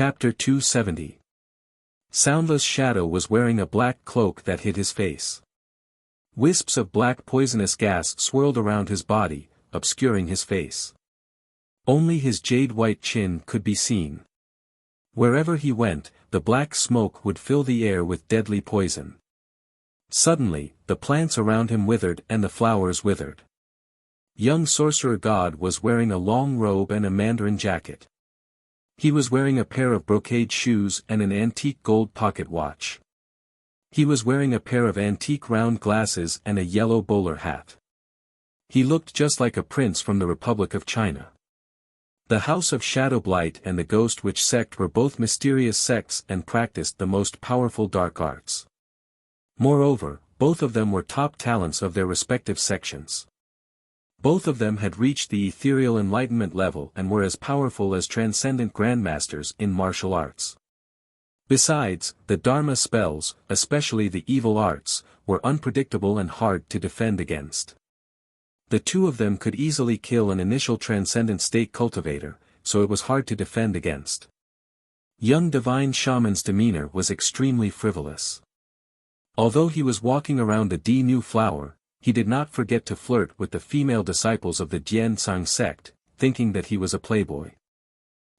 Chapter 270. Soundless Shadow was wearing a black cloak that hid his face. Wisps of black poisonous gas swirled around his body, obscuring his face. Only his jade-white chin could be seen. Wherever he went, the black smoke would fill the air with deadly poison. Suddenly, the plants around him withered and the flowers withered. Young Sorcerer God was wearing a long robe and a mandarin jacket. He was wearing a pair of brocade shoes and an antique gold pocket watch. He was wearing a pair of antique round glasses and a yellow bowler hat. He looked just like a prince from the Republic of China. The House of Shadowblight and the Ghost Witch sect were both mysterious sects and practiced the most powerful dark arts. Moreover, both of them were top talents of their respective sections. Both of them had reached the ethereal enlightenment level and were as powerful as transcendent grandmasters in martial arts. Besides, the Dharma spells, especially the evil arts, were unpredictable and hard to defend against. The two of them could easily kill an initial transcendent state cultivator, so it was hard to defend against. Young Divine Shaman's demeanor was extremely frivolous. Although he was walking around the Di-Nu flower, he did not forget to flirt with the female disciples of the Dian-Sang sect, thinking that he was a playboy.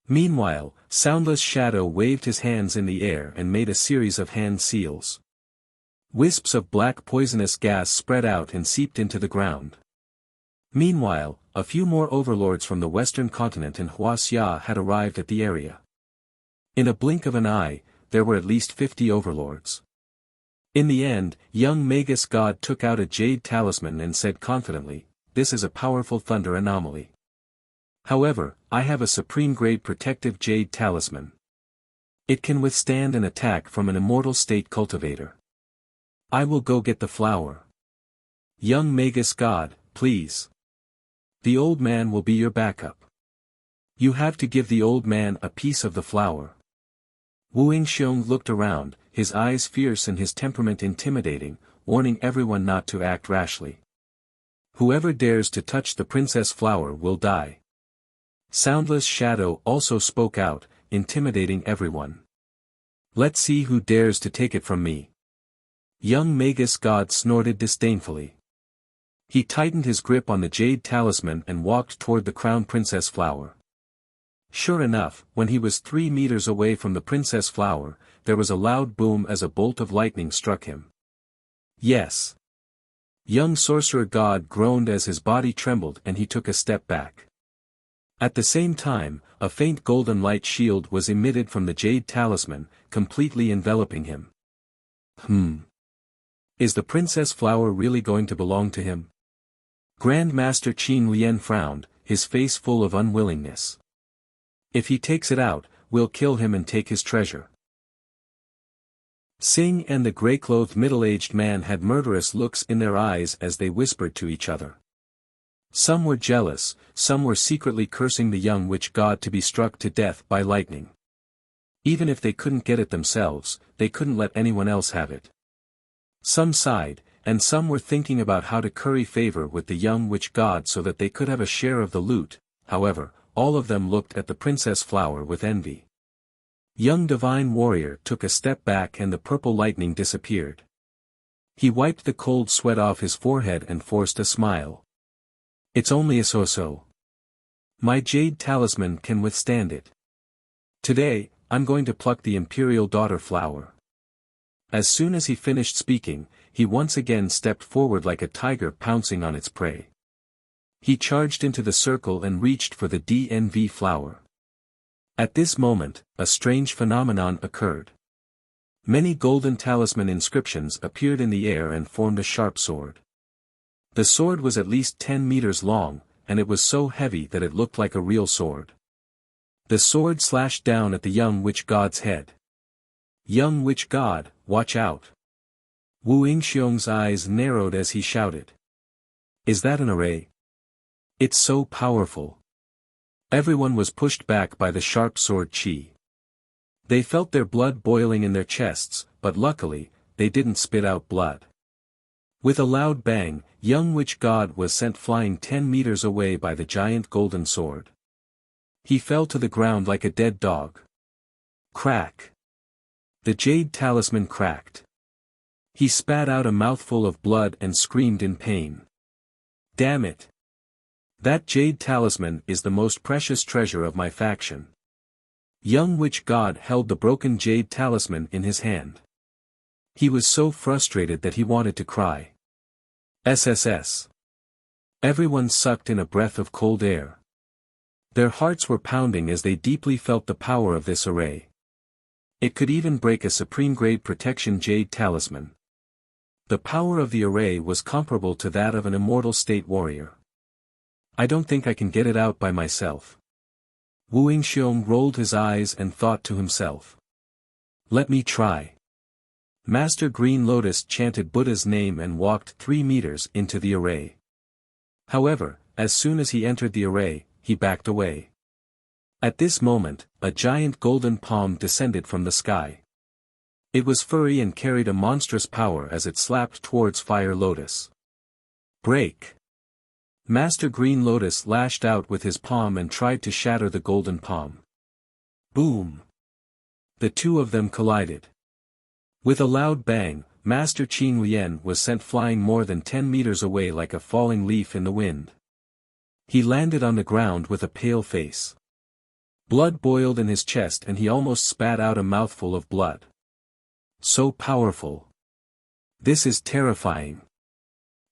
Meanwhile, Soundless Shadow waved his hands in the air and made a series of hand seals. Wisps of black poisonous gas spread out and seeped into the ground. Meanwhile, a few more overlords from the western continent and Wuxia had arrived at the area. In a blink of an eye, there were at least 50 overlords. In the end, young Magus God took out a jade talisman and said confidently, "This is a powerful thunder anomaly. However, I have a supreme-grade protective jade talisman. It can withstand an attack from an immortal state cultivator. I will go get the flower. Young Magus God, please. The old man will be your backup. You have to give the old man a piece of the flower." Wu Xiong looked around, his eyes fierce and his temperament intimidating, warning everyone not to act rashly. Whoever dares to touch the princess flower will die. Soundless Shadow also spoke out, intimidating everyone. "Let's see who dares to take it from me." Young Magus God snorted disdainfully. He tightened his grip on the jade talisman and walked toward the crown princess flower. Sure enough, when he was 3 meters away from the princess flower, there was a loud boom as a bolt of lightning struck him. Yes. Young Sorcerer God groaned as his body trembled and he took a step back. At the same time, a faint golden light shield was emitted from the jade talisman, completely enveloping him. Is the princess flower really going to belong to him? Grand Master Qin Lian frowned, his face full of unwillingness. If he takes it out, we'll kill him and take his treasure. Sing and the grey-clothed middle-aged man had murderous looks in their eyes as they whispered to each other. Some were jealous, some were secretly cursing the young witch god to be struck to death by lightning. Even if they couldn't get it themselves, they couldn't let anyone else have it. Some sighed, and some were thinking about how to curry favor with the young witch god so that they could have a share of the loot. However, all of them looked at the princess flower with envy. Young Divine Warrior took a step back and the purple lightning disappeared. He wiped the cold sweat off his forehead and forced a smile. "It's only a so-so. My jade talisman can withstand it. Today, I'm going to pluck the Imperial Daughter flower." As soon as he finished speaking, he once again stepped forward like a tiger pouncing on its prey. He charged into the circle and reached for the DNV flower. At this moment, a strange phenomenon occurred. Many golden talisman inscriptions appeared in the air and formed a sharp sword. The sword was at least 10 meters long, and it was so heavy that it looked like a real sword. The sword slashed down at the young witch god's head. "Young witch god, watch out." Wu Xiong's eyes narrowed as he shouted. "Is that an array? It's so powerful." Everyone was pushed back by the sharp sword chi. They felt their blood boiling in their chests, but luckily, they didn't spit out blood. With a loud bang, young witch god was sent flying 10 meters away by the giant golden sword. He fell to the ground like a dead dog. Crack. The jade talisman cracked. He spat out a mouthful of blood and screamed in pain. Damn it! That jade talisman is the most precious treasure of my faction. Young witch god held the broken jade talisman in his hand. He was so frustrated that he wanted to cry. SSS. Everyone sucked in a breath of cold air. Their hearts were pounding as they deeply felt the power of this array. It could even break a supreme-grade protection jade talisman. The power of the array was comparable to that of an immortal state warrior. I don't think I can get it out by myself. Wuxia Xianxia rolled his eyes and thought to himself. Let me try. Master Green Lotus chanted Buddha's name and walked 3 meters into the array. However, as soon as he entered the array, he backed away. At this moment, a giant golden palm descended from the sky. It was furry and carried a monstrous power as it slapped towards Fire Lotus. Break! Master Green Lotus lashed out with his palm and tried to shatter the golden palm. Boom! The two of them collided. With a loud bang, Master Qing Lian was sent flying more than 10 meters away like a falling leaf in the wind. He landed on the ground with a pale face. Blood boiled in his chest and he almost spat out a mouthful of blood. So powerful. This is terrifying.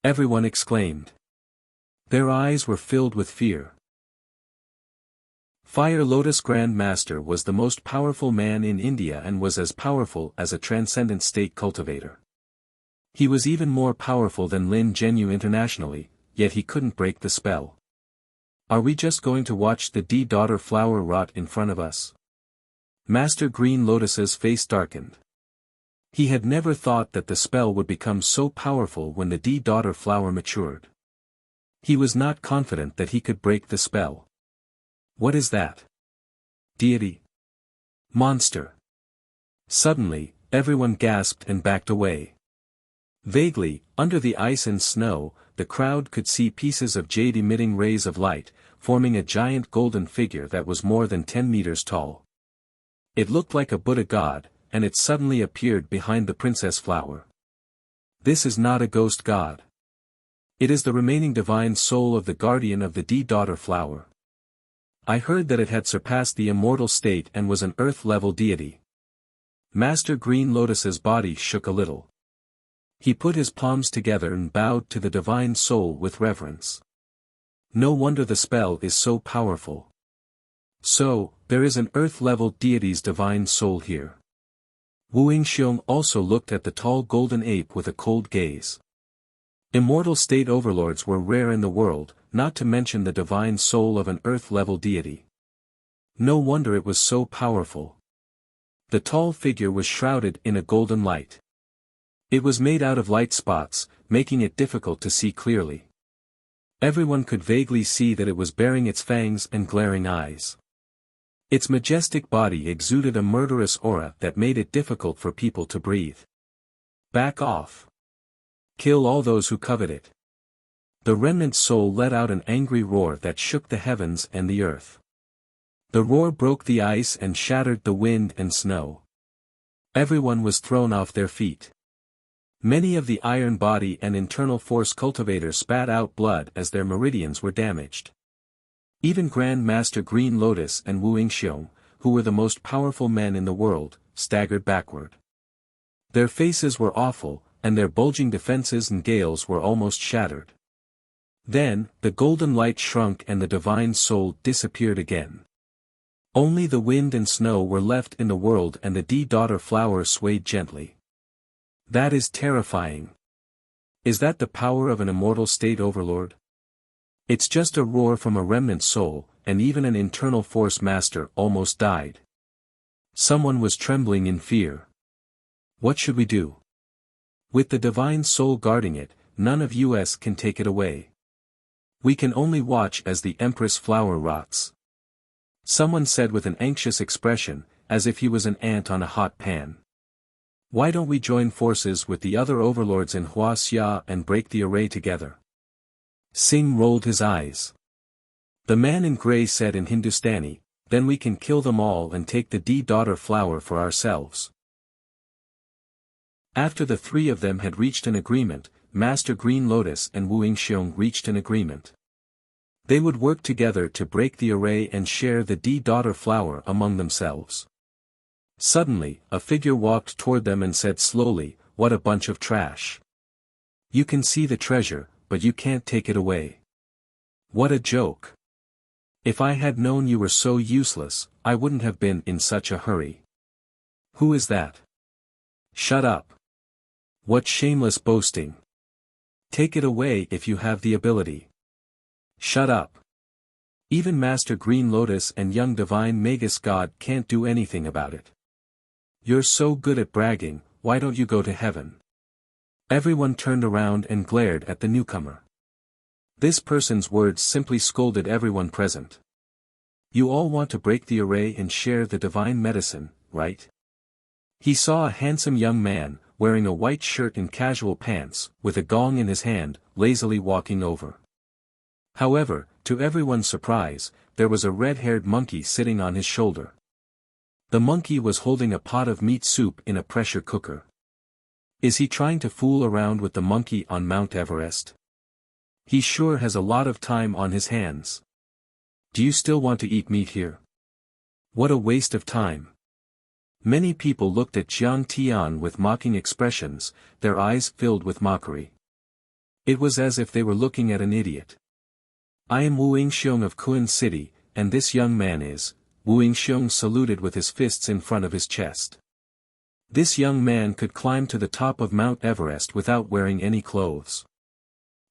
Everyone exclaimed. Their eyes were filled with fear. Fire Lotus Grand Master was the most powerful man in India and was as powerful as a transcendent state cultivator. He was even more powerful than Lin Zhenyu internationally, yet he couldn't break the spell. Are we just going to watch the D-Daughter flower rot in front of us? Master Green Lotus's face darkened. He had never thought that the spell would become so powerful when the D-Daughter flower matured. He was not confident that he could break the spell. What is that? Deity? Monster? Suddenly, everyone gasped and backed away. Vaguely, under the ice and snow, the crowd could see pieces of jade emitting rays of light, forming a giant golden figure that was more than 10 meters tall. It looked like a Buddha god, and it suddenly appeared behind the princess flower. This is not a ghost god. It is the remaining divine soul of the guardian of the D-Daughter flower. I heard that it had surpassed the immortal state and was an earth-level deity. Master Green Lotus's body shook a little. He put his palms together and bowed to the divine soul with reverence. No wonder the spell is so powerful. So, there is an earth-level deity's divine soul here. Wuxia Xianxia also looked at the tall golden ape with a cold gaze. Immortal state overlords were rare in the world, not to mention the divine soul of an earth-level deity. No wonder it was so powerful. The tall figure was shrouded in a golden light. It was made out of light spots, making it difficult to see clearly. Everyone could vaguely see that it was baring its fangs and glaring eyes. Its majestic body exuded a murderous aura that made it difficult for people to breathe. Back off. Kill all those who covet it. The remnant soul let out an angry roar that shook the heavens and the earth. The roar broke the ice and shattered the wind and snow. Everyone was thrown off their feet. Many of the iron body and internal force cultivators spat out blood as their meridians were damaged. Even Grand Master Green Lotus and Wuxia Xianxia, who were the most powerful men in the world, staggered backward. Their faces were awful, and their bulging defenses and gales were almost shattered. Then, the golden light shrunk and the divine soul disappeared again. Only the wind and snow were left in the world and the D-Daughter flower swayed gently. That is terrifying. Is that the power of an immortal state overlord? It's just a roar from a remnant soul, and even an internal force master almost died. Someone was trembling in fear. What should we do? With the divine soul guarding it, none of us can take it away. We can only watch as the Empress flower rots. Someone said with an anxious expression, as if he was an ant on a hot pan. Why don't we join forces with the other overlords in Wuxia and break the array together? Singh rolled his eyes. The man in grey said in Hindustani, Then we can kill them all and take the D-daughter flower for ourselves. After the three of them had reached an agreement, Master Green Lotus and Wu Yingxiong reached an agreement. They would work together to break the array and share the D-daughter flower among themselves. Suddenly, a figure walked toward them and said slowly, "What a bunch of trash. You can see the treasure, but you can't take it away. What a joke. If I had known you were so useless, I wouldn't have been in such a hurry." "Who is that?" "Shut up. What shameless boasting. Take it away if you have the ability." "Shut up. Even Master Green Lotus and young Divine Magus God can't do anything about it. You're so good at bragging, why don't you go to heaven?" Everyone turned around and glared at the newcomer. This person's words simply scolded everyone present. "You all want to break the array and share the divine medicine, right?" He saw a handsome young man, wearing a white shirt and casual pants, with a gong in his hand, lazily walking over. However, to everyone's surprise, there was a red-haired monkey sitting on his shoulder. The monkey was holding a pot of meat soup in a pressure cooker. Is he trying to fool around with the monkey on Mount Everest? He sure has a lot of time on his hands. Do you still want to eat meat here? What a waste of time. Many people looked at Jiang Tian with mocking expressions, their eyes filled with mockery. It was as if they were looking at an idiot. "I am Wu Yingxiong of Kun City, and this young man is..." Wu Yingxiong saluted with his fists in front of his chest. This young man could climb to the top of Mount Everest without wearing any clothes.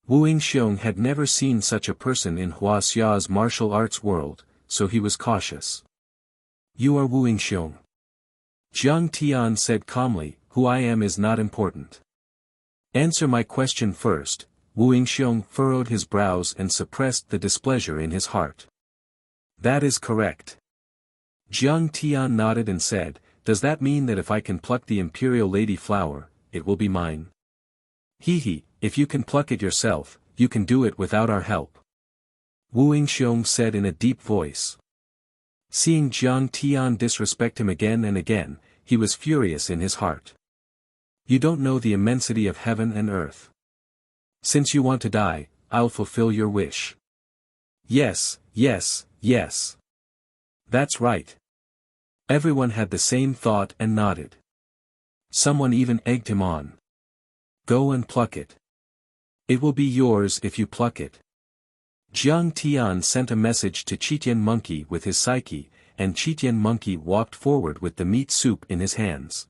Wu Yingxiong had never seen such a person in Huaxia's martial arts world, so he was cautious. "You are Wu Yingxiong." Jiang Tian said calmly, "Who I am is not important. Answer my question first." Wu Yingxiong furrowed his brows and suppressed the displeasure in his heart. "That is correct." Jiang Tian nodded and said, "Does that mean that if I can pluck the imperial lady flower, it will be mine?" "Hee, if you can pluck it yourself, you can do it without our help," Wu Yingxiong said in a deep voice. Seeing Jiang Tian disrespect him again and again, he was furious in his heart. "You don't know the immensity of heaven and earth. Since you want to die, I'll fulfill your wish." "Yes, yes, yes. That's right." Everyone had the same thought and nodded. Someone even egged him on. "Go and pluck it. It will be yours if you pluck it." Jiang Tian sent a message to Qitian Monkey with his psyche, and Qitian Monkey walked forward with the meat soup in his hands.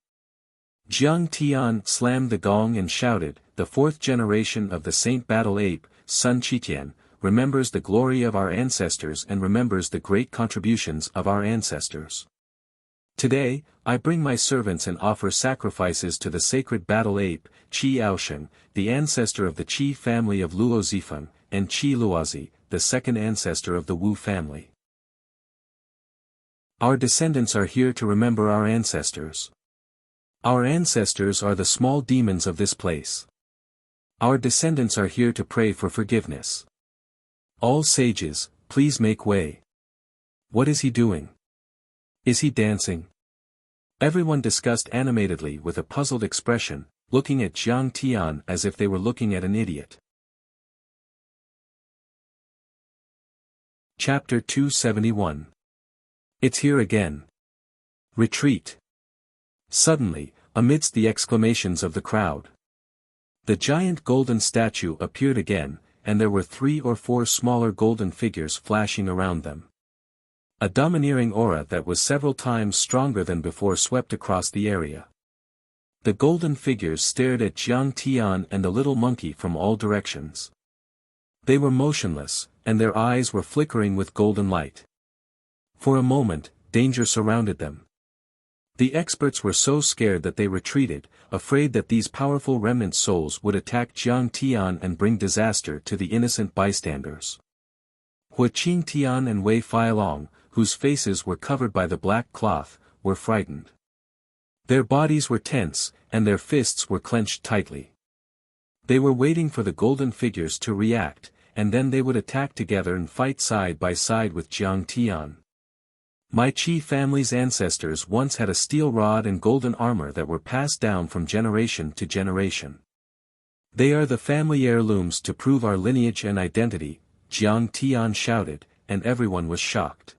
Jiang Tian slammed the gong and shouted, "The fourth generation of the Saint Battle Ape, Sun Qitian, remembers the glory of our ancestors and remembers the great contributions of our ancestors. Today, I bring my servants and offer sacrifices to the sacred battle ape, Qi Aosheng, the ancestor of the Qi family of Luo Zifeng, and Qi Luozi, the second ancestor of the Wu family. Our descendants are here to remember our ancestors. Our ancestors are the small demons of this place. Our descendants are here to pray for forgiveness. All sages, please make way." What is he doing? Is he dancing? Everyone discussed animatedly with a puzzled expression, looking at Jiang Tian as if they were looking at an idiot. Chapter 271. It's here again. Retreat. Suddenly, amidst the exclamations of the crowd, the giant golden statue appeared again, and there were 3 or 4 smaller golden figures flashing around them. A domineering aura that was several times stronger than before swept across the area. The golden figures stared at Jiang Tian and the little monkey from all directions. They were motionless, and their eyes were flickering with golden light. For a moment, danger surrounded them. The experts were so scared that they retreated, afraid that these powerful remnant souls would attack Jiang Tian and bring disaster to the innocent bystanders. Hua Qing Tian and Wei Feilong, whose faces were covered by the black cloth, were frightened. Their bodies were tense, and their fists were clenched tightly. They were waiting for the golden figures to react, and then they would attack together and fight side by side with Jiang Tian. My Qi family's ancestors once had a steel rod and golden armor that were passed down from generation to generation. They are the family heirlooms to prove our lineage and identity, Jiang Tian shouted, and everyone was shocked.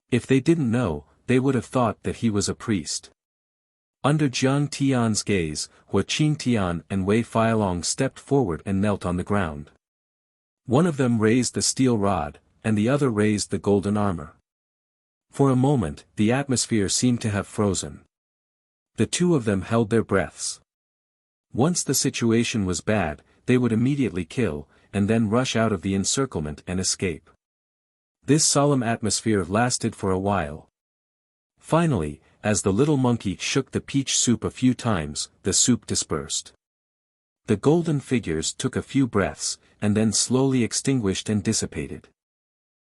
If they didn't know, they would have thought that he was a priest. Under Jiang Tian's gaze, Hua Qingtian and Wei Feilong stepped forward and knelt on the ground. One of them raised the steel rod, and the other raised the golden armor. For a moment, the atmosphere seemed to have frozen. The two of them held their breaths. Once the situation was bad, they would immediately kill, and then rush out of the encirclement and escape. This solemn atmosphere lasted for a while. Finally, as the little monkey shook the peach soup a few times, the soup dispersed. The golden figures took a few breaths, and then slowly extinguished and dissipated.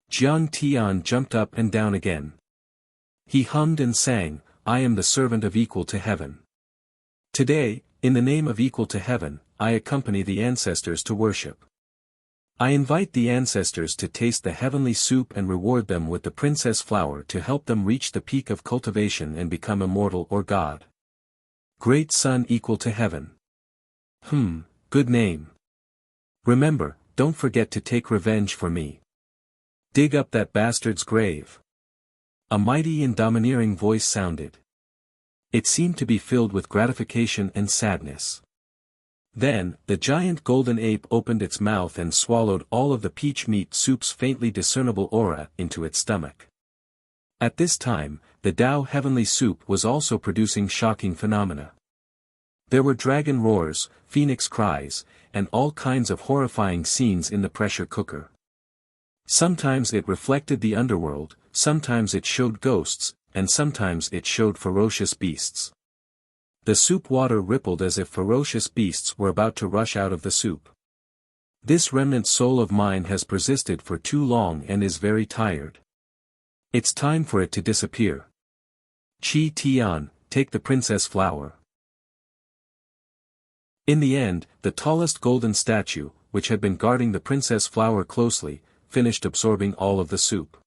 Jiang Tian jumped up and down again. He hummed and sang, "I am the servant of equal to heaven. Today, in the name of equal to heaven, I accompany the ancestors to worship. I invite the ancestors to taste the heavenly soup and reward them with the princess flower to help them reach the peak of cultivation and become immortal or God. Great Sun equal to heaven. Good name. Remember, don't forget to take revenge for me. Dig up that bastard's grave." A mighty and domineering voice sounded. It seemed to be filled with gratification and sadness. Then, the giant golden ape opened its mouth and swallowed all of the peach meat soup's faintly discernible aura into its stomach. At this time, the Tao heavenly soup was also producing shocking phenomena. There were dragon roars, phoenix cries, and all kinds of horrifying scenes in the pressure cooker. Sometimes it reflected the underworld, sometimes it showed ghosts, and sometimes it showed ferocious beasts. The soup water rippled as if ferocious beasts were about to rush out of the soup. This remnant soul of mine has persisted for too long and is very tired. It's time for it to disappear. Qi Tian, take the princess flower. In the end, the tallest golden statue, which had been guarding the princess flower closely, finished absorbing all of the soup.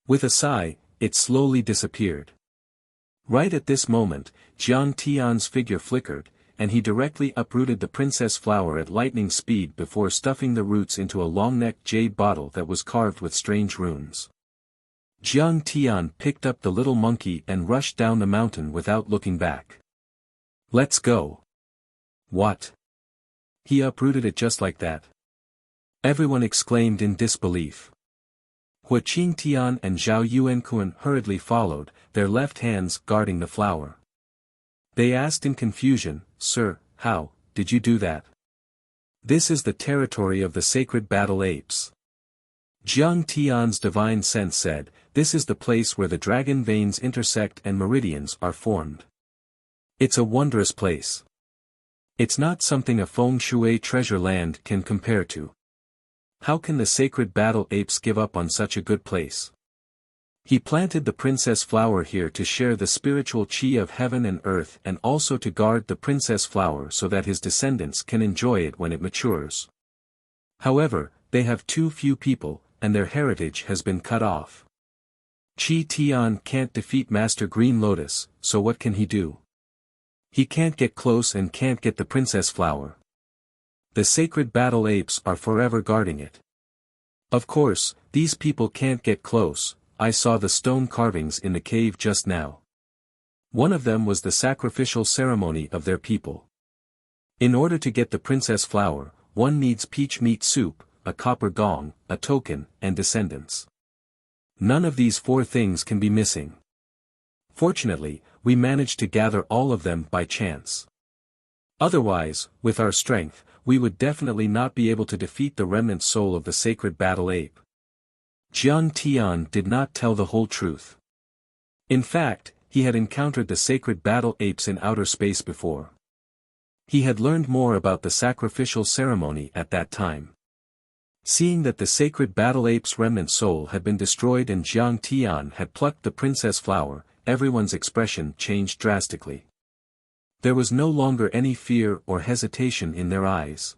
With a sigh, it slowly disappeared. Right at this moment, Jiang Tian's figure flickered, and he directly uprooted the princess flower at lightning speed before stuffing the roots into a long-necked jade bottle that was carved with strange runes. Jiang Tian picked up the little monkey and rushed down the mountain without looking back. "Let's go." "What? He uprooted it just like that?" Everyone exclaimed in disbelief. Hua Qingtian and Zhao Yuankuan hurriedly followed, their left hands guarding the flower. They asked in confusion, "Sir, how did you do that?" "This is the territory of the sacred battle apes." Jiang Tian's divine sense said, "This is the place where the dragon veins intersect and meridians are formed. It's a wondrous place. It's not something a feng shui treasure land can compare to. How can the sacred battle apes give up on such a good place?" He planted the princess flower here to share the spiritual qi of heaven and earth and also to guard the princess flower so that his descendants can enjoy it when it matures. However, they have too few people, and their heritage has been cut off. Qi Tian can't defeat Master Green Lotus, so what can he do? He can't get close and can't get the princess flower. The sacred battle apes are forever guarding it. Of course, these people can't get close. I saw the stone carvings in the cave just now. One of them was the sacrificial ceremony of their people. In order to get the princess flower, one needs peach meat soup, a copper gong, a token, and descendants. None of these four things can be missing. Fortunately, we managed to gather all of them by chance. Otherwise, with our strength, we would definitely not be able to defeat the remnant soul of the sacred battle ape. Jiang Tian did not tell the whole truth. In fact, he had encountered the sacred battle apes in outer space before. He had learned more about the sacrificial ceremony at that time. Seeing that the sacred battle ape's remnant soul had been destroyed and Jiang Tian had plucked the princess flower, everyone's expression changed drastically. There was no longer any fear or hesitation in their eyes.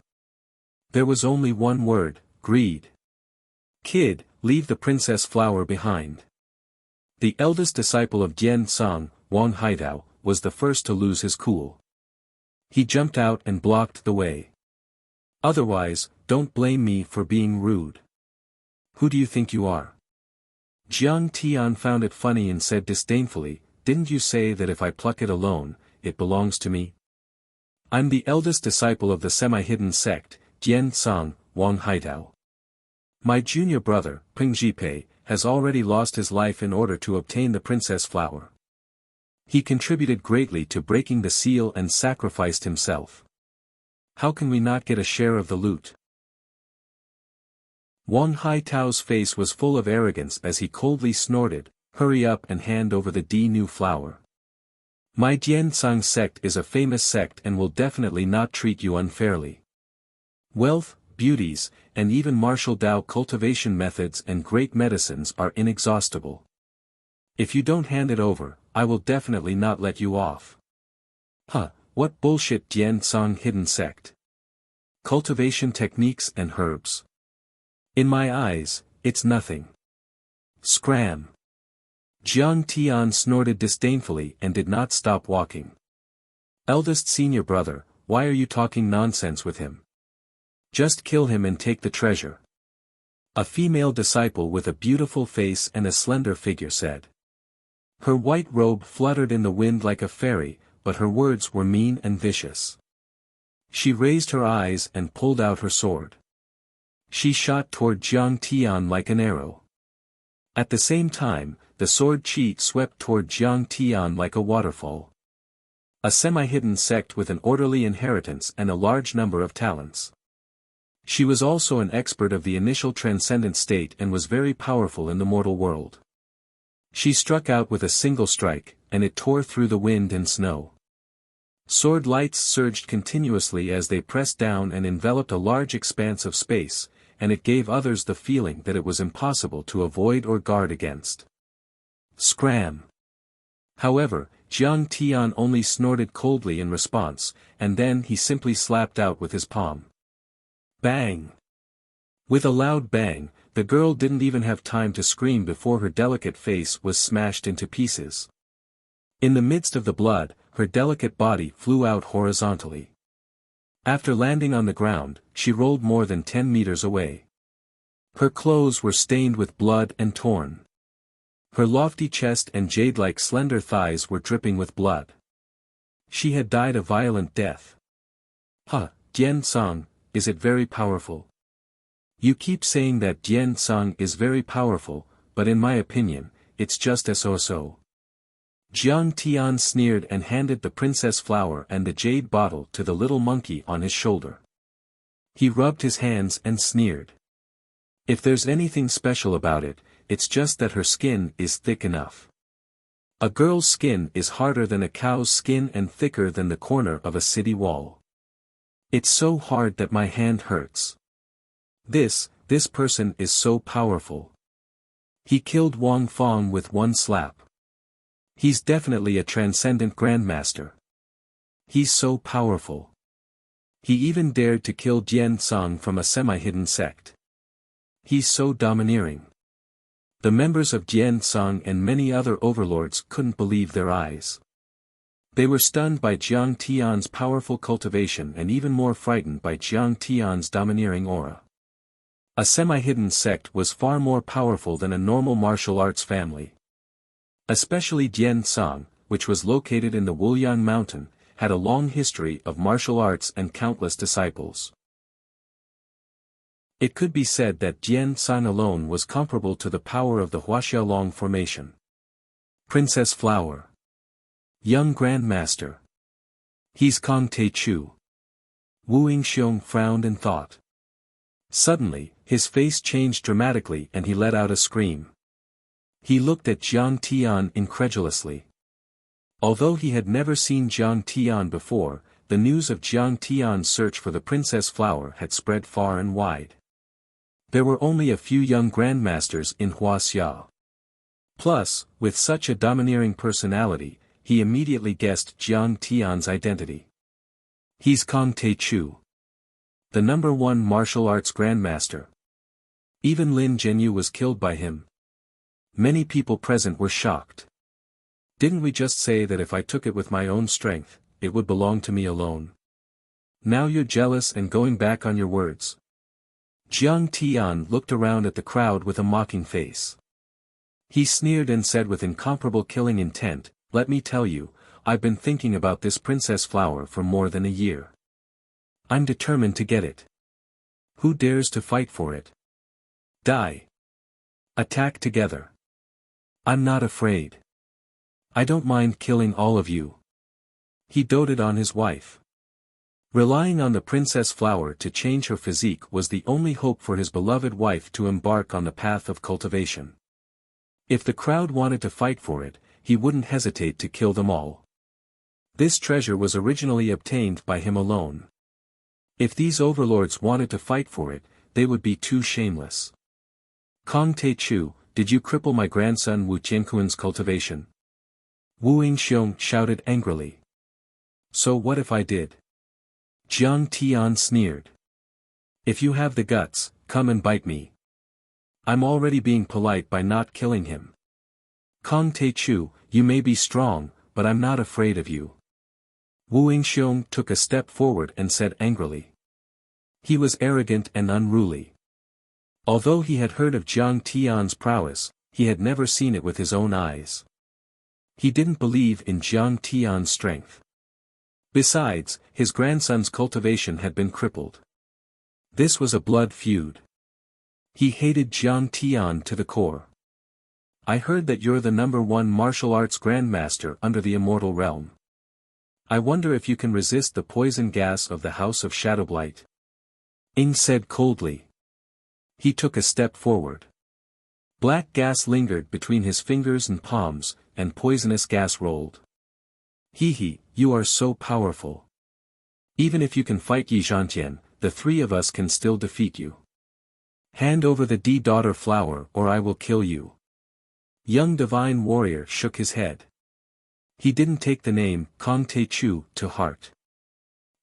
There was only one word: greed. "Kid, leave the princess flower behind. The eldest disciple of Jian Song, Wang Haitao, was the first to lose his cool. He jumped out and blocked the way. Otherwise, don't blame me for being rude. Who do you think you are? Jiang Tian found it funny and said disdainfully, didn't you say that if I pluck it alone, it belongs to me? I'm the eldest disciple of the semi-hidden sect, Jian Song, Wang Haitao. My junior brother, Peng Jipei, has already lost his life in order to obtain the princess flower. He contributed greatly to breaking the seal and sacrificed himself. How can we not get a share of the loot? Wang Haitao's face was full of arrogance as he coldly snorted, hurry up and hand over the new flower. My Jiansang sect is a famous sect and will definitely not treat you unfairly. Wealth, beauties, and even martial Dao cultivation methods and great medicines are inexhaustible. If you don't hand it over, I will definitely not let you off. Huh, what bullshit Jiansang hidden sect. Cultivation techniques and herbs. In my eyes, it's nothing. Scram. Jiang Tian snorted disdainfully and did not stop walking. Eldest senior brother, why are you talking nonsense with him? Just kill him and take the treasure. A female disciple with a beautiful face and a slender figure said. Her white robe fluttered in the wind like a fairy, but her words were mean and vicious. She raised her eyes and pulled out her sword. She shot toward Jiang Tian like an arrow. At the same time, the sword chi swept toward Jiang Tian like a waterfall. A semi-hidden sect with an orderly inheritance and a large number of talents. She was also an expert of the initial transcendent state and was very powerful in the mortal world. She struck out with a single strike, and it tore through the wind and snow. Sword lights surged continuously as they pressed down and enveloped a large expanse of space, and it gave others the feeling that it was impossible to avoid or guard against. Scram! However, Jiang Tian only snorted coldly in response, and then he simply slapped out with his palm. Bang! With a loud bang, the girl didn't even have time to scream before her delicate face was smashed into pieces. In the midst of the blood, her delicate body flew out horizontally. After landing on the ground, she rolled more than 10 meters away. Her clothes were stained with blood and torn. Her lofty chest and jade-like slender thighs were dripping with blood. She had died a violent death. Huh, Jian Song, is it very powerful? You keep saying that Jian Song is very powerful, but in my opinion, it's just so. Jiang Tian sneered and handed the princess flower and the jade bottle to the little monkey on his shoulder. He rubbed his hands and sneered. If there's anything special about it, it's just that her skin is thick enough. A girl's skin is harder than a cow's skin and thicker than the corner of a city wall. It's so hard that my hand hurts. This person is so powerful. He killed Wang Fong with one slap. He's definitely a transcendent grandmaster. He's so powerful. He even dared to kill Jian Song from a semi-hidden sect. He's so domineering. The members of Jian Song and many other overlords couldn't believe their eyes. They were stunned by Jiang Tian's powerful cultivation and even more frightened by Jiang Tian's domineering aura. A semi-hidden sect was far more powerful than a normal martial arts family. Especially Jian Song, which was located in the Wuliang mountain, had a long history of martial arts and countless disciples. It could be said that Jian Song alone was comparable to the power of the Huaxiaolong formation. Princess Flower. Young Grandmaster. He's Kong Te Chu. Wu Yingxiong frowned and thought. Suddenly, his face changed dramatically and he let out a scream. He looked at Jiang Tian incredulously. Although he had never seen Jiang Tian before, the news of Jiang Tian's search for the princess flower had spread far and wide. There were only a few young grandmasters in Huaxia. Plus, with such a domineering personality, he immediately guessed Jiang Tian's identity. He's Kong Te Chu. The #1 martial arts grandmaster. Even Lin Zhenyu was killed by him. Many people present were shocked. Didn't we just say that if I took it with my own strength, it would belong to me alone? Now you're jealous and going back on your words. Jiang Tian looked around at the crowd with a mocking face. He sneered and said with incomparable killing intent, "Let me tell you, I've been thinking about this princess flower for more than a year. I'm determined to get it. Who dares to fight for it? Die. Attack together. I'm not afraid. I don't mind killing all of you." He doted on his wife. Relying on the princess flower to change her physique was the only hope for his beloved wife to embark on the path of cultivation. If the crowd wanted to fight for it, he wouldn't hesitate to kill them all. This treasure was originally obtained by him alone. If these overlords wanted to fight for it, they would be too shameless. Kong Te-chu, did you cripple my grandson Wu Jianquan's cultivation? Wu Yingxiong shouted angrily. So what if I did? Jiang Tian sneered. If you have the guts, come and bite me. I'm already being polite by not killing him. Kong Te-chu, you may be strong, but I'm not afraid of you. Wu Yingxiong took a step forward and said angrily. He was arrogant and unruly. Although he had heard of Jiang Tian's prowess, he had never seen it with his own eyes. He didn't believe in Jiang Tian's strength. Besides, his grandson's cultivation had been crippled. This was a blood feud. He hated Jiang Tian to the core. I heard that you're the #1 martial arts grandmaster under the immortal realm. I wonder if you can resist the poison gas of the House of Shadowblight. Ing said coldly. He took a step forward. Black gas lingered between his fingers and palms, and poisonous gas rolled. He, you are so powerful. Even if you can fight Yi Zhantian, the three of us can still defeat you. Hand over the D-daughter flower or I will kill you. Young divine warrior shook his head. He didn't take the name Kong Te-chu to heart.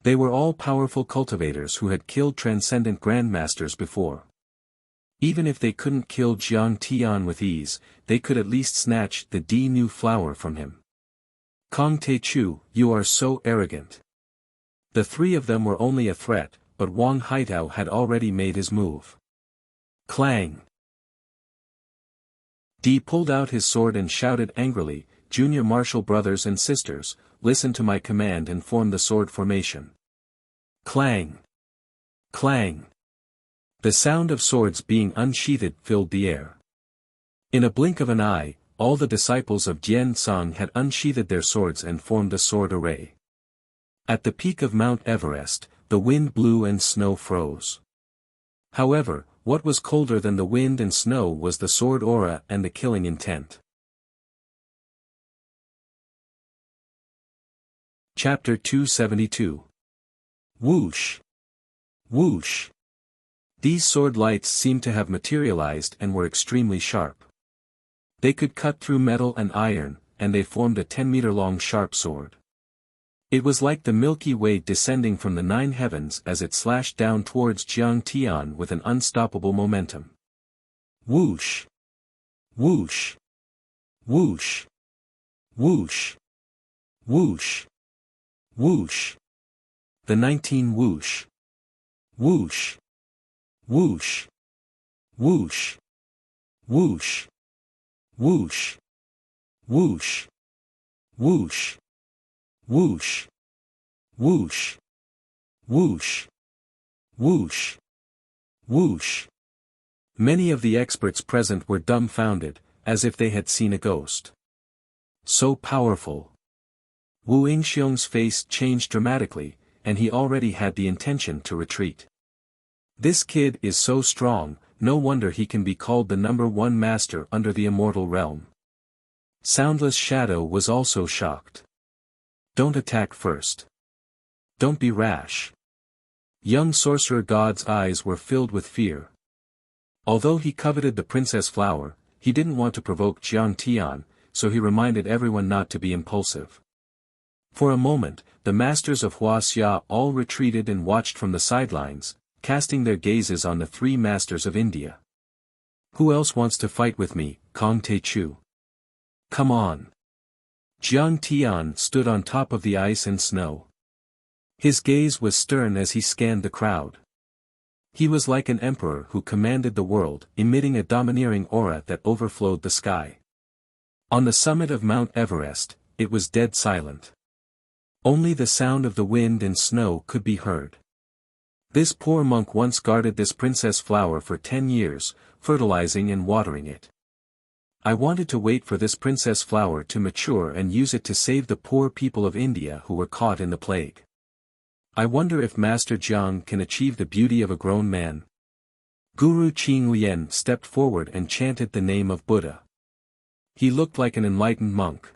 They were all powerful cultivators who had killed transcendent grandmasters before. Even if they couldn't kill Jiang Tian with ease, they could at least snatch the D-new flower from him. Kong Te-chu, you are so arrogant. The three of them were only a threat, but Wang Haitao had already made his move. Clang! D pulled out his sword and shouted angrily, Junior martial brothers and sisters, listen to my command and form the sword formation. Clang! Clang! The sound of swords being unsheathed filled the air. In a blink of an eye, all the disciples of Jian Song had unsheathed their swords and formed a sword array. At the peak of Mount Everest, the wind blew and snow froze. However, what was colder than the wind and snow was the sword aura and the killing intent. Chapter 272. Whoosh! Whoosh! These sword lights seemed to have materialized and were extremely sharp. They could cut through metal and iron, and they formed a 10-meter-long sharp sword. It was like the Milky Way descending from the 9 heavens as it slashed down towards Jiang Tian with an unstoppable momentum. Whoosh! Whoosh! Whoosh! Whoosh! Whoosh! Whoosh! The 19 whoosh! Whoosh! Whoosh! Whoosh! Whoosh! Whoosh! Whoosh! Whoosh! Whoosh! Whoosh! Whoosh! Whoosh! Whoosh! Many of the experts present were dumbfounded, as if they had seen a ghost. So powerful. Wu Yingxiong's face changed dramatically, and he already had the intention to retreat. This kid is so strong, no wonder he can be called the #1 master under the immortal realm. Soundless Shadow was also shocked. Don't attack first. Don't be rash. Young Sorcerer God's eyes were filled with fear. Although he coveted the princess flower, he didn't want to provoke Jiang Tian, so he reminded everyone not to be impulsive. For a moment, the masters of Huaxia all retreated and watched from the sidelines, casting their gazes on the 3 masters of India. Who else wants to fight with me, Kong Te-chu? Come on. Jiang Tian stood on top of the ice and snow. His gaze was stern as he scanned the crowd. He was like an emperor who commanded the world, emitting a domineering aura that overflowed the sky. On the summit of Mount Everest, it was dead silent. Only the sound of the wind and snow could be heard. This poor monk once guarded this princess flower for 10 years, fertilizing and watering it. I wanted to wait for this princess flower to mature and use it to save the poor people of India who were caught in the plague. I wonder if Master Jiang can achieve the beauty of a grown man. Guru Qinglian stepped forward and chanted the name of Buddha. He looked like an enlightened monk.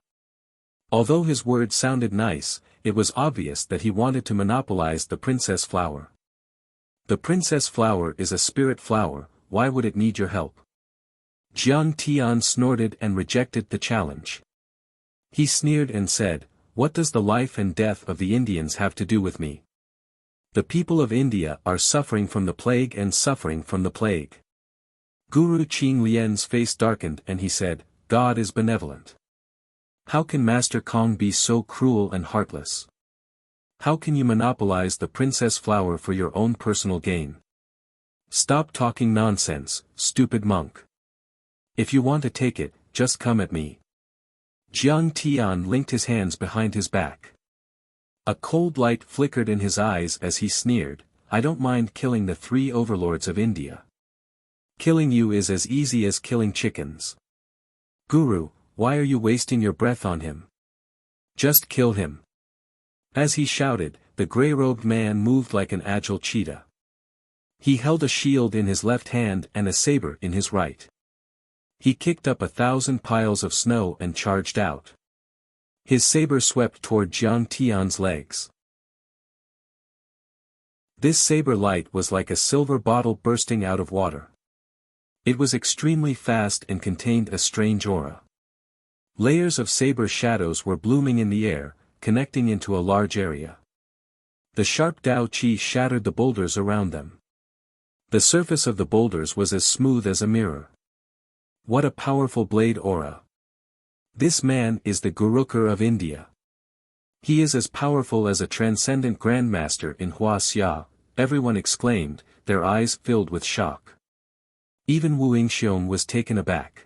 Although his words sounded nice, it was obvious that he wanted to monopolize the princess flower. The princess flower is a spirit flower, why would it need your help? Jiang Tian snorted and rejected the challenge. He sneered and said, "What does the life and death of the Indians have to do with me? The people of India are suffering from the plague and suffering from the plague." Guru Qinglian's face darkened and he said, "God is benevolent. How can Master Kong be so cruel and heartless? How can you monopolize the princess flower for your own personal gain? Stop talking nonsense, stupid monk. If you want to take it, just come at me." Jiang Tian linked his hands behind his back. A cold light flickered in his eyes as he sneered, "I don't mind killing the 3 overlords of India. Killing you is as easy as killing chickens. Guru, why are you wasting your breath on him? Just kill him." As he shouted, the grey-robed man moved like an agile cheetah. He held a shield in his left hand and a saber in his right. He kicked up 1,000 piles of snow and charged out. His saber swept toward Jiang Tian's legs. This saber light was like a silver bottle bursting out of water. It was extremely fast and contained a strange aura. Layers of saber shadows were blooming in the air, connecting into a large area. The sharp Dao Qi shattered the boulders around them. The surface of the boulders was as smooth as a mirror. What a powerful blade aura. This man is the Gurukar of India. He is as powerful as a transcendent grandmaster in Wuxia, everyone exclaimed, their eyes filled with shock. Even Wu Yingxiong was taken aback.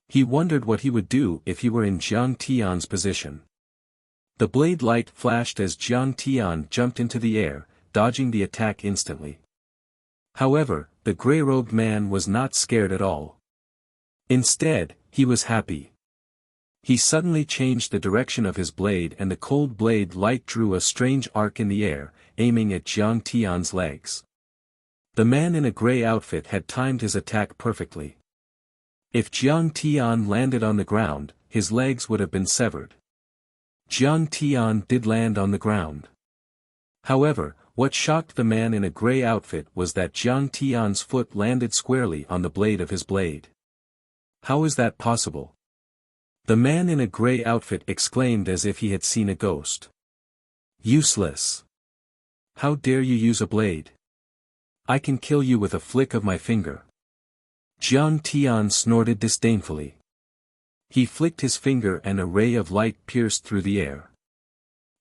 He wondered what he would do if he were in Jiang Tian's position. The blade light flashed as Jiang Tian jumped into the air, dodging the attack instantly. However, the grey-robed man was not scared at all. Instead, he was happy. He suddenly changed the direction of his blade and the cold blade light drew a strange arc in the air, aiming at Jiang Tian's legs. The man in a grey outfit had timed his attack perfectly. If Jiang Tian landed on the ground, his legs would have been severed. Jiang Tian did land on the ground. However, what shocked the man in a grey outfit was that Jiang Tian's foot landed squarely on the blade of his blade. How is that possible? The man in a grey outfit exclaimed as if he had seen a ghost. Useless. How dare you use a blade? I can kill you with a flick of my finger. Jiang Tian snorted disdainfully. He flicked his finger and a ray of light pierced through the air.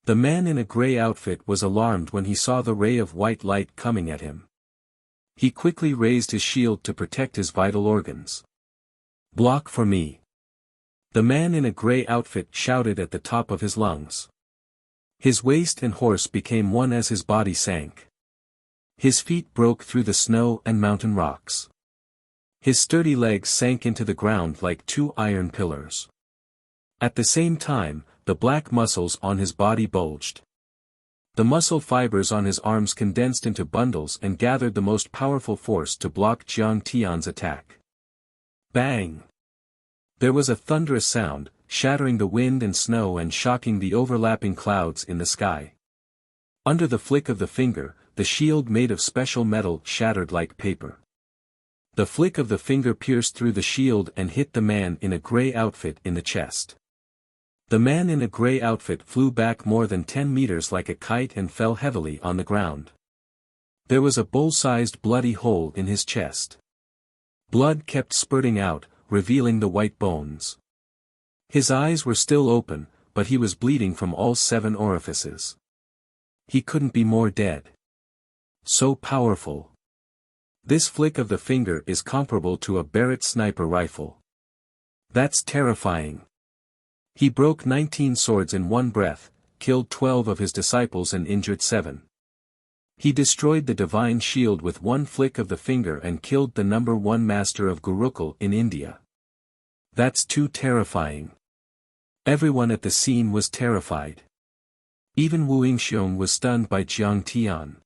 The man in a grey outfit was alarmed when he saw the ray of white light coming at him. He quickly raised his shield to protect his vital organs. Block for me. The man in a grey outfit shouted at the top of his lungs. His waist and horse became one as his body sank. His feet broke through the snow and mountain rocks. His sturdy legs sank into the ground like 2 iron pillars. At the same time, the black muscles on his body bulged. The muscle fibers on his arms condensed into bundles and gathered the most powerful force to block Jiang Tian's attack. Bang! There was a thunderous sound, shattering the wind and snow and shocking the overlapping clouds in the sky. Under the flick of the finger, the shield made of special metal shattered like paper. The flick of the finger pierced through the shield and hit the man in a grey outfit in the chest. The man in a grey outfit flew back more than 10 meters like a kite and fell heavily on the ground. There was a bowl-sized bloody hole in his chest. Blood kept spurting out, revealing the white bones. His eyes were still open, but he was bleeding from all 7 orifices. He couldn't be more dead. So powerful. This flick of the finger is comparable to a Barrett sniper rifle. That's terrifying. He broke 19 swords in one breath, killed 12 of his disciples and injured 7. He destroyed the divine shield with one flick of the finger and killed the #1 master of Gurukul in India. That's too terrifying. Everyone at the scene was terrified. Even Wu Yingxiong was stunned by Jiang Tian.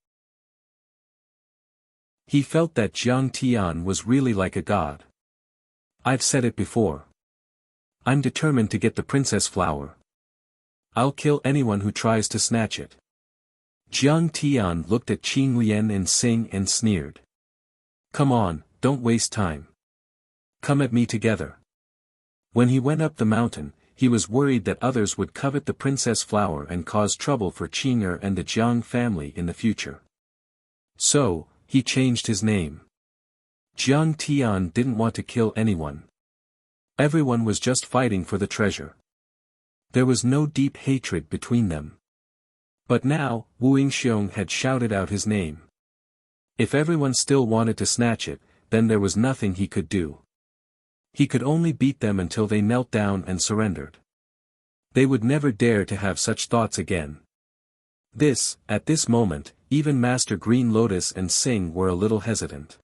He felt that Jiang Tian was really like a god. I've said it before. I'm determined to get the princess flower. I'll kill anyone who tries to snatch it. Jiang Tian looked at Qing Lian and Xing and sneered. Come on, don't waste time. Come at me together. When he went up the mountain, he was worried that others would covet the princess flower and cause trouble for Qing'er and the Jiang family in the future. So, he changed his name. Jiang Tian didn't want to kill anyone. Everyone was just fighting for the treasure. There was no deep hatred between them. But now, Wu Yingxiong had shouted out his name. If everyone still wanted to snatch it, then there was nothing he could do. He could only beat them until they knelt down and surrendered. They would never dare to have such thoughts again. At this moment, even Master Green Lotus and Xing were a little hesitant.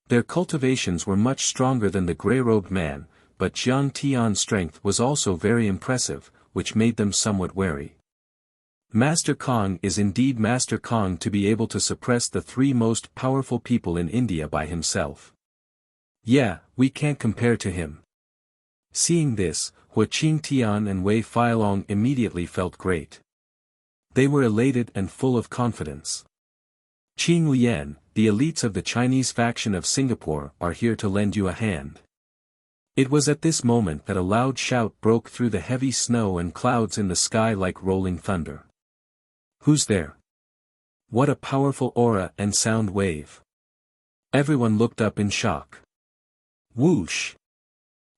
Their cultivations were much stronger than the grey-robed man, but Jiang Tian's strength was also very impressive, which made them somewhat wary. Master Kong is indeed Master Kong to be able to suppress the 3 most powerful people in India by himself. Yeah, we can't compare to him. Seeing this, Hua Qingtian and Wei Feilong immediately felt great. They were elated and full of confidence. Qing Lian, the elites of the Chinese faction of Singapore are here to lend you a hand. It was at this moment that a loud shout broke through the heavy snow and clouds in the sky like rolling thunder. Who's there? What a powerful aura and sound wave. Everyone looked up in shock. Whoosh!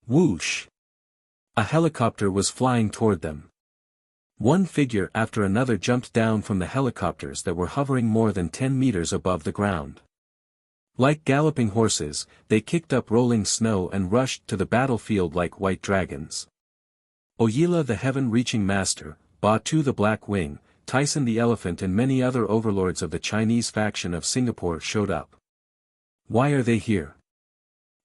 Whoosh! A helicopter was flying toward them. One figure after another jumped down from the helicopters that were hovering more than 10 meters above the ground. Like galloping horses, they kicked up rolling snow and rushed to the battlefield like white dragons. Oyila the heaven-reaching master, Batu the Black Wing, Tyson the elephant and many other overlords of the Chinese faction of Singapore showed up. Why are they here?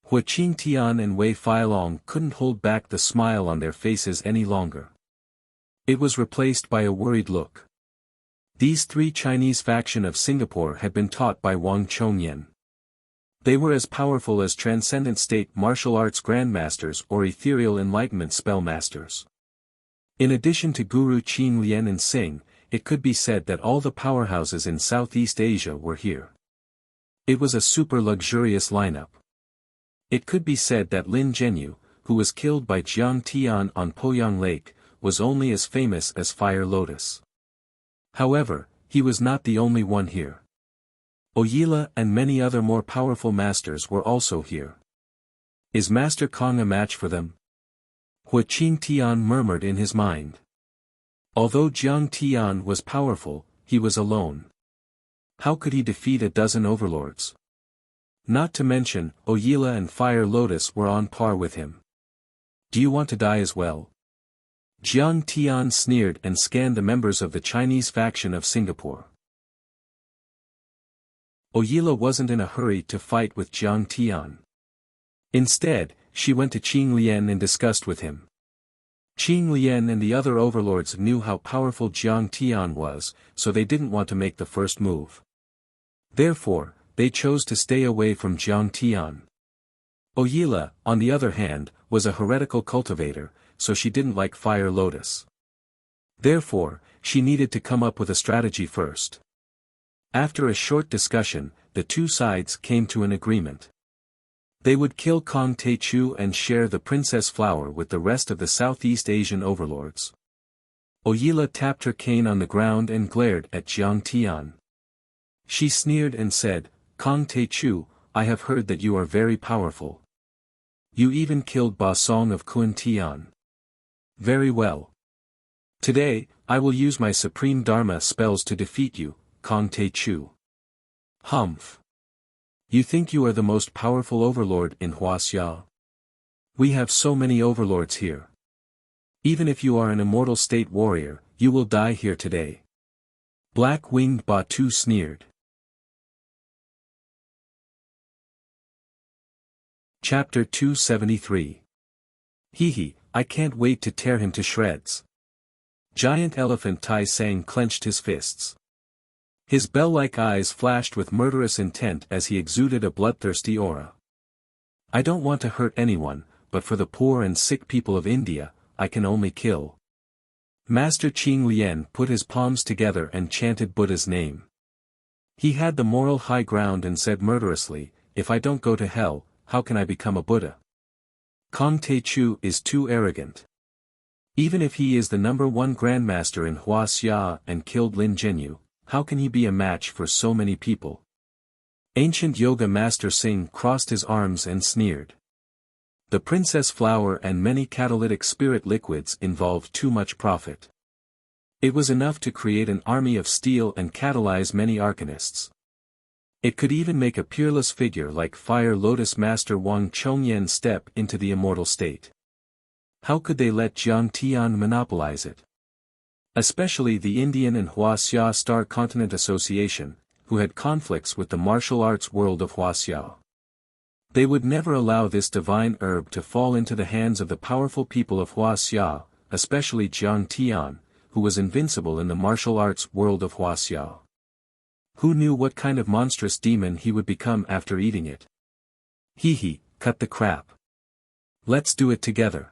Hua Qingtian and Wei Feilong couldn't hold back the smile on their faces any longer. It was replaced by a worried look. These 3 Chinese faction of Singapore had been taught by Wang Chongyan. They were as powerful as transcendent state martial arts grandmasters or ethereal enlightenment spellmasters. In addition to Guru Qin Lian and Xing, it could be said that all the powerhouses in Southeast Asia were here. It was a super luxurious lineup. It could be said that Lin Zhenyu, who was killed by Jiang Tian on Poyang Lake, was only as famous as Fire Lotus. However, he was not the only one here. Oyila and many other more powerful masters were also here. Is Master Kong a match for them? Hua Qingtian murmured in his mind. Although Jiang Tian was powerful, he was alone. How could he defeat a dozen overlords? Not to mention, Oyila and Fire Lotus were on par with him. Do you want to die as well? Jiang Tian sneered and scanned the members of the Chinese faction of Singapore. Oyila wasn't in a hurry to fight with Jiang Tian. Instead, she went to Qing Lian and discussed with him. Qing Lian and the other overlords knew how powerful Jiang Tian was, so they didn't want to make the first move. Therefore, they chose to stay away from Jiang Tian. Oyila, on the other hand, was a heretical cultivator, so she didn't like Fire Lotus. Therefore, she needed to come up with a strategy first. After a short discussion, the 2 sides came to an agreement. They would kill Kong Teichu and share the princess flower with the rest of the Southeast Asian overlords. Oyila tapped her cane on the ground and glared at Jiang Tian. She sneered and said, Kong Teichu, I have heard that you are very powerful. You even killed Ba Song of Kun Tian. Very well. Today, I will use my supreme Dharma spells to defeat you, Kong Te Chu. Humph. You think you are the most powerful overlord in Huaxia? We have so many overlords here. Even if you are an immortal state warrior, you will die here today. Black-winged Batu sneered. Chapter 273. Hee, I can't wait to tear him to shreds. Giant Elephant Tai Sang clenched his fists. His bell-like eyes flashed with murderous intent as he exuded a bloodthirsty aura. I don't want to hurt anyone, but for the poor and sick people of India, I can only kill. Master Qing Lian put his palms together and chanted Buddha's name. He had the moral high ground and said murderously, if I don't go to hell, how can I become a Buddha? Kong Te Chu is too arrogant. Even if he is the #1 grandmaster in Huaxia and killed Lin Zhenyu, how can he be a match for so many people? Ancient Yoga Master Singh crossed his arms and sneered. The princess flower and many catalytic spirit liquids involved too much profit. It was enough to create an army of steel and catalyze many arcanists. It could even make a peerless figure like Fire Lotus Master Wang Chongyan step into the immortal state. How could they let Jiang Tian monopolize it? Especially the Indian and Huaxia Star Continent Association, who had conflicts with the martial arts world of Huaxia. They would never allow this divine herb to fall into the hands of the powerful people of Huaxia, especially Jiang Tian, who was invincible in the martial arts world of Huaxia. Who knew what kind of monstrous demon he would become after eating it? Hee, cut the crap. Let's do it together.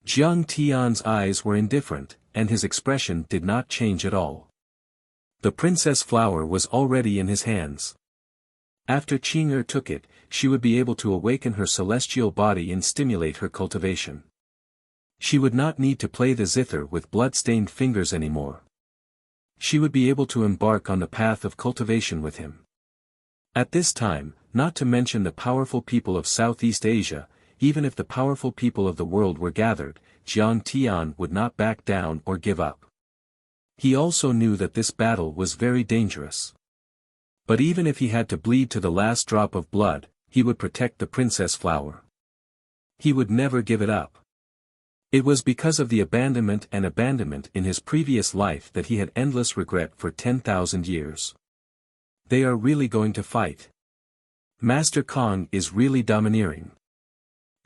Jiang Tian's eyes were indifferent, and his expression did not change at all. The princess flower was already in his hands. After Qing took it, she would be able to awaken her celestial body and stimulate her cultivation. She would not need to play the zither with blood-stained fingers anymore. She would be able to embark on the path of cultivation with him. At this time, not to mention the powerful people of Southeast Asia, even if the powerful people of the world were gathered, Jiang Tian would not back down or give up. He also knew that this battle was very dangerous. But even if he had to bleed to the last drop of blood, he would protect the princess flower. He would never give it up. It was because of the abandonment in his previous life that he had endless regret for 10,000 years. They are really going to fight. Master Kong is really domineering.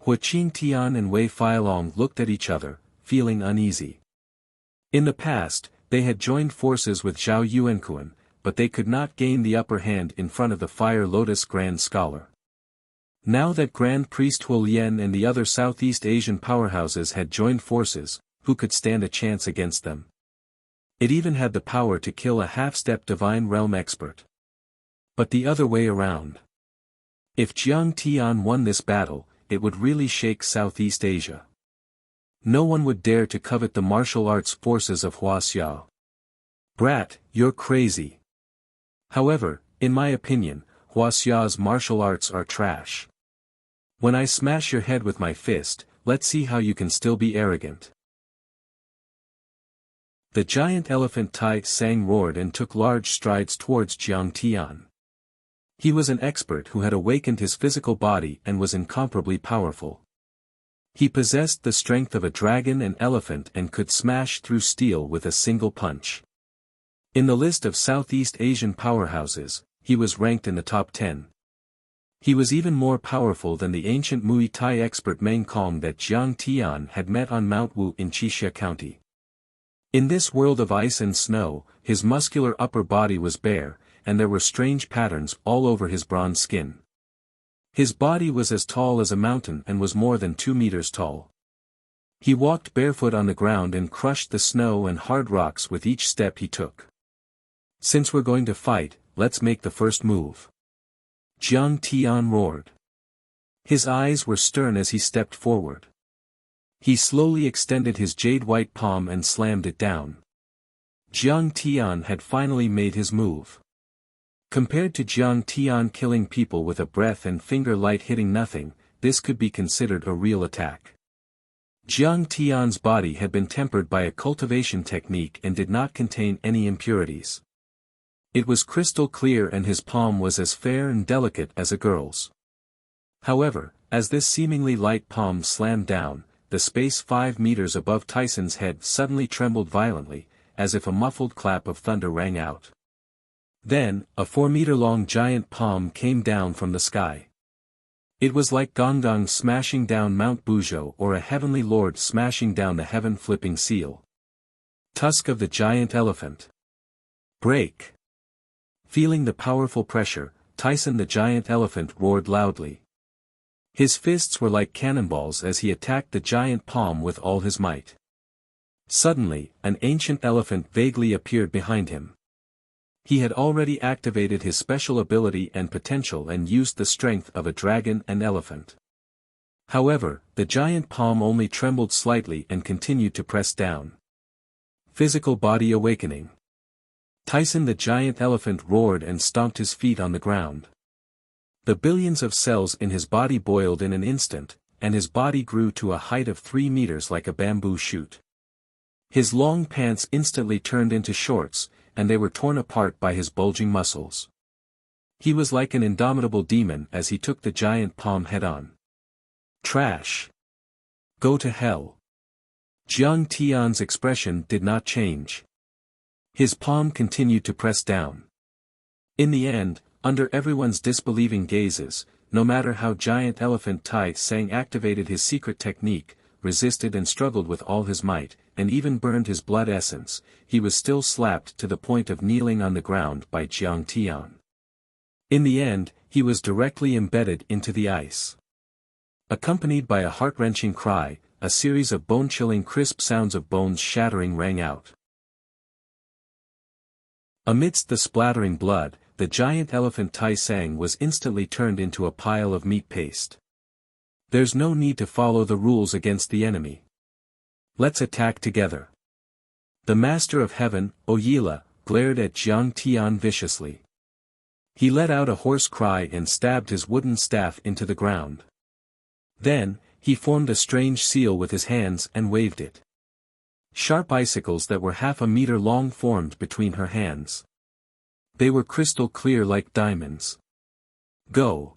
Hua Qing Tian and Wei Feilong looked at each other, feeling uneasy. In the past, they had joined forces with Zhao Yuankuan, but they could not gain the upper hand in front of the Fire Lotus Grand Scholar. Now that Grand Priest Hua Lian and the other Southeast Asian powerhouses had joined forces, who could stand a chance against them? It even had the power to kill a half-step divine realm expert. But the other way around. If Jiang Tian won this battle, it would really shake Southeast Asia. No one would dare to covet the martial arts forces of Huaxia. Brat, you're crazy. However, in my opinion, Huaxia's martial arts are trash. When I smash your head with my fist, let's see how you can still be arrogant. The giant elephant Tai Sang roared and took large strides towards Jiang Tian. He was an expert who had awakened his physical body and was incomparably powerful. He possessed the strength of a dragon and elephant and could smash through steel with a single punch. In the list of Southeast Asian powerhouses, he was ranked in the top 10. He was even more powerful than the ancient Muay Thai expert Meng Kong that Jiang Tian had met on Mount Wu in Qixia County. In this world of ice and snow, his muscular upper body was bare, and there were strange patterns all over his bronze skin. His body was as tall as a mountain and was more than 2 meters tall. He walked barefoot on the ground and crushed the snow and hard rocks with each step he took. Since we're going to fight, let's make the first move. Jiang Tian roared. His eyes were stern as he stepped forward. He slowly extended his jade-white palm and slammed it down. Jiang Tian had finally made his move. Compared to Jiang Tian killing people with a breath and finger light hitting nothing, this could be considered a real attack. Jiang Tian's body had been tempered by a cultivation technique and did not contain any impurities. It was crystal clear and his palm was as fair and delicate as a girl's. However, as this seemingly light palm slammed down, the space 5 meters above Tyson's head suddenly trembled violently, as if a muffled clap of thunder rang out. Then, a 4-meter-long giant palm came down from the sky. It was like Gongong smashing down Mount Buzhou or a heavenly lord smashing down the heaven-flipping seal. Tusk of the giant elephant. Break! Feeling the powerful pressure, Tyson the giant elephant roared loudly. His fists were like cannonballs as he attacked the giant palm with all his might. Suddenly, an ancient elephant vaguely appeared behind him. He had already activated his special ability and potential and used the strength of a dragon and elephant. However, the giant palm only trembled slightly and continued to press down. Physical body awakening. Tyson the giant elephant roared and stomped his feet on the ground. The billions of cells in his body boiled in an instant, and his body grew to a height of 3 meters like a bamboo shoot. His long pants instantly turned into shorts, and they were torn apart by his bulging muscles. He was like an indomitable demon as he took the giant palm head-on. Trash! Go to hell! Jiang Tian's expression did not change. His palm continued to press down. In the end, under everyone's disbelieving gazes, no matter how giant elephant Tai Sang activated his secret technique, resisted and struggled with all his might, and even burned his blood essence, he was still slapped to the point of kneeling on the ground by Jiang Tian. In the end, he was directly embedded into the ice. Accompanied by a heart-wrenching cry, a series of bone-chilling crisp sounds of bones shattering rang out. Amidst the splattering blood, the giant elephant Tai Sang was instantly turned into a pile of meat paste. There's no need to follow the rules against the enemy. Let's attack together. The Master of Heaven, Oyila, glared at Jiang Tian viciously. He let out a hoarse cry and stabbed his wooden staff into the ground. Then, he formed a strange seal with his hands and waved it. Sharp icicles that were half a meter long formed between her hands. They were crystal clear like diamonds. Go!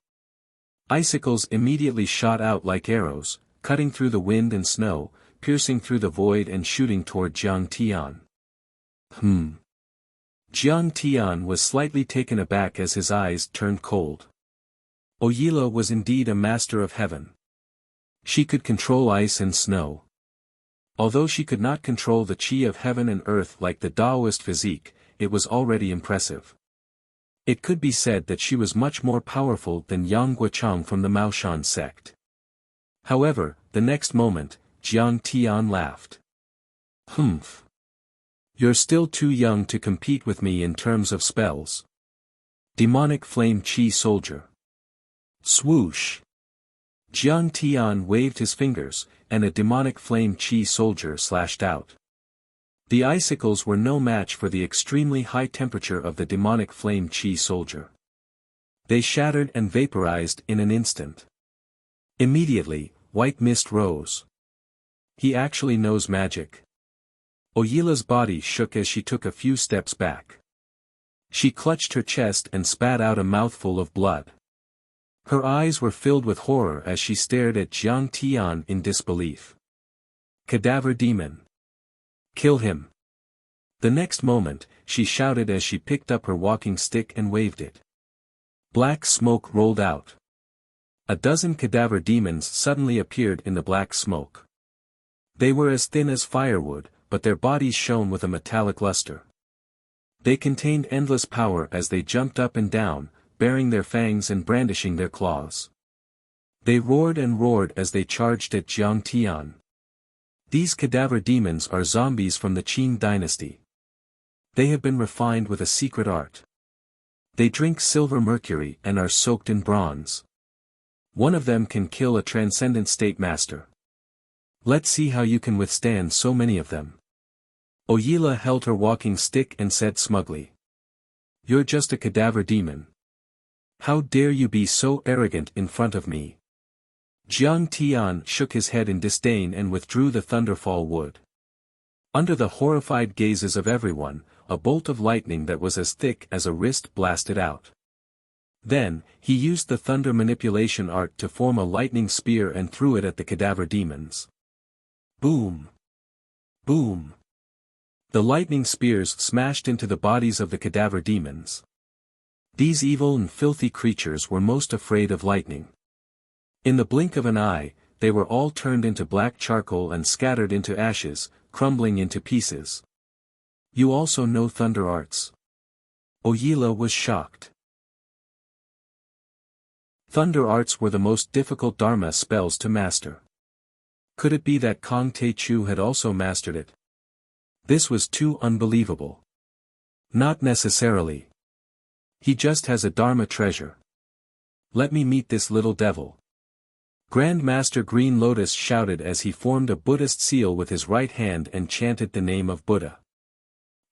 Icicles immediately shot out like arrows, cutting through the wind and snow, piercing through the void and shooting toward Jiang Tian. Jiang Tian was slightly taken aback as his eyes turned cold. Oyila was indeed a master of heaven. She could control ice and snow. Although she could not control the qi of heaven and earth like the Taoist physique, it was already impressive. It could be said that she was much more powerful than Yang Guochang from the Maoshan sect. However, the next moment, Jiang Tian laughed. You're still too young to compete with me in terms of spells. Demonic Flame Qi Soldier. Swoosh! Jiang Tian waved his fingers, and a demonic flame Qi soldier slashed out. The icicles were no match for the extremely high temperature of the demonic flame Qi soldier. They shattered and vaporized in an instant. Immediately, white mist rose. He actually knows magic. Oyila's body shook as she took a few steps back. She clutched her chest and spat out a mouthful of blood. Her eyes were filled with horror as she stared at Jiang Tian in disbelief. Cadaver demon! Kill him! The next moment, she shouted as she picked up her walking stick and waved it. Black smoke rolled out. A dozen cadaver demons suddenly appeared in the black smoke. They were as thin as firewood, but their bodies shone with a metallic luster. They contained endless power as they jumped up and down, baring their fangs and brandishing their claws. They roared and roared as they charged at Jiang Tian. These cadaver demons are zombies from the Qin dynasty. They have been refined with a secret art. They drink silver mercury and are soaked in bronze. One of them can kill a transcendent state master. Let's see how you can withstand so many of them. Oyila held her walking stick and said smugly. You're just a cadaver demon. How dare you be so arrogant in front of me? Jiang Tian shook his head in disdain and withdrew the thunderfall wood. Under the horrified gazes of everyone, a bolt of lightning that was as thick as a wrist blasted out. Then, he used the thunder manipulation art to form a lightning spear and threw it at the cadaver demons. Boom! Boom! The lightning spears smashed into the bodies of the cadaver demons. These evil and filthy creatures were most afraid of lightning. In the blink of an eye, they were all turned into black charcoal and scattered into ashes, crumbling into pieces. You also know thunder arts? Oyila was shocked. Thunder arts were the most difficult Dharma spells to master. Could it be that Kong Te-Chu had also mastered it? This was too unbelievable. Not necessarily. He just has a Dharma treasure. Let me meet this little devil. Grand Master Green Lotus shouted as he formed a Buddhist seal with his right hand and chanted the name of Buddha.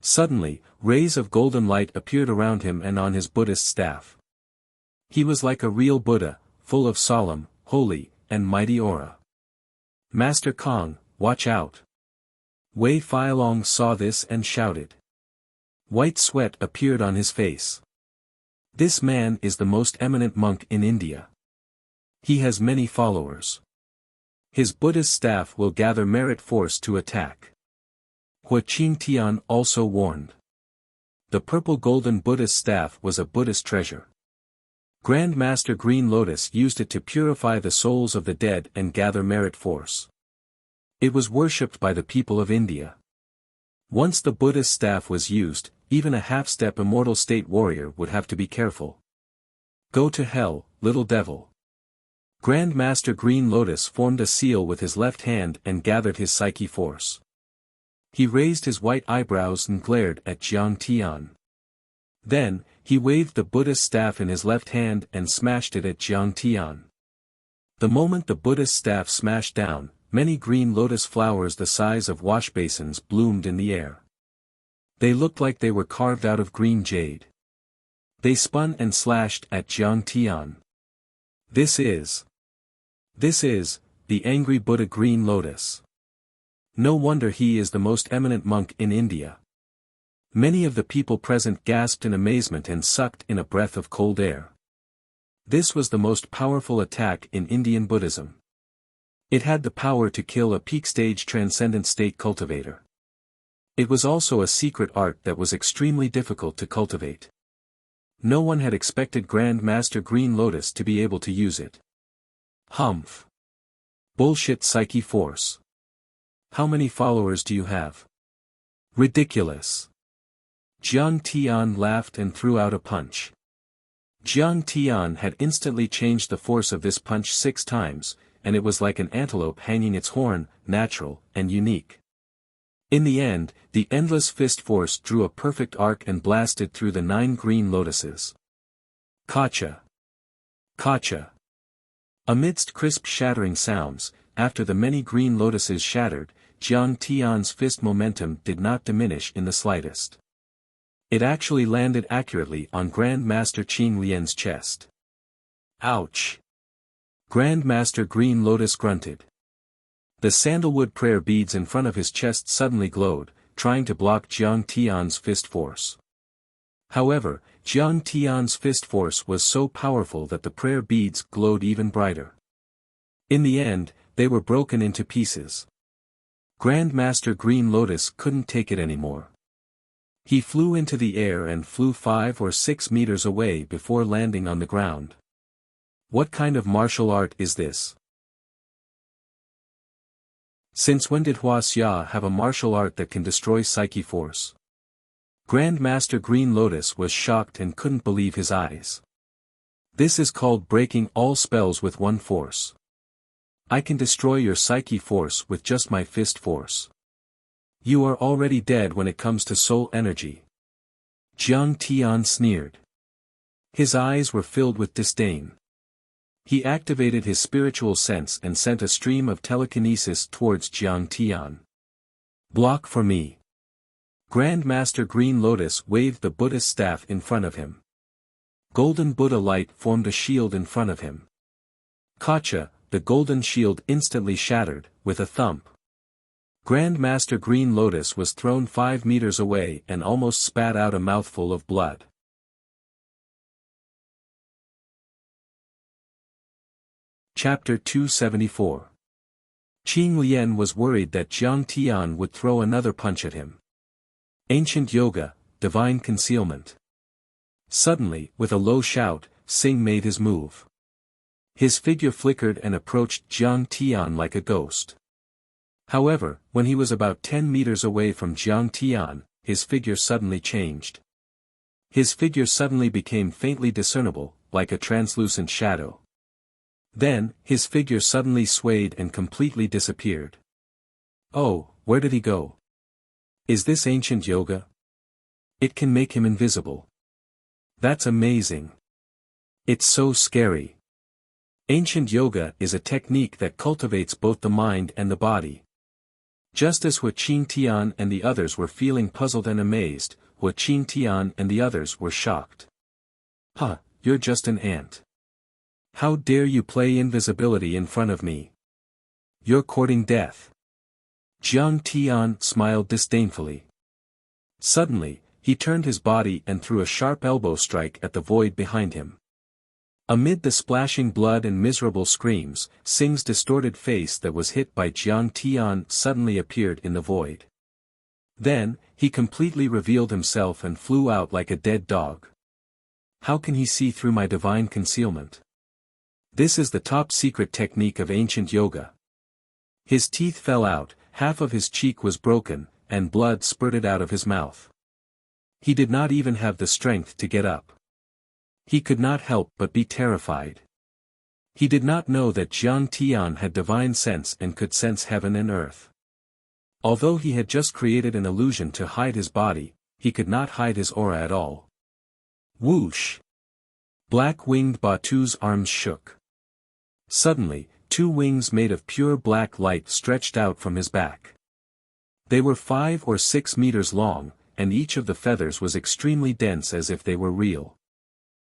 Suddenly, rays of golden light appeared around him and on his Buddhist staff. He was like a real Buddha, full of solemn, holy, and mighty aura. Master Kong, watch out. Wei Feilong saw this and shouted. White sweat appeared on his face. This man is the most eminent monk in India. He has many followers. His Buddhist staff will gather merit force to attack. Hua Qingtian also warned. The purple golden Buddhist staff was a Buddhist treasure. Grand Master Green Lotus used it to purify the souls of the dead and gather merit force. It was worshipped by the people of India. Once the Buddhist staff was used, even a half-step immortal state warrior would have to be careful. Go to hell, little devil. Grand Master Green Lotus formed a seal with his left hand and gathered his psyche force. He raised his white eyebrows and glared at Jiang Tian. Then, he waved the Buddhist staff in his left hand and smashed it at Jiang Tian. The moment the Buddhist staff smashed down, many green lotus flowers the size of washbasins bloomed in the air. They looked like they were carved out of green jade. They spun and slashed at Jiang Tian. This is the angry Buddha Green Lotus. No wonder he is the most eminent monk in India. Many of the people present gasped in amazement and sucked in a breath of cold air. This was the most powerful attack in Indian Buddhism. It had the power to kill a peak-stage transcendent state cultivator. It was also a secret art that was extremely difficult to cultivate. No one had expected Grand Master Green Lotus to be able to use it. Humph. Bullshit psyche force. How many followers do you have? Ridiculous. Jiang Tian laughed and threw out a punch. Jiang Tian had instantly changed the force of this punch 6 times, and it was like an antelope hanging its horn, natural, and unique. In the end, the endless fist force drew a perfect arc and blasted through the 9 green lotuses. Kacha! Kacha! Amidst crisp shattering sounds, after the many green lotuses shattered, Jiang Tian's fist momentum did not diminish in the slightest. It actually landed accurately on Grand Master Qing Lian's chest. Ouch! Grand Master Green Lotus grunted. The sandalwood prayer beads in front of his chest suddenly glowed, trying to block Jiang Tian's fist force. However, Jiang Tian's fist force was so powerful that the prayer beads glowed even brighter. In the end, they were broken into pieces. Grand Master Green Lotus couldn't take it anymore. He flew into the air and flew 5 or 6 meters away before landing on the ground. What kind of martial art is this? Since when did Wuxia have a martial art that can destroy psyche force? Grand Master Green Lotus was shocked and couldn't believe his eyes. This is called breaking all spells with one force. I can destroy your psyche force with just my fist force. You are already dead when it comes to soul energy. Jiang Tian sneered. His eyes were filled with disdain. He activated his spiritual sense and sent a stream of telekinesis towards Jiang Tian. Block for me. Grand Master Green Lotus waved the Buddhist staff in front of him. Golden Buddha light formed a shield in front of him. Gotcha, the golden shield instantly shattered, with a thump. Grand Master Green Lotus was thrown 5 meters away and almost spat out a mouthful of blood. Chapter 274. Qing Lian was worried that Jiang Tian would throw another punch at him. Ancient Yoga, Divine Concealment. Suddenly, with a low shout, Sing made his move. His figure flickered and approached Jiang Tian like a ghost. However, when he was about 10 meters away from Jiang Tian, his figure suddenly changed. His figure suddenly became faintly discernible, like a translucent shadow. Then, his figure suddenly swayed and completely disappeared. Oh, where did he go? Is this ancient yoga? It can make him invisible. That's amazing. It's so scary. Ancient yoga is a technique that cultivates both the mind and the body. Just as Hua Qing Tian and the others were feeling puzzled and amazed, Hua Qing Tian and the others were shocked. Huh, you're just an ant. How dare you play invisibility in front of me? You're courting death. Jiang Tian smiled disdainfully. Suddenly, he turned his body and threw a sharp elbow strike at the void behind him. Amid the splashing blood and miserable screams, Sing's distorted face that was hit by Jiang Tian suddenly appeared in the void. Then, he completely revealed himself and flew out like a dead dog. How can he see through my divine concealment? This is the top secret technique of ancient yoga. His teeth fell out, half of his cheek was broken, and blood spurted out of his mouth. He did not even have the strength to get up. He could not help but be terrified. He did not know that Jiang Tian had divine sense and could sense heaven and earth. Although he had just created an illusion to hide his body, he could not hide his aura at all. Whoosh! Black-winged Batu's arms shook. Suddenly, 2 wings made of pure black light stretched out from his back. They were 5 or 6 meters long, and each of the feathers was extremely dense as if they were real.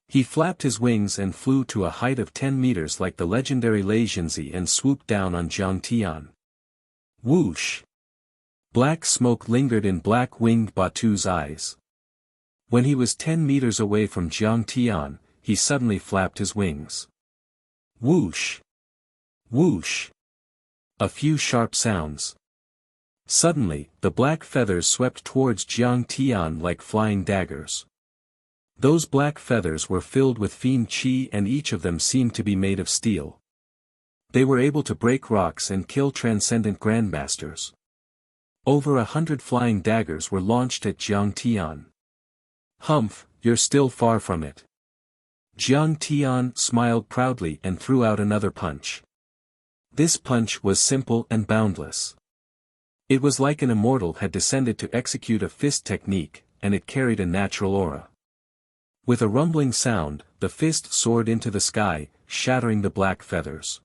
He flapped his wings and flew to a height of 10 meters like the legendary Lei Jinzi and swooped down on Jiang Tian. Whoosh! Black smoke lingered in black-winged Batu's eyes. When he was 10 meters away from Jiang Tian, he suddenly flapped his wings. Whoosh! Whoosh! A few sharp sounds. Suddenly, the black feathers swept towards Jiang Tian like flying daggers. Those black feathers were filled with fiend qi and each of them seemed to be made of steel. They were able to break rocks and kill transcendent grandmasters. Over 100 flying daggers were launched at Jiang Tian. Humph, you're still far from it. Jiang Tian smiled proudly and threw out another punch. This punch was simple and boundless. It was like an immortal had descended to execute a fist technique, and it carried a natural aura. With a rumbling sound, the fist soared into the sky, shattering the black feathers.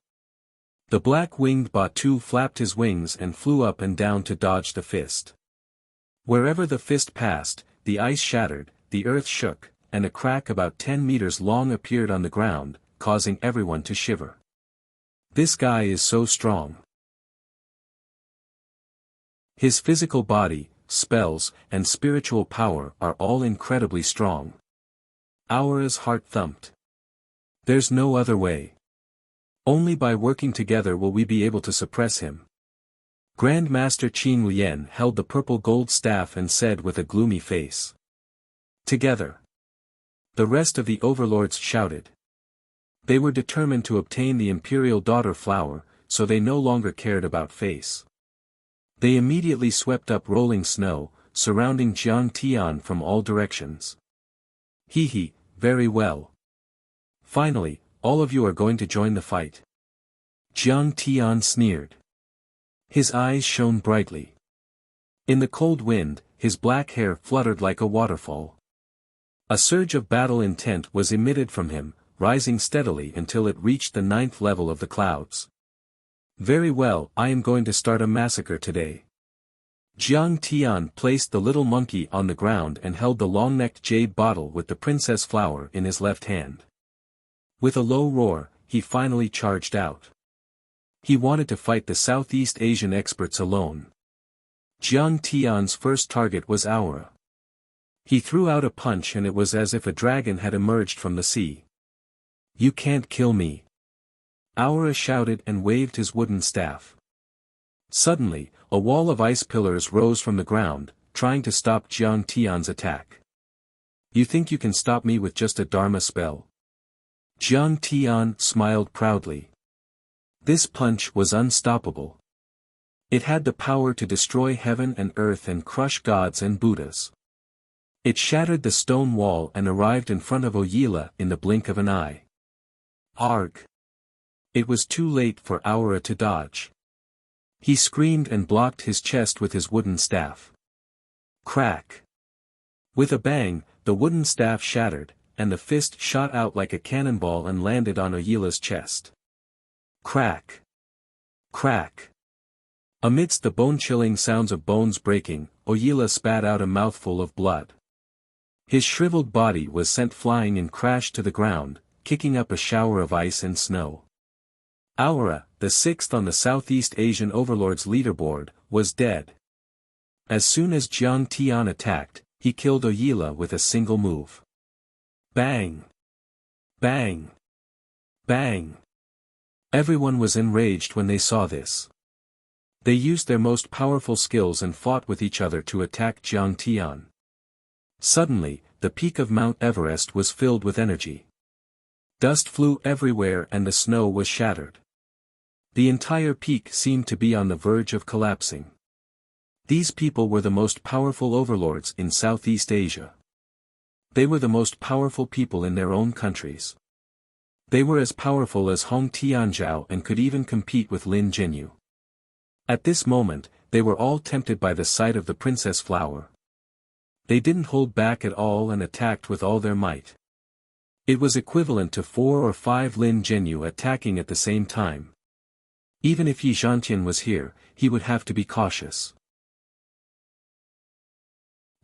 The black-winged Batu flapped his wings and flew up and down to dodge the fist. Wherever the fist passed, the ice shattered, the earth shook, and a crack about 10 meters long appeared on the ground, causing everyone to shiver. This guy is so strong. His physical body, spells, and spiritual power are all incredibly strong. Aura's heart thumped. There's no other way. Only by working together will we be able to suppress him. Grand Master Qin Lian held the purple gold staff and said with a gloomy face. Together. The rest of the overlords shouted. They were determined to obtain the imperial daughter flower, so they no longer cared about face. They immediately swept up rolling snow, surrounding Jiang Tian from all directions. Hee, very well. Finally, all of you are going to join the fight. Jiang Tian sneered. His eyes shone brightly. In the cold wind, his black hair fluttered like a waterfall. A surge of battle intent was emitted from him, rising steadily until it reached the 9th level of the clouds. Very well, I am going to start a massacre today. Jiang Tian placed the little monkey on the ground and held the long-necked jade bottle with the princess flower in his left hand. With a low roar, he finally charged out. He wanted to fight the Southeast Asian experts alone. Jiang Tian's first target was Aura. He threw out a punch and it was as if a dragon had emerged from the sea. "You can't kill me!" Aura shouted and waved his wooden staff. Suddenly, a wall of ice pillars rose from the ground, trying to stop Jiang Tian's attack. "You think you can stop me with just a Dharma spell?" Jiang Tian smiled proudly. This punch was unstoppable. It had the power to destroy heaven and earth and crush gods and Buddhas. It shattered the stone wall and arrived in front of Oyila in the blink of an eye. Arg! It was too late for Aura to dodge. He screamed and blocked his chest with his wooden staff. Crack! With a bang, the wooden staff shattered, and the fist shot out like a cannonball and landed on Oyila's chest. Crack! Crack! Amidst the bone-chilling sounds of bones breaking, Oyila spat out a mouthful of blood. His shriveled body was sent flying and crashed to the ground, kicking up a shower of ice and snow. Aura, the sixth on the Southeast Asian overlord's leaderboard, was dead. As soon as Jiang Tian attacked, he killed Oyila with a single move. Bang! Bang! Bang! Everyone was enraged when they saw this. They used their most powerful skills and fought with each other to attack Jiang Tian. Suddenly, the peak of Mount Everest was filled with energy. Dust flew everywhere and the snow was shattered. The entire peak seemed to be on the verge of collapsing. These people were the most powerful overlords in Southeast Asia. They were the most powerful people in their own countries. They were as powerful as Hong Tianzhao and could even compete with Lin Jinyu. At this moment, they were all tempted by the sight of the princess flower. They didn't hold back at all and attacked with all their might. It was equivalent to 4 or 5 Lin Jinyu attacking at the same time. Even if Yi Zhantian was here, he would have to be cautious.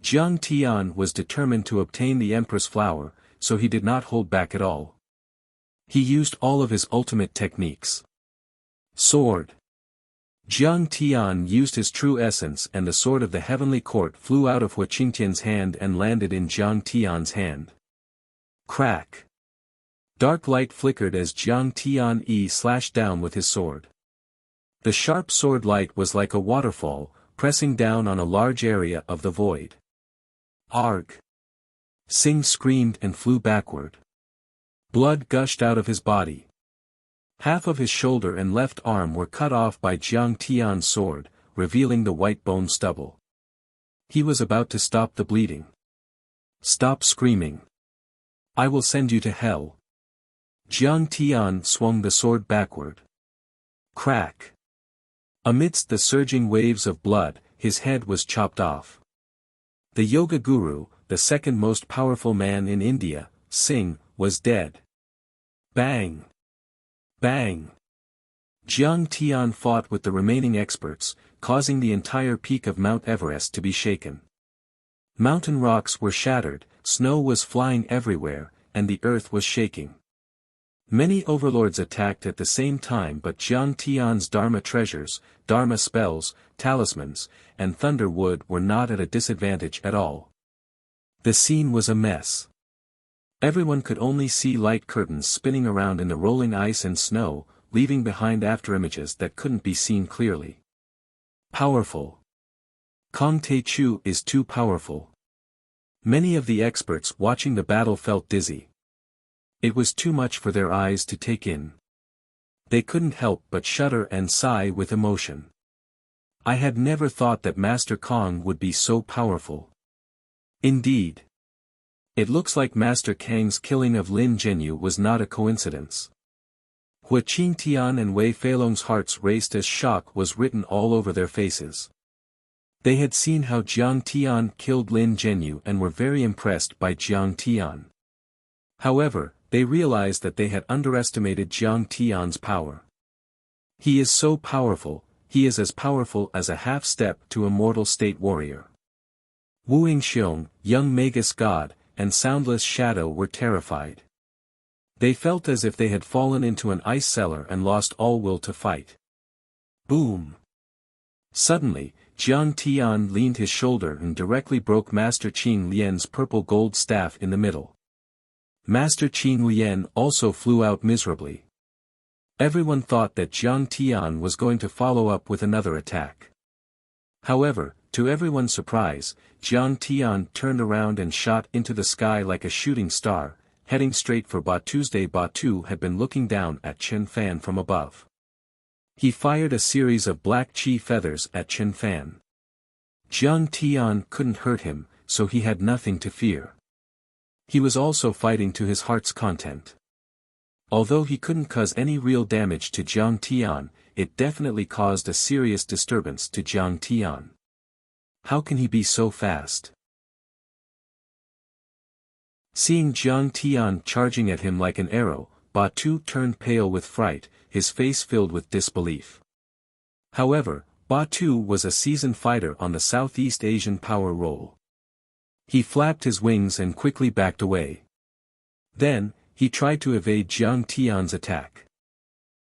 Jiang Tian was determined to obtain the Empress flower, so he did not hold back at all. He used all of his ultimate techniques. Sword. Jiang Tian used his true essence and the sword of the heavenly court flew out of Hua Qingtian's hand and landed in Jiang Tian's hand. Crack. Dark light flickered as Jiang Tian slashed down with his sword. The sharp sword light was like a waterfall, pressing down on a large area of the void. Arg! Sing screamed and flew backward. Blood gushed out of his body. Half of his shoulder and left arm were cut off by Jiang Tian's sword, revealing the white bone stubble. He was about to stop the bleeding. Stop screaming. I will send you to hell. Jiang Tian swung the sword backward. Crack. Amidst the surging waves of blood, his head was chopped off. The yoga guru, the second most powerful man in India, Singh, was dead. Bang! Bang! Jiang Tian fought with the remaining experts, causing the entire peak of Mount Everest to be shaken. Mountain rocks were shattered, snow was flying everywhere, and the earth was shaking. Many overlords attacked at the same time, but Jiang Tian's Dharma treasures, Dharma spells, talismans, and thunder wood were not at a disadvantage at all. The scene was a mess. Everyone could only see light curtains spinning around in the rolling ice and snow, leaving behind afterimages that couldn't be seen clearly. Powerful. Kong Te Chu is too powerful. Many of the experts watching the battle felt dizzy. It was too much for their eyes to take in. They couldn't help but shudder and sigh with emotion. I had never thought that Master Kong would be so powerful. Indeed. It looks like Master Kang's killing of Lin Jinyu was not a coincidence. Hua Qingtian and Wei Feilong's hearts raced as shock was written all over their faces. They had seen how Jiang Tian killed Lin Jinyu and were very impressed by Jiang Tian. However, they realized that they had underestimated Jiang Tian's power. He is so powerful, he is as powerful as a half-step to immortal state warrior. Wuxia and Xianxia, young Magus god, and Soundless Shadow were terrified. They felt as if they had fallen into an ice cellar and lost all will to fight. Boom! Suddenly, Jiang Tian leaned his shoulder and directly broke Master Qing Lian's purple gold staff in the middle. Master Qing Lian also flew out miserably. Everyone thought that Jiang Tian was going to follow up with another attack. However, to everyone's surprise, Jiang Tian turned around and shot into the sky like a shooting star, heading straight for Batu's. Batu had been looking down at Chen Fan from above. He fired a series of black chi feathers at Chen Fan. Jiang Tian couldn't hurt him, so he had nothing to fear. He was also fighting to his heart's content. Although he couldn't cause any real damage to Jiang Tian, it definitely caused a serious disturbance to Jiang Tian. How can he be so fast? Seeing Jiang Tian charging at him like an arrow, Batu turned pale with fright, his face filled with disbelief. However, Batu was a seasoned fighter on the Southeast Asian power role. He flapped his wings and quickly backed away. Then, he tried to evade Jiang Tian's attack.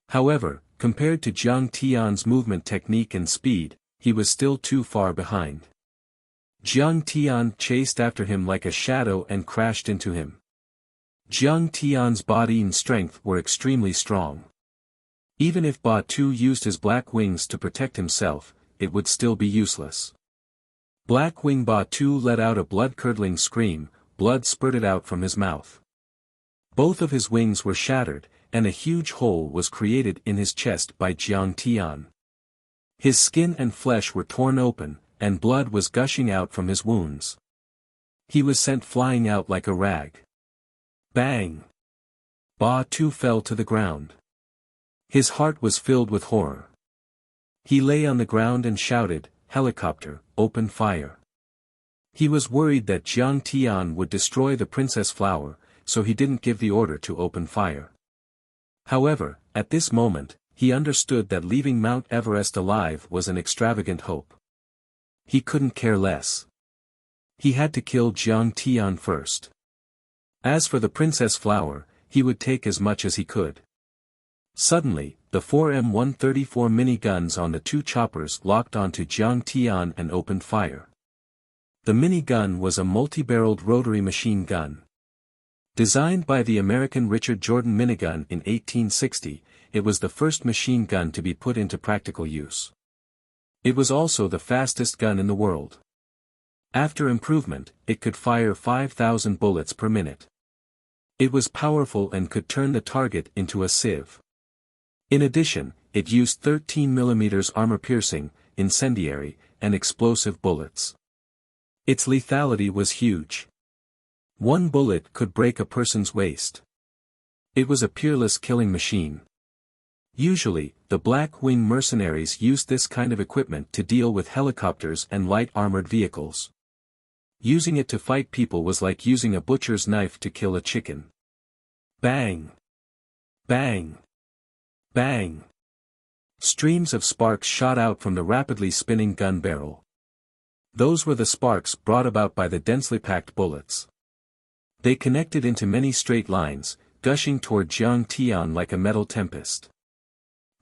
However, compared to Jiang Tian's movement technique and speed, he was still too far behind. Jiang Tian chased after him like a shadow and crashed into him. Jiang Tian's body and strength were extremely strong. Even if Batu used his black wings to protect himself, it would still be useless. Black Wing Batu let out a blood-curdling scream, blood spurted out from his mouth. Both of his wings were shattered, and a huge hole was created in his chest by Jiang Tian. His skin and flesh were torn open, and blood was gushing out from his wounds. He was sent flying out like a rag. Bang! Batu fell to the ground. His heart was filled with horror. He lay on the ground and shouted, "Helicopter, open fire." He was worried that Jiang Tian would destroy the princess flower, so he didn't give the order to open fire. However, at this moment, he understood that leaving Mount Everest alive was an extravagant hope. He couldn't care less. He had to kill Jiang Tian first. As for the princess flower, he would take as much as he could. Suddenly, the 4M134 miniguns on the two choppers locked onto Jiang Tian and opened fire. The minigun was a multi-barreled rotary machine gun. Designed by the American Richard Jordan minigun in 1860, it was the first machine gun to be put into practical use. It was also the fastest gun in the world. After improvement, it could fire 5,000 bullets per minute. It was powerful and could turn the target into a sieve. In addition, it used 13mm armor-piercing, incendiary, and explosive bullets. Its lethality was huge. One bullet could break a person's waist. It was a peerless killing machine. Usually, the Black Wing mercenaries used this kind of equipment to deal with helicopters and light armored vehicles. Using it to fight people was like using a butcher's knife to kill a chicken. Bang! Bang! Bang! Streams of sparks shot out from the rapidly spinning gun barrel. Those were the sparks brought about by the densely packed bullets. They connected into many straight lines, gushing toward Jiang Tian like a metal tempest.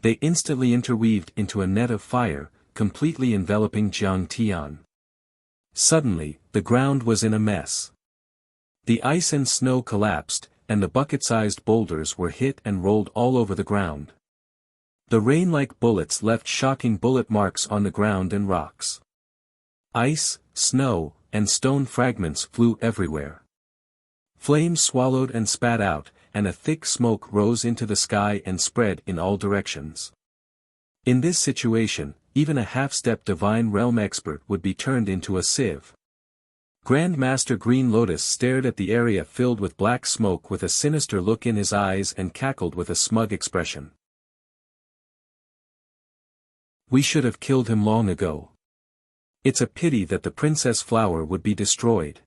They instantly interweaved into a net of fire, completely enveloping Jiang Tian. Suddenly, the ground was in a mess. The ice and snow collapsed, and the bucket-sized boulders were hit and rolled all over the ground. The rain-like bullets left shocking bullet marks on the ground and rocks. Ice, snow, and stone fragments flew everywhere. Flames swallowed and spat out, and a thick smoke rose into the sky and spread in all directions. In this situation, even a half-step divine realm expert would be turned into a sieve. Grand Master Green Lotus stared at the area filled with black smoke with a sinister look in his eyes and cackled with a smug expression. We should have killed him long ago. It's a pity that the princess flower would be destroyed.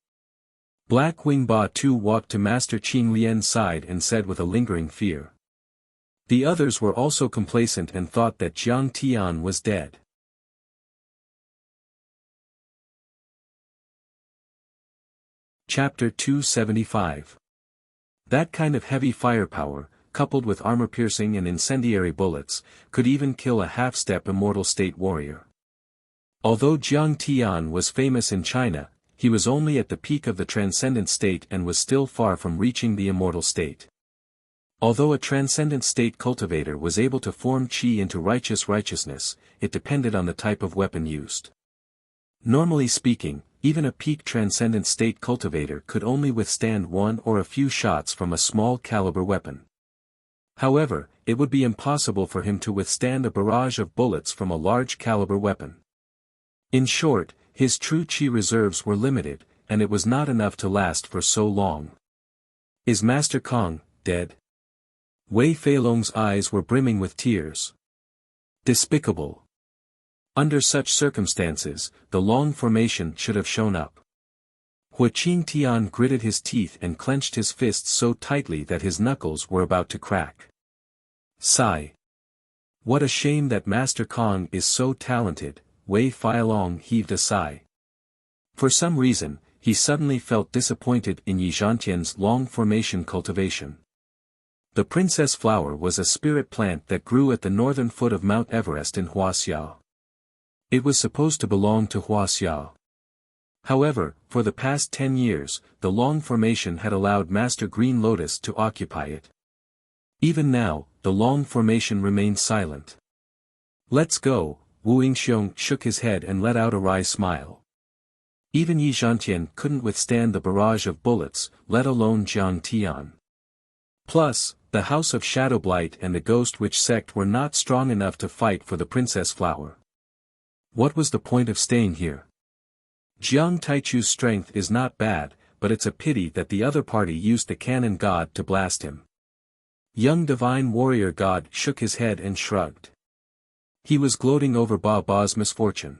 Black Wing Ba Tu walked to Master Qing Lian's side and said with a lingering fear. The others were also complacent and thought that Jiang Tian was dead. Chapter 275. That kind of heavy firepower, coupled with armor-piercing and incendiary bullets, could even kill a half-step immortal state warrior. Although Jiang Tian was famous in China, he was only at the peak of the transcendent state and was still far from reaching the immortal state. Although a transcendent state cultivator was able to form qi into righteousness, it depended on the type of weapon used. Normally speaking, even a peak transcendent state cultivator could only withstand one or a few shots from a small caliber weapon. However, it would be impossible for him to withstand a barrage of bullets from a large caliber weapon. In short, his true qi reserves were limited, and it was not enough to last for so long. Is Master Kong dead? Wei Feilong's eyes were brimming with tears. Despicable. Under such circumstances, the long formation should have shown up. Huaqing Tian gritted his teeth and clenched his fists so tightly that his knuckles were about to crack. Sigh. What a shame that Master Kong is so talented, Wei Feilong heaved a sigh. For some reason, he suddenly felt disappointed in Yi Zhantian's long formation cultivation. The princess flower was a spirit plant that grew at the northern foot of Mount Everest in Huaxiao. It was supposed to belong to Huaxiao. However, for the past 10 years, the long formation had allowed Master Green Lotus to occupy it. Even now, the long formation remained silent. Let's go, Wu Yingxiong shook his head and let out a wry smile. Even Yi Zhantian couldn't withstand the barrage of bullets, let alone Jiang Tian. Plus, the House of Shadow Blight and the Ghost Witch sect were not strong enough to fight for the Princess Flower. What was the point of staying here? Jiang Taichu's strength is not bad, but it's a pity that the other party used the Cannon God to blast him. Young Divine Warrior God shook his head and shrugged. He was gloating over Ba Ba's misfortune.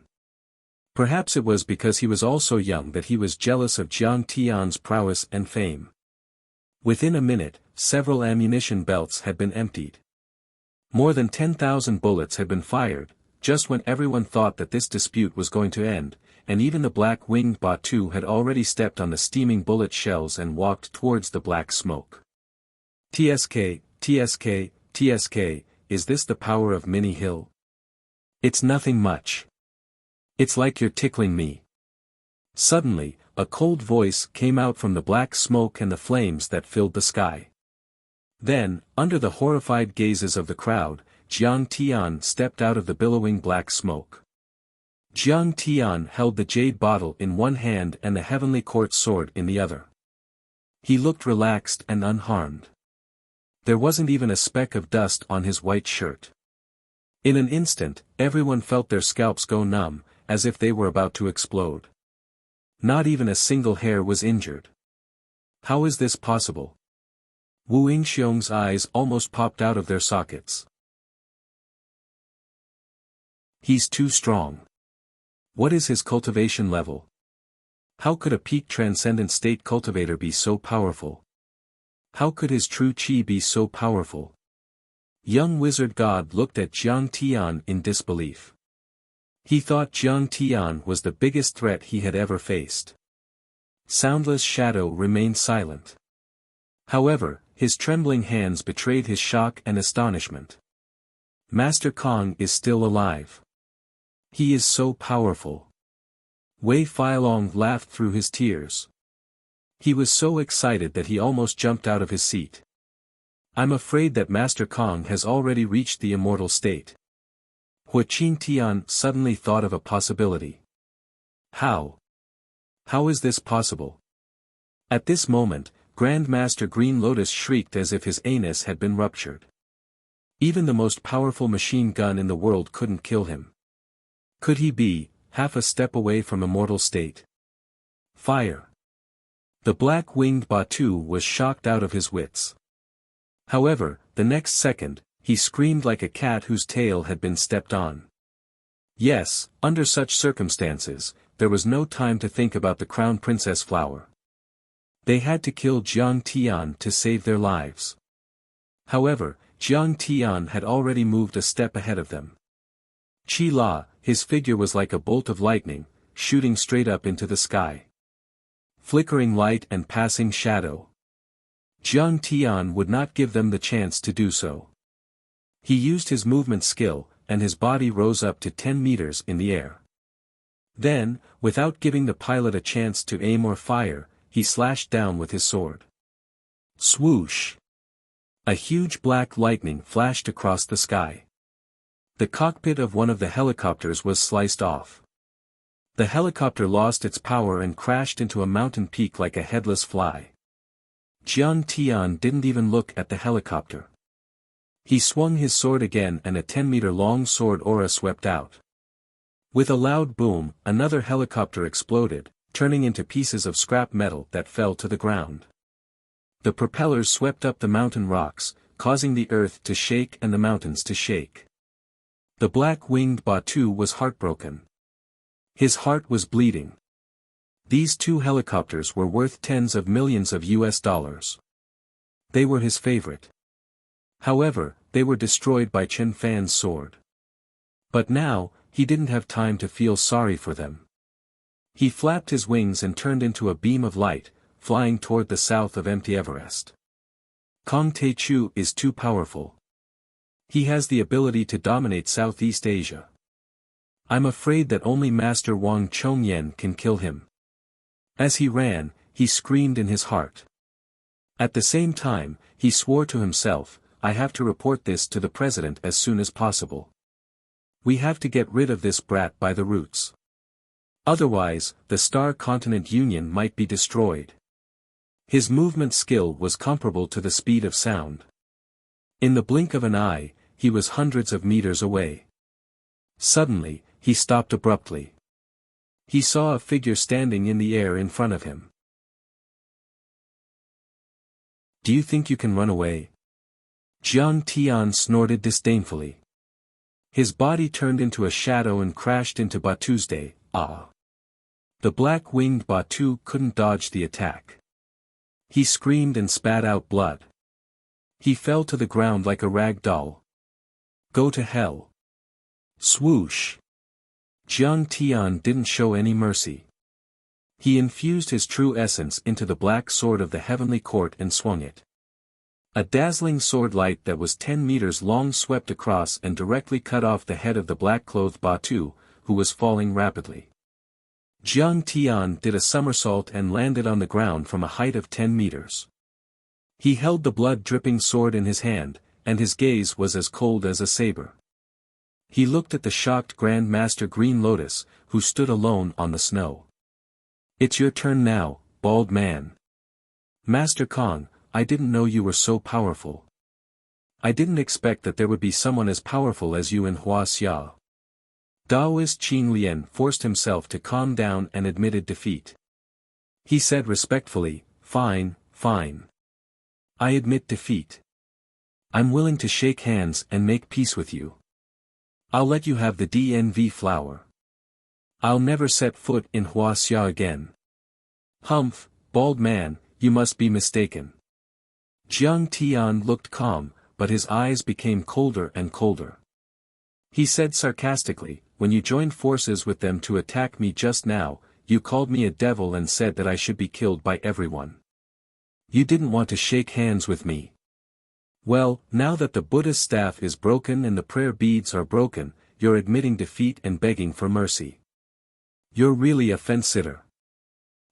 Perhaps it was because he was also young that he was jealous of Jiang Tian's prowess and fame. Within a minute, several ammunition belts had been emptied. More than 10,000 bullets had been fired, just when everyone thought that this dispute was going to end, and even the black-winged Batu had already stepped on the steaming bullet shells and walked towards the black smoke. TSK, TSK, TSK, is this the power of Mini Hill? It's nothing much. It's like you're tickling me. Suddenly, a cold voice came out from the black smoke and the flames that filled the sky. Then, under the horrified gazes of the crowd, Jiang Tian stepped out of the billowing black smoke. Jiang Tian held the jade bottle in one hand and the heavenly quartz sword in the other. He looked relaxed and unharmed. There wasn't even a speck of dust on his white shirt. In an instant, everyone felt their scalps go numb, as if they were about to explode. Not even a single hair was injured. How is this possible? Wu Yingxiong's eyes almost popped out of their sockets. He's too strong. What is his cultivation level? How could a peak transcendent state cultivator be so powerful? How could his true qi be so powerful? Young wizard god looked at Jiang Tian in disbelief. He thought Jiang Tian was the biggest threat he had ever faced. Soundless Shadow remained silent. However, his trembling hands betrayed his shock and astonishment. Master Kong is still alive. He is so powerful. Wei Feilong laughed through his tears. He was so excited that he almost jumped out of his seat. I'm afraid that Master Kong has already reached the immortal state. Huaqing Tian suddenly thought of a possibility. How? How is this possible? At this moment, Grand Master Green Lotus shrieked as if his anus had been ruptured. Even the most powerful machine gun in the world couldn't kill him. Could he be half a step away from immortal state? Fire! The black-winged Batu was shocked out of his wits. However, the next second, he screamed like a cat whose tail had been stepped on. Yes, under such circumstances, there was no time to think about the Crown Princess Flower. They had to kill Jiang Tian to save their lives. However, Jiang Tian had already moved a step ahead of them. Qi La, his figure was like a bolt of lightning, shooting straight up into the sky. Flickering light and passing shadow. Jiang Tian would not give them the chance to do so. He used his movement skill, and his body rose up to 10 meters in the air. Then, without giving the pilot a chance to aim or fire, he slashed down with his sword. Swoosh! A huge black lightning flashed across the sky. The cockpit of one of the helicopters was sliced off. The helicopter lost its power and crashed into a mountain peak like a headless fly. Jiang Tian didn't even look at the helicopter. He swung his sword again and a 10-meter-long sword aura swept out. With a loud boom, another helicopter exploded, turning into pieces of scrap metal that fell to the ground. The propellers swept up the mountain rocks, causing the earth to shake and the mountains to shake. The black-winged Batu was heartbroken. His heart was bleeding. These two helicopters were worth tens of millions of US dollars. They were his favorite. However, they were destroyed by Chen Fan's sword. But now, he didn't have time to feel sorry for them. He flapped his wings and turned into a beam of light, flying toward the south of empty Everest. Kong Taichu is too powerful. He has the ability to dominate Southeast Asia. I'm afraid that only Master Wang Chongyan can kill him. As he ran, he screamed in his heart. At the same time, he swore to himself, I have to report this to the president as soon as possible. We have to get rid of this brat by the roots. Otherwise, the Star Continent Union might be destroyed. His movement skill was comparable to the speed of sound. In the blink of an eye, he was hundreds of meters away. Suddenly, he stopped abruptly. He saw a figure standing in the air in front of him. Do you think you can run away? Jiang Tian snorted disdainfully. His body turned into a shadow and crashed into Batu's day. The black-winged Batu couldn't dodge the attack. He screamed and spat out blood. He fell to the ground like a rag doll. Go to hell. Swoosh. Jiang Tian didn't show any mercy. He infused his true essence into the black sword of the heavenly court and swung it. A dazzling sword light that was 10 meters long swept across and directly cut off the head of the black-clothed Batu, who was falling rapidly. Jiang Tian did a somersault and landed on the ground from a height of 10 meters. He held the blood-dripping sword in his hand, and his gaze was as cold as a saber. He looked at the shocked Grand Master Green Lotus, who stood alone on the snow. It's your turn now, bald man. Master Kong, I didn't know you were so powerful. I didn't expect that there would be someone as powerful as you in Wuxia. Daoist Qin Lian forced himself to calm down and admitted defeat. He said respectfully, fine, fine. I admit defeat. I'm willing to shake hands and make peace with you. I'll let you have the DNV flower. I'll never set foot in Wuxia again. Humph, bald man, you must be mistaken. Jiang Tian looked calm, but his eyes became colder and colder. He said sarcastically, when you joined forces with them to attack me just now, you called me a devil and said that I should be killed by everyone. You didn't want to shake hands with me. Well, now that the Buddha's staff is broken and the prayer beads are broken, you're admitting defeat and begging for mercy. You're really a fence-sitter.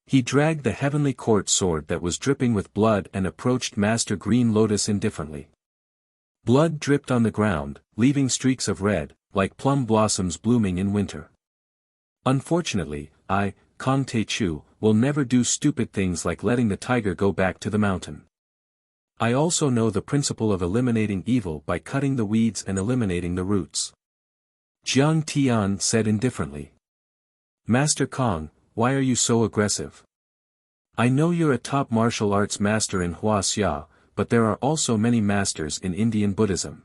He dragged the heavenly court sword that was dripping with blood and approached Master Green Lotus indifferently. Blood dripped on the ground, leaving streaks of red, like plum blossoms blooming in winter. Unfortunately, I, Kong Taichu, will never do stupid things like letting the tiger go back to the mountain. I also know the principle of eliminating evil by cutting the weeds and eliminating the roots. Jiang Tian said indifferently. Master Kong, why are you so aggressive? I know you're a top martial arts master in Wuxia, but there are also many masters in Indian Buddhism.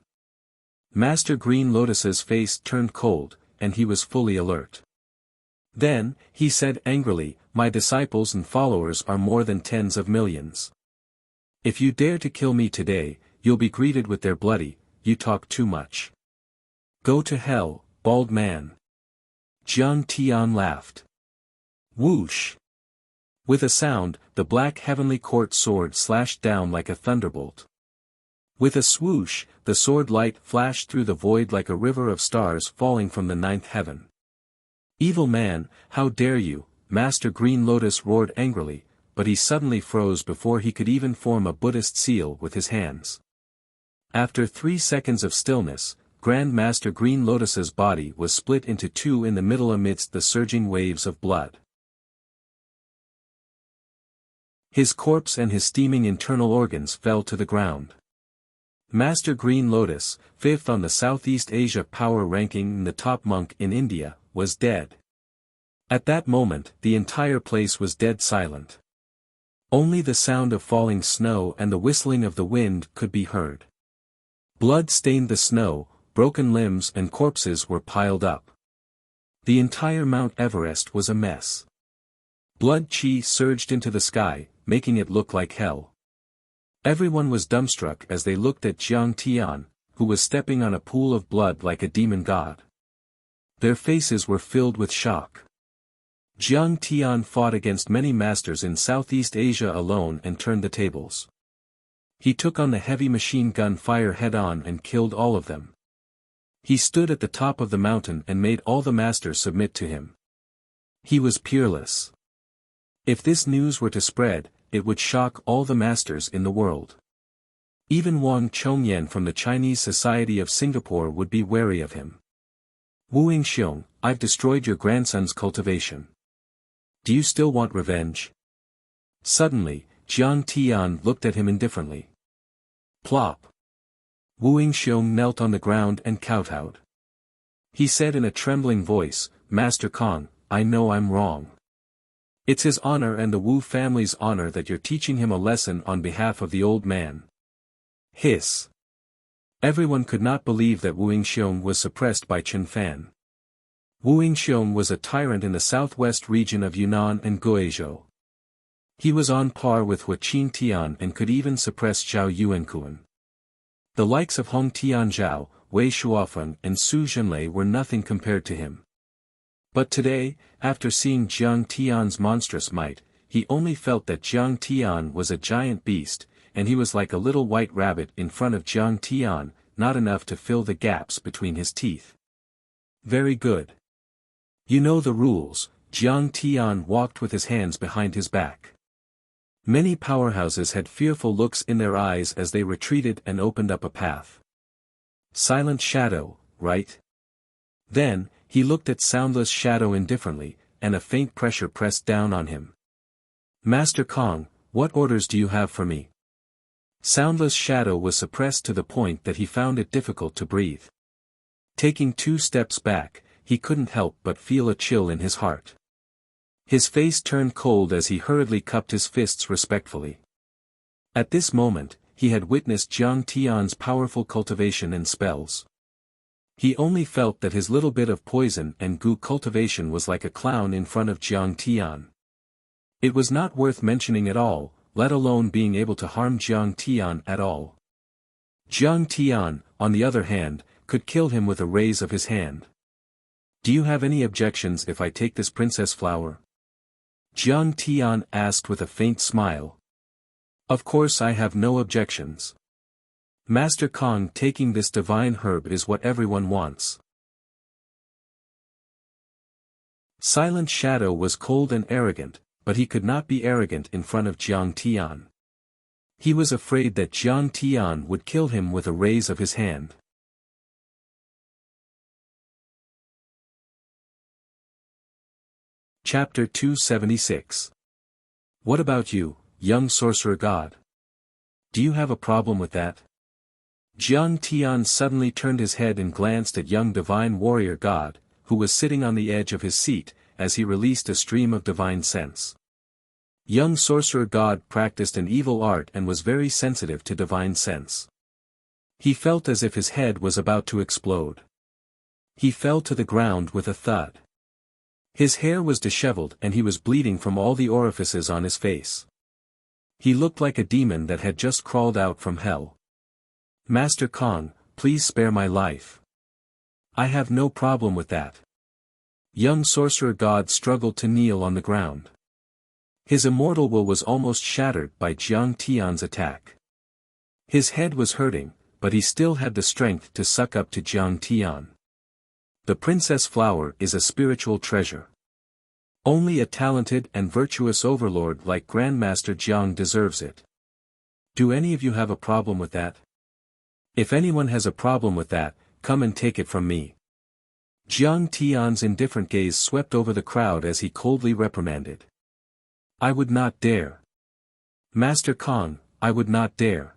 Master Green Lotus's face turned cold, and he was fully alert. Then, he said angrily, my disciples and followers are more than tens of millions. If you dare to kill me today, you'll be greeted with their bloody, you talk too much. Go to hell, bald man. Jiang Tian laughed. Whoosh! With a sound, the black heavenly court sword slashed down like a thunderbolt. With a swoosh, the sword light flashed through the void like a river of stars falling from the ninth heaven. Evil man, how dare you, Master Green Lotus roared angrily, but he suddenly froze before he could even form a Buddhist seal with his hands. After 3 seconds of stillness, Grand Master Green Lotus's body was split into two in the middle amidst the surging waves of blood. His corpse and his steaming internal organs fell to the ground. Master Green Lotus, 5th on the Southeast Asia power ranking and the top monk in India, was dead. At that moment, the entire place was dead silent. Only the sound of falling snow and the whistling of the wind could be heard. Blood stained the snow, broken limbs and corpses were piled up. The entire Mount Everest was a mess. Blood chi surged into the sky, making it look like hell. Everyone was dumbstruck as they looked at Jiang Tian, who was stepping on a pool of blood like a demon god. Their faces were filled with shock. Jiang Tian fought against many masters in Southeast Asia alone and turned the tables. He took on the heavy machine gun fire head-on and killed all of them. He stood at the top of the mountain and made all the masters submit to him. He was peerless. If this news were to spread, it would shock all the masters in the world. Even Wang Chongyan from the Chinese Society of Singapore would be wary of him. Wuxia Xianxia, I've destroyed your grandson's cultivation. Do you still want revenge? Suddenly, Jiang Tian looked at him indifferently. Plop. Wuxia Xianxia knelt on the ground and kowtowed. He said in a trembling voice, Master Kong, I know I'm wrong. It's his honor and the Wu family's honor that you're teaching him a lesson on behalf of the old man. Hiss. Everyone could not believe that Wuxia Xianxia was suppressed by Chen Fan. Wuxia Xianxia was a tyrant in the southwest region of Yunnan and Guizhou. He was on par with Hua Qin Tian and could even suppress Zhao Yuankuan. The likes of Hong Tianzhao, Wei Shuofeng and Su Zhenlei were nothing compared to him. But today, after seeing Jiang Tian's monstrous might, he only felt that Jiang Tian was a giant beast, and he was like a little white rabbit in front of Jiang Tian, not enough to fill the gaps between his teeth. Very good. You know the rules, Jiang Tian walked with his hands behind his back. Many powerhouses had fearful looks in their eyes as they retreated and opened up a path. Silent Shadow, right? Then, he looked at Soundless Shadow indifferently, and a faint pressure pressed down on him. Master Kong, what orders do you have for me? Soundless Shadow was suppressed to the point that he found it difficult to breathe. Taking 2 steps back, he couldn't help but feel a chill in his heart. His face turned cold as he hurriedly cupped his fists respectfully. At this moment, he had witnessed Jiang Tian's powerful cultivation and spells. He only felt that his little bit of poison and goo cultivation was like a clown in front of Jiang Tian. It was not worth mentioning at all, let alone being able to harm Jiang Tian at all. Jiang Tian, on the other hand, could kill him with a raise of his hand. Do you have any objections if I take this princess flower? Jiang Tian asked with a faint smile. Of course I have no objections. Master Kong, taking this divine herb is what everyone wants. Silent Shadow was cold and arrogant, but he could not be arrogant in front of Jiang Tian. He was afraid that Jiang Tian would kill him with a raise of his hand. Chapter 276. What about you, young sorcerer god? Do you have a problem with that? Jiang Tian suddenly turned his head and glanced at young divine warrior god, who was sitting on the edge of his seat, as he released a stream of divine sense. Young sorcerer god practiced an evil art and was very sensitive to divine sense. He felt as if his head was about to explode. He fell to the ground with a thud. His hair was disheveled and he was bleeding from all the orifices on his face. He looked like a demon that had just crawled out from hell. Master Kong, please spare my life. I have no problem with that. Young sorcerer god struggled to kneel on the ground. His immortal will was almost shattered by Jiang Tian's attack. His head was hurting, but he still had the strength to suck up to Jiang Tian. The princess flower is a spiritual treasure. Only a talented and virtuous overlord like Grandmaster Jiang deserves it. Do any of you have a problem with that? If anyone has a problem with that, come and take it from me. Jiang Tian's indifferent gaze swept over the crowd as he coldly reprimanded. I would not dare. Master Kong, I would not dare.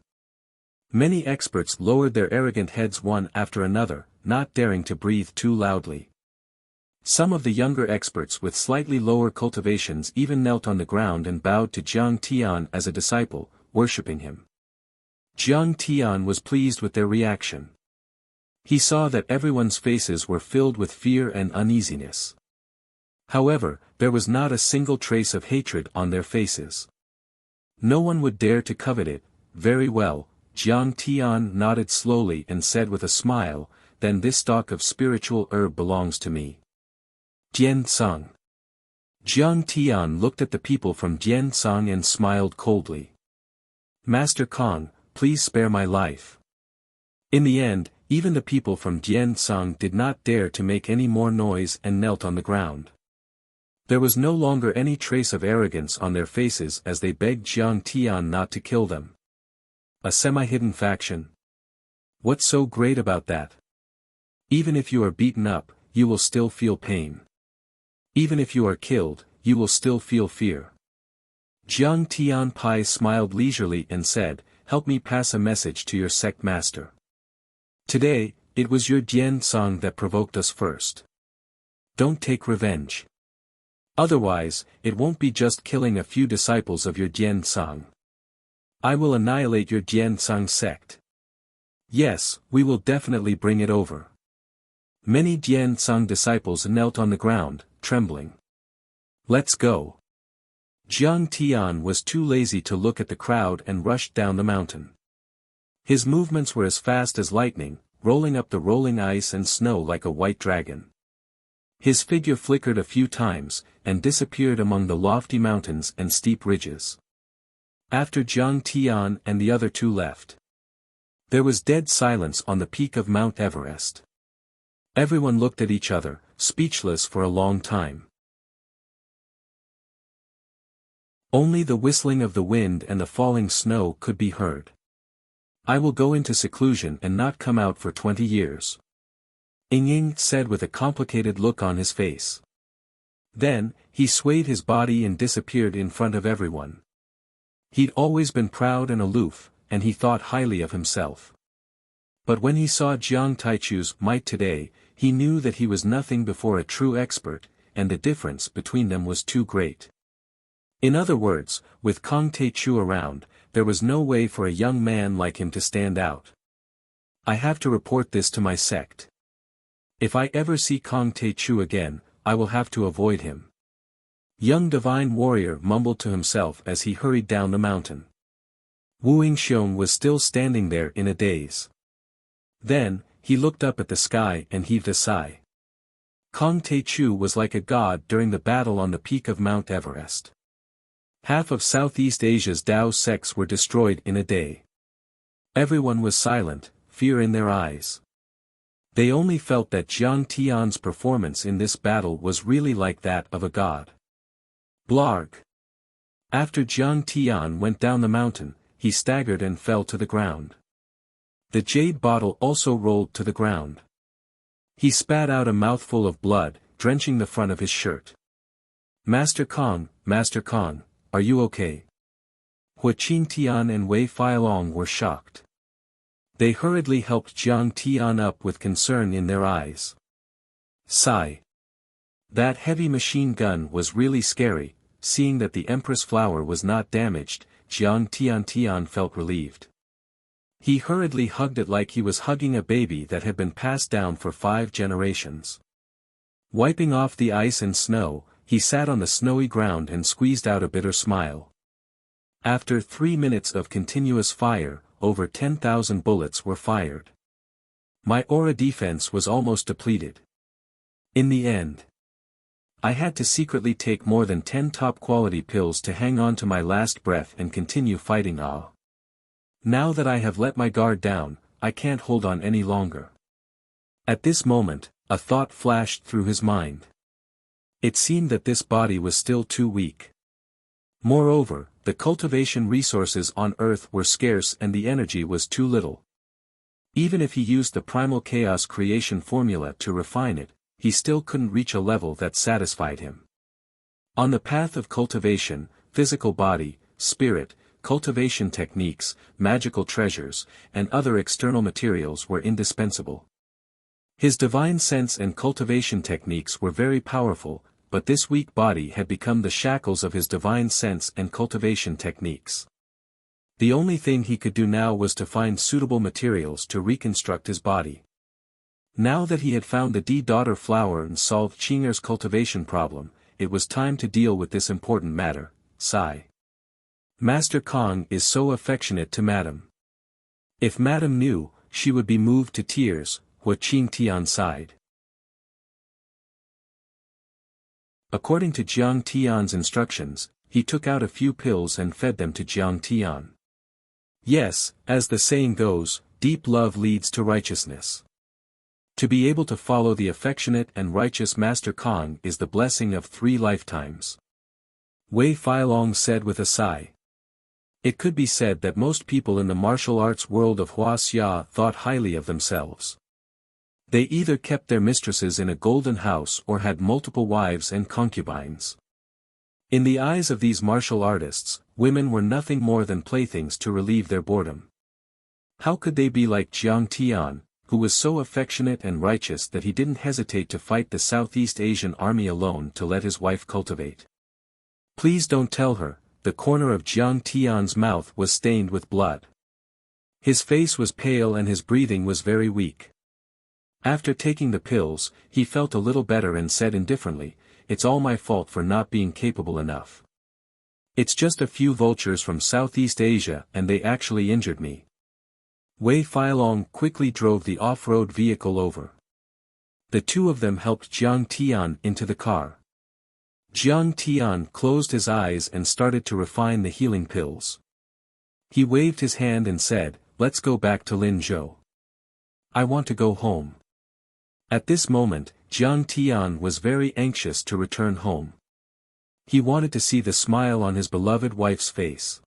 Many experts lowered their arrogant heads one after another, not daring to breathe too loudly. Some of the younger experts with slightly lower cultivations even knelt on the ground and bowed to Jiang Tian as a disciple, worshipping him. Jiang Tian was pleased with their reaction. He saw that everyone's faces were filled with fear and uneasiness. However, there was not a single trace of hatred on their faces. No one would dare to covet it. Very well, Jiang Tian nodded slowly and said with a smile, then this stalk of spiritual herb belongs to me. Jiansang. Jiang Tian looked at the people from Jiansang and smiled coldly. Master Kong, please spare my life. In the end, even the people from Jiansang did not dare to make any more noise and knelt on the ground. There was no longer any trace of arrogance on their faces as they begged Jiang Tian not to kill them. A semi-hidden faction? What's so great about that? Even if you are beaten up, you will still feel pain. Even if you are killed, you will still feel fear. Jiang Tian Pai smiled leisurely and said, help me pass a message to your sect master. Today, it was your Jiansang that provoked us first. Don't take revenge. Otherwise, it won't be just killing a few disciples of your Jiansang. I will annihilate your Jiansang sect. Yes, we will definitely bring it over. Many Jiansang disciples knelt on the ground, trembling. Let's go. Jiang Tian was too lazy to look at the crowd and rushed down the mountain. His movements were as fast as lightning, rolling up the rolling ice and snow like a white dragon. His figure flickered a few times, and disappeared among the lofty mountains and steep ridges. After Jiang Tian and the other two left, there was dead silence on the peak of Mount Everest. Everyone looked at each other, speechless for a long time. Only the whistling of the wind and the falling snow could be heard. I will go into seclusion and not come out for 20 years. Ying said with a complicated look on his face. Then, he swayed his body and disappeared in front of everyone. He'd always been proud and aloof, and he thought highly of himself. But when he saw Jiang Taichu's might today, he knew that he was nothing before a true expert, and the difference between them was too great. In other words, with Kong Taichu around, there was no way for a young man like him to stand out. I have to report this to my sect. If I ever see Kong Taichu again, I will have to avoid him. Young divine warrior mumbled to himself as he hurried down the mountain. Wu Yingxiong was still standing there in a daze. Then, he looked up at the sky and heaved a sigh. Kong Taichu was like a god during the battle on the peak of Mount Everest. Half of Southeast Asia's Dao sects were destroyed in a day. Everyone was silent, fear in their eyes. They only felt that Jiang Tian's performance in this battle was really like that of a god. Blarg. After Jiang Tian went down the mountain, he staggered and fell to the ground. The jade bottle also rolled to the ground. He spat out a mouthful of blood, drenching the front of his shirt. Master Kong, are you okay? Hua Qingtian and Wei Feilong were shocked. They hurriedly helped Jiang Tian up with concern in their eyes. Sigh. That heavy machine gun was really scary. Seeing that the Empress flower was not damaged, Jiang Tian felt relieved. He hurriedly hugged it like he was hugging a baby that had been passed down for 5 generations. Wiping off the ice and snow, he sat on the snowy ground and squeezed out a bitter smile. After 3 minutes of continuous fire, over 10,000 bullets were fired. My aura defense was almost depleted. In the end, I had to secretly take more than 10 top-quality pills to hang on to my last breath and continue fighting. Now that I have let my guard down, I can't hold on any longer. At this moment, a thought flashed through his mind. It seemed that this body was still too weak. Moreover, the cultivation resources on Earth were scarce and the energy was too little. Even if he used the primal chaos creation formula to refine it, he still couldn't reach a level that satisfied him. On the path of cultivation, physical body, spirit, cultivation techniques, magical treasures, and other external materials were indispensable. His divine sense and cultivation techniques were very powerful, but this weak body had become the shackles of his divine sense and cultivation techniques. The only thing he could do now was to find suitable materials to reconstruct his body. Now that he had found the D-daughter flower and solved Qing'er's cultivation problem, it was time to deal with this important matter. Sigh. Master Kong is so affectionate to Madam. If Madam knew, she would be moved to tears, Hua Qing Tian sighed. According to Jiang Tian's instructions, he took out a few pills and fed them to Jiang Tian. Yes, as the saying goes, deep love leads to righteousness. To be able to follow the affectionate and righteous Master Kong is the blessing of 3 lifetimes. Wei Feilong said with a sigh. It could be said that most people in the martial arts world of Huaxia thought highly of themselves. They either kept their mistresses in a golden house or had multiple wives and concubines. In the eyes of these martial artists, women were nothing more than playthings to relieve their boredom. How could they be like Jiang Tian, who was so affectionate and righteous that he didn't hesitate to fight the Southeast Asian army alone to let his wife cultivate? Please don't tell her. The corner of Jiang Tian's mouth was stained with blood. His face was pale and his breathing was very weak. After taking the pills, he felt a little better and said indifferently, "It's all my fault for not being capable enough. It's just a few vultures from Southeast Asia and they actually injured me." Wei Feilong quickly drove the off-road vehicle over. The two of them helped Jiang Tian into the car. Jiang Tian closed his eyes and started to refine the healing pills. He waved his hand and said, "Let's go back to Linzhou. I want to go home." At this moment, Jiang Tian was very anxious to return home. He wanted to see the smile on his beloved wife's face.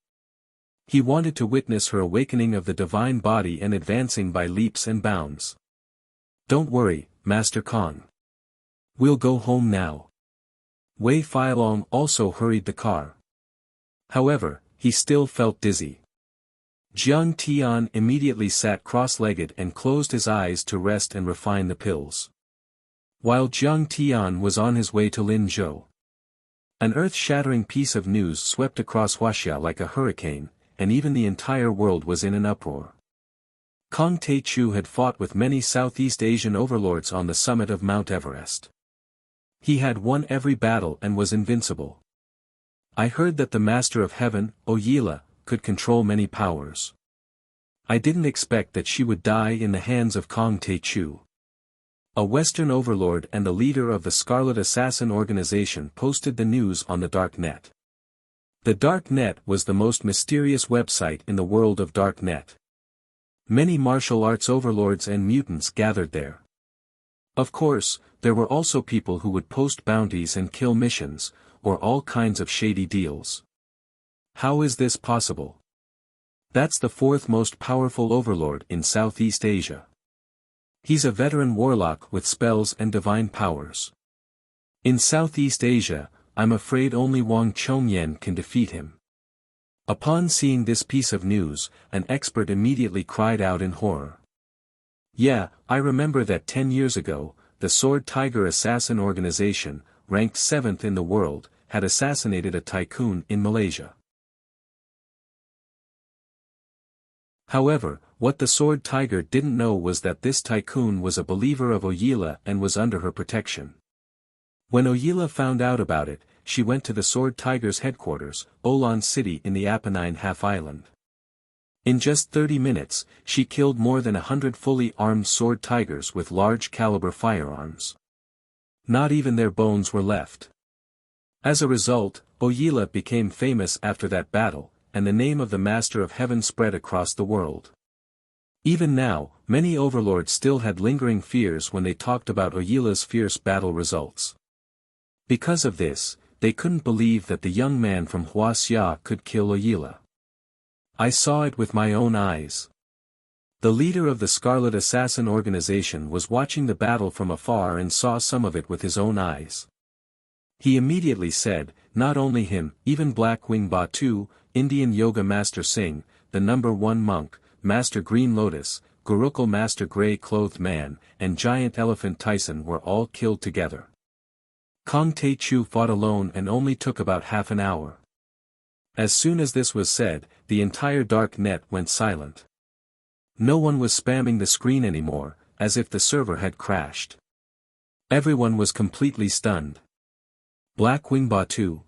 He wanted to witness her awakening of the divine body and advancing by leaps and bounds. "Don't worry, Master Kong. We'll go home now." Wei Feilong also hurried the car. However, he still felt dizzy. Jiang Tian immediately sat cross-legged and closed his eyes to rest and refine the pills. While Jiang Tian was on his way to Linzhou, an earth-shattering piece of news swept across Huaxia like a hurricane, and even the entire world was in an uproar. Kong Taichu had fought with many Southeast Asian overlords on the summit of Mount Everest. He had won every battle and was invincible. I heard that the Master of Heaven, Oyila, could control many powers. I didn't expect that she would die in the hands of Kong Taichu. A Western overlord and the leader of the Scarlet Assassin organization posted the news on the Dark Net. The Dark Net was the most mysterious website in the world of Dark Net. Many martial arts overlords and mutants gathered there. Of course, there were also people who would post bounties and kill missions, or all kinds of shady deals. How is this possible? That's the 4th most powerful overlord in Southeast Asia. He's a veteran warlock with spells and divine powers. In Southeast Asia, I'm afraid only Wang Chongyan can defeat him. Upon seeing this piece of news, an expert immediately cried out in horror. Yeah, I remember that 10 years ago, the Sword Tiger Assassin Organization, ranked 7th in the world, had assassinated a tycoon in Malaysia. However, what the Sword Tiger didn't know was that this tycoon was a believer of Oyila and was under her protection. When Oyila found out about it, she went to the Sword Tiger's headquarters, Olan City in the Apennine Half-Island. In just 30 minutes, she killed more than 100 fully armed sword tigers with large caliber firearms. Not even their bones were left. As a result, Oyila became famous after that battle, and the name of the Master of Heaven spread across the world. Even now, many overlords still had lingering fears when they talked about Oyila's fierce battle results. Because of this, they couldn't believe that the young man from Wuxia could kill Oyila. I saw it with my own eyes. The leader of the Scarlet Assassin organization was watching the battle from afar and saw some of it with his own eyes. He immediately said, not only him, even Black Wing Batu, Indian Yoga Master Singh, the #1 monk, Master Green Lotus, Gurukul Master Grey-Clothed Man, and Giant Elephant Tyson were all killed together. Kong Tae-Chu fought alone and only took about half an hour. As soon as this was said, the entire dark net went silent. No one was spamming the screen anymore, as if the server had crashed. Everyone was completely stunned. Black Wing Batu?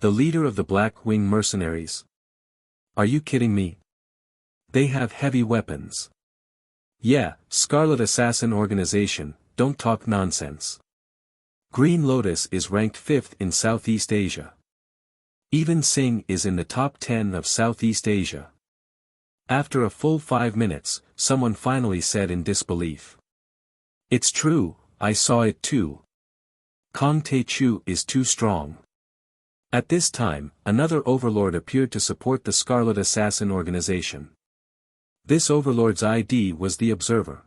The leader of the Black Wing mercenaries? Are you kidding me? They have heavy weapons. Yeah, Scarlet Assassin organization, don't talk nonsense. Green Lotus is ranked 5th in Southeast Asia. Even Singh is in the top 10 of Southeast Asia. After a full 5 minutes, someone finally said in disbelief. It's true, I saw it too. Kong Tae-Chu is too strong. At this time, another overlord appeared to support the Scarlet Assassin organization. This overlord's ID was the Observer.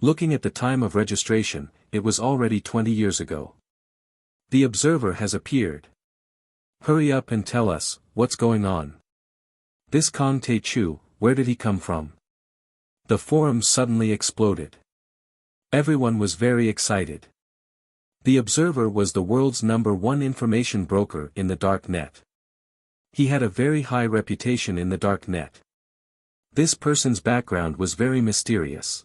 Looking at the time of registration, it was already 20 years ago. The Observer has appeared. Hurry up and tell us, what's going on? This Kong Tae-Chu, where did he come from? The forum suddenly exploded. Everyone was very excited. The Observer was the world's #1 information broker in the dark net. He had a very high reputation in the dark net. This person's background was very mysterious.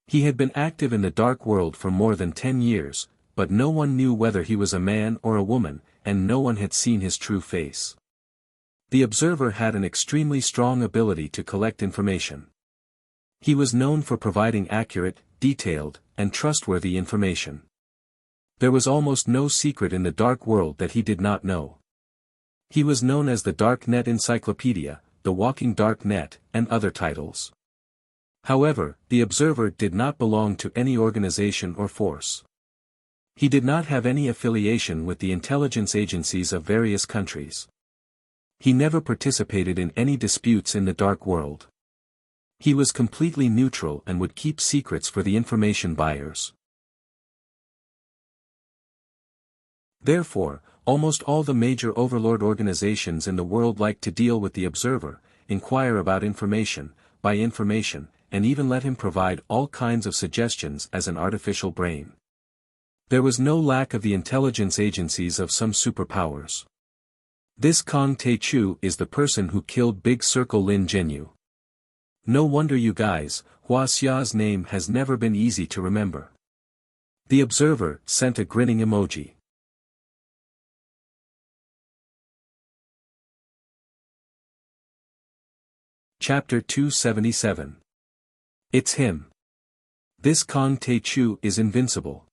He had been active in the dark world for more than 10 years, but no one knew whether he was a man or a woman, and no one had seen his true face. The Observer had an extremely strong ability to collect information. He was known for providing accurate, detailed, and trustworthy information. There was almost no secret in the dark world that he did not know. He was known as the Dark Net Encyclopedia, the Walking Dark Net, and other titles. However, the Observer did not belong to any organization or force. He did not have any affiliation with the intelligence agencies of various countries. He never participated in any disputes in the dark world. He was completely neutral and would keep secrets for the information buyers. Therefore, almost all the major overlord organizations in the world liked to deal with the Observer, inquire about information, buy information, and even let him provide all kinds of suggestions as an artificial brain. There was no lack of the intelligence agencies of some superpowers. This Kong Tae-Chu is the person who killed Big Circle Lin Zhenyu. No wonder you guys, Huaxia's name has never been easy to remember. The Observer sent a grinning emoji. Chapter 277. It's him. This Kong Tae-Chu is invincible.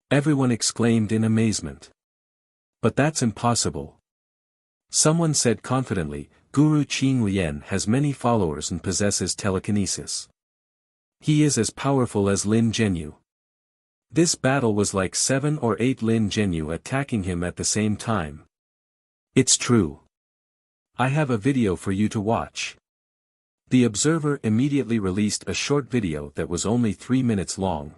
Everyone exclaimed in amazement. But that's impossible. Someone said confidently, Guru Qin Lian has many followers and possesses telekinesis. He is as powerful as Lin Zhenyu. This battle was like 7 or 8 Lin Zhenyu attacking him at the same time. It's true. I have a video for you to watch. The Observer immediately released a short video that was only 3 minutes long.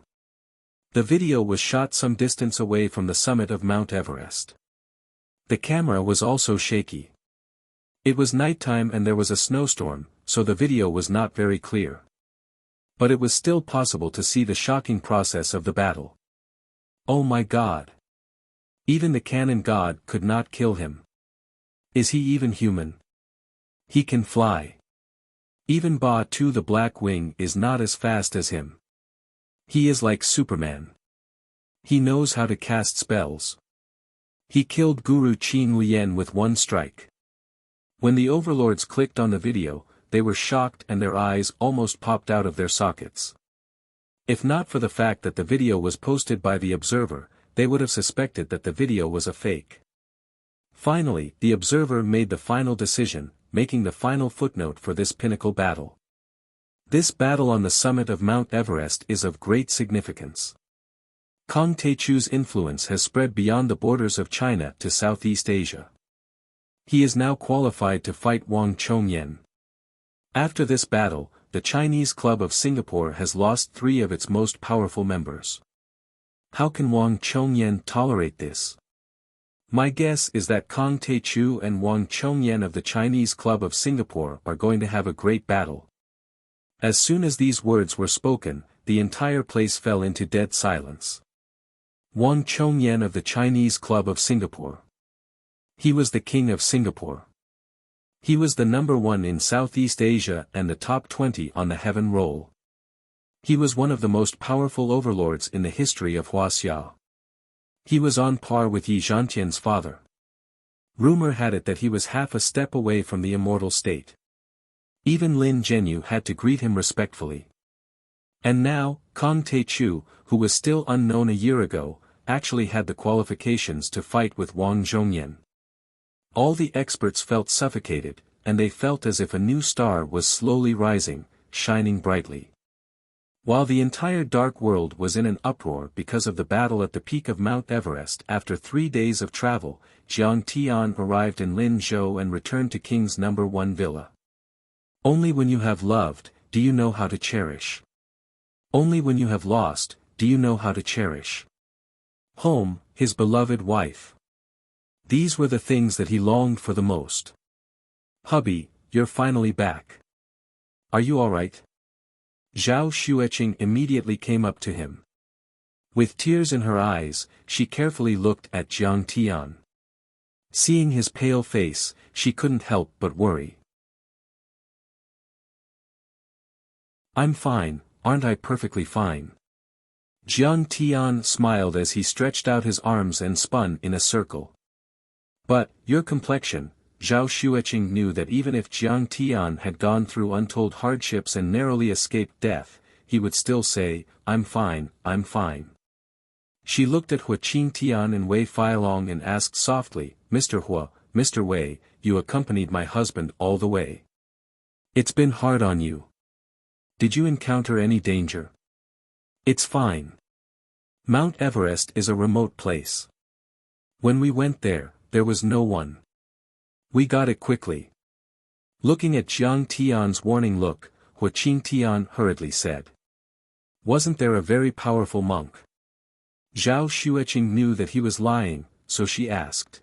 The video was shot some distance away from the summit of Mount Everest. The camera was also shaky. It was nighttime and there was a snowstorm, so the video was not very clear. But it was still possible to see the shocking process of the battle. Oh my God! Even the cannon god could not kill him. Is he even human? He can fly. Even Ba-Tu the Black Wing is not as fast as him. He is like Superman. He knows how to cast spells. He killed Guru Qin Lian with one strike. When the overlords clicked on the video, they were shocked and their eyes almost popped out of their sockets. If not for the fact that the video was posted by the observer, they would have suspected that the video was a fake. Finally, the observer made the final decision, making the final footnote for this pinnacle battle. This battle on the summit of Mount Everest is of great significance. Kong Teichu's influence has spread beyond the borders of China to Southeast Asia. He is now qualified to fight Wang Chongyan. After this battle, the Chinese Club of Singapore has lost 3 of its most powerful members. How can Wang Chongyan tolerate this? My guess is that Kong Teichu and Wang Chongyan of the Chinese Club of Singapore are going to have a great battle. As soon as these words were spoken, the entire place fell into dead silence. Wang Chongyan of the Chinese Club of Singapore. He was the king of Singapore. He was the number 1 in Southeast Asia and the top 20 on the heaven roll. He was one of the most powerful overlords in the history of Wuxia. He was on par with Yi Zhantian's father. Rumor had it that he was half a step away from the immortal state. Even Lin Zhenyu had to greet him respectfully. And now, Kong Teichu, who was still unknown a year ago, actually had the qualifications to fight with Wang Zhongyan. All the experts felt suffocated, and they felt as if a new star was slowly rising, shining brightly. While the entire dark world was in an uproar because of the battle at the peak of Mount Everest after 3 days of travel, Jiang Tian arrived in Linzhou and returned to King's No. 1 villa. Only when you have loved, do you know how to cherish. Only when you have lost, do you know how to cherish. Home, his beloved wife. These were the things that he longed for the most. Hubby, you're finally back. Are you alright? Zhao Xueqing immediately came up to him. With tears in her eyes, she carefully looked at Jiang Tian. Seeing his pale face, she couldn't help but worry. I'm fine, aren't I perfectly fine? Jiang Tian smiled as he stretched out his arms and spun in a circle. But, your complexion, Zhao Xueqing knew that even if Jiang Tian had gone through untold hardships and narrowly escaped death, he would still say, I'm fine, I'm fine. She looked at Hua Qingtian and Wei Feilong and asked softly, Mr. Hua, Mr. Wei, you accompanied my husband all the way. It's been hard on you. Did you encounter any danger? It's fine. Mount Everest is a remote place. When we went there was no one. We got it quickly. Looking at Jiang Tian's warning look, Hua Qingtian hurriedly said. Wasn't there a very powerful monk? Zhao Xueqing knew that he was lying, so she asked.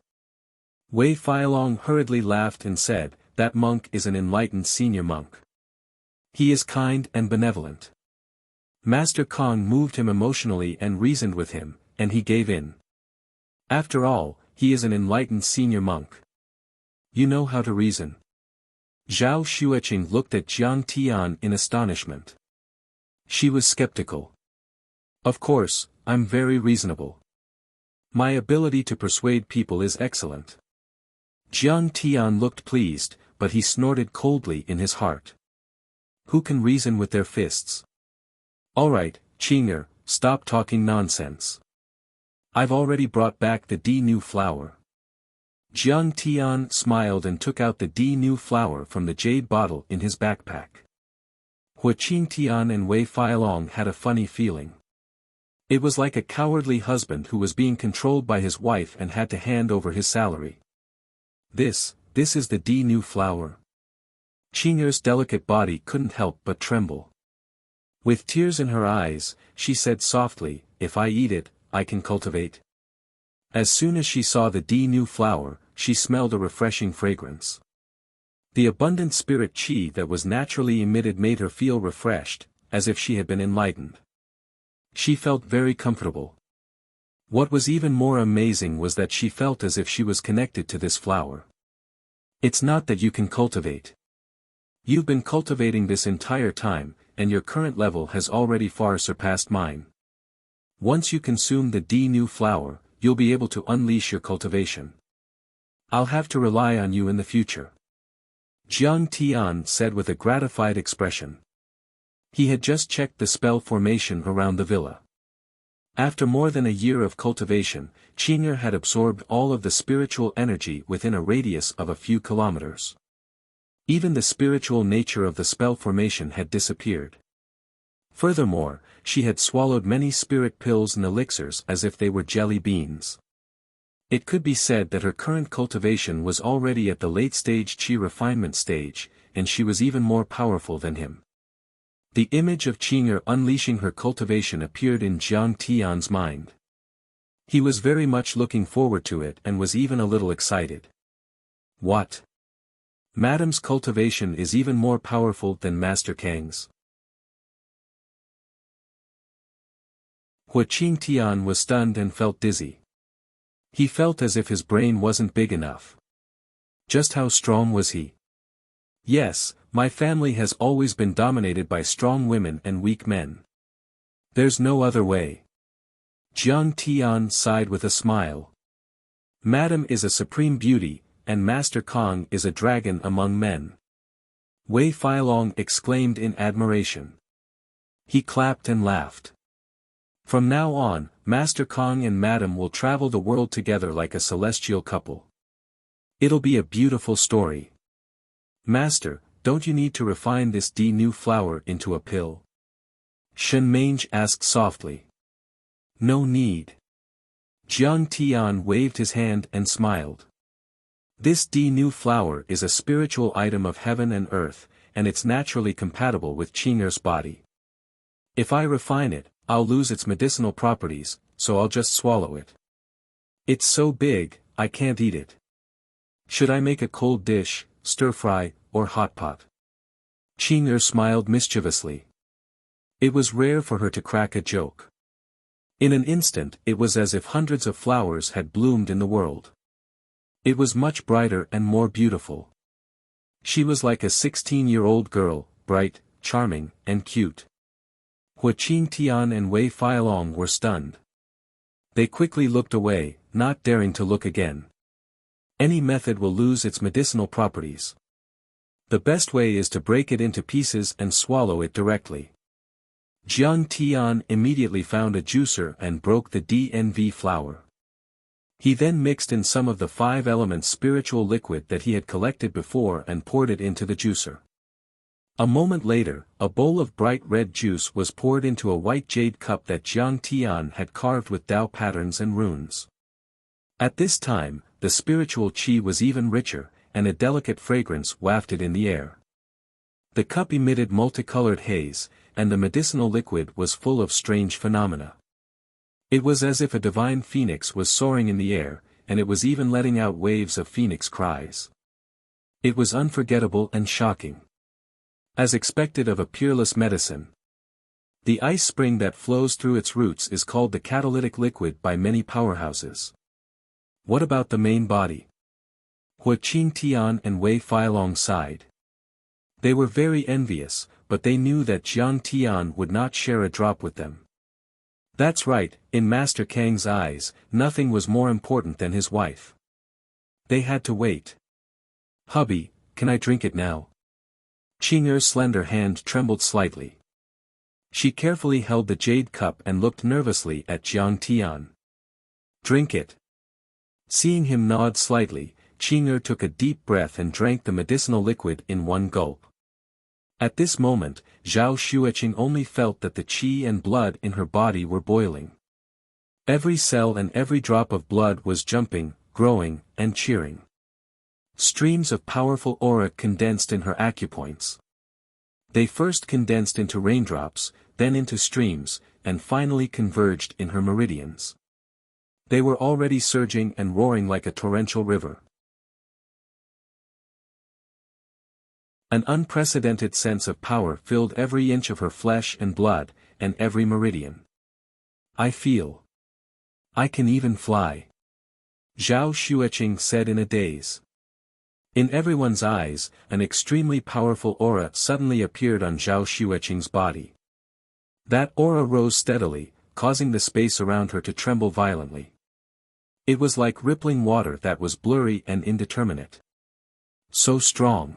Wei Feilong hurriedly laughed and said, that monk is an enlightened senior monk. He is kind and benevolent. Master Kong moved him emotionally and reasoned with him, and he gave in. After all, he is an enlightened senior monk. You know how to reason. Zhao Xueqing looked at Jiang Tian in astonishment. She was skeptical. Of course, I'm very reasonable. My ability to persuade people is excellent. Jiang Tian looked pleased, but he snorted coldly in his heart. Who can reason with their fists? Alright, Qinger, stop talking nonsense. I've already brought back the new flower. Jiang Tian smiled and took out the new flower from the jade bottle in his backpack. Hua Qingtian and Wei Feilong had a funny feeling. It was like a cowardly husband who was being controlled by his wife and had to hand over his salary. This is the new flower. Qinger's delicate body couldn't help but tremble. With tears in her eyes, she said softly, if I eat it, I can cultivate. As soon as she saw the new flower, she smelled a refreshing fragrance. The abundant spirit qi that was naturally emitted made her feel refreshed, as if she had been enlightened. She felt very comfortable. What was even more amazing was that she felt as if she was connected to this flower. It's not that you can cultivate. You've been cultivating this entire time, and your current level has already far surpassed mine. Once you consume the new flower, you'll be able to unleash your cultivation. I'll have to rely on you in the future. Jiang Tian said with a gratified expression. He had just checked the spell formation around the villa. After more than a year of cultivation, Qing'er had absorbed all of the spiritual energy within a radius of a few kilometers. Even the spiritual nature of the spell formation had disappeared. Furthermore, she had swallowed many spirit pills and elixirs as if they were jelly beans. It could be said that her current cultivation was already at the late-stage qi refinement stage, and she was even more powerful than him. The image of Qing'er unleashing her cultivation appeared in Jiang Tian's mind. He was very much looking forward to it and was even a little excited. What? Madam's cultivation is even more powerful than Master Kang's. Qing Tian was stunned and felt dizzy. He felt as if his brain wasn't big enough. Just how strong was he? Yes, my family has always been dominated by strong women and weak men. There's no other way. Jiang Tian sighed with a smile. Madam is a supreme beauty, and Master Kang is a dragon among men. Wei Feilong exclaimed in admiration. He clapped and laughed. From now on, Master Kang and Madam will travel the world together like a celestial couple. It'll be a beautiful story. Master, don't you need to refine this new flower into a pill? Shen Mange asked softly. No need. Jiang Tian waved his hand and smiled. This new flower is a spiritual item of heaven and earth, and it's naturally compatible with Qing'er's body. If I refine it, I'll lose its medicinal properties, so I'll just swallow it. It's so big, I can't eat it. Should I make a cold dish, stir-fry, or hot pot? Qing'er smiled mischievously. It was rare for her to crack a joke. In an instant it was as if hundreds of flowers had bloomed in the world. It was much brighter and more beautiful. She was like a 16-year-old girl, bright, charming, and cute. Qing Tian and Wei Feilong were stunned. They quickly looked away, not daring to look again. Any method will lose its medicinal properties. The best way is to break it into pieces and swallow it directly. Jiang Tian immediately found a juicer and broke the DNV flower. He then mixed in some of the 5 elements spiritual liquid that he had collected before and poured it into the juicer. A moment later, a bowl of bright red juice was poured into a white jade cup that Jiang Tian had carved with Dao patterns and runes. At this time, the spiritual qi was even richer, and a delicate fragrance wafted in the air. The cup emitted multicolored haze, and the medicinal liquid was full of strange phenomena. It was as if a divine phoenix was soaring in the air, and it was even letting out waves of phoenix cries. It was unforgettable and shocking. As expected of a peerless medicine. The ice spring that flows through its roots is called the catalytic liquid by many powerhouses. What about the main body? Qing Tian and Wei Feilong sighed. They were very envious, but they knew that Jiang Tian would not share a drop with them. That's right, in Master Kang's eyes, nothing was more important than his wife. They had to wait. Hubby, can I drink it now? Qing'er's slender hand trembled slightly. She carefully held the jade cup and looked nervously at Jiang Tian. Drink it. Seeing him nod slightly, Qing'er took a deep breath and drank the medicinal liquid in one gulp. At this moment, Zhao Xueqing only felt that the qi and blood in her body were boiling. Every cell and every drop of blood was jumping, growing, and cheering. Streams of powerful aura condensed in her acupoints. They first condensed into raindrops, then into streams, and finally converged in her meridians. They were already surging and roaring like a torrential river. An unprecedented sense of power filled every inch of her flesh and blood, and every meridian. I feel. I can even fly. Zhao Xueqing said in a daze. In everyone's eyes, an extremely powerful aura suddenly appeared on Zhao Xueqing's body. That aura rose steadily, causing the space around her to tremble violently. It was like rippling water that was blurry and indeterminate. So strong.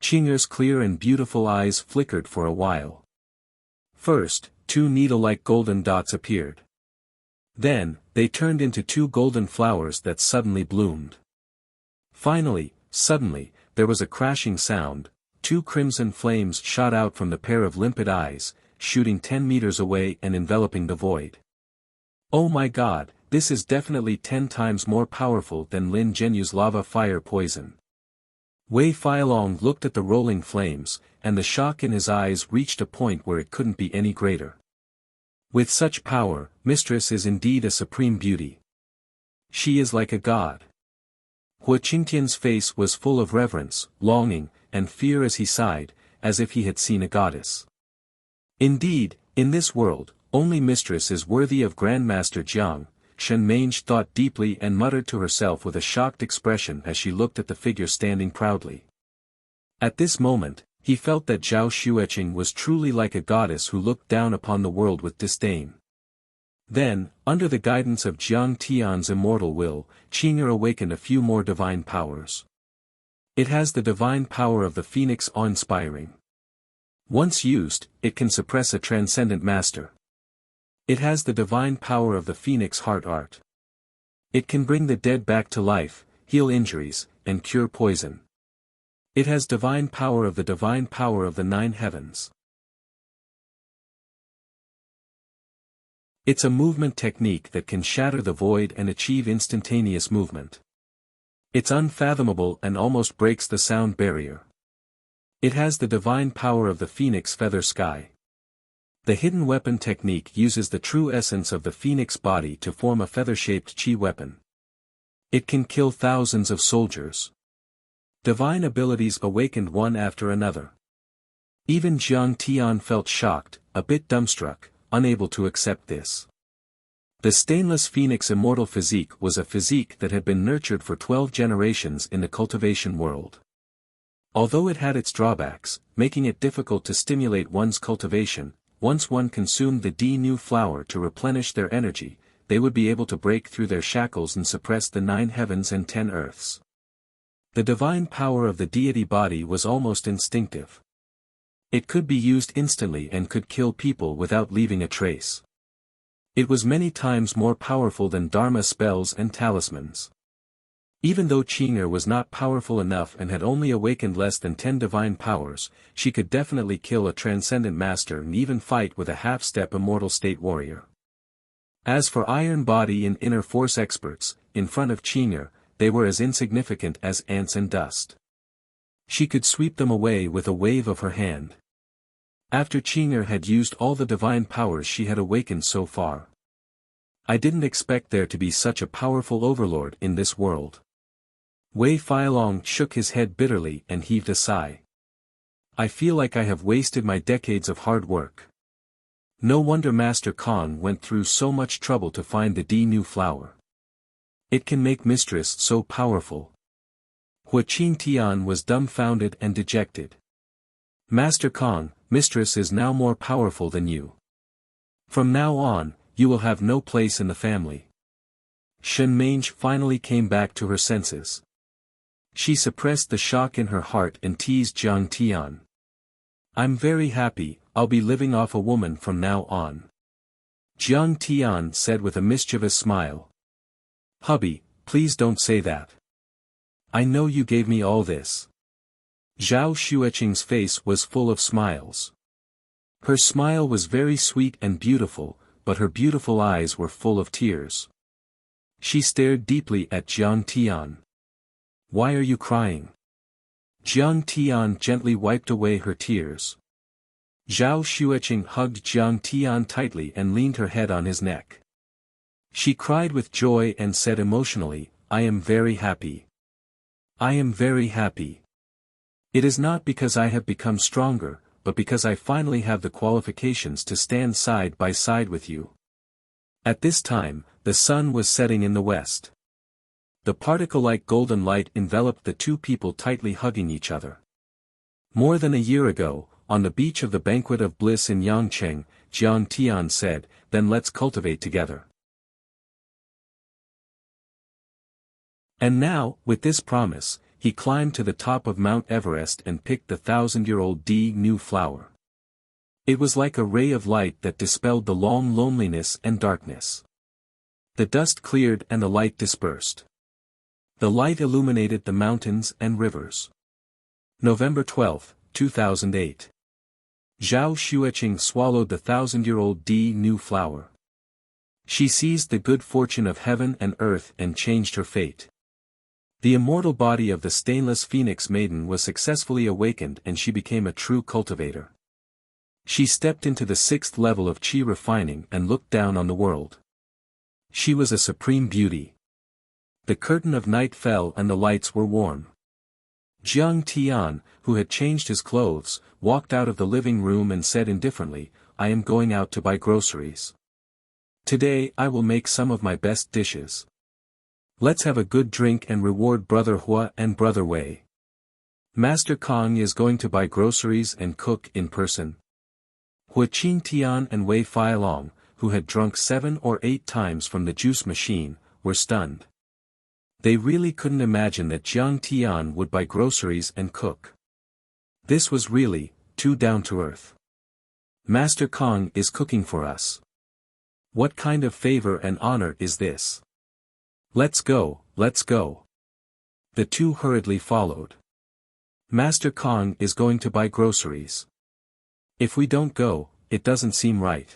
Qing'er's clear and beautiful eyes flickered for a while. First, two needle-like golden dots appeared. Then, they turned into two golden flowers that suddenly bloomed. Finally, suddenly, there was a crashing sound, two crimson flames shot out from the pair of limpid eyes, shooting 10 meters away and enveloping the void. Oh my god, this is definitely 10 times more powerful than Lin Zhenyu's lava fire poison. Wei Feilong looked at the rolling flames, and the shock in his eyes reached a point where it couldn't be any greater. With such power, Mistress is indeed a supreme beauty. She is like a god. Hua Qingtian's face was full of reverence, longing, and fear as he sighed, as if he had seen a goddess. Indeed, in this world, only Mistress is worthy of Grandmaster Jiang. Shen Mange thought deeply and muttered to herself with a shocked expression as she looked at the figure standing proudly. At this moment, he felt that Zhao Xueqing was truly like a goddess who looked down upon the world with disdain. Then, under the guidance of Jiang Tian's immortal will, Qing'er awakened a few more divine powers. It has the divine power of the phoenix awe-inspiring. Once used, it can suppress a transcendent master. It has the divine power of the phoenix heart art. It can bring the dead back to life, heal injuries, and cure poison. It has divine power of the 9 heavens. It's a movement technique that can shatter the void and achieve instantaneous movement. It's unfathomable and almost breaks the sound barrier. It has the divine power of the phoenix feather sky. The hidden weapon technique uses the true essence of the phoenix body to form a feather-shaped chi weapon. It can kill thousands of soldiers. Divine abilities awakened one after another. Even Jiang Tian felt shocked, a bit dumbstruck, unable to accept this. The stainless phoenix immortal physique was a physique that had been nurtured for 12 generations in the cultivation world. Although it had its drawbacks, making it difficult to stimulate one's cultivation, once one consumed the D-new flower to replenish their energy, they would be able to break through their shackles and suppress the 9 heavens and 10 earths. The divine power of the deity body was almost instinctive. It could be used instantly and could kill people without leaving a trace. It was many times more powerful than Dharma spells and talismans. Even though Qing'er was not powerful enough and had only awakened less than 10 divine powers, she could definitely kill a transcendent master and even fight with a half-step immortal state warrior. As for iron body and inner force experts, in front of Qing'er, they were as insignificant as ants and dust. She could sweep them away with a wave of her hand. After Qing'er had used all the divine powers she had awakened so far. I didn't expect there to be such a powerful overlord in this world. Wei Feilong shook his head bitterly and heaved a sigh. I feel like I have wasted my decades of hard work. No wonder Master Khan went through so much trouble to find the D-new flower. It can make Mistress so powerful. Hua Qingtian was dumbfounded and dejected. Master Khan, Mistress is now more powerful than you. From now on, you will have no place in the family. Shen Mange finally came back to her senses. She suppressed the shock in her heart and teased Jiang Tian. I'm very happy, I'll be living off a woman from now on. Jiang Tian said with a mischievous smile. Hubby, please don't say that. I know you gave me all this. Zhao Xueqing's face was full of smiles. Her smile was very sweet and beautiful, but her beautiful eyes were full of tears. She stared deeply at Jiang Tian. Why are you crying? Jiang Tian gently wiped away her tears. Zhao Xueqing hugged Jiang Tian tightly and leaned her head on his neck. She cried with joy and said emotionally, I am very happy. I am very happy. It is not because I have become stronger, but because I finally have the qualifications to stand side by side with you. At this time, the sun was setting in the west. The particle-like golden light enveloped the two people tightly hugging each other. More than a year ago, on the beach of the Banquet of Bliss in Yangcheng, Jiang Tian said, then let's cultivate together. And now, with this promise, he climbed to the top of Mount Everest and picked the 1,000-year-old new flower. It was like a ray of light that dispelled the long loneliness and darkness. The dust cleared and the light dispersed. The light illuminated the mountains and rivers. November 12, 2008. Zhao Xueqing swallowed the 1,000-year-old new flower. She seized the good fortune of heaven and earth and changed her fate. The immortal body of the stainless phoenix maiden was successfully awakened and she became a true cultivator. She stepped into the 6th level of qi refining and looked down on the world. She was a supreme beauty. The curtain of night fell and the lights were warm. Jiang Tian, who had changed his clothes, walked out of the living room and said indifferently, "I am going out to buy groceries. Today I will make some of my best dishes. Let's have a good drink and reward Brother Hua and Brother Wei. Master Kong is going to buy groceries and cook in person." Hua Qingtian and Wei Feilong, who had drunk 7 or 8 times from the juice machine, were stunned. They really couldn't imagine that Jiang Tian would buy groceries and cook. This was really too down to earth. Master Kong is cooking for us. What kind of favor and honor is this? Let's go, let's go. The two hurriedly followed. Master Kong is going to buy groceries. If we don't go, it doesn't seem right.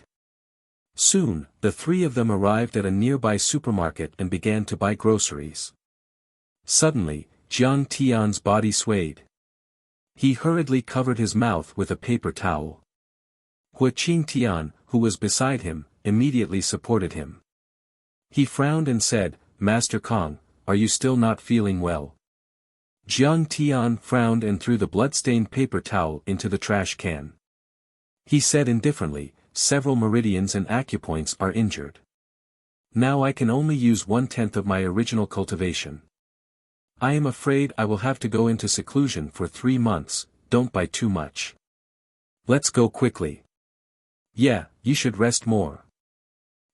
Soon, the 3 of them arrived at a nearby supermarket and began to buy groceries. Suddenly, Jiang Tian's body swayed. He hurriedly covered his mouth with a paper towel. Hua Qingtian, who was beside him, immediately supported him. He frowned and said, "Master Kong, are you still not feeling well?" Jiang Tian frowned and threw the blood-stained paper towel into the trash can. He said indifferently, "Several meridians and acupoints are injured. Now I can only use 1/10 of my original cultivation. I am afraid I will have to go into seclusion for 3 months, don't buy too much. Let's go quickly." "Yeah, you should rest more."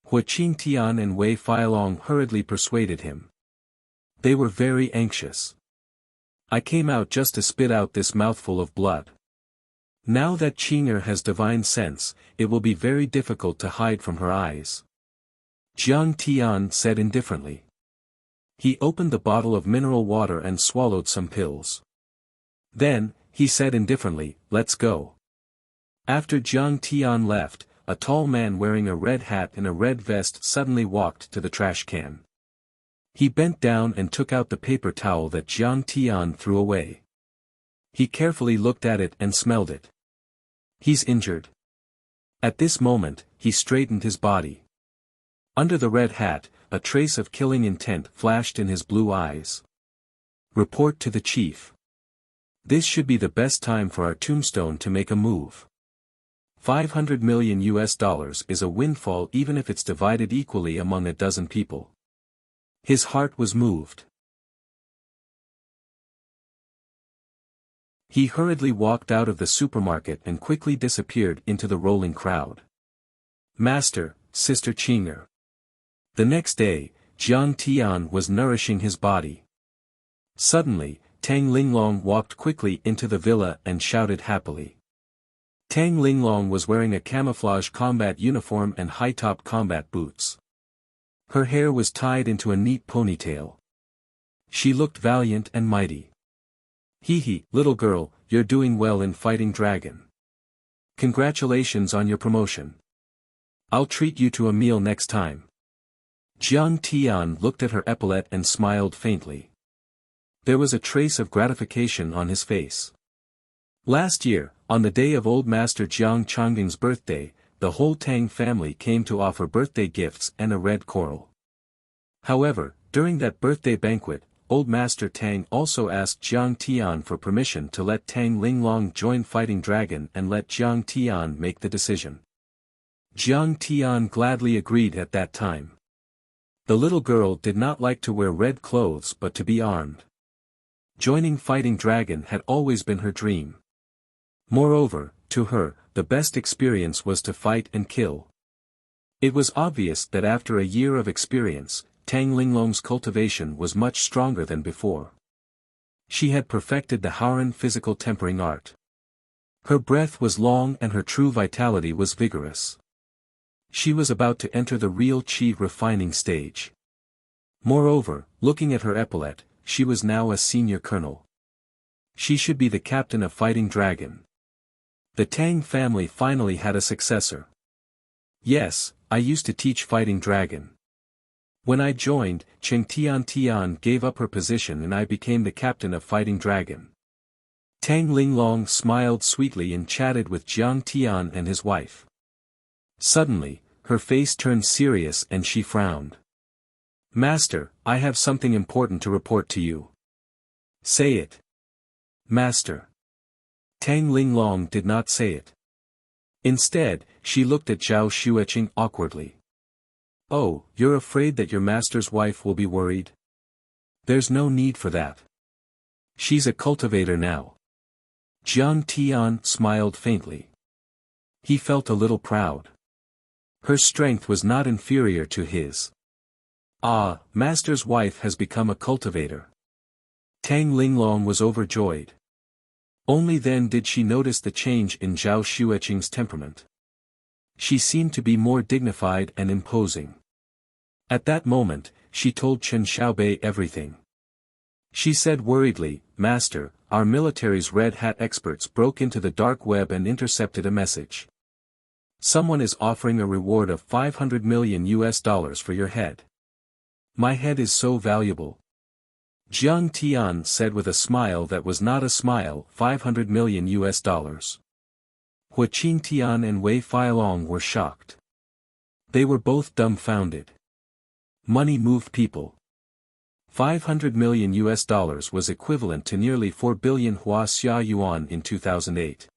Hua Qingtian and Wei Feilong hurriedly persuaded him. They were very anxious. "I came out just to spit out this mouthful of blood. Now that Qing'er has divine sense, it will be very difficult to hide from her eyes." Jiang Tian said indifferently. He opened the bottle of mineral water and swallowed some pills. Then, he said indifferently, "Let's go." After Jiang Tian left, a tall man wearing a red hat and a red vest suddenly walked to the trash can. He bent down and took out the paper towel that Jiang Tian threw away. He carefully looked at it and smelled it. "He's injured." At this moment, he straightened his body. Under the red hat, a trace of killing intent flashed in his blue eyes. "Report to the chief. This should be the best time for our tombstone to make a move. $500 million is a windfall even if it's divided equally among a dozen people." His heart was moved. He hurriedly walked out of the supermarket and quickly disappeared into the rolling crowd. Master, Sister Qing'er. The next day, Jiang Tian was nourishing his body. Suddenly, Tang Linglong walked quickly into the villa and shouted happily. Tang Linglong was wearing a camouflage combat uniform and high-top combat boots. Her hair was tied into a neat ponytail. She looked valiant and mighty. "Hee, little girl, you're doing well in fighting dragon. Congratulations on your promotion. I'll treat you to a meal next time." Jiang Tian looked at her epaulette and smiled faintly. There was a trace of gratification on his face. Last year, on the day of old Master Jiang Changding's birthday, the whole Tang family came to offer birthday gifts and a red coral. However, during that birthday banquet, old Master Tang also asked Jiang Tian for permission to let Tang Linglong join Fighting Dragon and let Jiang Tian make the decision. Jiang Tian gladly agreed at that time. The little girl did not like to wear red clothes but to be armed. Joining Fighting Dragon had always been her dream. Moreover, to her, the best experience was to fight and kill. It was obvious that after a year of experience, Tang Linglong's cultivation was much stronger than before. She had perfected the Haoran physical tempering art. Her breath was long and her true vitality was vigorous. She was about to enter the real qi refining stage. Moreover, looking at her epaulette, she was now a senior colonel. She should be the captain of Fighting Dragon. The Tang family finally had a successor. Yes, I used to teach Fighting Dragon. When I joined, Cheng Tian gave up her position and I became the captain of Fighting Dragon. Tang Linglong smiled sweetly and chatted with Jiang Tian and his wife. Suddenly, her face turned serious and she frowned. Master, I have something important to report to you. Say it. Master. Tang Linglong did not say it. Instead, she looked at Zhao Xueqing awkwardly. Oh, you're afraid that your master's wife will be worried? There's no need for that. She's a cultivator now. Jiang Tian smiled faintly. He felt a little proud. Her strength was not inferior to his. Ah, master's wife has become a cultivator. Tang Linglong was overjoyed. Only then did she notice the change in Zhao Xueqing's temperament. She seemed to be more dignified and imposing. At that moment, she told Chen Xiaobei everything. She said worriedly, Master, our military's red hat experts broke into the dark web and intercepted a message. Someone is offering a reward of $500 million for your head. My head is so valuable. Jiang Tian said with a smile that was not a smile, $500 million. Hua Qingtian and Wei Feilong were shocked. They were both dumbfounded. Money moved people. $500 million was equivalent to nearly 4 billion Huaxia yuan in 2008.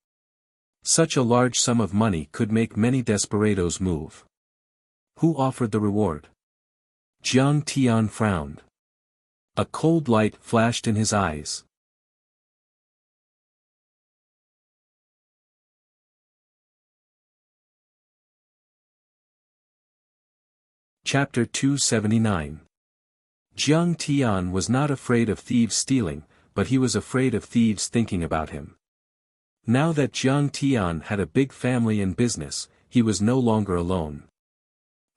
Such a large sum of money could make many desperados move. Who offered the reward? Jiang Tian frowned. A cold light flashed in his eyes. Chapter 279. Jiang Tian was not afraid of thieves stealing, but he was afraid of thieves thinking about him. Now that Jiang Tian had a big family and business, he was no longer alone.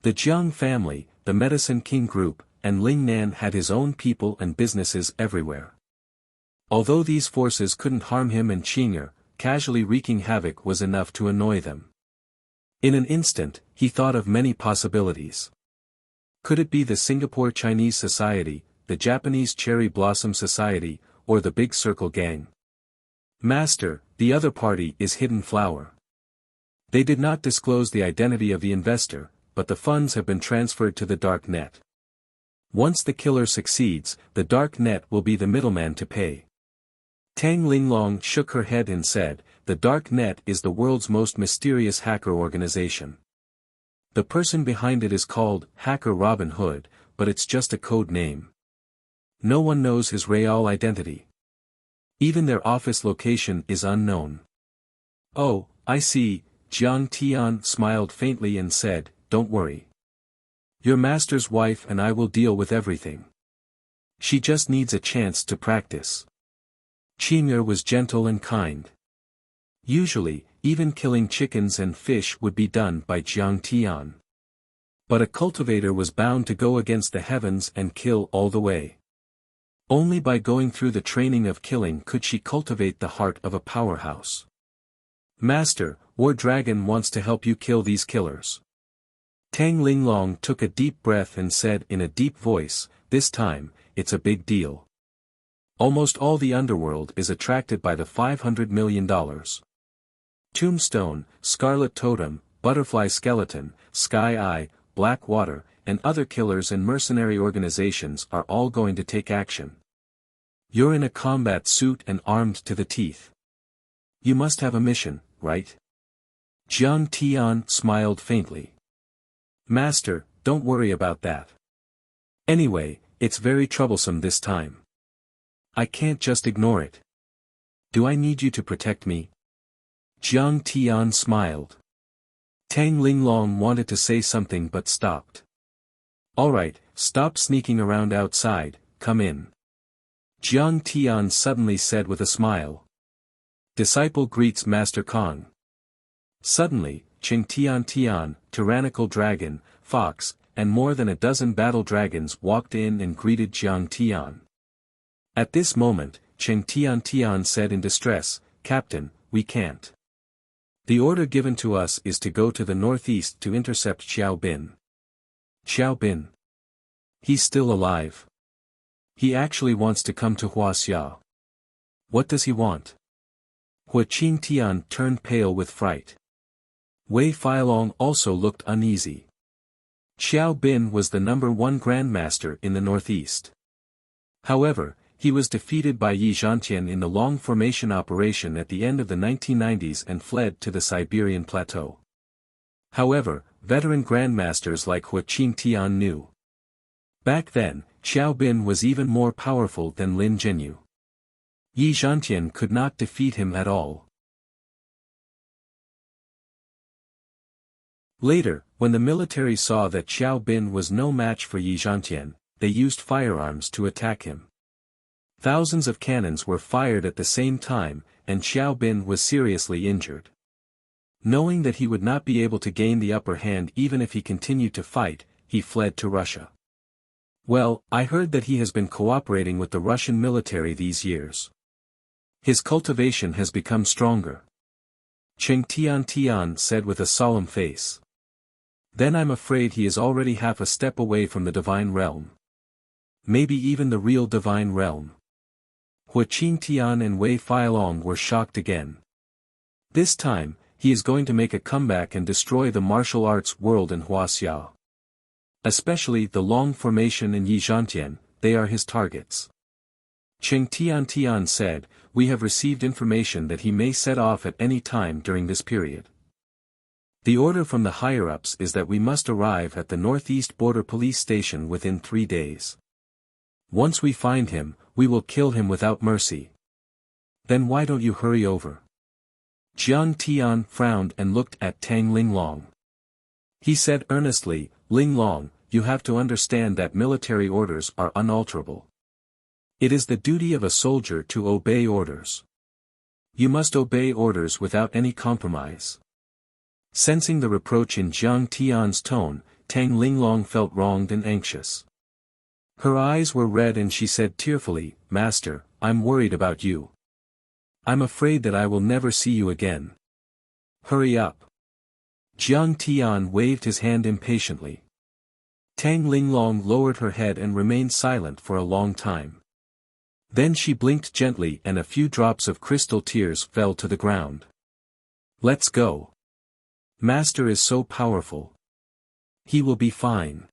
The Jiang family, the Medicine King Group, and Ling Nan had his own people and businesses everywhere. Although these forces couldn't harm him and Qing'er, casually wreaking havoc was enough to annoy them. In an instant, he thought of many possibilities. Could it be the Singapore Chinese Society, the Japanese Cherry Blossom Society, or the Big Circle Gang? Master, the other party is Hidden Flower. They did not disclose the identity of the investor, but the funds have been transferred to the dark net. Once the killer succeeds, the dark net will be the middleman to pay. Tang Linglong shook her head and said, the dark net is the world's most mysterious hacker organization. The person behind it is called Hacker Robin Hood, but it's just a code name. No one knows his real identity. Even their office location is unknown. Oh, I see, Jiang Tian smiled faintly and said, don't worry. Your master's wife and I will deal with everything. She just needs a chance to practice. Qing'er was gentle and kind. Usually, even killing chickens and fish would be done by Jiang Tian. But a cultivator was bound to go against the heavens and kill all the way. Only by going through the training of killing could she cultivate the heart of a powerhouse. Master, War Dragon wants to help you kill these killers. Tang Linglong took a deep breath and said in a deep voice, this time, it's a big deal. Almost all the underworld is attracted by the $500 million. Tombstone, Scarlet Totem, Butterfly Skeleton, Sky Eye, Black Water, and other killers and mercenary organizations are all going to take action. You're in a combat suit and armed to the teeth. You must have a mission, right? Jiang Tian smiled faintly. Master, don't worry about that. Anyway, it's very troublesome this time. I can't just ignore it. Do I need you to protect me? Jiang Tian smiled. Tang Linglong wanted to say something but stopped. Alright, stop sneaking around outside, come in. Jiang Tian suddenly said with a smile. Disciple greets Master Kong. Suddenly, Qing Tian Tian, tyrannical dragon, fox, and more than a dozen battle dragons walked in and greeted Jiang Tian. At this moment, Qing Tian Tian said in distress, Captain, we can't. The order given to us is to go to the northeast to intercept Xiao Bin. Xiao Bin? He's still alive. He actually wants to come to Huaxia. What does he want? Hua Qing Tian turned pale with fright. Wei Failong also looked uneasy. Xiao Bin was the #1 grandmaster in the northeast. However, he was defeated by Yi Zhantian in the long formation operation at the end of the 1990s and fled to the Siberian plateau. However, veteran grandmasters like Hua Qing Tian knew. Back then, Xiao Bin was even more powerful than Lin Zhenyu. Yi Zhantian could not defeat him at all. Later, when the military saw that Xiao Bin was no match for Yi Zhantian, they used firearms to attack him. Thousands of cannons were fired at the same time, and Xiao Bin was seriously injured. Knowing that he would not be able to gain the upper hand even if he continued to fight, he fled to Russia. Well, I heard that he has been cooperating with the Russian military these years. His cultivation has become stronger. Qing Tian Tian said with a solemn face. Then I'm afraid he is already half a step away from the divine realm. Maybe even the real divine realm. Hua Qing Tian and Wei Failong were shocked again. This time, he is going to make a comeback and destroy the martial arts world in Huaxia. Especially the Long Formation and Yi Zhantian, they are his targets. Qing Tian Tian said, we have received information that he may set off at any time during this period. The order from the higher-ups is that we must arrive at the northeast border police station within 3 days. Once we find him, we will kill him without mercy. Then why don't you hurry over? Jiang Tian frowned and looked at Tang Linglong. He said earnestly, Linglong, you have to understand that military orders are unalterable. It is the duty of a soldier to obey orders. You must obey orders without any compromise. Sensing the reproach in Jiang Tian's tone, Tang Linglong felt wronged and anxious. Her eyes were red and she said tearfully, Master, I'm worried about you. I'm afraid that I will never see you again. Hurry up. Jiang Tian waved his hand impatiently. Tang Linglong lowered her head and remained silent for a long time. Then she blinked gently and a few drops of crystal tears fell to the ground. Let's go. Master is so powerful. He will be fine.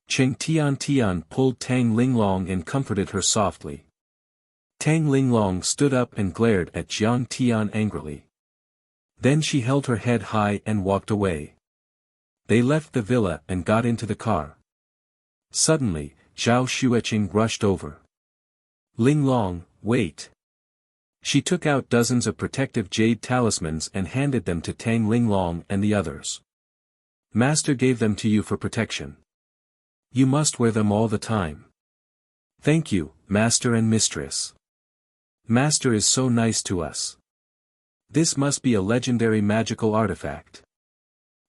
Qing Tian Tian pulled Tang Linglong and comforted her softly. Tang Linglong stood up and glared at Jiang Tian angrily. Then she held her head high and walked away. They left the villa and got into the car. Suddenly, Zhao Xueqing rushed over. Linglong, wait. She took out dozens of protective jade talismans and handed them to Tang Linglong and the others. Master gave them to you for protection. You must wear them all the time. Thank you, Master and Mistress. Master is so nice to us. This must be a legendary magical artifact.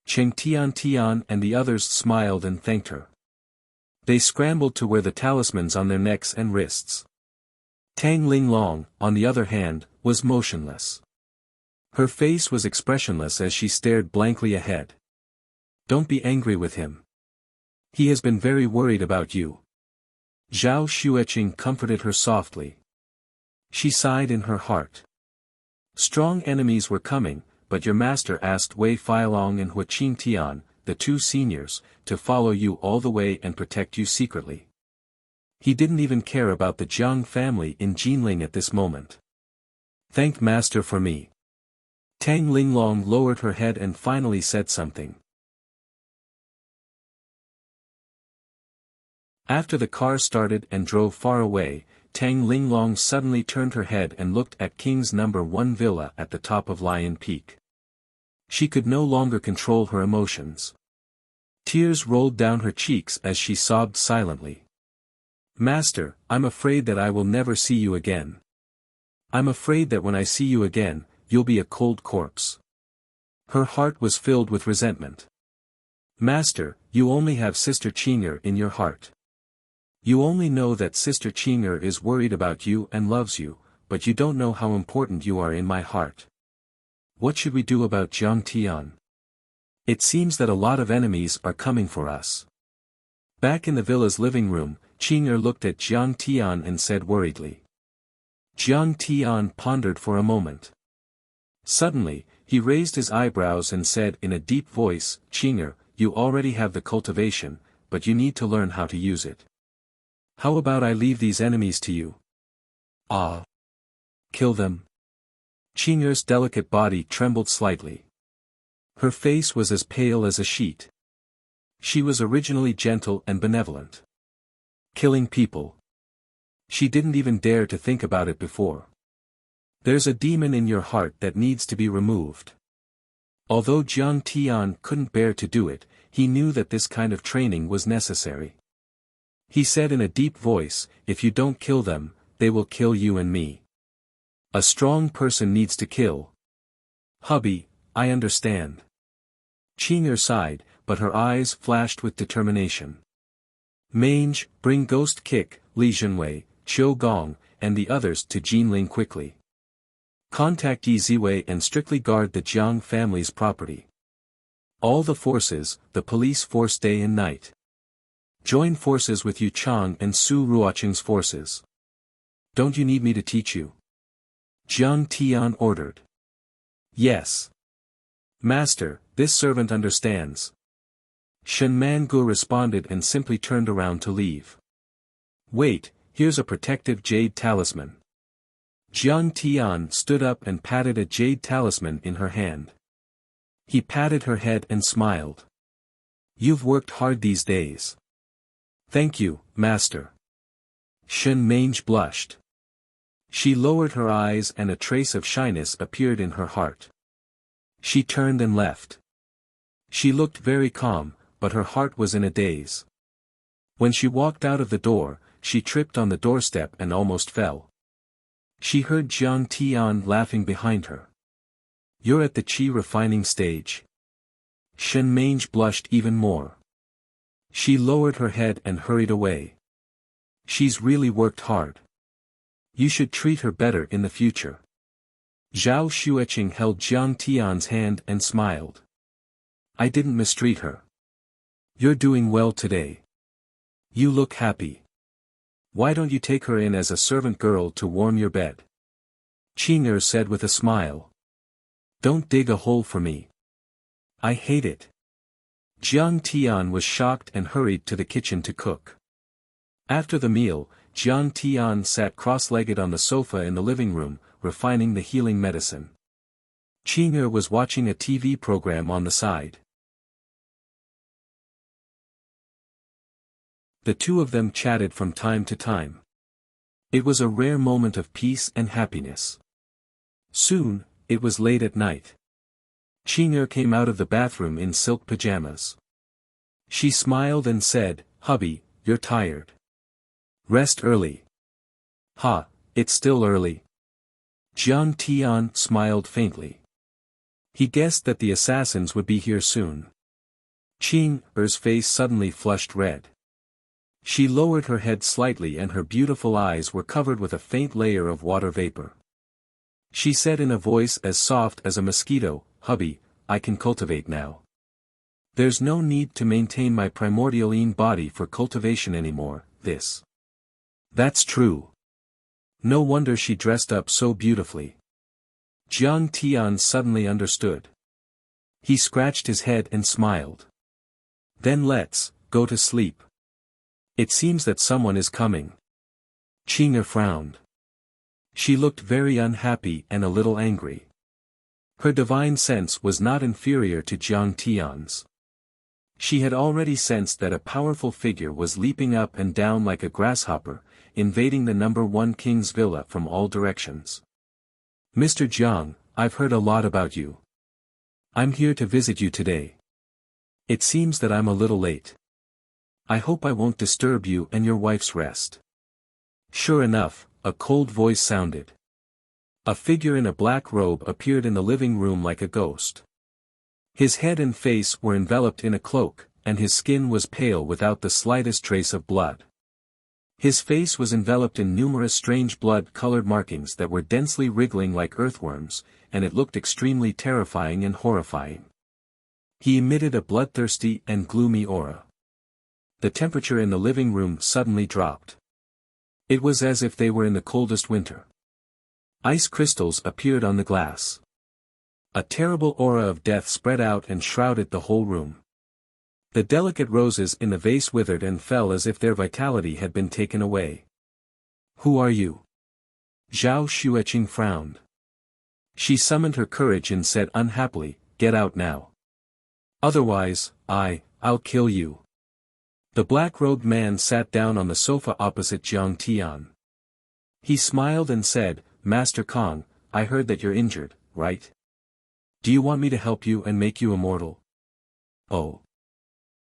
Qing Tian Tian and the others smiled and thanked her. They scrambled to wear the talismans on their necks and wrists. Tang Linglong, on the other hand, was motionless. Her face was expressionless as she stared blankly ahead. Don't be angry with him. He has been very worried about you. Zhao Xueqing comforted her softly. She sighed in her heart. Strong enemies were coming, but your master asked Wei Failong and Hua Qing Tian, the 2 seniors, to follow you all the way and protect you secretly. He didn't even care about the Jiang family in Jinling at this moment. Thank Master for me. Tang Linglong lowered her head and finally said something. After the car started and drove far away, Tang Linglong suddenly turned her head and looked at King's #1 villa at the top of Lion Peak. She could no longer control her emotions. Tears rolled down her cheeks as she sobbed silently. Master, I'm afraid that I will never see you again. I'm afraid that when I see you again, you'll be a cold corpse. Her heart was filled with resentment. Master, you only have Sister Qing'er in your heart. You only know that Sister Qing'er is worried about you and loves you, but you don't know how important you are in my heart. What should we do about Jiang Tian? It seems that a lot of enemies are coming for us. Back in the villa's living room, Qing'er looked at Jiang Tian and said worriedly. Jiang Tian pondered for a moment. Suddenly, he raised his eyebrows and said in a deep voice, Qing'er, you already have the cultivation, but you need to learn how to use it. How about I leave these enemies to you? Ah. Kill them. Qing'er's delicate body trembled slightly. Her face was as pale as a sheet. She was originally gentle and benevolent. Killing people. She didn't even dare to think about it before. There's a demon in your heart that needs to be removed. Although Jiang Tian couldn't bear to do it, he knew that this kind of training was necessary. He said in a deep voice, if you don't kill them, they will kill you and me. A strong person needs to kill. Hubby, I understand. Qing'er sighed, but her eyes flashed with determination. Mange, bring Ghost Kick, Li Zhenwei, Qiu Gong, and the others to Jinling quickly. Contact Yi Ziwei and strictly guard the Jiang family's property. All the forces, the police force day and night. Join forces with Yu Chang and Su Ruoqing's forces. Don't you need me to teach you? Jiang Tian ordered. Yes. Master, this servant understands. Shen Mangu responded and simply turned around to leave. Wait, here's a protective jade talisman. Jiang Tian stood up and patted a jade talisman in her hand. He patted her head and smiled. You've worked hard these days. Thank you, Master. Shen Mange blushed. She lowered her eyes and a trace of shyness appeared in her heart. She turned and left. She looked very calm, but her heart was in a daze. When she walked out of the door, she tripped on the doorstep and almost fell. She heard Jiang Tian laughing behind her. You're at the qi refining stage. Shen Mange blushed even more. She lowered her head and hurried away. She's really worked hard. You should treat her better in the future. Zhao Xueqing held Jiang Tian's hand and smiled. I didn't mistreat her. You're doing well today. You look happy. Why don't you take her in as a servant girl to warm your bed? Qing'er said with a smile. Don't dig a hole for me. I hate it. Jiang Tian was shocked and hurried to the kitchen to cook. After the meal, Jiang Tian sat cross-legged on the sofa in the living room, refining the healing medicine. Qing'er was watching a TV program on the side. The two of them chatted from time to time. It was a rare moment of peace and happiness. Soon, it was late at night. Qing'er came out of the bathroom in silk pajamas. She smiled and said, Hubby, you're tired. Rest early. Ha, it's still early. Jiang Tian smiled faintly. He guessed that the assassins would be here soon. Qing'er's face suddenly flushed red. She lowered her head slightly and her beautiful eyes were covered with a faint layer of water vapor. She said in a voice as soft as a mosquito, Hubby, I can cultivate now. There's no need to maintain my primordialine body for cultivation anymore, this. That's true. No wonder she dressed up so beautifully. Jiang Tian suddenly understood. He scratched his head and smiled. Then let's go to sleep. It seems that someone is coming. Qing'er frowned. She looked very unhappy and a little angry. Her divine sense was not inferior to Jiang Tian's. She had already sensed that a powerful figure was leaping up and down like a grasshopper, invading the number 1 king's villa from all directions. Mr. Jiang, I've heard a lot about you. I'm here to visit you today. It seems that I'm a little late. I hope I won't disturb you and your wife's rest. Sure enough, a cold voice sounded. A figure in a black robe appeared in the living room like a ghost. His head and face were enveloped in a cloak, and his skin was pale without the slightest trace of blood. His face was enveloped in numerous strange blood-colored markings that were densely wriggling like earthworms, and it looked extremely terrifying and horrifying. He emitted a bloodthirsty and gloomy aura. The temperature in the living room suddenly dropped. It was as if they were in the coldest winter. Ice crystals appeared on the glass. A terrible aura of death spread out and shrouded the whole room. The delicate roses in the vase withered and fell as if their vitality had been taken away. Who are you? Zhao Xueqing frowned. She summoned her courage and said unhappily, get out now. Otherwise, I'll kill you. The black-robed man sat down on the sofa opposite Jiang Tian. He smiled and said, Master Kong, I heard that you're injured, right? Do you want me to help you and make you immortal? Oh.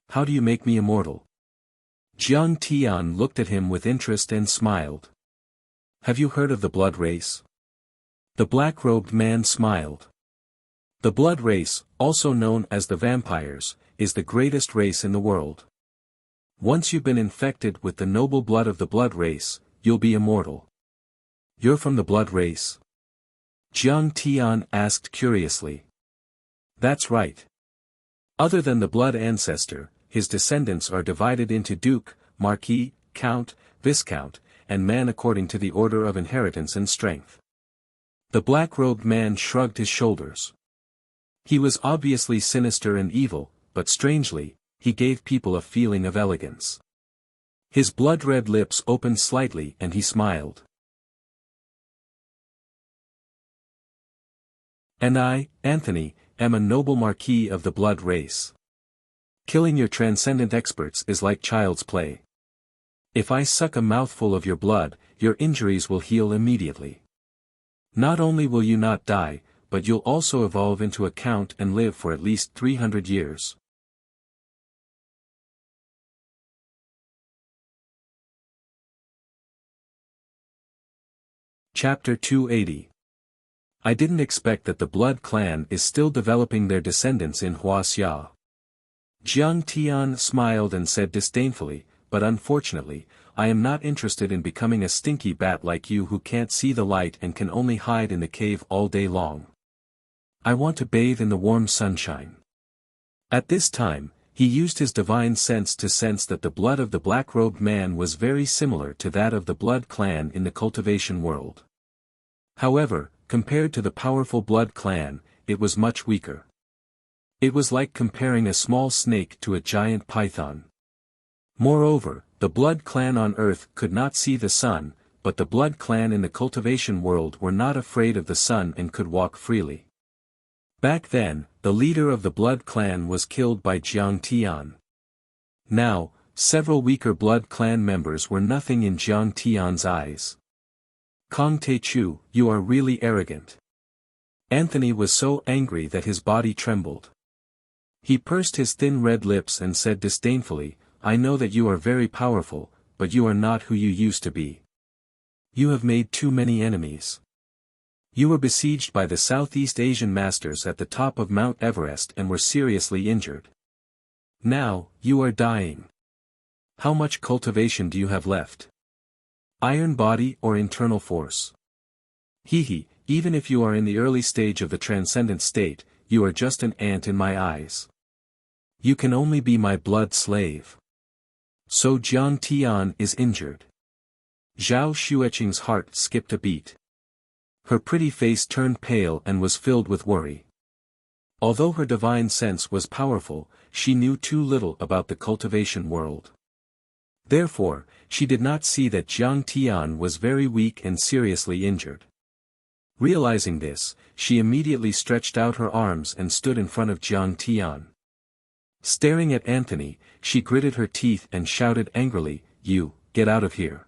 How do you make me immortal? Jiang Tian looked at him with interest and smiled. Have you heard of the blood race? The black-robed man smiled. The blood race, also known as the vampires, is the greatest race in the world. Once you've been infected with the noble blood of the blood race, you'll be immortal. You're from the blood race? Jiang Tian asked curiously. That's right. Other than the blood ancestor, his descendants are divided into Duke, Marquis, Count, Viscount, and Man according to the order of inheritance and strength. The black-robed man shrugged his shoulders. He was obviously sinister and evil, but strangely, he gave people a feeling of elegance. His blood-red lips opened slightly and he smiled. And I, Anthony, am a noble marquis of the blood race. Killing your transcendent experts is like child's play. If I suck a mouthful of your blood, your injuries will heal immediately. Not only will you not die, but you'll also evolve into a count and live for at least 300 years. Chapter 280. I didn't expect that the Blood Clan is still developing their descendants in Huaxia. Jiang Tian smiled and said disdainfully, but unfortunately, I am not interested in becoming a stinky bat like you who can't see the light and can only hide in the cave all day long. I want to bathe in the warm sunshine. At this time, he used his divine sense to sense that the blood of the black-robed man was very similar to that of the Blood Clan in the cultivation world. However, compared to the powerful Blood Clan, it was much weaker. It was like comparing a small snake to a giant python. Moreover, the Blood Clan on Earth could not see the sun, but the Blood Clan in the cultivation world were not afraid of the sun and could walk freely. Back then, the leader of the Blood Clan was killed by Jiang Tian. Now, several weaker Blood Clan members were nothing in Jiang Tian's eyes. Kong Teichu, you are really arrogant. Anthony was so angry that his body trembled. He pursed his thin red lips and said disdainfully, I know that you are very powerful, but you are not who you used to be. You have made too many enemies. You were besieged by the Southeast Asian masters at the top of Mount Everest and were seriously injured. Now, you are dying. How much cultivation do you have left? Iron body or internal force? Even if you are in the early stage of the transcendent state, you are just an ant in my eyes. You can only be my blood slave. So Jiang Tian is injured. Zhao Xueqing's heart skipped a beat. Her pretty face turned pale and was filled with worry. Although her divine sense was powerful, she knew too little about the cultivation world. Therefore, she did not see that Jiang Tian was very weak and seriously injured. Realizing this, she immediately stretched out her arms and stood in front of Jiang Tian. Staring at Anthony, she gritted her teeth and shouted angrily, You, get out of here.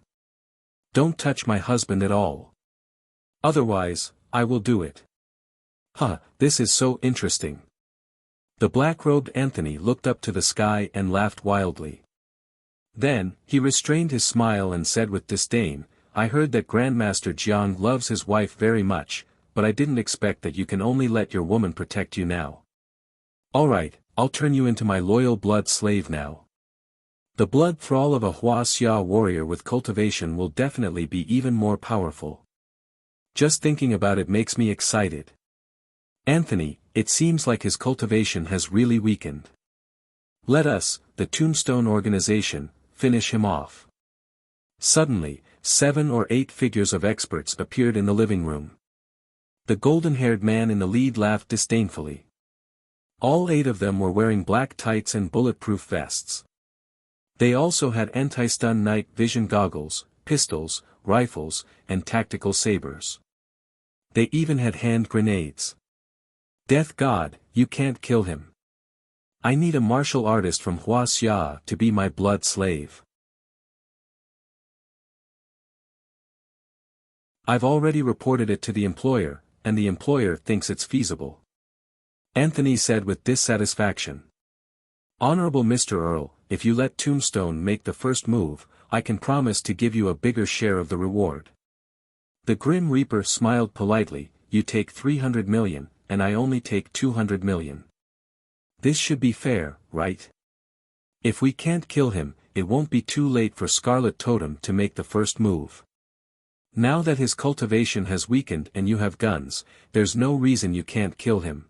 Don't touch my husband at all. Otherwise, I will do it. This is so interesting. The black-robed Anthony looked up to the sky and laughed wildly. Then, he restrained his smile and said with disdain, I heard that Grandmaster Jiang loves his wife very much, but I didn't expect that you can only let your woman protect you now. Alright, I'll turn you into my loyal blood slave now. The blood thrall of a Wuxia warrior with cultivation will definitely be even more powerful. Just thinking about it makes me excited. Anthony, it seems like his cultivation has really weakened. Let us, the Tombstone organization, finish him off. Suddenly, 7 or 8 figures of experts appeared in the living room. The golden-haired man in the lead laughed disdainfully. All 8 of them were wearing black tights and bulletproof vests. They also had anti-stun night vision goggles, pistols, rifles, and tactical sabers. They even had hand grenades. Death God, you can't kill him. I need a martial artist from Wuxia to be my blood slave. I've already reported it to the employer, and the employer thinks it's feasible. Anthony said with dissatisfaction. Honorable Mr. Earl, if you let Tombstone make the first move, I can promise to give you a bigger share of the reward. The Grim Reaper smiled politely, you take 300 million, and I only take 200 million. This should be fair, right? If we can't kill him, it won't be too late for Scarlet Totem to make the first move. Now that his cultivation has weakened and you have guns, there's no reason you can't kill him.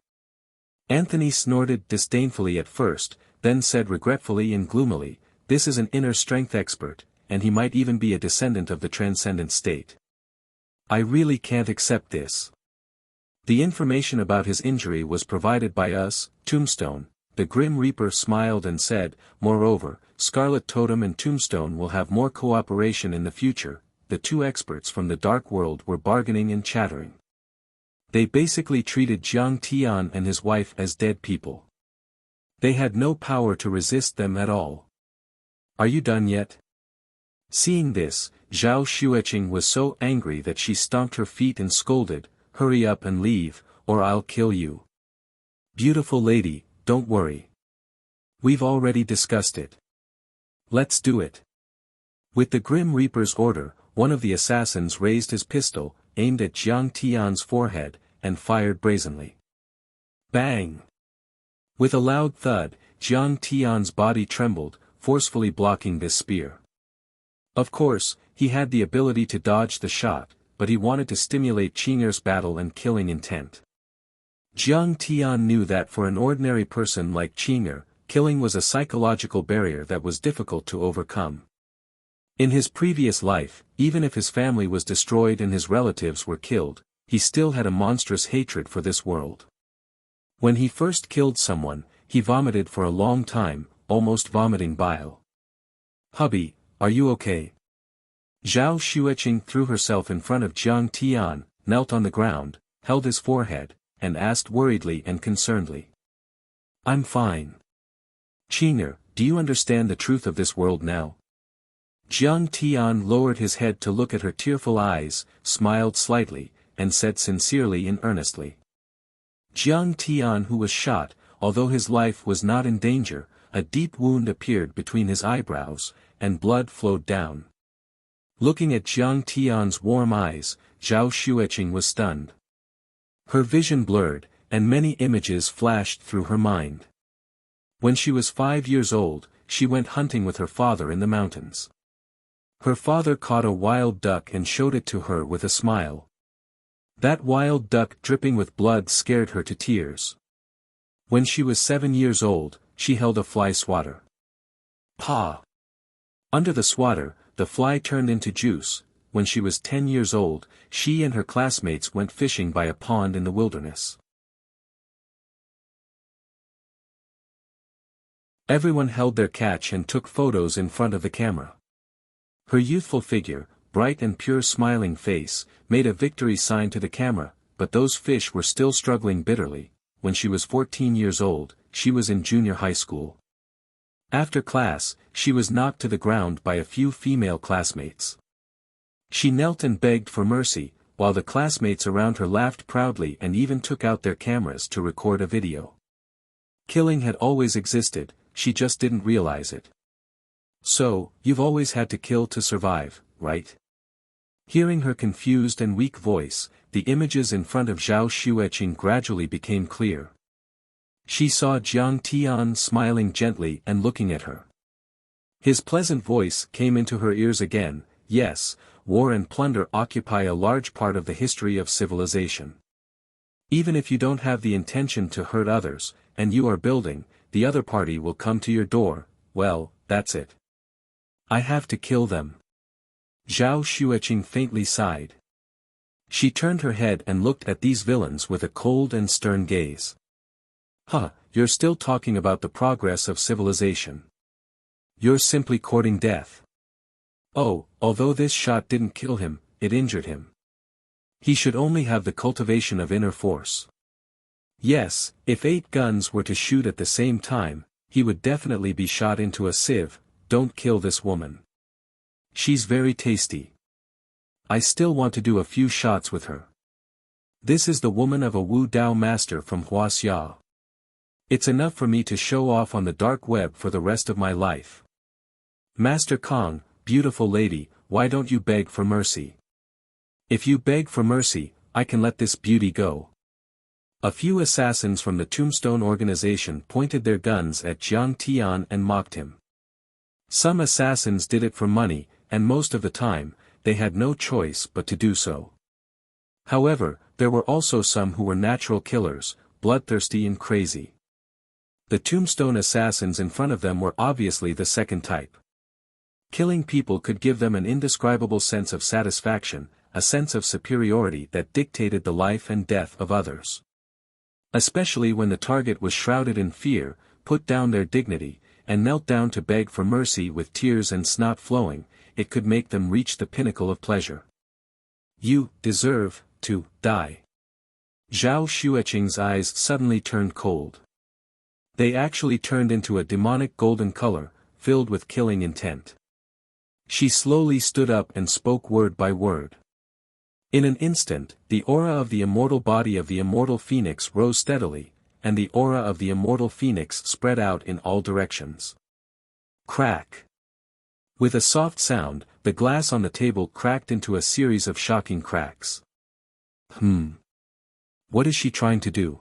Anthony snorted disdainfully at first, then said regretfully and gloomily, this is an inner strength expert, and he might even be a descendant of the transcendent state. I really can't accept this. The information about his injury was provided by us, Tombstone. The Grim Reaper smiled and said, moreover, Scarlet Totem and Tombstone will have more cooperation in the future. The 2 experts from the Dark World were bargaining and chattering. They basically treated Jiang Tian and his wife as dead people. They had no power to resist them at all. Are you done yet? Seeing this, Zhao Xueqing was so angry that she stomped her feet and scolded, hurry up and leave, or I'll kill you. Beautiful lady, don't worry. We've already discussed it. Let's do it. With the Grim Reaper's order, one of the assassins raised his pistol, aimed at Jiang Tian's forehead, and fired brazenly. Bang! With a loud thud, Jiang Tian's body trembled, forcefully blocking this spear. Of course, he had the ability to dodge the shot, but he wanted to stimulate Qing'er's battle and killing intent. Jiang Tian knew that for an ordinary person like Qing'er, killing was a psychological barrier that was difficult to overcome. In his previous life, even if his family was destroyed and his relatives were killed, he still had a monstrous hatred for this world. When he first killed someone, he vomited for a long time, almost vomiting bile. Hubby, are you okay? Zhao Xueqing threw herself in front of Jiang Tian, knelt on the ground, held his forehead, and asked worriedly and concernedly. I'm fine. Qing'er, do you understand the truth of this world now? Jiang Tian lowered his head to look at her tearful eyes, smiled slightly, and said sincerely and earnestly. Jiang Tian, who was shot, although his life was not in danger, a deep wound appeared between his eyebrows, and blood flowed down. Looking at Jiang Tian's warm eyes, Zhao Xueqing was stunned. Her vision blurred, and many images flashed through her mind. When she was 5 years old, she went hunting with her father in the mountains. Her father caught a wild duck and showed it to her with a smile. That wild duck dripping with blood scared her to tears. When she was 7 years old, she held a fly swatter. Pa! Under the swatter, the fly turned into juice. When she was 10 years old, she and her classmates went fishing by a pond in the wilderness. Everyone held their catch and took photos in front of the camera. Her youthful figure, bright and pure smiling face, made a victory sign to the camera, but those fish were still struggling bitterly. When she was 14 years old, she was in junior high school. After class, she was knocked to the ground by a few female classmates. She knelt and begged for mercy, while the classmates around her laughed proudly and even took out their cameras to record a video. Killing had always existed, she just didn't realize it. So, you've always had to kill to survive, right? Hearing her confused and weak voice, the images in front of Zhao Xueqing gradually became clear. She saw Jiang Tian smiling gently and looking at her. His pleasant voice came into her ears again. Yes, war and plunder occupy a large part of the history of civilization. Even if you don't have the intention to hurt others, and you are building, the other party will come to your door. Well, that's it. I have to kill them. Zhao Xueqing faintly sighed. She turned her head and looked at these villains with a cold and stern gaze. Huh, you're still talking about the progress of civilization. You're simply courting death. Oh, although this shot didn't kill him, it injured him. He should only have the cultivation of inner force. Yes, if 8 guns were to shoot at the same time, he would definitely be shot into a sieve. Don't kill this woman. She's very tasty. I still want to do a few shots with her. This is the woman of a Wu Dao master from Huaxia. It's enough for me to show off on the dark web for the rest of my life. Master Kong, beautiful lady, why don't you beg for mercy? If you beg for mercy, I can let this beauty go. A few assassins from the Tombstone organization pointed their guns at Jiang Tian and mocked him. Some assassins did it for money, and most of the time, they had no choice but to do so. However, there were also some who were natural killers, bloodthirsty and crazy. The Tombstone assassins in front of them were obviously the second type. Killing people could give them an indescribable sense of satisfaction, a sense of superiority that dictated the life and death of others. Especially when the target was shrouded in fear, put down their dignity, and knelt down to beg for mercy with tears and snot flowing, it could make them reach the pinnacle of pleasure. You deserve to die. Zhao Xueqing's eyes suddenly turned cold. They actually turned into a demonic golden color, filled with killing intent. She slowly stood up and spoke word by word. In an instant, the aura of the immortal body of the immortal phoenix rose steadily, and the aura of the immortal phoenix spread out in all directions. Crack! With a soft sound, the glass on the table cracked into a series of shocking cracks. What is she trying to do?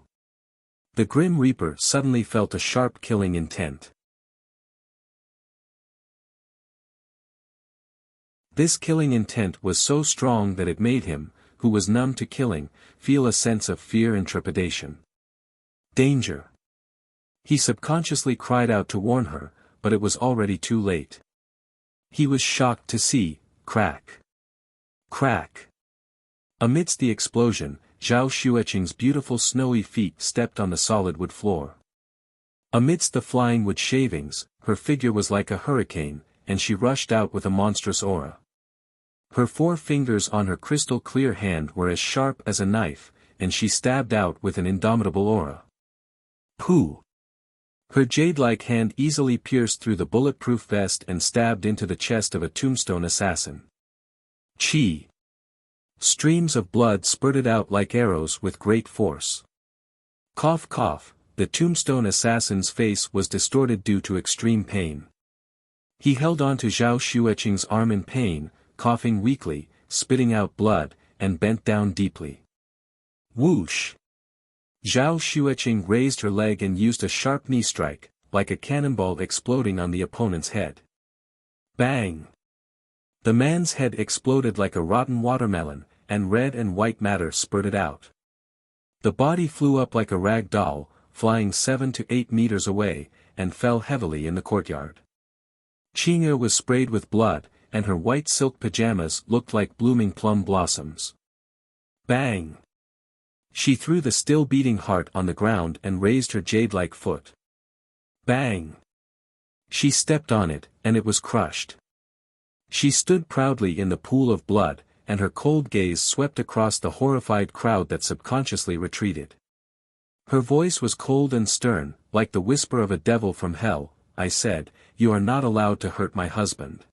The Grim Reaper suddenly felt a sharp killing intent. This killing intent was so strong that it made him, who was numb to killing, feel a sense of fear and trepidation. Danger! He subconsciously cried out to warn her, but it was already too late. He was shocked to see, crack. Crack! Amidst the explosion, Zhao Xueqing's beautiful snowy feet stepped on the solid wood floor. Amidst the flying wood shavings, her figure was like a hurricane, and she rushed out with a monstrous aura. Her 4 fingers on her crystal clear hand were as sharp as a knife, and she stabbed out with an indomitable aura. Pooh! Her jade-like hand easily pierced through the bulletproof vest and stabbed into the chest of a Tombstone assassin. Chi! Streams of blood spurted out like arrows with great force. Cough cough, the Tombstone assassin's face was distorted due to extreme pain. He held on to Zhao Xueqing's arm in pain, coughing weakly, spitting out blood, and bent down deeply. Whoosh! Zhao Xueqing raised her leg and used a sharp knee strike, like a cannonball exploding on the opponent's head. Bang! The man's head exploded like a rotten watermelon, and red and white matter spurted out. The body flew up like a rag doll, flying 7 to 8 meters away, and fell heavily in the courtyard. Qing'e was sprayed with blood, and her white silk pajamas looked like blooming plum blossoms. Bang! She threw the still beating heart on the ground and raised her jade-like foot. Bang! She stepped on it, and it was crushed. She stood proudly in the pool of blood, and her cold gaze swept across the horrified crowd that subconsciously retreated. Her voice was cold and stern, like the whisper of a devil from hell. I said, "You are not allowed to hurt my husband."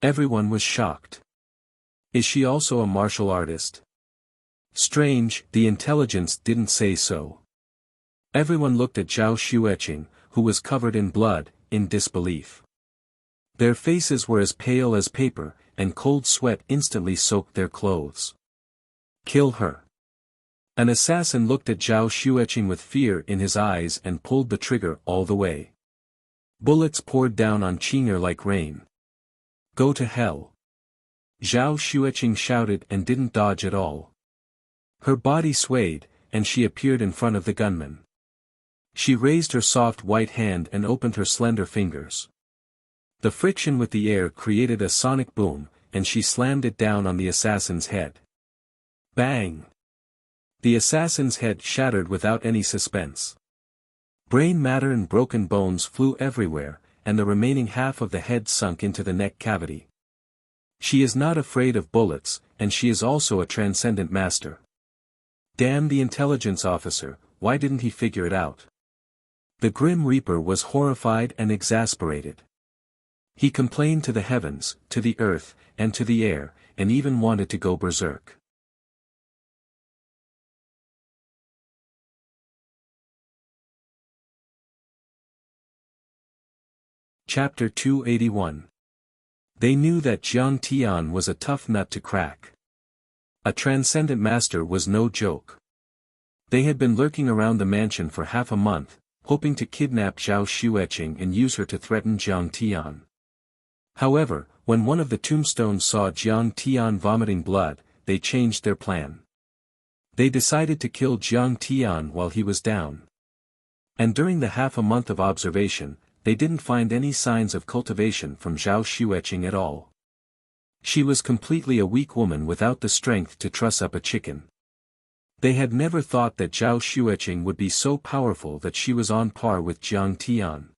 Everyone was shocked. Is she also a martial artist? Strange, the intelligence didn't say so. Everyone looked at Zhao Xueqing, who was covered in blood, in disbelief. Their faces were as pale as paper, and cold sweat instantly soaked their clothes. Kill her. An assassin looked at Zhao Xueqing with fear in his eyes and pulled the trigger all the way. Bullets poured down on Qing'er like rain. Go to hell. Zhao Xueqing shouted and didn't dodge at all. Her body swayed, and she appeared in front of the gunman. She raised her soft white hand and opened her slender fingers. The friction with the air created a sonic boom, and she slammed it down on the assassin's head. Bang! The assassin's head shattered without any suspense. Brain matter and broken bones flew everywhere, and the remaining half of the head sunk into the neck cavity. She is not afraid of bullets, and she is also a transcendent master. Damn the intelligence officer, why didn't he figure it out? The Grim Reaper was horrified and exasperated. He complained to the heavens, to the earth, and to the air, and even wanted to go berserk. Chapter 281. They knew that Jiang Tian was a tough nut to crack. A transcendent master was no joke. They had been lurking around the mansion for half a month, hoping to kidnap Zhao Xueqing and use her to threaten Jiang Tian. However, when one of the tombstones saw Jiang Tian vomiting blood, they changed their plan. They decided to kill Jiang Tian while he was down. And during the half a month of observation, they didn't find any signs of cultivation from Zhao Xueqing at all. She was completely a weak woman without the strength to truss up a chicken. They had never thought that Zhao Xueqing would be so powerful that she was on par with Jiang Tian.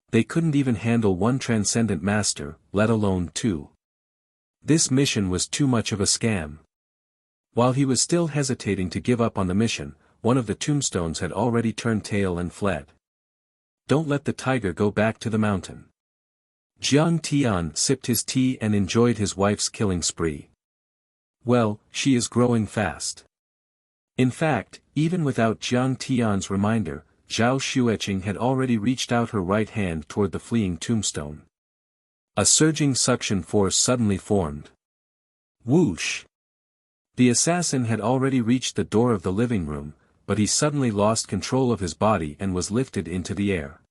They couldn't even handle one transcendent master, let alone two. This mission was too much of a scam. While he was still hesitating to give up on the mission, one of the tombstones had already turned tail and fled. Don't let the tiger go back to the mountain. Jiang Tian sipped his tea and enjoyed his wife's killing spree. Well, she is growing fast. In fact, even without Jiang Tian's reminder, Zhao Xueqing had already reached out her right hand toward the fleeing tombstone. A surging suction force suddenly formed. Whoosh! The assassin had already reached the door of the living room, but he suddenly lost control of his body and was lifted into the air.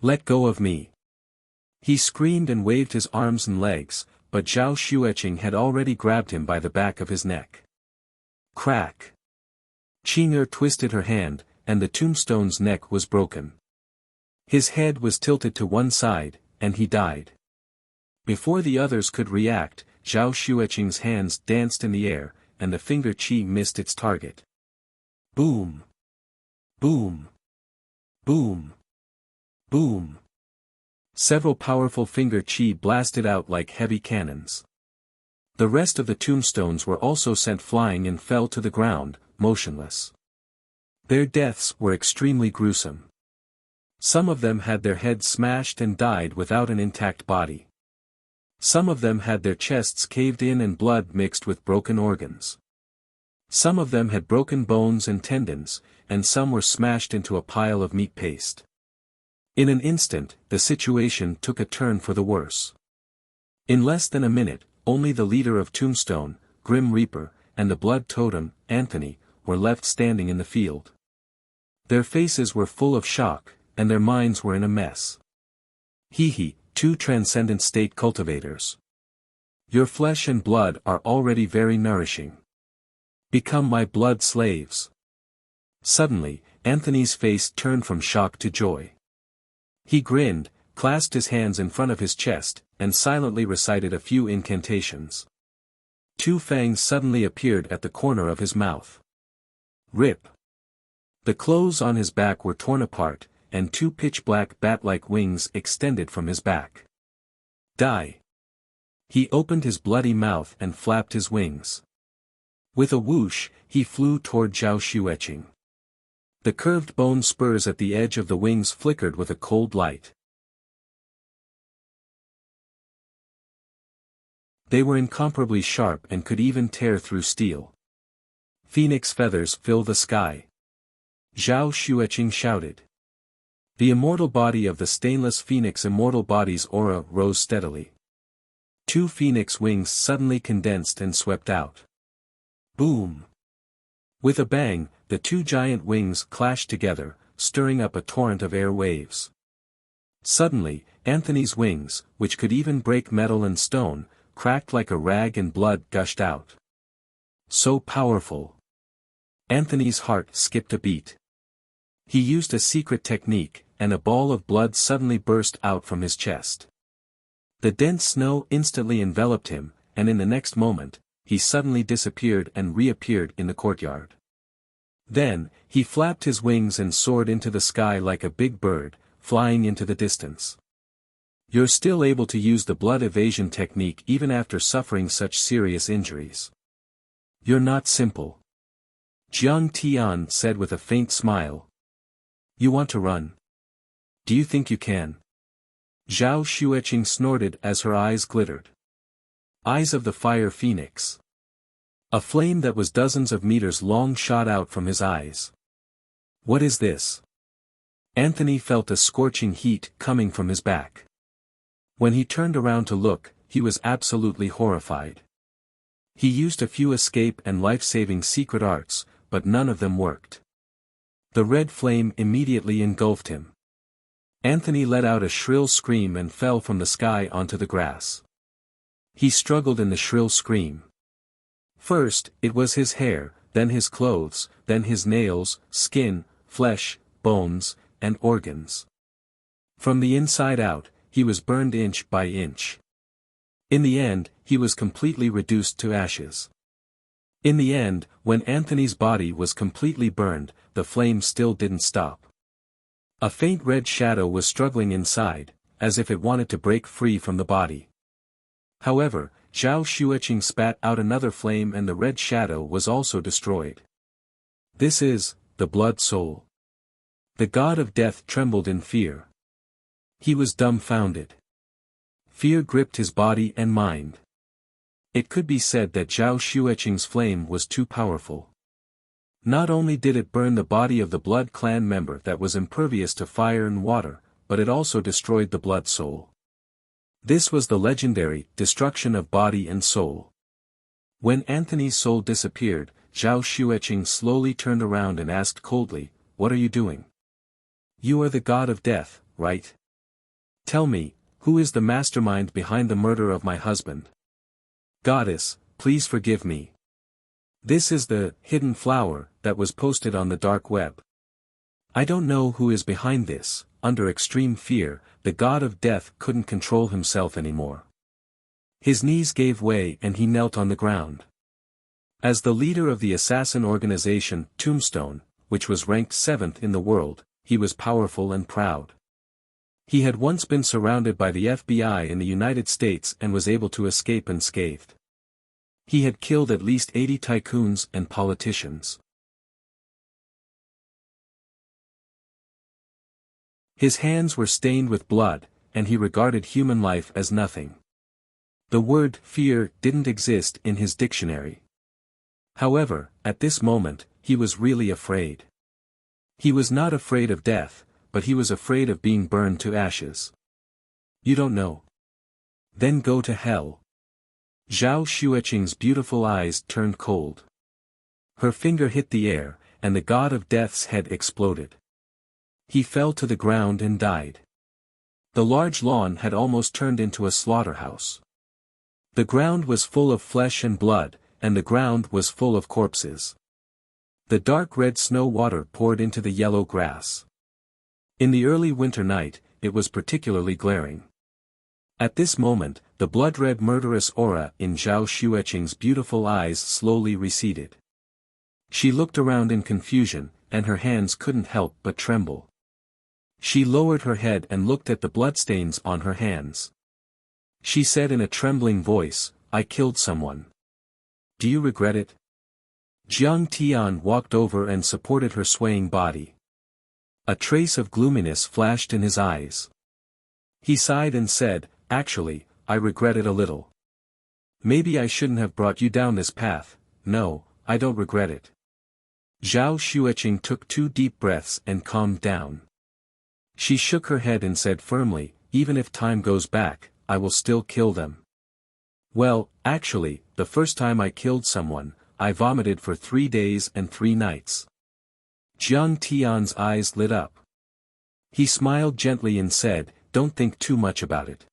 Let go of me! He screamed and waved his arms and legs, but Zhao Xueqing had already grabbed him by the back of his neck. Crack! Qing'er twisted her hand, and the tombstone's neck was broken. His head was tilted to one side, and he died. Before the others could react, Zhao Xueqing's hands danced in the air, and the finger qi missed its target. Boom! Boom! Boom! Boom! Several powerful finger qi blasted out like heavy cannons. The rest of the tombstones were also sent flying and fell to the ground, motionless. Their deaths were extremely gruesome. Some of them had their heads smashed and died without an intact body. Some of them had their chests caved in and blood mixed with broken organs. Some of them had broken bones and tendons, and some were smashed into a pile of meat paste. In an instant, the situation took a turn for the worse. In less than a minute, only the leader of Tombstone, Grim Reaper, and the Blood Totem, Anthony, were left standing in the field. Their faces were full of shock, and their minds were in a mess. Hee, two transcendent state cultivators. Your flesh and blood are already very nourishing. Become my blood slaves. Suddenly, Anthony's face turned from shock to joy. He grinned, clasped his hands in front of his chest, and silently recited a few incantations. Two fangs suddenly appeared at the corner of his mouth. Rip! The clothes on his back were torn apart, and two pitch-black bat-like wings extended from his back. Die! He opened his bloody mouth and flapped his wings. With a whoosh, he flew toward Zhao Xueqing. The curved bone spurs at the edge of the wings flickered with a cold light. They were incomparably sharp and could even tear through steel. Phoenix feathers fill the sky. Zhao Xueqing shouted. The immortal body of the stainless phoenix immortal body's aura rose steadily. Two phoenix wings suddenly condensed and swept out. Boom! With a bang, the two giant wings clashed together, stirring up a torrent of air waves. Suddenly, Anthony's wings, which could even break metal and stone, cracked like a rag and blood gushed out. So powerful. Anthony's heart skipped a beat. He used a secret technique, and a ball of blood suddenly burst out from his chest. The dense snow instantly enveloped him, and in the next moment, he suddenly disappeared and reappeared in the courtyard. Then, he flapped his wings and soared into the sky like a big bird, flying into the distance. You're still able to use the blood evasion technique even after suffering such serious injuries. You're not simple. Jiang Tian said with a faint smile. You want to run? Do you think you can? Zhao Xueqing snorted as her eyes glittered. Eyes of the fire phoenix. A flame that was dozens of meters long shot out from his eyes. What is this? Anthony felt a scorching heat coming from his back. When he turned around to look, he was absolutely horrified. He used a few escape and life-saving secret arts, but none of them worked. The red flame immediately engulfed him. Anthony let out a shrill scream and fell from the sky onto the grass. He struggled in the shrill scream. First, it was his hair, then his clothes, then his nails, skin, flesh, bones, and organs. From the inside out, he was burned inch by inch. In the end, he was completely reduced to ashes. In the end, when Anthony's body was completely burned, the flame still didn't stop. A faint red shadow was struggling inside, as if it wanted to break free from the body. However, Zhao Xueqing spat out another flame and the red shadow was also destroyed. This is, the blood soul. The god of death trembled in fear. He was dumbfounded. Fear gripped his body and mind. It could be said that Zhao Xueqing's flame was too powerful. Not only did it burn the body of the blood clan member that was impervious to fire and water, but it also destroyed the blood soul. This was the legendary destruction of body and soul. When Anthony's soul disappeared, Zhao Xueqing slowly turned around and asked coldly, "What are you doing? You are the god of death, right? Tell me, who is the mastermind behind the murder of my husband? Goddess, please forgive me. This is the hidden flower that was posted on the dark web. I don't know who is behind this." Under extreme fear, the god of death couldn't control himself anymore. His knees gave way and he knelt on the ground. As the leader of the assassin organization, Tombstone, which was ranked 7th in the world, he was powerful and proud. He had once been surrounded by the FBI in the United States and was able to escape unscathed. He had killed at least 80 tycoons and politicians. His hands were stained with blood, and he regarded human life as nothing. The word fear didn't exist in his dictionary. However, at this moment, he was really afraid. He was not afraid of death, but he was afraid of being burned to ashes. You don't know? Then go to hell. Zhao Xueqing's beautiful eyes turned cold. Her finger hit the air, and the god of death's head exploded. He fell to the ground and died. The large lawn had almost turned into a slaughterhouse. The ground was full of flesh and blood, and the ground was full of corpses. The dark red snow water poured into the yellow grass. In the early winter night, it was particularly glaring. At this moment, the blood-red murderous aura in Zhao Xueqing's beautiful eyes slowly receded. She looked around in confusion, and her hands couldn't help but tremble. She lowered her head and looked at the bloodstains on her hands. She said in a trembling voice, "I killed someone. Do you regret it?" Jiang Tian walked over and supported her swaying body. A trace of gloominess flashed in his eyes. He sighed and said, "Actually, I regret it a little. Maybe I shouldn't have brought you down this path. No, I don't regret it." Zhao Xueqing took 2 deep breaths and calmed down. She shook her head and said firmly, "Even if time goes back, I will still kill them. Well, actually, the first time I killed someone, I vomited for 3 days and 3 nights. Jiang Tian's eyes lit up. He smiled gently and said, "Don't think too much about it.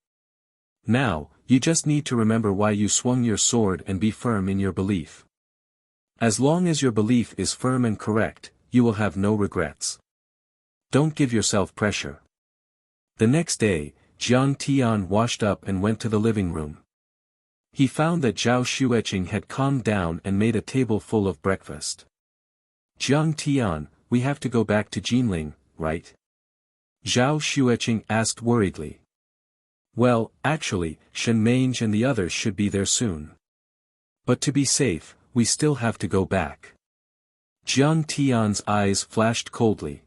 Now, you just need to remember why you swung your sword and be firm in your belief. As long as your belief is firm and correct, you will have no regrets. Don't give yourself pressure." The next day, Jiang Tian washed up and went to the living room. He found that Zhao Xueqing had calmed down and made a table full of breakfast. "Jiang Tian, we have to go back to Jinling, right?" Zhao Xueqing asked worriedly. "Well, actually, Shen Mange and the others should be there soon. But to be safe, we still have to go back." Jiang Tian's eyes flashed coldly.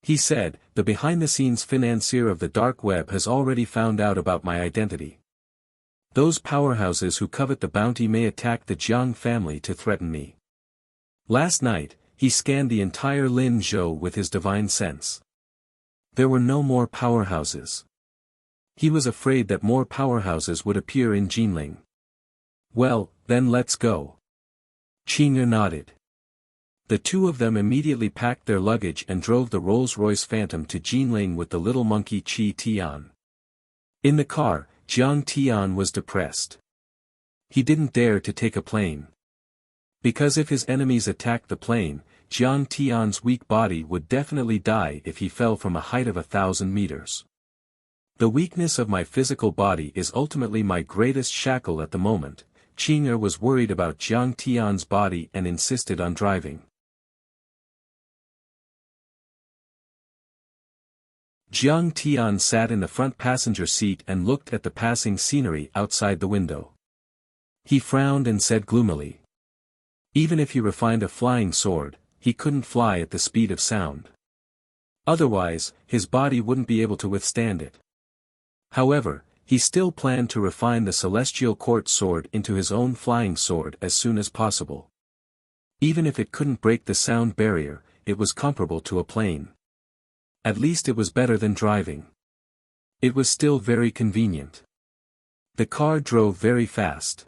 He said, "The behind-the-scenes financier of the dark web has already found out about my identity. Those powerhouses who covet the bounty may attack the Jiang family to threaten me." Last night, he scanned the entire Lin Zhou with his divine sense. There were no more powerhouses. He was afraid that more powerhouses would appear in Jinling. "Well, then let's go." Qing'er nodded. The two of them immediately packed their luggage and drove the Rolls-Royce Phantom to Jinling with the little monkey Qi Tian. In the car, Jiang Tian was depressed. He didn't dare to take a plane. Because if his enemies attacked the plane, Jiang Tian's weak body would definitely die if he fell from a height of 1,000 meters. "The weakness of my physical body is ultimately my greatest shackle at the moment." Qing'er was worried about Jiang Tian's body and insisted on driving. Jiang Tian sat in the front passenger seat and looked at the passing scenery outside the window. He frowned and said gloomily. Even if he refined a flying sword, he couldn't fly at the speed of sound. Otherwise, his body wouldn't be able to withstand it. However, he still planned to refine the celestial court sword into his own flying sword as soon as possible. Even if it couldn't break the sound barrier, it was comparable to a plane. At least it was better than driving. It was still very convenient. The car drove very fast.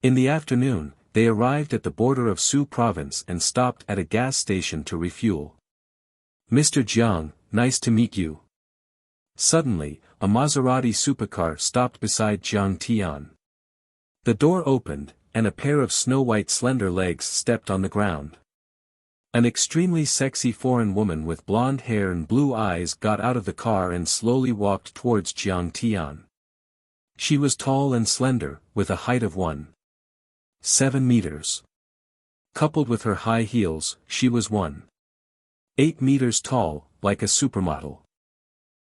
In the afternoon, they arrived at the border of Su province and stopped at a gas station to refuel. "Mr. Jiang, nice to meet you." Suddenly, a Maserati supercar stopped beside Jiang Tian. The door opened, and a pair of snow-white slender legs stepped on the ground. An extremely sexy foreign woman with blonde hair and blue eyes got out of the car and slowly walked towards Jiang Tian. She was tall and slender, with a height of 1.7 meters. Coupled with her high heels, she was 1.8 meters tall, like a supermodel.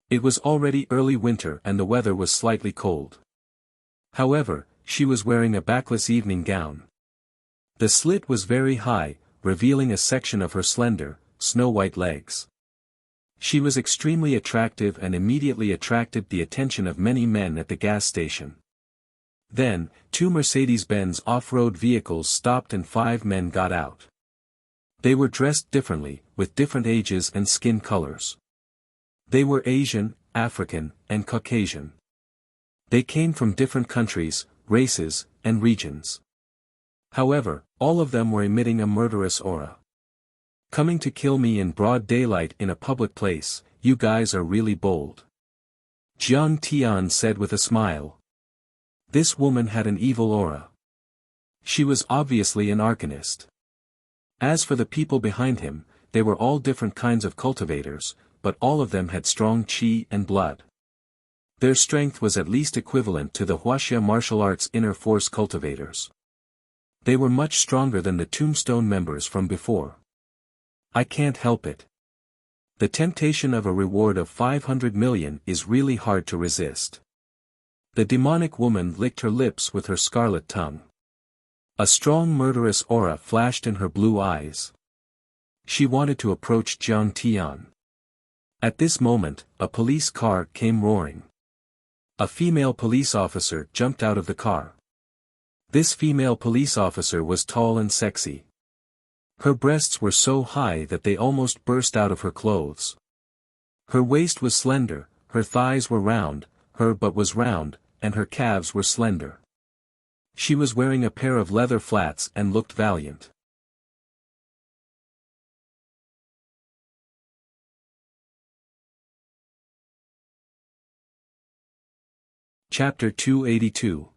It was already early winter and the weather was slightly cold. However, she was wearing a backless evening gown. The slit was very high, revealing a section of her slender, snow-white legs. She was extremely attractive and immediately attracted the attention of many men at the gas station. Then, 2 Mercedes-Benz off-road vehicles stopped and 5 men got out. They were dressed differently, with different ages and skin colors. They were Asian, African, and Caucasian. They came from different countries, races, and regions. However, all of them were emitting a murderous aura. "Coming to kill me in broad daylight in a public place, you guys are really bold," Jiang Tian said with a smile. This woman had an evil aura. She was obviously an arcanist. As for the people behind him, they were all different kinds of cultivators, but all of them had strong qi and blood. Their strength was at least equivalent to the Wuxia martial arts inner force cultivators. They were much stronger than the Tombstone members from before. I can't help it. The temptation of a reward of 500 million is really hard to resist. The demonic woman licked her lips with her scarlet tongue. A strong murderous aura flashed in her blue eyes. She wanted to approach Jiang Tian. At this moment, a police car came roaring. A female police officer jumped out of the car. This female police officer was tall and sexy. Her breasts were so high that they almost burst out of her clothes. Her waist was slender, her thighs were round, her butt was round, and her calves were slender. She was wearing a pair of leather flats and looked valiant. Chapter 282.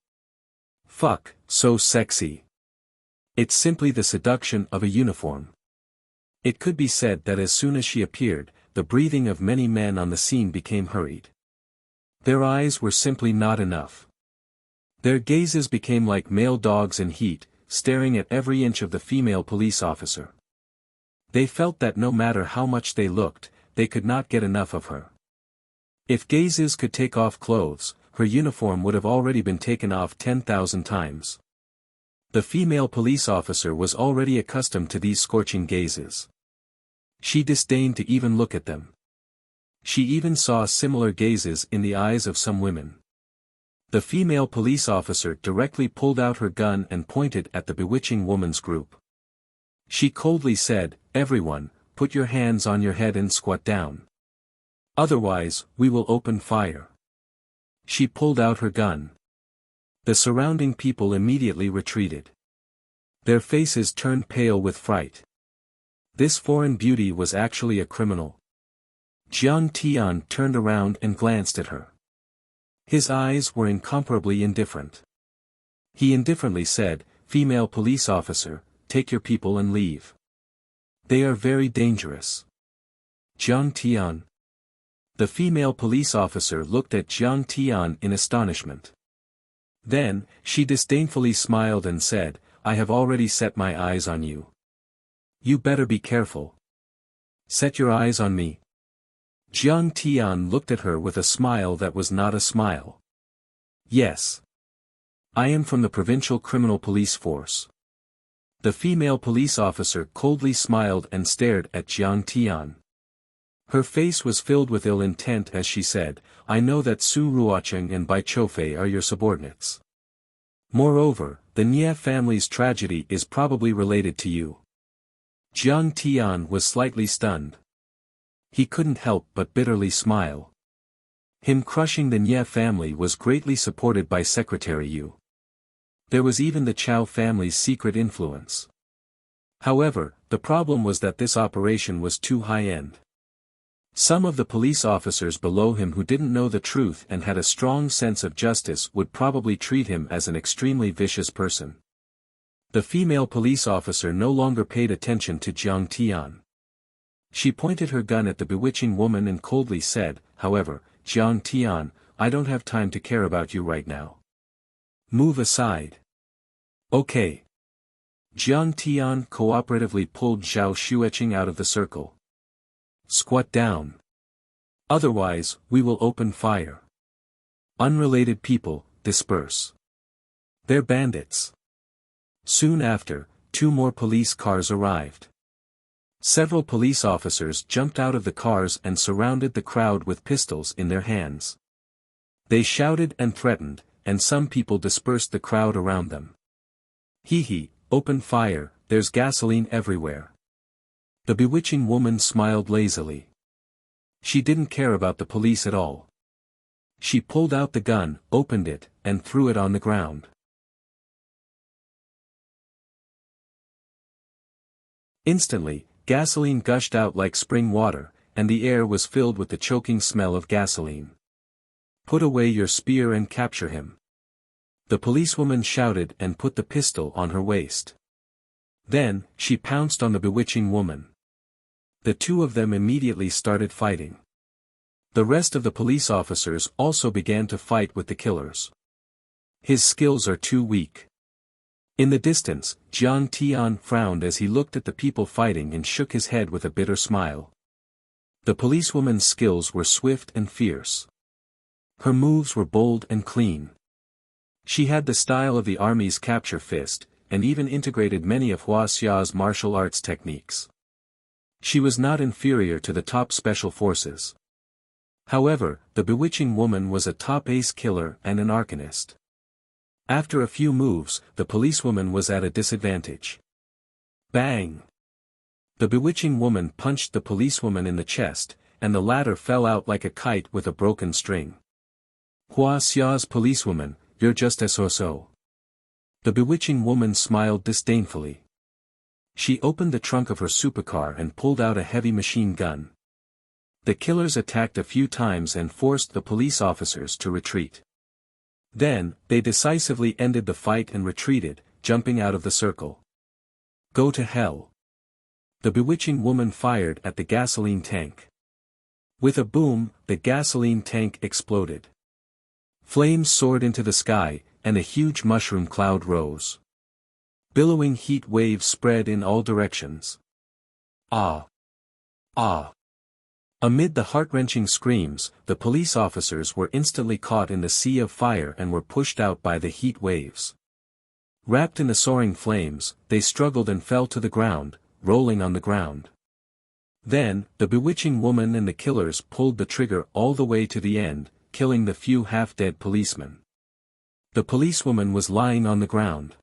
Fuck, so sexy. It's simply the seduction of a uniform. It could be said that as soon as she appeared, the breathing of many men on the scene became hurried. Their eyes were simply not enough. Their gazes became like male dogs in heat, staring at every inch of the female police officer. They felt that no matter how much they looked, they could not get enough of her. If gazes could take off clothes, her uniform would have already been taken off 10,000 times. The female police officer was already accustomed to these scorching gazes. She disdained to even look at them. She even saw similar gazes in the eyes of some women. The female police officer directly pulled out her gun and pointed at the bewitching woman's group. She coldly said, "Everyone, put your hands on your head and squat down. Otherwise, we will open fire." She pulled out her gun. The surrounding people immediately retreated. Their faces turned pale with fright. This foreign beauty was actually a criminal. Jiang Tian turned around and glanced at her. His eyes were incomparably indifferent. He indifferently said, "Female police officer, take your people and leave. They are very dangerous." Jiang Tian. The female police officer looked at Jiang Tian in astonishment. Then, she disdainfully smiled and said, "I have already set my eyes on you. You better be careful. Set your eyes on me." Jiang Tian looked at her with a smile that was not a smile. "Yes. I am from the provincial criminal police force." The female police officer coldly smiled and stared at Jiang Tian. Her face was filled with ill intent as she said, "I know that Su Ruocheng and Bai Choufei are your subordinates. Moreover, the Nie family's tragedy is probably related to you." Jiang Tian was slightly stunned. He couldn't help but bitterly smile. Him crushing the Nie family was greatly supported by Secretary Yu. There was even the Chao family's secret influence. However, the problem was that this operation was too high-end. Some of the police officers below him who didn't know the truth and had a strong sense of justice would probably treat him as an extremely vicious person. The female police officer no longer paid attention to Jiang Tian. She pointed her gun at the bewitching woman and coldly said, "However, Jiang Tian, I don't have time to care about you right now. Move aside." "Okay." Jiang Tian cooperatively pulled Zhao Xueqing out of the circle. "Squat down. Otherwise, we will open fire. Unrelated people, disperse. They're bandits." Soon after, 2 more police cars arrived. Several police officers jumped out of the cars and surrounded the crowd with pistols in their hands. They shouted and threatened, and some people dispersed the crowd around them. "Hee, open fire, there's gasoline everywhere." The bewitching woman smiled lazily. She didn't care about the police at all. She pulled out the gun, opened it, and threw it on the ground. Instantly, gasoline gushed out like spring water, and the air was filled with the choking smell of gasoline. "Put away your spear and capture him." The policewoman shouted and put the pistol on her waist. Then, she pounced on the bewitching woman. The 2 of them immediately started fighting. The rest of the police officers also began to fight with the killers. His skills are too weak. In the distance, Jiang Tian frowned as he looked at the people fighting and shook his head with a bitter smile. The policewoman's skills were swift and fierce. Her moves were bold and clean. She had the style of the army's capture fist, and even integrated many of Hua Xia's martial arts techniques. She was not inferior to the top special forces. However, the bewitching woman was a top ace killer and an arcanist. After a few moves, the policewoman was at a disadvantage. Bang! The bewitching woman punched the policewoman in the chest, and the latter fell out like a kite with a broken string. "Hua Xia's policewoman, you're just so-so." The bewitching woman smiled disdainfully. She opened the trunk of her supercar and pulled out a heavy machine gun. The killers attacked a few times and forced the police officers to retreat. Then, they decisively ended the fight and retreated, jumping out of the circle. Go to hell. The bewitching woman fired at the gasoline tank. With a boom, the gasoline tank exploded. Flames soared into the sky, and a huge mushroom cloud rose. Billowing heat waves spread in all directions. Ah! Ah! Amid the heart-wrenching screams, the police officers were instantly caught in the sea of fire and were pushed out by the heat waves. Wrapped in the soaring flames, they struggled and fell to the ground, rolling on the ground. Then, the bewitching woman and the killers pulled the trigger all the way to the end, killing the few half-dead policemen. The policewoman was lying on the ground.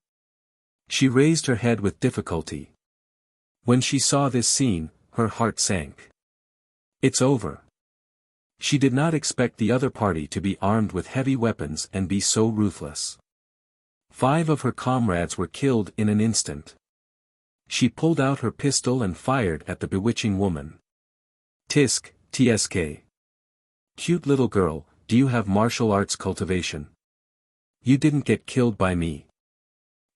She raised her head with difficulty. When she saw this scene, her heart sank. It's over. She did not expect the other party to be armed with heavy weapons and be so ruthless. 5 of her comrades were killed in an instant. She pulled out her pistol and fired at the bewitching woman. Tisk, tsk. Cute little girl, do you have martial arts cultivation? You didn't get killed by me.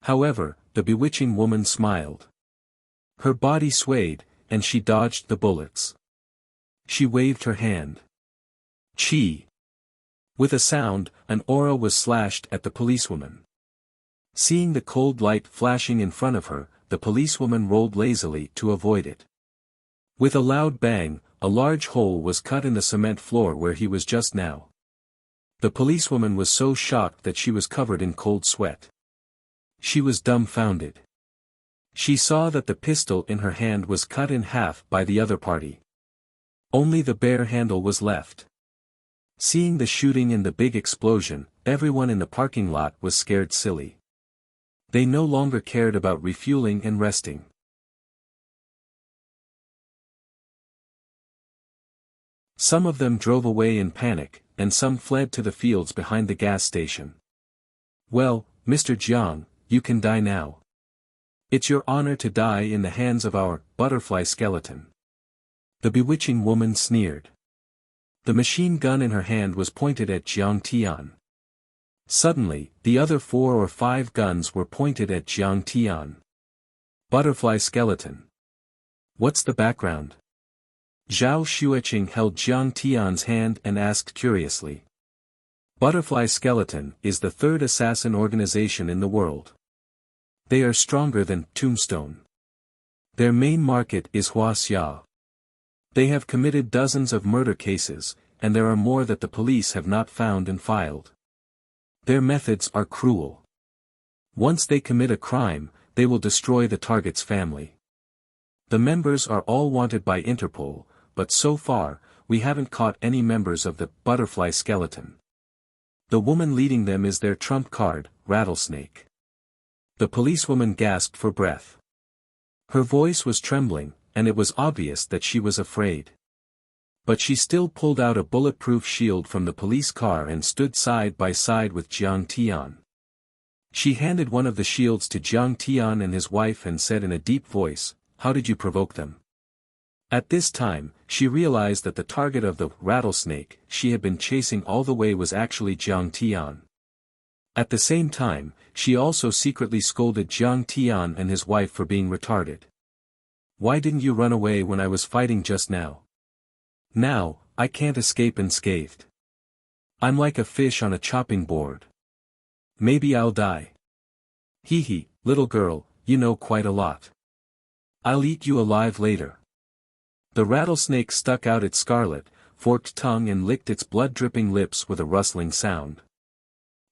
However, the bewitching woman smiled. Her body swayed, and she dodged the bullets. She waved her hand. Chi. With a sound, an aura was slashed at the policewoman. Seeing the cold light flashing in front of her, the policewoman rolled lazily to avoid it. With a loud bang, a large hole was cut in the cement floor where he was just now. The policewoman was so shocked that she was covered in cold sweat. She was dumbfounded. She saw that the pistol in her hand was cut in half by the other party. Only the bare handle was left. Seeing the shooting and the big explosion, everyone in the parking lot was scared silly. They no longer cared about refueling and resting. Some of them drove away in panic, and some fled to the fields behind the gas station. Well, Mr. Jiang, you can die now. It's your honor to die in the hands of our butterfly skeleton. The bewitching woman sneered. The machine gun in her hand was pointed at Jiang Tian. Suddenly, the other 4 or 5 guns were pointed at Jiang Tian. Butterfly skeleton. What's the background? Zhao Xueqing held Jiang Tian's hand and asked curiously. Butterfly Skeleton is the 3rd assassin organization in the world. They are stronger than Tombstone. Their main market is Huaxia. They have committed dozens of murder cases, and there are more that the police have not found and filed. Their methods are cruel. Once they commit a crime, they will destroy the target's family. The members are all wanted by Interpol, but so far, we haven't caught any members of the butterfly skeleton. The woman leading them is their trump card, Rattlesnake. The policewoman gasped for breath. Her voice was trembling, and it was obvious that she was afraid. But she still pulled out a bulletproof shield from the police car and stood side by side with Jiang Tian. She handed one of the shields to Jiang Tian and his wife and said in a deep voice, "How did you provoke them?" At this time, she realized that the target of the rattlesnake she had been chasing all the way was actually Jiang Tian. At the same time, she also secretly scolded Jiang Tian and his wife for being retarded. Why didn't you run away when I was fighting just now? Now, I can't escape unscathed. I'm like a fish on a chopping board. Maybe I'll die. Hee hee, little girl, you know quite a lot. I'll eat you alive later. The rattlesnake stuck out its scarlet, forked tongue and licked its blood-dripping lips with a rustling sound.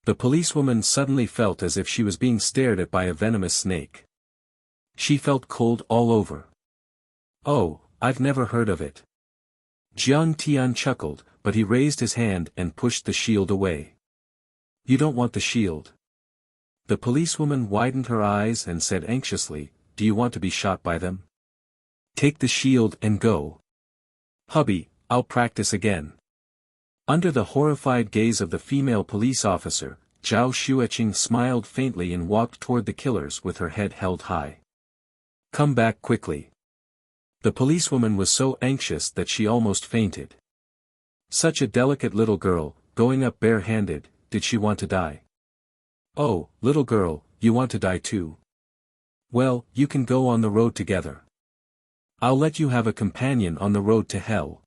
The policewoman suddenly felt as if she was being stared at by a venomous snake. She felt cold all over. Oh, I've never heard of it. Jiang Tian chuckled, but he raised his hand and pushed the shield away. You don't want the shield. The policewoman widened her eyes and said anxiously, do you want to be shot by them? Take the shield and go. Hubby, I'll practice again. Under the horrified gaze of the female police officer, Zhao Xueqing smiled faintly and walked toward the killers with her head held high. Come back quickly. The policewoman was so anxious that she almost fainted. Such a delicate little girl, going up bare-handed, did she want to die? Oh, little girl, you want to die too? Well, you can go on the road together. I'll let you have a companion on the road to hell.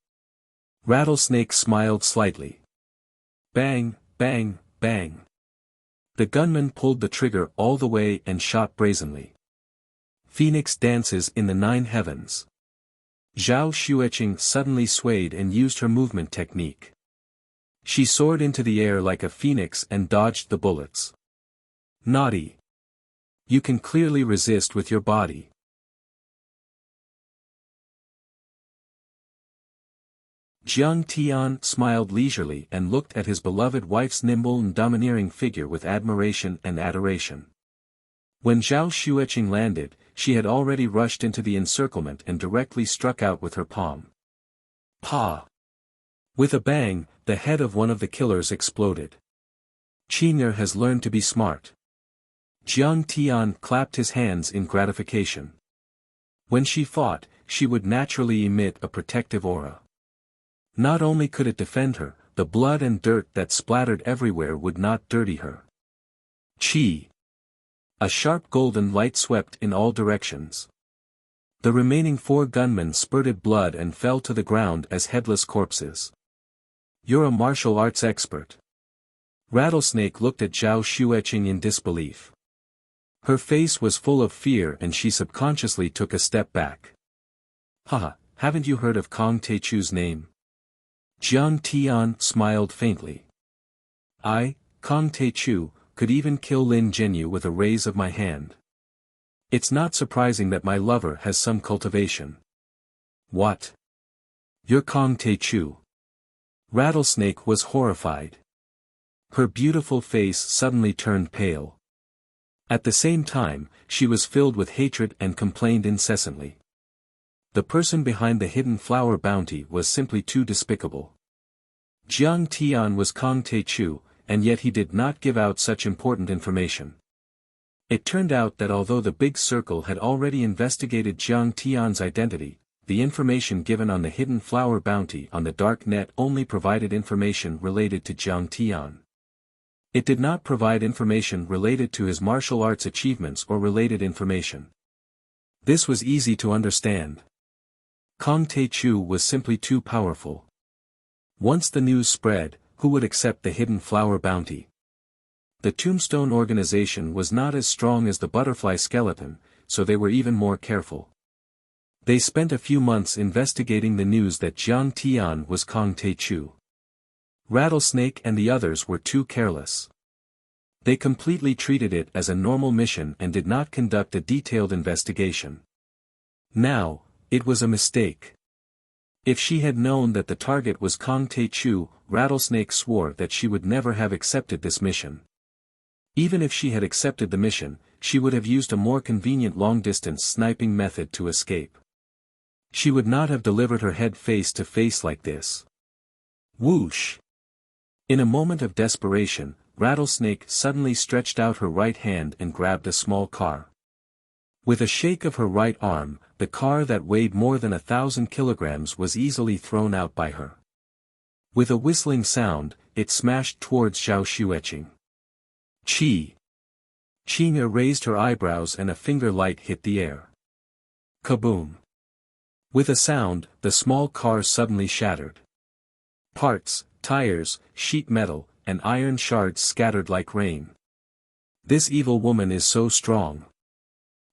Rattlesnake smiled slightly. Bang, bang, bang. The gunman pulled the trigger all the way and shot brazenly. Phoenix dances in the 9 heavens. Zhao Xueqing suddenly swayed and used her movement technique. She soared into the air like a phoenix and dodged the bullets. Naughty. You can clearly resist with your body. Jiang Tian smiled leisurely and looked at his beloved wife's nimble and domineering figure with admiration and adoration. When Zhao Xueqing landed, she had already rushed into the encirclement and directly struck out with her palm. Pa! With a bang, the head of one of the killers exploded. Qing'er has learned to be smart. Jiang Tian clapped his hands in gratification. When she fought, she would naturally emit a protective aura. Not only could it defend her, the blood and dirt that splattered everywhere would not dirty her. Chi! A sharp golden light swept in all directions. The remaining 4 gunmen spurted blood and fell to the ground as headless corpses. You're a martial arts expert. Rattlesnake looked at Zhao Xueqing in disbelief. Her face was full of fear and she subconsciously took a step back. Haha, haven't you heard of Kong Teichu's name? Jiang Tian smiled faintly. I, Kong Teichu, could even kill Lin Jinyu with a raise of my hand. It's not surprising that my lover has some cultivation. What? You're Kong Teichu? Rattlesnake was horrified. Her beautiful face suddenly turned pale. At the same time, she was filled with hatred and complained incessantly. The person behind the hidden flower bounty was simply too despicable. Jiang Tian was Kong Teichu, and yet he did not give out such important information. It turned out that although the Big Circle had already investigated Jiang Tian's identity, the information given on the hidden flower bounty on the dark net only provided information related to Jiang Tian. It did not provide information related to his martial arts achievements or related information. This was easy to understand. Kong Teichu was simply too powerful. Once the news spread, who would accept the hidden flower bounty? The Tombstone organization was not as strong as the butterfly skeleton, so they were even more careful. They spent a few months investigating the news that Jiang Tian was Kong Teichu. Rattlesnake and the others were too careless. They completely treated it as a normal mission and did not conduct a detailed investigation. Now, it was a mistake. If she had known that the target was Kong Teichu, Rattlesnake swore that she would never have accepted this mission. Even if she had accepted the mission, she would have used a more convenient long-distance sniping method to escape. She would not have delivered her head face to face like this. Whoosh! In a moment of desperation, Rattlesnake suddenly stretched out her right hand and grabbed a small car. With a shake of her right arm, the car that weighed more than 1,000 kilograms was easily thrown out by her. With a whistling sound, it smashed towards Zhao Xueqing. Chi! Qing'er raised her eyebrows and a finger light hit the air. Kaboom! With a sound, the small car suddenly shattered. Parts, tires, sheet metal, and iron shards scattered like rain. This evil woman is so strong.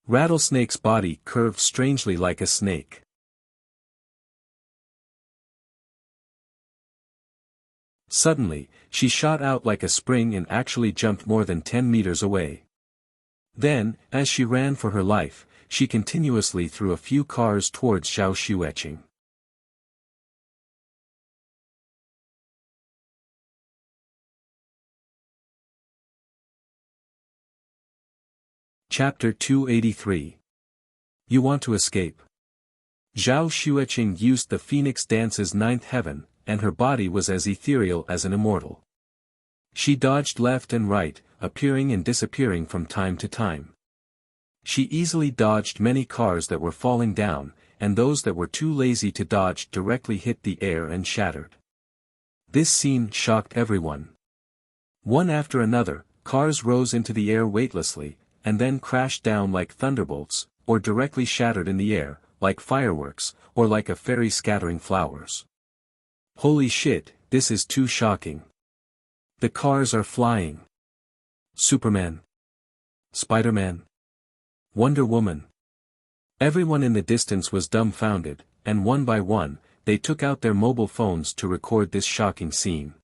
Rattlesnake's body curved strangely like a snake. Suddenly, she shot out like a spring and actually jumped more than 10 meters away. Then, as she ran for her life, she continuously threw a few cars towards Zhao Xueqing. Chapter 283. You want to escape. Zhao Xueqing used the Phoenix Dance's 9th heaven, and her body was as ethereal as an immortal. She dodged left and right, appearing and disappearing from time to time. She easily dodged many cars that were falling down, and those that were too lazy to dodge directly hit the air and shattered. This scene shocked everyone. One after another, cars rose into the air weightlessly, and then crashed down like thunderbolts, or directly shattered in the air, like fireworks, or like a fairy scattering flowers. Holy shit, this is too shocking. The cars are flying. Superman. Spider-Man. Wonder Woman. Everyone in the distance was dumbfounded, and one by one, they took out their mobile phones to record this shocking scene.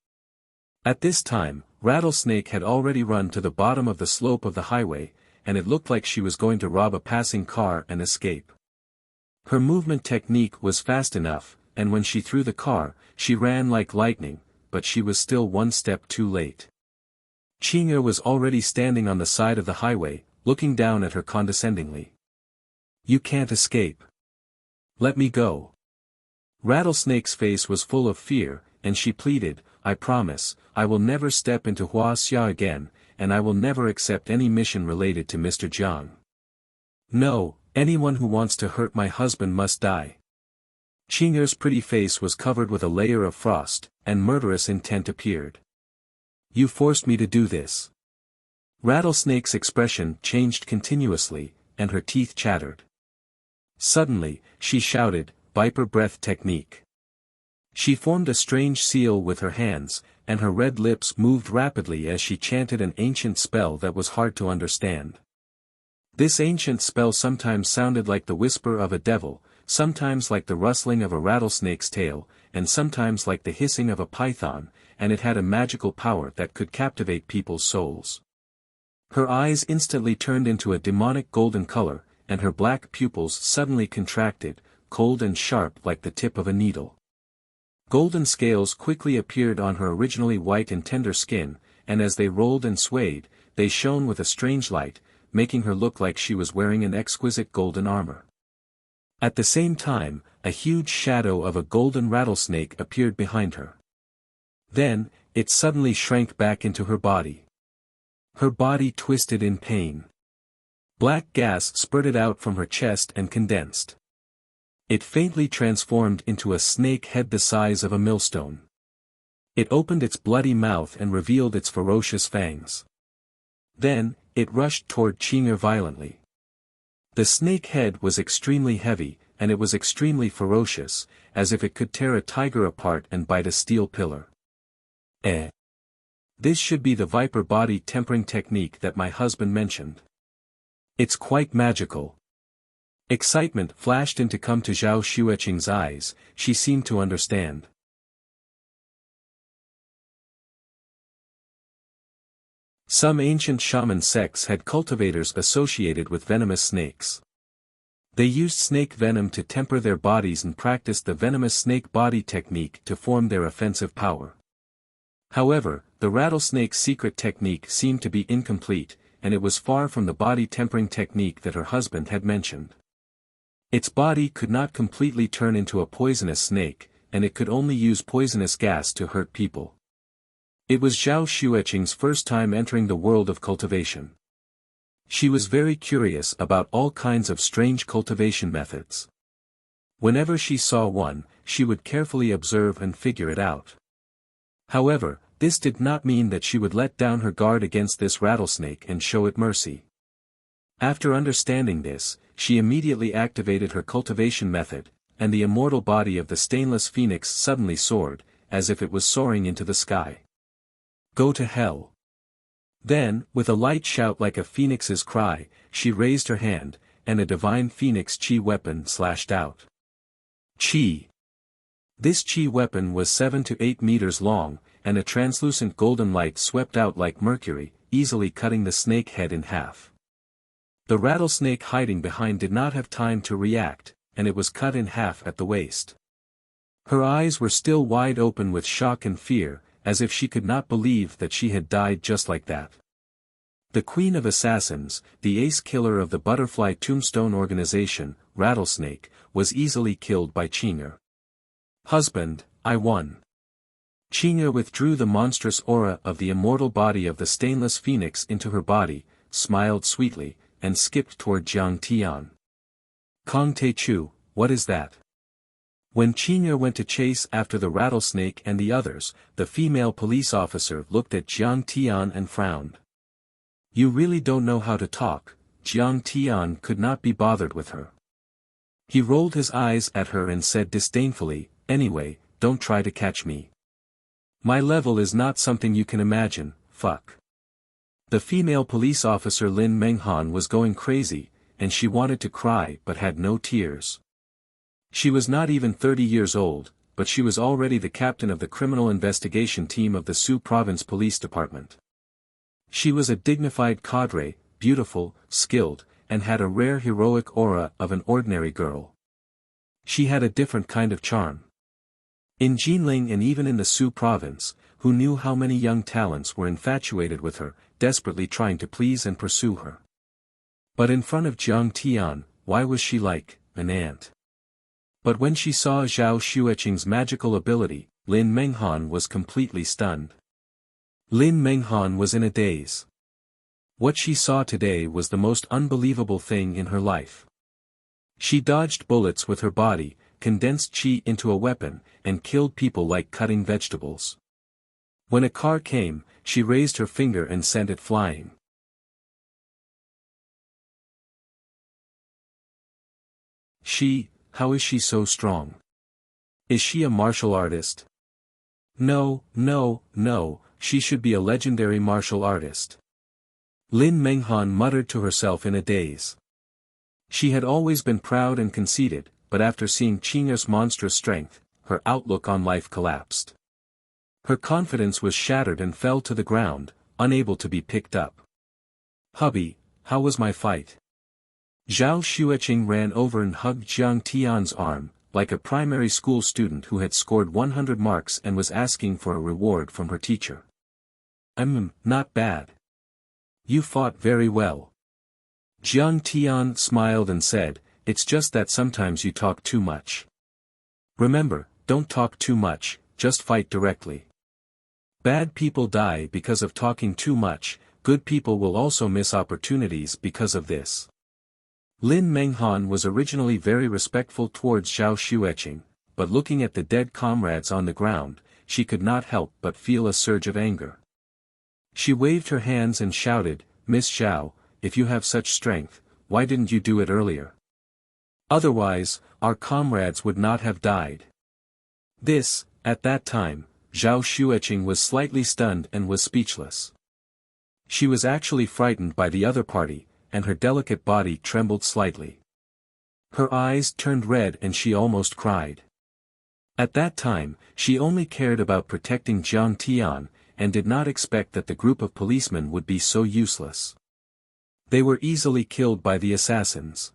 At this time, Rattlesnake had already run to the bottom of the slope of the highway, and it looked like she was going to rob a passing car and escape. Her movement technique was fast enough, and when she threw the car, she ran like lightning, but she was still one step too late. Xianxia was already standing on the side of the highway, looking down at her condescendingly. "You can't escape. Let me go." Rattlesnake's face was full of fear, and she pleaded, "I promise, I will never step into Wuxia again, and I will never accept any mission related to Mr. Jiang. No, anyone who wants to hurt my husband must die." Xianxia's pretty face was covered with a layer of frost, and murderous intent appeared. "You forced me to do this." Rattlesnake's expression changed continuously, and her teeth chattered. Suddenly, she shouted, "Viper breath technique." She formed a strange seal with her hands, and her red lips moved rapidly as she chanted an ancient spell that was hard to understand. This ancient spell sometimes sounded like the whisper of a devil, sometimes like the rustling of a rattlesnake's tail, and sometimes like the hissing of a python, and it had a magical power that could captivate people's souls. Her eyes instantly turned into a demonic golden color, and her black pupils suddenly contracted, cold and sharp like the tip of a needle. Golden scales quickly appeared on her originally white and tender skin, and as they rolled and swayed, they shone with a strange light, making her look like she was wearing an exquisite golden armor. At the same time, a huge shadow of a golden rattlesnake appeared behind her. Then, it suddenly shrank back into her body. Her body twisted in pain. Black gas spurted out from her chest and condensed. It faintly transformed into a snake head the size of a millstone. It opened its bloody mouth and revealed its ferocious fangs. Then, it rushed toward Xianxia violently. The snake head was extremely heavy, and it was extremely ferocious, as if it could tear a tiger apart and bite a steel pillar. This should be the viper body tempering technique that my husband mentioned. It's quite magical. Excitement flashed into come to Zhao Xueqing's eyes, she seemed to understand. Some ancient shaman sects had cultivators associated with venomous snakes. They used snake venom to temper their bodies and practiced the venomous snake body technique to form their offensive power. However, the rattlesnake's secret technique seemed to be incomplete, and it was far from the body tempering technique that her husband had mentioned. Its body could not completely turn into a poisonous snake, and it could only use poisonous gas to hurt people. It was Zhao Xueqing's first time entering the world of cultivation. She was very curious about all kinds of strange cultivation methods. Whenever she saw one, she would carefully observe and figure it out. However, this did not mean that she would let down her guard against this rattlesnake and show it mercy. After understanding this, she immediately activated her cultivation method, and the immortal body of the stainless phoenix suddenly soared, as if it was soaring into the sky. "Go to hell." Then, with a light shout like a phoenix's cry, she raised her hand, and a divine phoenix chi weapon slashed out. Chi. This chi weapon was 7 to 8 meters long, and a translucent golden light swept out like mercury, easily cutting the snake head in half. The rattlesnake hiding behind did not have time to react, and it was cut in half at the waist. Her eyes were still wide open with shock and fear, as if she could not believe that she had died just like that. The Queen of Assassins, the ace killer of the Butterfly Tombstone organization, Rattlesnake, was easily killed by Xianxia. "Husband, I won." Qing'e withdrew the monstrous aura of the immortal body of the stainless phoenix into her body, smiled sweetly, and skipped toward Jiang Tian. Kong Te Chu, what is that? When Qing'e went to chase after the rattlesnake and the others, the female police officer looked at Jiang Tian and frowned. You really don't know how to talk. Jiang Tian could not be bothered with her. He rolled his eyes at her and said disdainfully, anyway, don't try to catch me. My level is not something you can imagine, fuck. The female police officer Lin Menghan was going crazy, and she wanted to cry but had no tears. She was not even 30 years old, but she was already the captain of the criminal investigation team of the Su Province Police Department. She was a dignified cadre, beautiful, skilled, and had a rare heroic aura of an ordinary girl. She had a different kind of charm. In Jinling and even in the Su Province, who knew how many young talents were infatuated with her, desperately trying to please and pursue her. But in front of Jiang Tian, why was she like an ant? But when she saw Zhao Xueqing's magical ability, Lin Menghan was completely stunned. Lin Menghan was in a daze. What she saw today was the most unbelievable thing in her life. She dodged bullets with her body, condensed qi into a weapon, and killed people like cutting vegetables. When a car came, she raised her finger and sent it flying. How is she so strong? Is she a martial artist? No, she should be a legendary martial artist. Lin Menghan muttered to herself in a daze. She had always been proud and conceited, but after seeing Qing'e's monstrous strength, her outlook on life collapsed. Her confidence was shattered and fell to the ground, unable to be picked up. Hubby, how was my fight? Zhao Xueqing ran over and hugged Jiang Tian's arm, like a primary school student who had scored 100 marks and was asking for a reward from her teacher. Not bad. You fought very well. Jiang Tian smiled and said, it's just that sometimes you talk too much. Remember, don't talk too much, just fight directly. Bad people die because of talking too much, good people will also miss opportunities because of this. Lin Menghan was originally very respectful towards Zhao Xueqing, but looking at the dead comrades on the ground, she could not help but feel a surge of anger. She waved her hands and shouted, Miss Zhao, if you have such strength, why didn't you do it earlier? Otherwise, our comrades would not have died. At that time, Zhao Xueqing was slightly stunned and was speechless. She was actually frightened by the other party, and her delicate body trembled slightly. Her eyes turned red and she almost cried. At that time, she only cared about protecting Jiang Tian, and did not expect that the group of policemen would be so useless. They were easily killed by the assassins.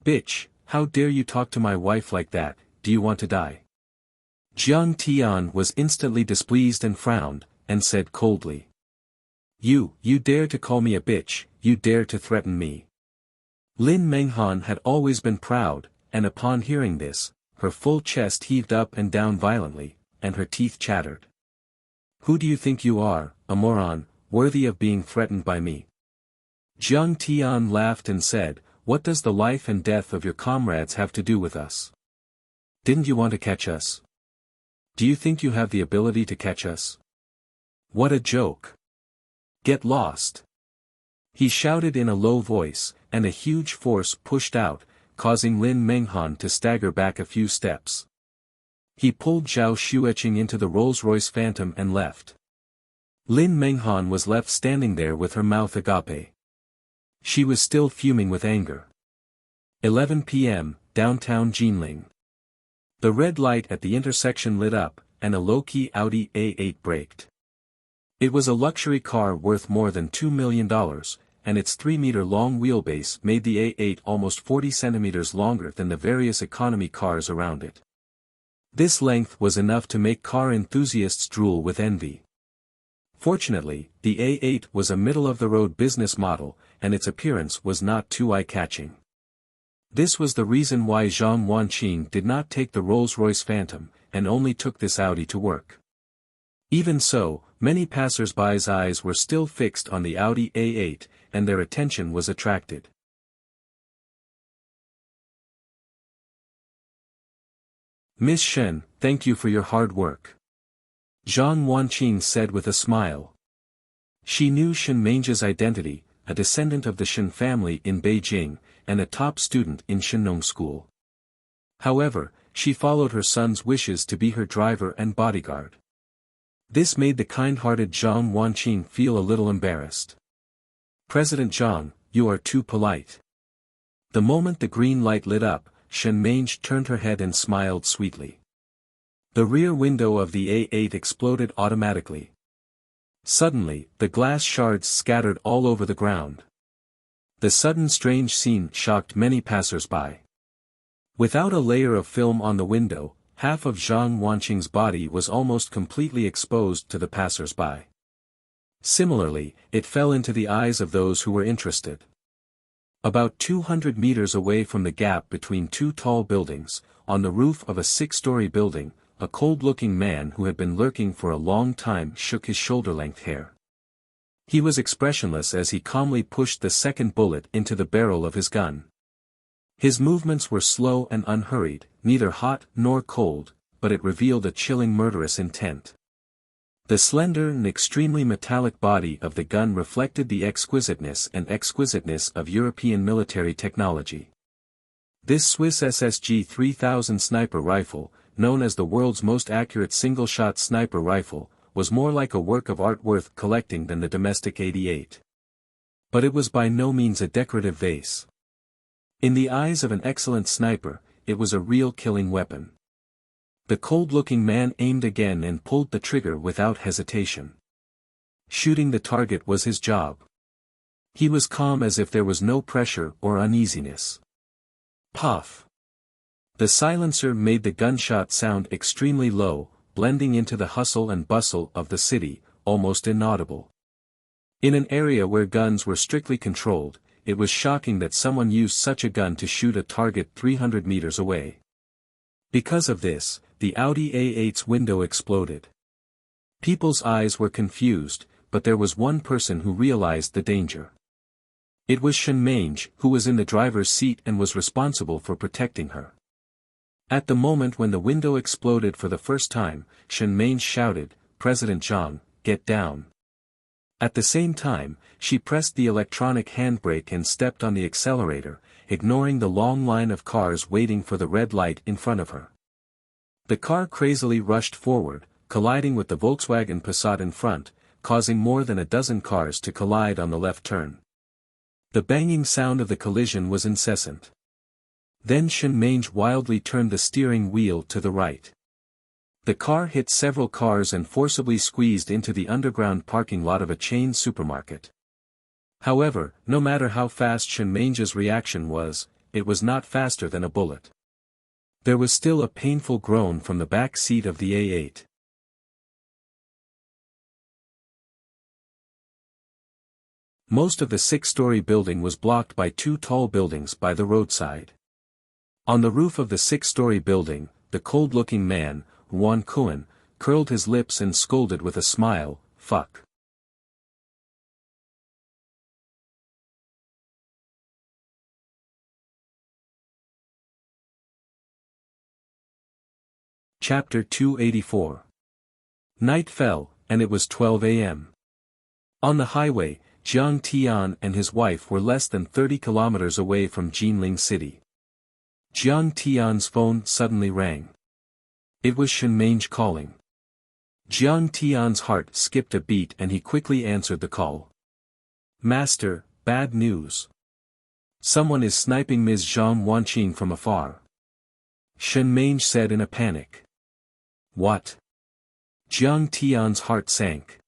Bitch, how dare you talk to my wife like that, do you want to die? Jiang Tian was instantly displeased and frowned, and said coldly. You dare to call me a bitch, you dare to threaten me. Lin Menghan had always been proud, and upon hearing this, her full chest heaved up and down violently, and her teeth chattered. Who do you think you are, a moron, worthy of being threatened by me? Jiang Tian laughed and said, what does the life and death of your comrades have to do with us? Didn't you want to catch us? Do you think you have the ability to catch us? What a joke. Get lost. He shouted in a low voice, and a huge force pushed out, causing Lin Menghan to stagger back a few steps. He pulled Zhao Xueqing into the Rolls-Royce Phantom and left. Lin Menghan was left standing there with her mouth agape. She was still fuming with anger. 11 p.m., downtown Jinling. The red light at the intersection lit up, and a low-key Audi A8 braked. It was a luxury car worth more than $2 million, and its 3-meter-long wheelbase made the A8 almost 40 centimeters longer than the various economy cars around it. This length was enough to make car enthusiasts drool with envy. Fortunately, the A8 was a middle-of-the-road business model, and its appearance was not too eye-catching. This was the reason why Zhang Wanqing did not take the Rolls-Royce Phantom, and only took this Audi to work. Even so, many passers-by's eyes were still fixed on the Audi A8, and their attention was attracted. "Miss Shen, thank you for your hard work," Zhang Wanqing said with a smile. She knew Shen Meng's identity, a descendant of the Shen family in Beijing, and a top student in Shenong School. However, she followed her son's wishes to be her driver and bodyguard. This made the kind-hearted Zhang Wanqing feel a little embarrassed. "President Zhang, you are too polite." The moment the green light lit up, Shen Meng turned her head and smiled sweetly. The rear window of the A8 exploded automatically. Suddenly, the glass shards scattered all over the ground. The sudden strange scene shocked many passers-by. Without a layer of film on the window, half of Zhang Wanqing's body was almost completely exposed to the passers-by. Similarly, it fell into the eyes of those who were interested. About 200 meters away from the gap between two tall buildings, on the roof of a 6-story building, a cold-looking man who had been lurking for a long time shook his shoulder-length hair. He was expressionless as he calmly pushed the second bullet into the barrel of his gun. His movements were slow and unhurried, neither hot nor cold, but it revealed a chilling murderous intent. The slender and extremely metallic body of the gun reflected the exquisiteness of European military technology. This Swiss SSG 3000 sniper rifle, known as the world's most accurate single-shot sniper rifle, was more like a work of art worth collecting than the domestic 88. But it was by no means a decorative vase. In the eyes of an excellent sniper, it was a real killing weapon. The cold-looking man aimed again and pulled the trigger without hesitation. Shooting the target was his job. He was calm as if there was no pressure or uneasiness. Puff! The silencer made the gunshot sound extremely low, blending into the hustle and bustle of the city, almost inaudible. In an area where guns were strictly controlled, it was shocking that someone used such a gun to shoot a target 300 meters away. Because of this, the Audi A8's window exploded. People's eyes were confused, but there was one person who realized the danger. It was Shen Meng, who was in the driver's seat and was responsible for protecting her. At the moment when the window exploded for the first time, Shen Meng shouted, "President Zhang, get down." At the same time, she pressed the electronic handbrake and stepped on the accelerator, ignoring the long line of cars waiting for the red light in front of her. The car crazily rushed forward, colliding with the Volkswagen Passat in front, causing more than a dozen cars to collide on the left turn. The banging sound of the collision was incessant. Then Shen Meng wildly turned the steering wheel to the right. The car hit several cars and forcibly squeezed into the underground parking lot of a chain supermarket. However, no matter how fast Shen Meng's reaction was, it was not faster than a bullet. There was still a painful groan from the back seat of the A8. Most of the 6-story building was blocked by two tall buildings by the roadside. On the roof of the 6-story building, the cold-looking man, Wan Kuan, curled his lips and scolded with a smile, "Fuck." Chapter 284. Night fell, and it was 12 a.m. On the highway, Jiang Tian and his wife were less than 30 kilometers away from Jinling City. Jiang Tian's phone suddenly rang. It was Shen Meng calling. Jiang Tian's heart skipped a beat and he quickly answered the call. "Master, bad news. Someone is sniping Ms. Zhang Wanqing from afar," Shen Meng said in a panic. "What?" Jiang Tian's heart sank.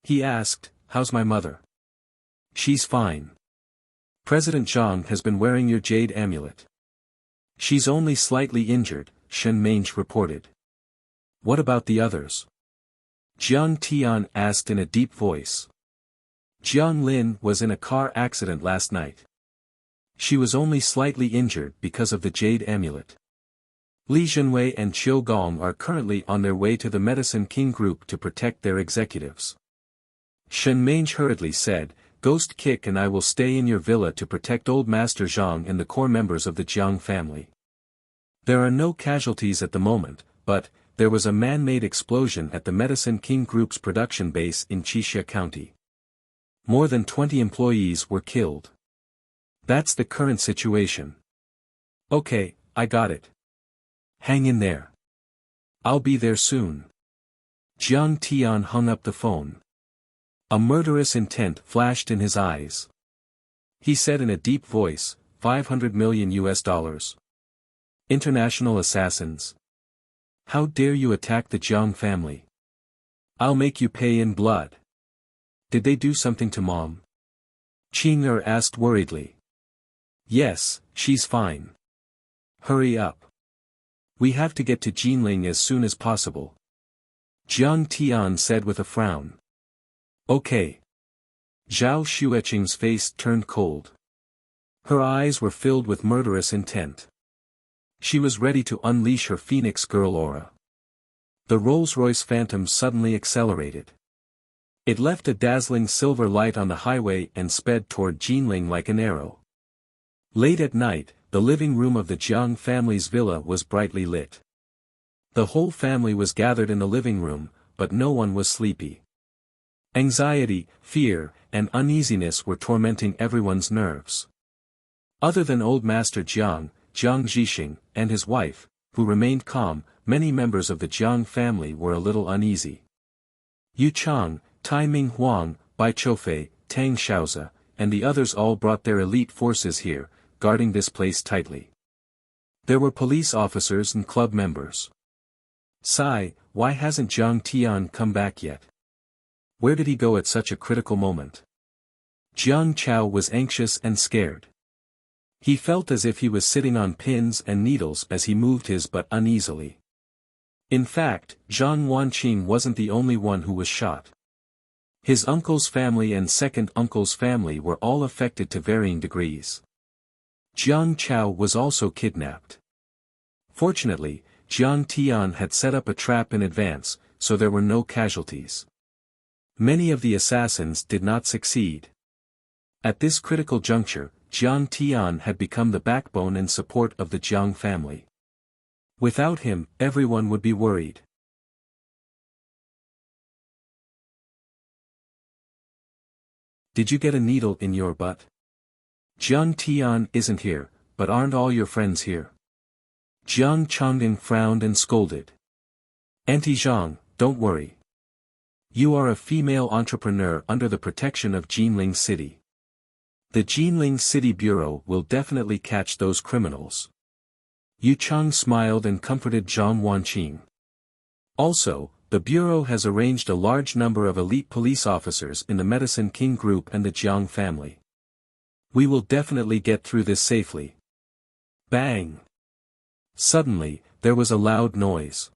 He asked, "How's my mother?" "She's fine. President Zhang has been wearing your jade amulet." "She's only slightly injured," Shen Meng reported. "What about the others?" Jiang Tian asked in a deep voice. "Jiang Lin was in a car accident last night. She was only slightly injured because of the jade amulet." Li Junwei and Qiu Gong are currently on their way to the Medicine King Group to protect their executives. Shen Mange hurriedly said, Ghost Kick and I will stay in your villa to protect Old Master Zhang and the core members of the Jiang family. There are no casualties at the moment, but there was a man-made explosion at the Medicine King Group's production base in Qixia County. More than 20 employees were killed. That's the current situation. Okay, I got it. Hang in there. I'll be there soon. Jiang Tian hung up the phone. A murderous intent flashed in his eyes. He said in a deep voice, $500 million. International assassins. How dare you attack the Jiang family? I'll make you pay in blood. Did they do something to Mom? Qing'er asked worriedly. Yes, she's fine. Hurry up. We have to get to Jinling as soon as possible. Jiang Tian said with a frown. Okay. Zhao Xueqing's face turned cold. Her eyes were filled with murderous intent. She was ready to unleash her Phoenix Girl aura. The Rolls-Royce Phantom suddenly accelerated. It left a dazzling silver light on the highway and sped toward Jinling like an arrow. Late at night, the living room of the Jiang family's villa was brightly lit. The whole family was gathered in the living room, but no one was sleepy. Anxiety, fear, and uneasiness were tormenting everyone's nerves. Other than Old Master Jiang, Jiang Zhixing, and his wife, who remained calm, many members of the Jiang family were a little uneasy. Yu Chang, Tai Ming Huang, Bai Choufei, Tang Xiaozi, and the others all brought their elite forces here, guarding this place tightly. There were police officers and club members. Sigh, why hasn't Jiang Tian come back yet? Where did he go at such a critical moment? Jiang Chao was anxious and scared. He felt as if he was sitting on pins and needles as he moved his butt uneasily. In fact, Zhang Wanqing wasn't the only one who was shot. His uncle's family and second uncle's family were all affected to varying degrees. Jiang Chao was also kidnapped. Fortunately, Jiang Tian had set up a trap in advance, so there were no casualties. Many of the assassins did not succeed. At this critical juncture, Jiang Tian had become the backbone and support of the Jiang family. Without him, everyone would be worried. Did you get a needle in your butt? Jiang Tian isn't here, but aren't all your friends here? Jiang Changding frowned and scolded. Auntie Zhang, don't worry. You are a female entrepreneur under the protection of Jinling City. The Jinling City Bureau will definitely catch those criminals. Yu Chang smiled and comforted Zhang Wanqing. Also, the Bureau has arranged a large number of elite police officers in the Medicine King Group and the Jiang family. We will definitely get through this safely. Bang! Suddenly, there was a loud noise.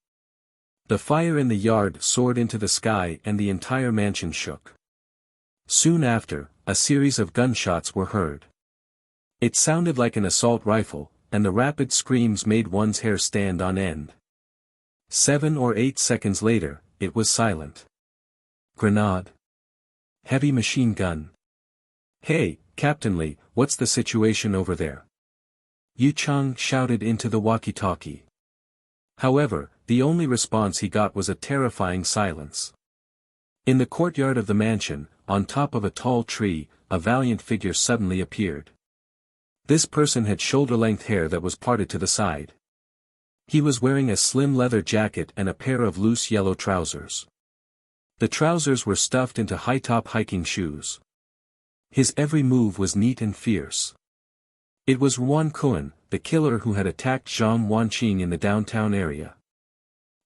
The fire in the yard soared into the sky and the entire mansion shook. Soon after, a series of gunshots were heard. It sounded like an assault rifle, and the rapid screams made one's hair stand on end. 7 or 8 seconds later, it was silent. Grenade. Heavy machine gun. Hey, Captain Li, what's the situation over there? Yu Chang shouted into the walkie-talkie. However, the only response he got was a terrifying silence. In the courtyard of the mansion, on top of a tall tree, a valiant figure suddenly appeared. This person had shoulder-length hair that was parted to the side. He was wearing a slim leather jacket and a pair of loose yellow trousers. The trousers were stuffed into high-top hiking shoes. His every move was neat and fierce. It was Ruan Kuan, the killer who had attacked Zhang Wanqing in the downtown area.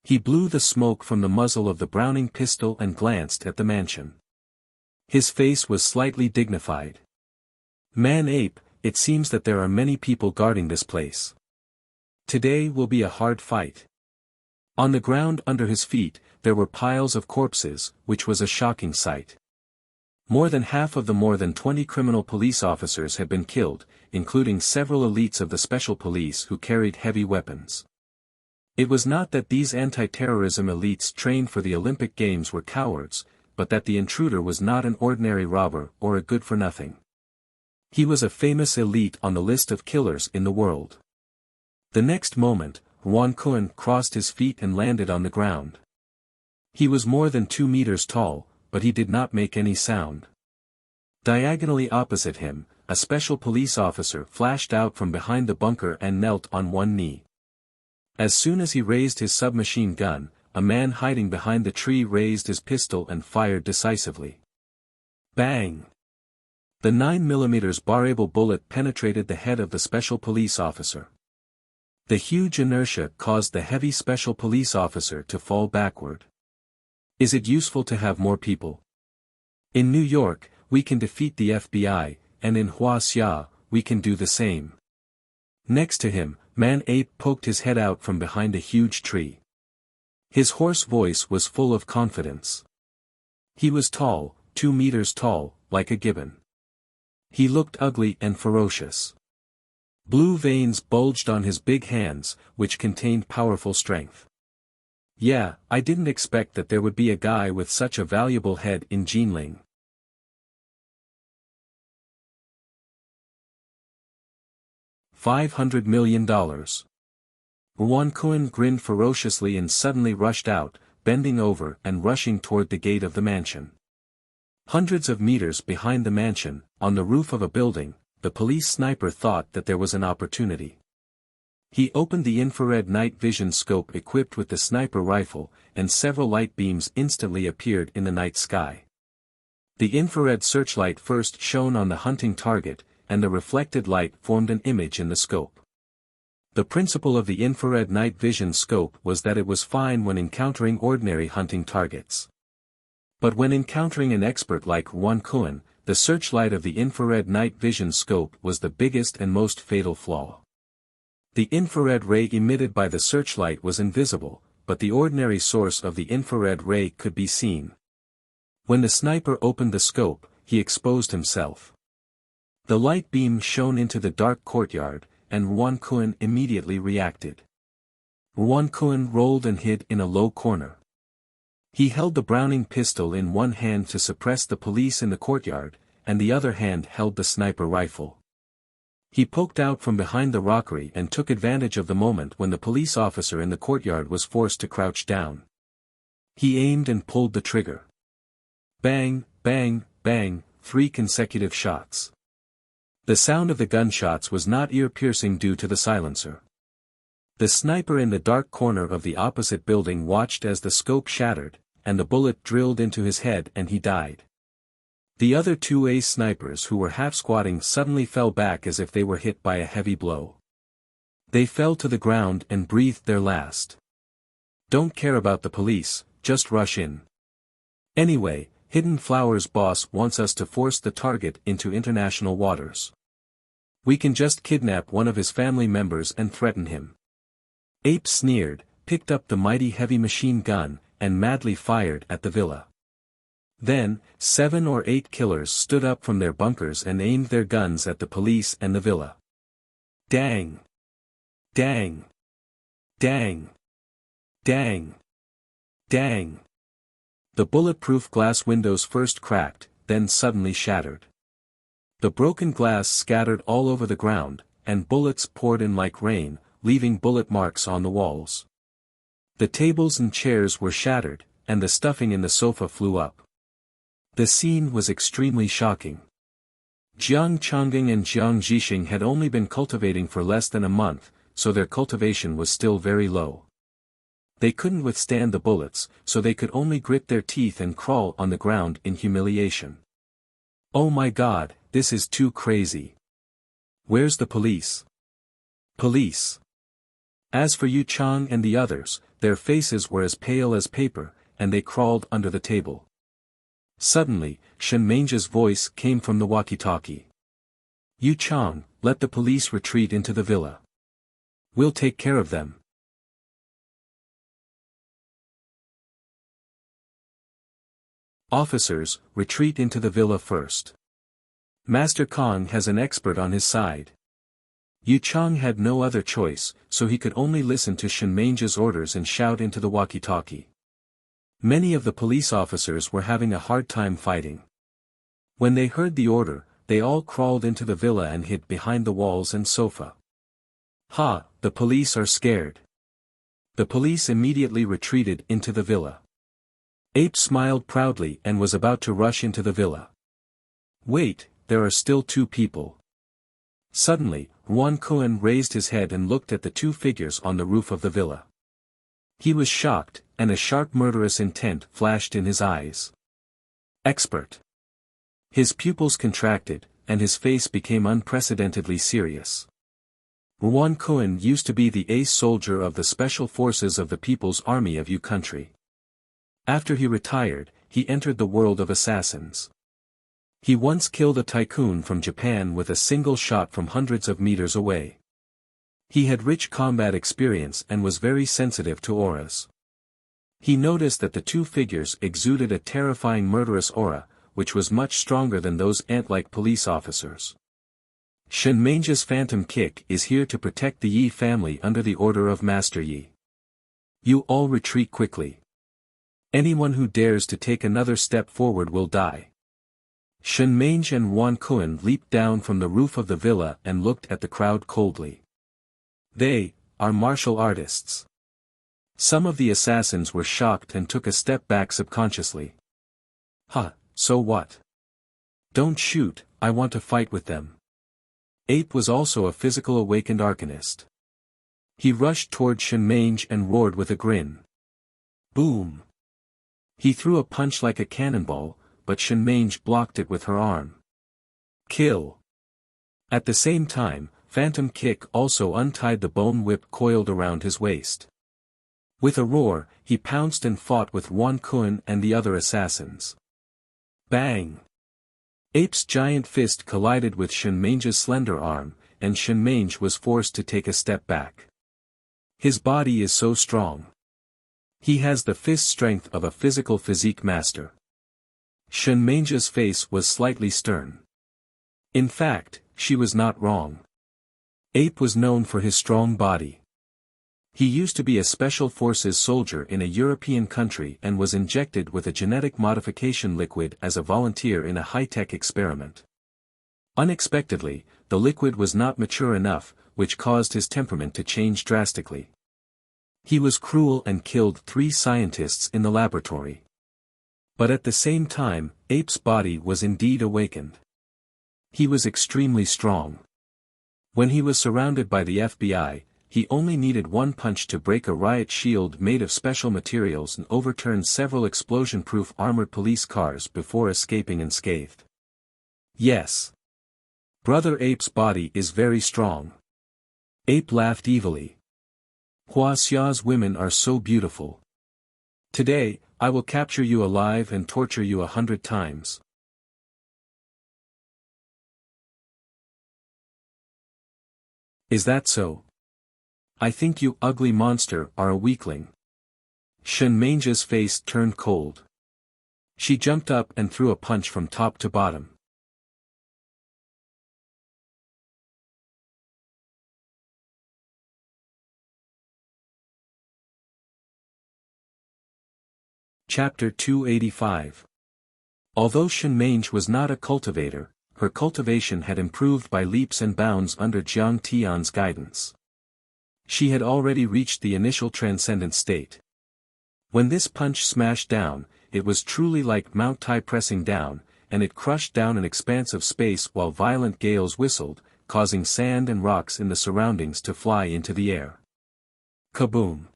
He blew the smoke from the muzzle of the Browning pistol and glanced at the mansion. His face was slightly dignified. Man-ape, it seems that there are many people guarding this place. Today will be a hard fight. On the ground under his feet, there were piles of corpses, which was a shocking sight. More than half of the more than 20 criminal police officers had been killed, including several elites of the special police who carried heavy weapons. It was not that these anti-terrorism elites trained for the Olympic Games were cowards, but that the intruder was not an ordinary robber or a good-for-nothing. He was a famous elite on the list of killers in the world. The next moment, Wang Lin crossed his feet and landed on the ground. He was more than 2 meters tall, but he did not make any sound. Diagonally opposite him, a special police officer flashed out from behind the bunker and knelt on one knee. As soon as he raised his submachine gun, a man hiding behind the tree raised his pistol and fired decisively. Bang! The 9mm barrable bullet penetrated the head of the special police officer. The huge inertia caused the heavy special police officer to fall backward. Is it useful to have more people? In New York, we can defeat the FBI, and in Wuxia, we can do the same. Next to him, Man-Ape poked his head out from behind a huge tree. His hoarse voice was full of confidence. He was tall, 2 meters tall, like a gibbon. He looked ugly and ferocious. Blue veins bulged on his big hands, which contained powerful strength. Yeah, I didn't expect that there would be a guy with such a valuable head in Jinling. $500 million. Wang Lin grinned ferociously and suddenly rushed out, bending over and rushing toward the gate of the mansion. Hundreds of meters behind the mansion, on the roof of a building, the police sniper thought that there was an opportunity. He opened the infrared night vision scope equipped with the sniper rifle, and several light beams instantly appeared in the night sky. The infrared searchlight first shone on the hunting target, and the reflected light formed an image in the scope. The principle of the infrared night vision scope was that it was fine when encountering ordinary hunting targets. But when encountering an expert like Wang Lin, the searchlight of the infrared night vision scope was the biggest and most fatal flaw. The infrared ray emitted by the searchlight was invisible, but the ordinary source of the infrared ray could be seen. When the sniper opened the scope, he exposed himself. The light beam shone into the dark courtyard, and Wang Lin immediately reacted. Wang Lin rolled and hid in a low corner. He held the Browning pistol in one hand to suppress the police in the courtyard, and the other hand held the sniper rifle. He poked out from behind the rockery and took advantage of the moment when the police officer in the courtyard was forced to crouch down. He aimed and pulled the trigger. Bang, bang, bang, 3 consecutive shots. The sound of the gunshots was not ear-piercing due to the silencer. The sniper in the dark corner of the opposite building watched as the scope shattered, and the bullet drilled into his head and he died. The other 2 ace snipers who were half-squatting suddenly fell back as if they were hit by a heavy blow. They fell to the ground and breathed their last. Don't care about the police, just rush in. Anyway, Hidden Flower's boss wants us to force the target into international waters. We can just kidnap one of his family members and threaten him. Ape sneered, picked up the mighty heavy machine gun, and madly fired at the villa. Then, 7 or 8 killers stood up from their bunkers and aimed their guns at the police and the villa. Dang! Dang! Dang! Dang! Dang! The bulletproof glass windows first cracked, then suddenly shattered. The broken glass scattered all over the ground, and bullets poured in like rain, leaving bullet marks on the walls. The tables and chairs were shattered, and the stuffing in the sofa flew up. The scene was extremely shocking. Jiang Changing and Jiang Zhixing had only been cultivating for less than a month, so their cultivation was still very low. They couldn't withstand the bullets, so they could only grit their teeth and crawl on the ground in humiliation. Oh my God, this is too crazy. Where's the police? Police. As for Yu Chang and the others, their faces were as pale as paper, and they crawled under the table. Suddenly, Shen Mange's voice came from the walkie-talkie. Yu Chang, let the police retreat into the villa. We'll take care of them. Officers, retreat into the villa first. Master Kong has an expert on his side. Yu Chang had no other choice, so he could only listen to Shenmenja's orders and shout into the walkie-talkie. Many of the police officers were having a hard time fighting. When they heard the order, they all crawled into the villa and hid behind the walls and sofa. Ha, the police are scared. The police immediately retreated into the villa. Ape smiled proudly and was about to rush into the villa. Wait, there are still two people. Suddenly, Wan Kun raised his head and looked at the two figures on the roof of the villa. He was shocked, and a sharp murderous intent flashed in his eyes. Expert. His pupils contracted, and his face became unprecedentedly serious. Wan Kun used to be the ace soldier of the Special Forces of the People's Army of Yu Country. After he retired, he entered the world of assassins. He once killed a tycoon from Japan with a single shot from hundreds of meters away. He had rich combat experience and was very sensitive to auras. He noticed that the two figures exuded a terrifying murderous aura, which was much stronger than those ant-like police officers. Shenmenja's phantom kick is here to protect the Yi family under the order of Master Yi. You all retreat quickly. Anyone who dares to take another step forward will die. Shenmenja and Wan Kun leaped down from the roof of the villa and looked at the crowd coldly. They are martial artists. Some of the assassins were shocked and took a step back subconsciously. So what? Don't shoot, I want to fight with them. Ape was also a physical awakened arcanist. He rushed toward Shenmenja and roared with a grin. Boom! He threw a punch like a cannonball, but Shenmenja blocked it with her arm. Kill! At the same time, Phantom Kick also untied the bone whip coiled around his waist. With a roar, he pounced and fought with Wan Kun and the other assassins. Bang! Ape's giant fist collided with Shenmenja's slender arm, and Shenmenja was forced to take a step back. His body is so strong. He has the fist strength of a physical physique master. Shenmenja's face was slightly stern. In fact, she was not wrong. Ape was known for his strong body. He used to be a special forces soldier in a European country and was injected with a genetic modification liquid as a volunteer in a high-tech experiment. Unexpectedly, the liquid was not mature enough, which caused his temperament to change drastically. He was cruel and killed 3 scientists in the laboratory. But at the same time, Ape's body was indeed awakened. He was extremely strong. When he was surrounded by the FBI, he only needed one punch to break a riot shield made of special materials and overturn several explosion-proof armored police cars before escaping unscathed. Yes. Brother Ape's body is very strong. Ape laughed evilly. Huaxia's women are so beautiful. Today, I will capture you alive and torture you 100 times. Is that so? I think you ugly monster are a weakling. Shenmenja's face turned cold. She jumped up and threw a punch from top to bottom. Chapter 285. Although Shenmenja was not a cultivator, her cultivation had improved by leaps and bounds under Jiang Tian's guidance. She had already reached the initial transcendent state. When this punch smashed down, it was truly like Mount Tai pressing down, and it crushed down an expanse of space while violent gales whistled, causing sand and rocks in the surroundings to fly into the air. Kaboom!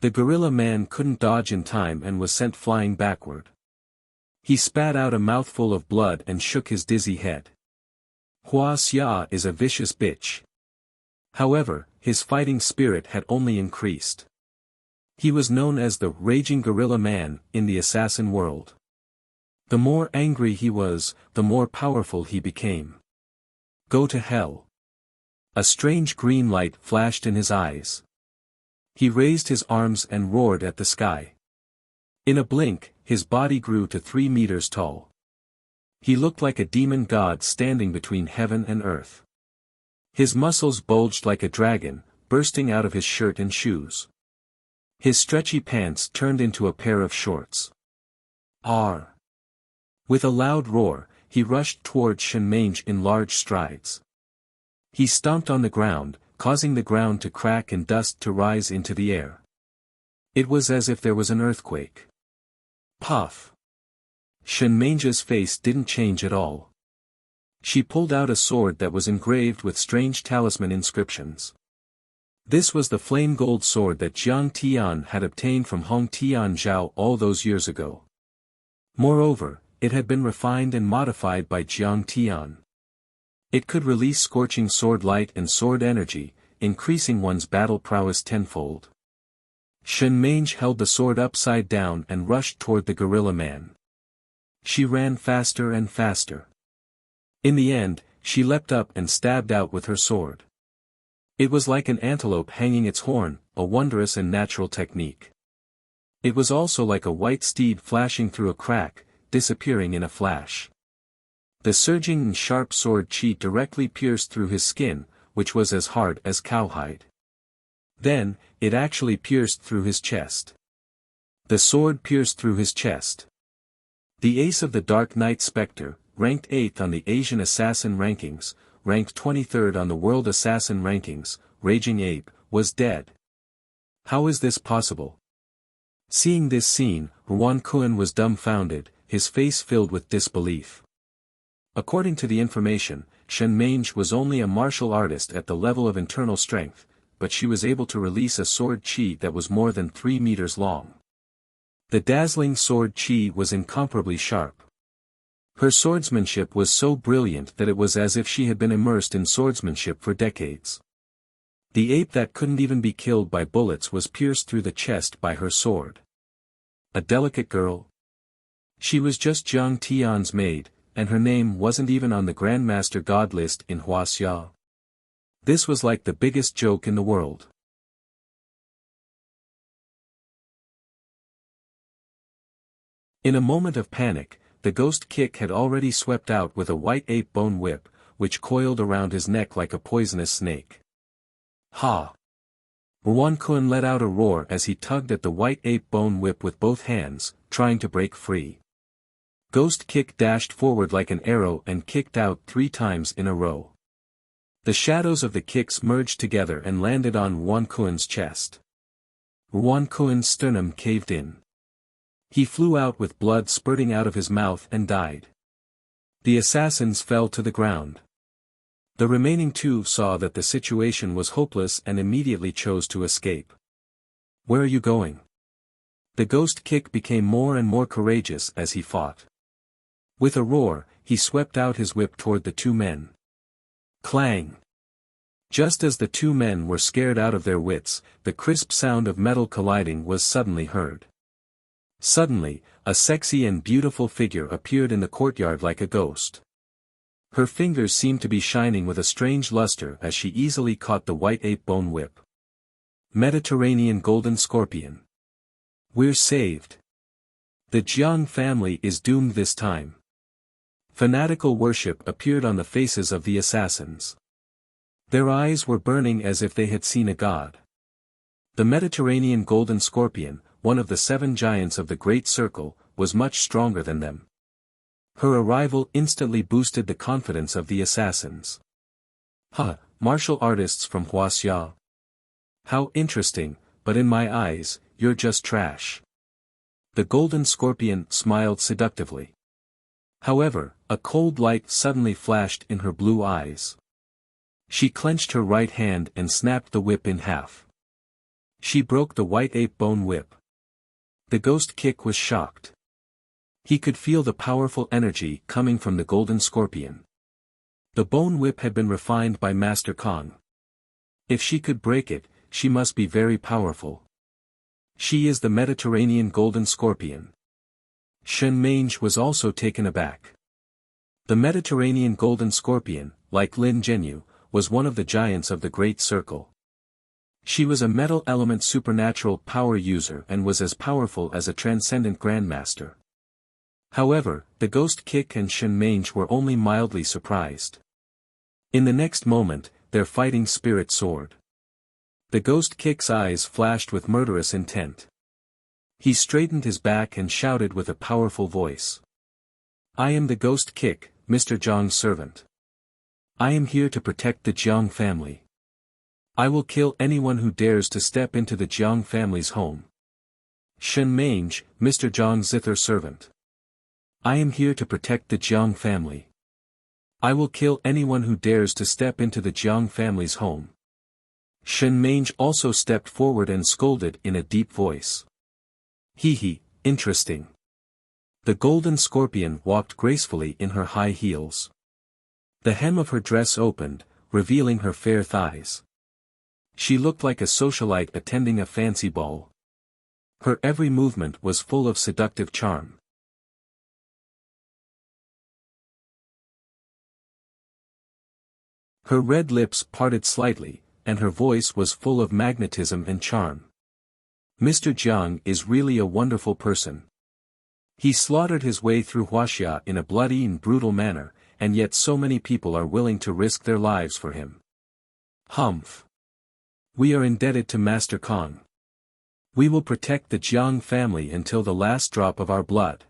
The gorilla man couldn't dodge in time and was sent flying backward. He spat out a mouthful of blood and shook his dizzy head. Huaxia is a vicious bitch. However, his fighting spirit had only increased. He was known as the Raging Gorilla Man in the assassin world. The more angry he was, the more powerful he became. Go to hell. A strange green light flashed in his eyes. He raised his arms and roared at the sky. In a blink, his body grew to 3 meters tall. He looked like a demon god standing between heaven and earth. His muscles bulged like a dragon, bursting out of his shirt and shoes. His stretchy pants turned into a pair of shorts. R. With a loud roar, he rushed toward Xianxia in large strides. He stomped on the ground, causing the ground to crack and dust to rise into the air. It was as if there was an earthquake. Puff! Xianxia's face didn't change at all. She pulled out a sword that was engraved with strange talisman inscriptions. This was the flame gold sword that Jiang Tian had obtained from Hong Tian Zhao all those years ago. Moreover, it had been refined and modified by Jiang Tian. It could release scorching sword light and sword energy, increasing one's battle prowess tenfold. Xianxia held the sword upside down and rushed toward the gorilla man. She ran faster and faster. In the end, she leapt up and stabbed out with her sword. It was like an antelope hanging its horn, a wondrous and natural technique. It was also like a white steed flashing through a crack, disappearing in a flash. The surging and sharp sword chi directly pierced through his skin, which was as hard as cowhide. Then, it actually pierced through his chest. The sword pierced through his chest. The ace of the Dark Knight Spectre, ranked 8th on the Asian Assassin rankings, ranked 23rd on the World Assassin rankings, Raging Ape, was dead. How is this possible? Seeing this scene, Wang Lin was dumbfounded, his face filled with disbelief. According to the information, Xianxia was only a martial artist at the level of internal strength, but she was able to release a sword chi that was more than 3 meters long. The dazzling sword chi was incomparably sharp. Her swordsmanship was so brilliant that it was as if she had been immersed in swordsmanship for decades. The ape that couldn't even be killed by bullets was pierced through the chest by her sword. A delicate girl? She was just Jiang Tian's maid, and her name wasn't even on the Grandmaster God list in Wuxia. This was like the biggest joke in the world. In a moment of panic, the ghost kick had already swept out with a white ape bone whip, which coiled around his neck like a poisonous snake. Ha! Wang Lin let out a roar as he tugged at the white ape bone whip with both hands, trying to break free. Ghost kick dashed forward like an arrow and kicked out 3 times in a row. The shadows of the kicks merged together and landed on Wang Lin's chest. Wang Lin's sternum caved in. He flew out with blood spurting out of his mouth and died. The assassins fell to the ground. The remaining 2 saw that the situation was hopeless and immediately chose to escape. Where are you going? The ghost kick became more and more courageous as he fought. With a roar, he swept out his whip toward the 2 men. Clang! Just as the 2 men were scared out of their wits, the crisp sound of metal colliding was suddenly heard. Suddenly, a sexy and beautiful figure appeared in the courtyard like a ghost. Her fingers seemed to be shining with a strange luster as she easily caught the white ape bone whip. Mediterranean golden scorpion. We're saved. The Jiang family is doomed this time. Fanatical worship appeared on the faces of the assassins. Their eyes were burning as if they had seen a god. The Mediterranean golden scorpion, one of the 7 giants of the Great Circle, was much stronger than them. Her arrival instantly boosted the confidence of the assassins. Martial artists from Wuxia. How interesting, but in my eyes, you're just trash. The golden scorpion smiled seductively. However, a cold light suddenly flashed in her blue eyes. She clenched her right hand and snapped the whip in half. She broke the white ape bone whip. The ghost kick was shocked. He could feel the powerful energy coming from the golden scorpion. The bone whip had been refined by Master Kong. If she could break it, she must be very powerful. She is the Mediterranean golden scorpion. Xianxia was also taken aback. The Mediterranean golden scorpion, like Lin Zhenyu, was one of the giants of the Great Circle. She was a metal element supernatural power user and was as powerful as a transcendent grandmaster. However, the ghost kick and Xianxia were only mildly surprised. In the next moment, their fighting spirit soared. The ghost kick's eyes flashed with murderous intent. He straightened his back and shouted with a powerful voice. I am the ghost kick, Mr. Jiang's servant. I am here to protect the Jiang family. I will kill anyone who dares to step into the Jiang family's home. Shen Mange, Mr. Jiang's zither servant. I am here to protect the Jiang family. I will kill anyone who dares to step into the Jiang family's home. Shen Mange also stepped forward and scolded in a deep voice. Hee, interesting. The golden scorpion walked gracefully in her high heels. The hem of her dress opened, revealing her fair thighs. She looked like a socialite attending a fancy ball. Her every movement was full of seductive charm. Her red lips parted slightly, and her voice was full of magnetism and charm. Mr. Jiang is really a wonderful person. He slaughtered his way through Wuxia in a bloody and brutal manner, and yet so many people are willing to risk their lives for him. Humph. We are indebted to Master Kong. We will protect the Jiang family until the last drop of our blood.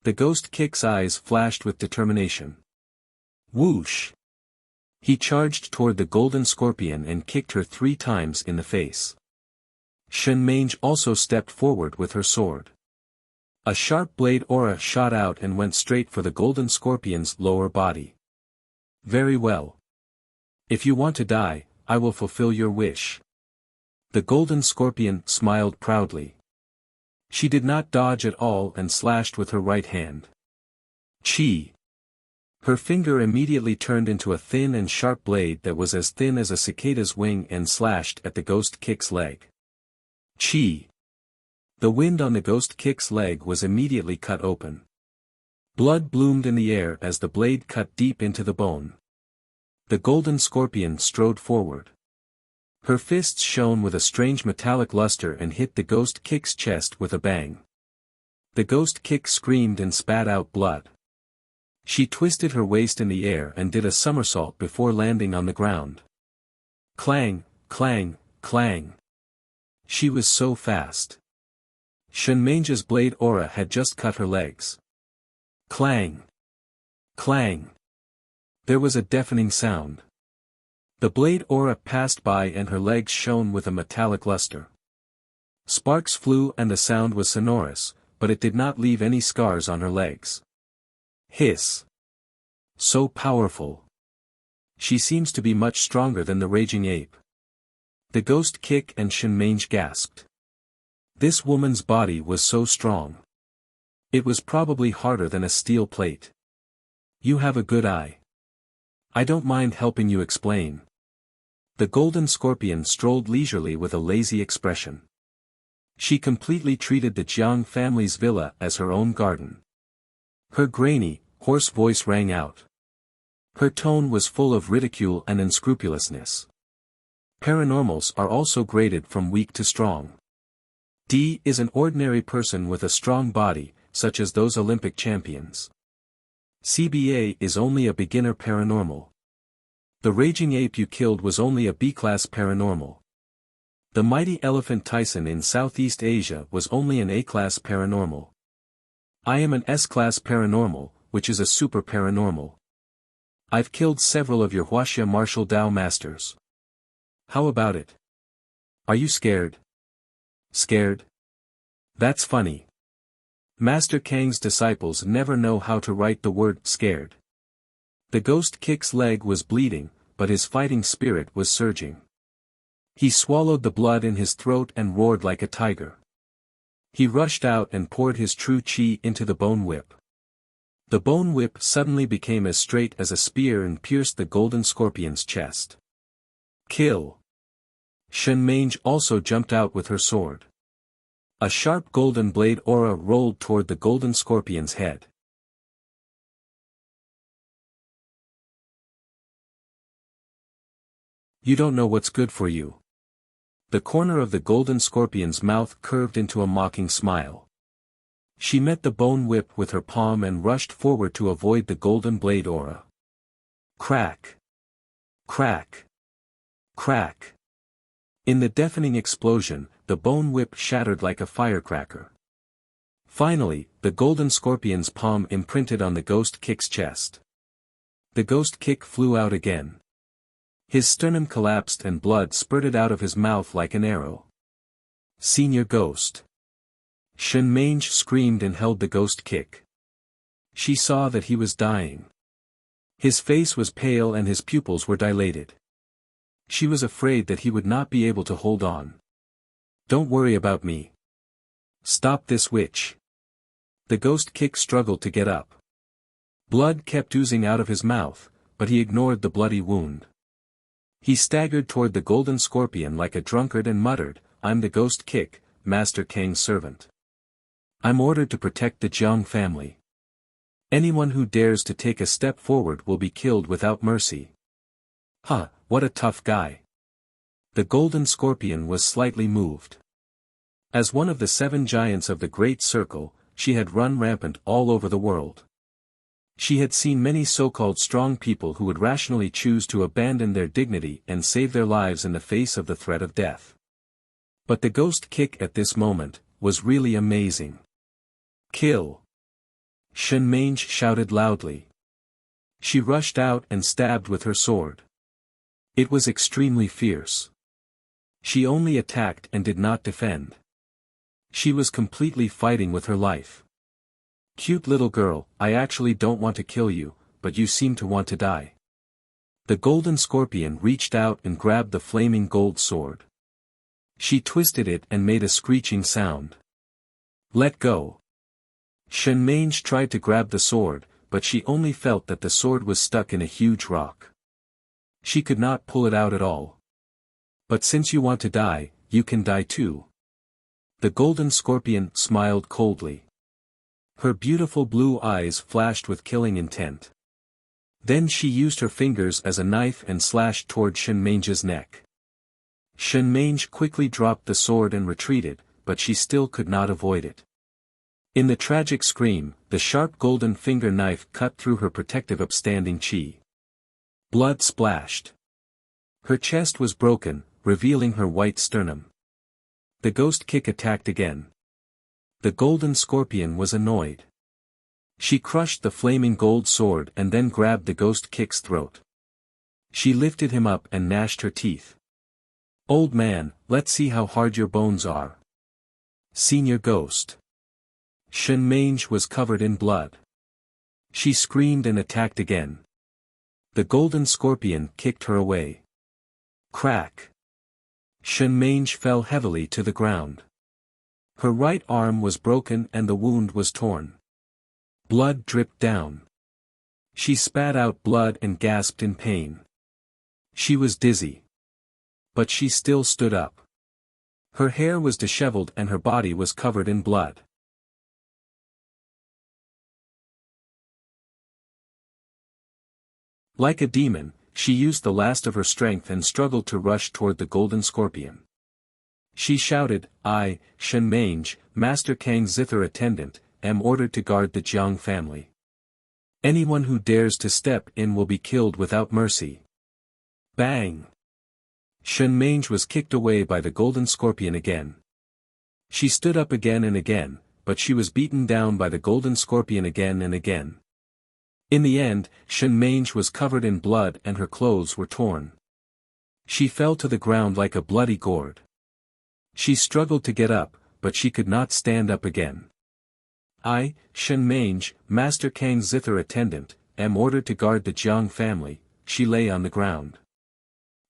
The ghost kick's eyes flashed with determination. Whoosh! He charged toward the golden scorpion and kicked her 3 times in the face. Shen Mange also stepped forward with her sword. A sharp blade aura shot out and went straight for the golden scorpion's lower body. Very well. If you want to die, I will fulfill your wish. The golden scorpion smiled proudly. She did not dodge at all and slashed with her right hand. Chi! Her finger immediately turned into a thin and sharp blade that was as thin as a cicada's wing and slashed at the ghost kick's leg. Chi! The wind on the ghost kick's leg was immediately cut open. Blood bloomed in the air as the blade cut deep into the bone. The golden scorpion strode forward. Her fists shone with a strange metallic luster and hit the ghost kick's chest with a bang. The ghost kick screamed and spat out blood. She twisted her waist in the air and did a somersault before landing on the ground. Clang, clang, clang. She was so fast. Shen Mange's blade aura had just cut her legs. Clang. Clang. There was a deafening sound. The blade aura passed by and her legs shone with a metallic luster. Sparks flew and the sound was sonorous, but it did not leave any scars on her legs. Hiss. So powerful. She seems to be much stronger than the raging ape. The ghost kick and Shen Mange gasped. This woman's body was so strong. It was probably harder than a steel plate. You have a good eye. I don't mind helping you explain. The golden scorpion strolled leisurely with a lazy expression. She completely treated the Jiang family's villa as her own garden. Her grainy, hoarse voice rang out. Her tone was full of ridicule and unscrupulousness. Paranormals are also graded from weak to strong. D is an ordinary person with a strong body, such as those Olympic champions. CBA is only a beginner paranormal. The raging ape you killed was only a B-class paranormal. The mighty elephant Tyson in Southeast Asia was only an A-class paranormal. I am an S-class paranormal, which is a super paranormal. I've killed several of your Wuxia martial Dao masters. How about it? Are you scared? Scared? That's funny. Master Kang's disciples never know how to write the word scared. The ghost kick's leg was bleeding, but his fighting spirit was surging. He swallowed the blood in his throat and roared like a tiger. He rushed out and poured his true chi into the bone whip. The bone whip suddenly became as straight as a spear and pierced the golden scorpion's chest. Kill! Shen Mange also jumped out with her sword. A sharp golden blade aura rolled toward the golden scorpion's head. You don't know what's good for you. The corner of the golden scorpion's mouth curved into a mocking smile. She met the bone whip with her palm and rushed forward to avoid the golden blade aura. Crack! Crack! Crack. In the deafening explosion, the bone whip shattered like a firecracker. Finally, the golden scorpion's palm imprinted on the ghost kick's chest. The ghost kick flew out again. His sternum collapsed and blood spurted out of his mouth like an arrow. Senior Ghost. Xianxia screamed and held the ghost kick. She saw that he was dying. His face was pale and his pupils were dilated. She was afraid that he would not be able to hold on. Don't worry about me. Stop this witch. The ghost kick struggled to get up. Blood kept oozing out of his mouth, but he ignored the bloody wound. He staggered toward the golden scorpion like a drunkard and muttered, "I'm the ghost kick, Master Kang's servant. I'm ordered to protect the Jiang family. Anyone who dares to take a step forward will be killed without mercy." Huh, what a tough guy. The golden scorpion was slightly moved. As one of the 7 giants of the Great Circle, she had run rampant all over the world. She had seen many so-called strong people who would rationally choose to abandon their dignity and save their lives in the face of the threat of death. But the ghost kick at this moment was really amazing. Kill! Xianxia shouted loudly. She rushed out and stabbed with her sword. It was extremely fierce. She only attacked and did not defend. She was completely fighting with her life. "Cute little girl, I actually don't want to kill you, but you seem to want to die." The golden scorpion reached out and grabbed the flaming gold sword. She twisted it and made a screeching sound. "Let go." Xianxia tried to grab the sword, but she only felt that the sword was stuck in a huge rock. She could not pull it out at all. "But since you want to die, you can die too." The golden scorpion smiled coldly. Her beautiful blue eyes flashed with killing intent. Then she used her fingers as a knife and slashed toward Xianxia's neck. Xianxia quickly dropped the sword and retreated, but she still could not avoid it. In the tragic scream, the sharp golden finger knife cut through her protective upstanding chi. Blood splashed. Her chest was broken, revealing her white sternum. The ghost kick attacked again. The golden scorpion was annoyed. She crushed the flaming gold sword and then grabbed the ghost kick's throat. She lifted him up and gnashed her teeth. "Old man, let's see how hard your bones are." Senior Ghost. Xianxia was covered in blood. She screamed and attacked again. The golden scorpion kicked her away. Crack. Xianxia fell heavily to the ground. Her right arm was broken and the wound was torn. Blood dripped down. She spat out blood and gasped in pain. She was dizzy. But she still stood up. Her hair was disheveled and her body was covered in blood. Like a demon, she used the last of her strength and struggled to rush toward the golden scorpion. She shouted, "I, Xianxia, Master Kang's zither attendant, am ordered to guard the Jiang family. Anyone who dares to step in will be killed without mercy." Bang! Xianxia was kicked away by the golden scorpion again. She stood up again and again, but she was beaten down by the golden scorpion again and again. In the end, Xianxia was covered in blood and her clothes were torn. She fell to the ground like a bloody gourd. She struggled to get up, but she could not stand up again. "I, Xianxia, Master Kang's zither attendant, am ordered to guard the Jiang family." She lay on the ground.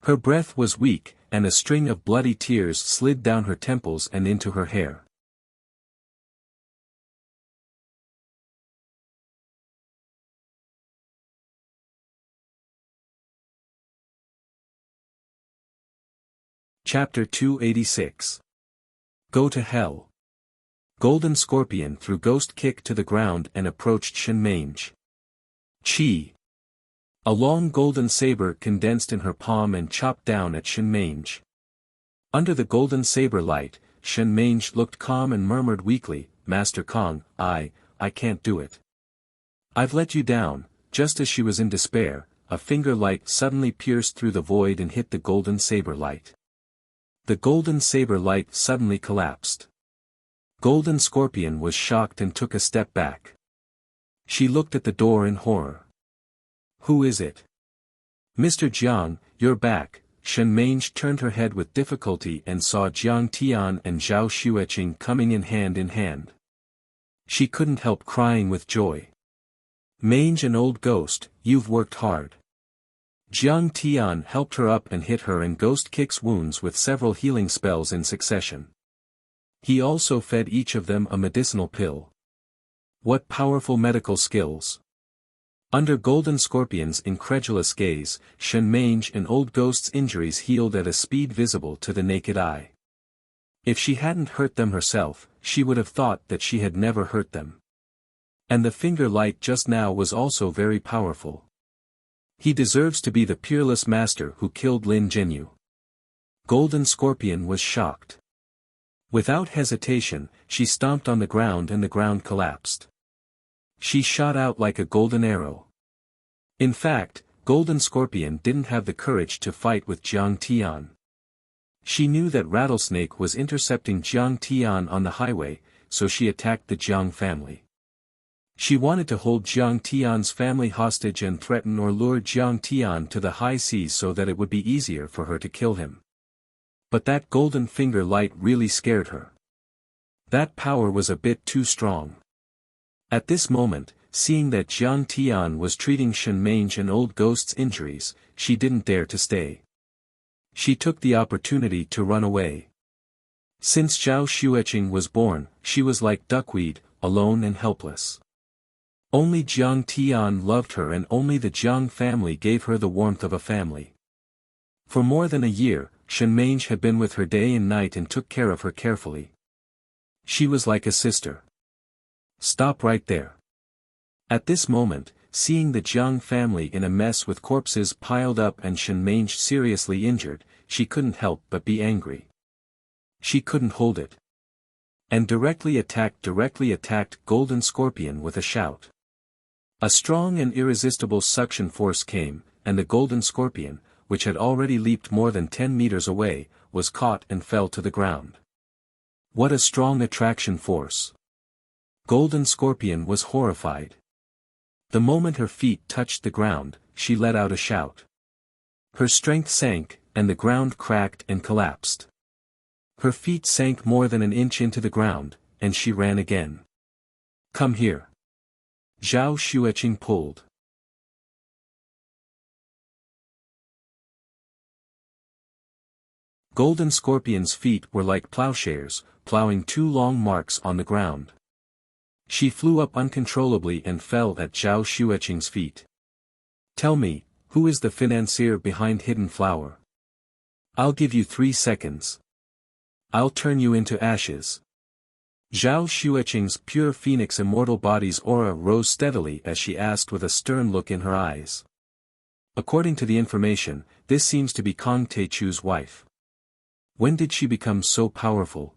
Her breath was weak, and a string of bloody tears slid down her temples and into her hair. Chapter 286. Go to Hell. Golden Scorpion threw Ghost Kick to the ground and approached Xianxia. Chi. A long golden saber condensed in her palm and chopped down at Xianxia. Under the golden saber light, Xianxia looked calm and murmured weakly, "Master Kang, I can't do it. I've let you down." Just as she was in despair, a finger light suddenly pierced through the void and hit the golden saber light. The golden saber light suddenly collapsed. Golden Scorpion was shocked and took a step back. She looked at the door in horror. "Who is it?" "Mr. Jiang, you're back." Shen Mange turned her head with difficulty and saw Jiang Tian and Zhao Xueqing coming in hand. She couldn't help crying with joy. "Mange, an old ghost, you've worked hard." Jiang Tian helped her up and hit her and Ghost Kick's wounds with several healing spells in succession. He also fed each of them a medicinal pill. What powerful medical skills! Under Golden Scorpion's incredulous gaze, Shen Mange and Old Ghost's injuries healed at a speed visible to the naked eye. If she hadn't hurt them herself, she would have thought that she had never hurt them. And the finger light just now was also very powerful. He deserves to be the peerless master who killed Lin Zhenyu. Golden Scorpion was shocked. Without hesitation, she stomped on the ground and the ground collapsed. She shot out like a golden arrow. In fact, Golden Scorpion didn't have the courage to fight with Jiang Tian. She knew that Rattlesnake was intercepting Jiang Tian on the highway, so she attacked the Jiang family. She wanted to hold Jiang Tian's family hostage and threaten or lure Jiang Tian to the high seas so that it would be easier for her to kill him. But that golden finger light really scared her. That power was a bit too strong. At this moment, seeing that Jiang Tian was treating Shen Mange and Old Ghost's injuries, she didn't dare to stay. She took the opportunity to run away. Since Zhao Xueqing was born, she was like duckweed, alone and helpless. Only Jiang Tian loved her and only the Jiang family gave her the warmth of a family. For more than a year, Shen Mange had been with her day and night and took care of her carefully. She was like a sister. Stop right there. At this moment, seeing the Jiang family in a mess with corpses piled up and Shen Mange seriously injured, she couldn't help but be angry. She couldn't hold it. And directly attacked Golden Scorpion with a shout. A strong and irresistible suction force came, and the Golden Scorpion, which had already leaped more than 10 meters away, was caught and fell to the ground. What a strong attraction force! Golden Scorpion was horrified. The moment her feet touched the ground, she let out a shout. Her strength sank, and the ground cracked and collapsed. Her feet sank more than an inch into the ground, and she ran again. "Come here." Zhao Xueqing pulled. Golden Scorpion's feet were like plowshares, plowing 2 long marks on the ground. She flew up uncontrollably and fell at Zhao Xueqing's feet. "Tell me, who is the financier behind Hidden Flower? I'll give you 3 seconds. I'll turn you into ashes." Zhao Xueqing's pure phoenix immortal body's aura rose steadily as she asked with a stern look in her eyes. According to the information, this seems to be Kong Teichu's wife. When did she become so powerful?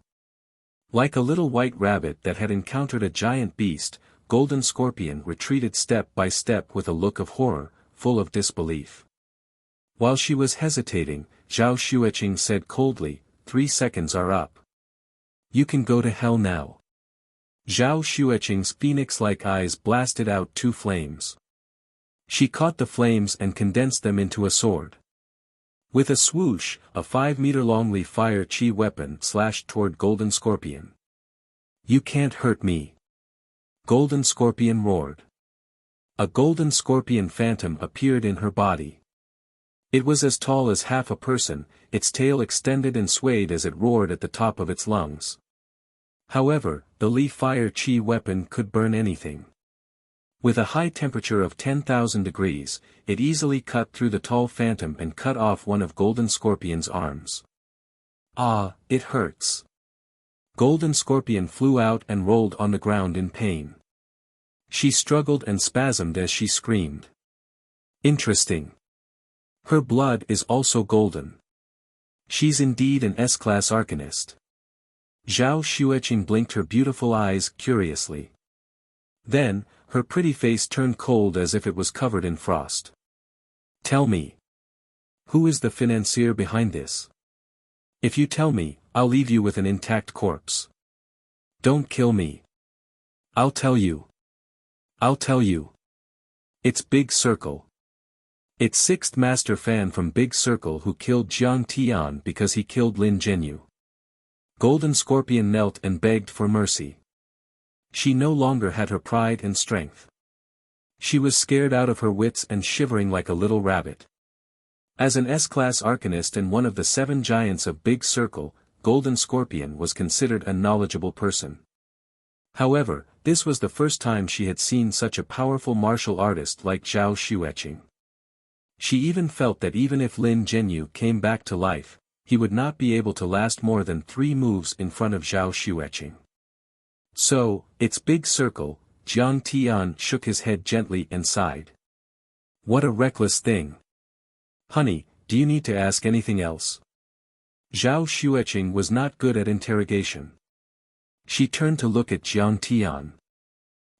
Like a little white rabbit that had encountered a giant beast, Golden Scorpion retreated step by step with a look of horror, full of disbelief. While she was hesitating, Zhao Xueqing said coldly, 3 seconds are up. You can go to hell now. Zhao Xueqing's phoenix-like eyes blasted out 2 flames. She caught the flames and condensed them into a sword. With a swoosh, a 5-meter-long Li Fire Chi weapon slashed toward Golden Scorpion. "You can't hurt me!" Golden Scorpion roared. A Golden Scorpion phantom appeared in her body. It was as tall as half a person, its tail extended and swayed as it roared at the top of its lungs. However, the Li Fire Chi weapon could burn anything. With a high temperature of 10,000 degrees, it easily cut through the tall phantom and cut off one of Golden Scorpion's arms. "Ah, it hurts." Golden Scorpion flew out and rolled on the ground in pain. She struggled and spasmed as she screamed. Interesting. Her blood is also golden. She's indeed an S-class arcanist. Zhao Xueqing blinked her beautiful eyes curiously. Then, her pretty face turned cold as if it was covered in frost. Tell me. Who is the financier behind this? If you tell me, I'll leave you with an intact corpse. Don't kill me. I'll tell you. I'll tell you. It's Big Circle. It's sixth master fan from Big Circle who killed Jiang Tian because he killed Lin Zhenyu. Golden Scorpion knelt and begged for mercy. She no longer had her pride and strength. She was scared out of her wits and shivering like a little rabbit. As an S-class arcanist and one of the 7 giants of Big Circle, Golden Scorpion was considered a knowledgeable person. However, this was the first time she had seen such a powerful martial artist like Zhao Xueqing. She even felt that even if Lin Zhenyu came back to life, he would not be able to last more than 3 moves in front of Zhao Xueqing. So, it's Big Circle. Jiang Tian shook his head gently and sighed. What a reckless thing. Honey, do you need to ask anything else? Zhao Xueqing was not good at interrogation. She turned to look at Jiang Tian.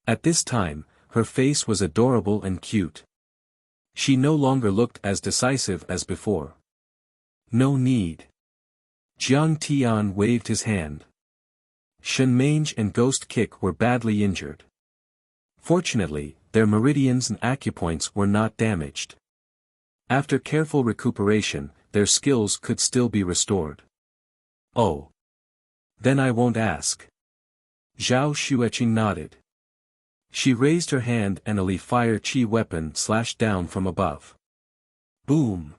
At this time, her face was adorable and cute. She no longer looked as decisive as before. No need. Jiang Tian waved his hand. Shenmange and Ghost Kick were badly injured. Fortunately, their meridians and acupoints were not damaged. After careful recuperation, their skills could still be restored. Oh. Then I won't ask. Zhao Xueqing nodded. She raised her hand and a Li fire chi weapon slashed down from above. Boom.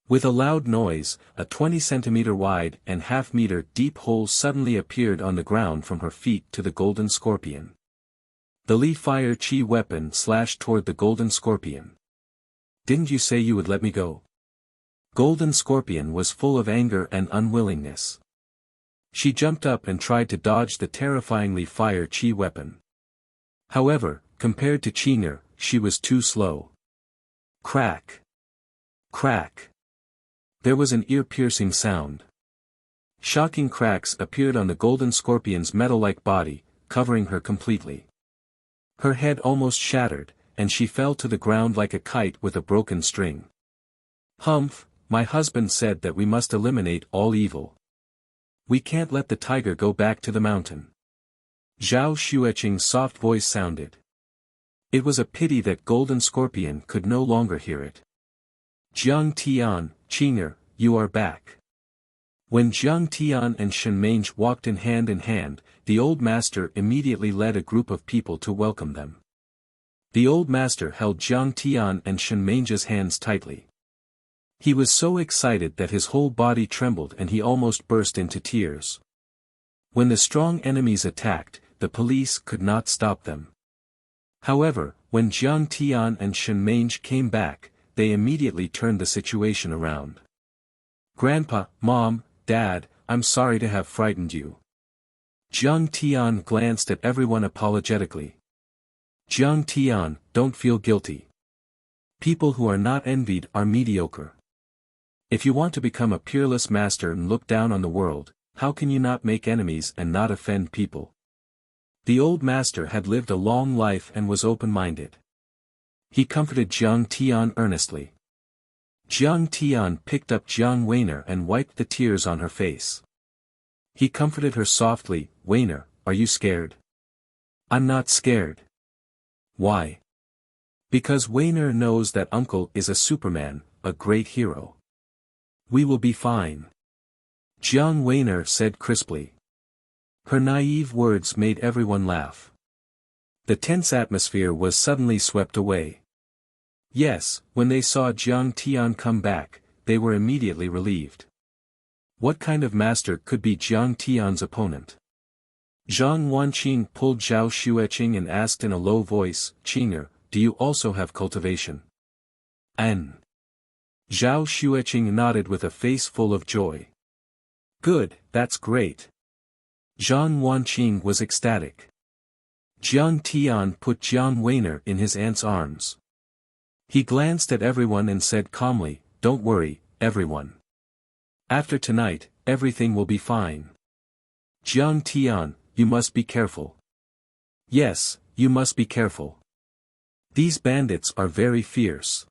With a loud noise, a 20-centimeter wide and half-meter deep hole suddenly appeared on the ground from her feet to the Golden Scorpion. The Li fire chi weapon slashed toward the Golden Scorpion. Didn't you say you would let me go? Golden Scorpion was full of anger and unwillingness. She jumped up and tried to dodge the terrifying Li fire chi weapon. However, compared to Qing'er, she was too slow. Crack. Crack. There was an ear-piercing sound. Shocking cracks appeared on the Golden Scorpion's metal-like body, covering her completely. Her head almost shattered, and she fell to the ground like a kite with a broken string. Humph, my husband said that we must eliminate all evil. We can't let the tiger go back to the mountain. Zhao Xueqing's soft voice sounded. It was a pity that Golden Scorpion could no longer hear it. Jiang Tian, Qing'er, you are back. When Jiang Tian and Shenmange walked in hand, the old master immediately led a group of people to welcome them. The old master held Jiang Tian and Shenmange's hands tightly. He was so excited that his whole body trembled and he almost burst into tears. When the strong enemies attacked, the police could not stop them. However, when Jiang Tian and Shenmange came back, they immediately turned the situation around. Grandpa, Mom, Dad, I'm sorry to have frightened you. Jiang Tian glanced at everyone apologetically. Jiang Tian, don't feel guilty. People who are not envied are mediocre. If you want to become a peerless master and look down on the world, how can you not make enemies and not offend people? The old master had lived a long life and was open-minded. He comforted Jiang Tian earnestly. Jiang Tian picked up Jiang Weiner and wiped the tears on her face. He comforted her softly, Weiner, are you scared? I'm not scared. Why? Because Weiner knows that Uncle is a Superman, a great hero. We will be fine. Jiang Weiner said crisply. Her naive words made everyone laugh. The tense atmosphere was suddenly swept away. Yes, when they saw Jiang Tian come back, they were immediately relieved. What kind of master could be Jiang Tian's opponent? Zhang Wanqing pulled Zhao Xueqing and asked in a low voice, Qing'er, do you also have cultivation? Zhao Xueqing nodded with a face full of joy. Good, that's great. Zhang Wanqing was ecstatic. Jiang Tian put Jiang Weiner in his aunt's arms. He glanced at everyone and said calmly, don't worry, everyone. After tonight, everything will be fine. Jiang Tian, you must be careful. Yes, you must be careful. These bandits are very fierce.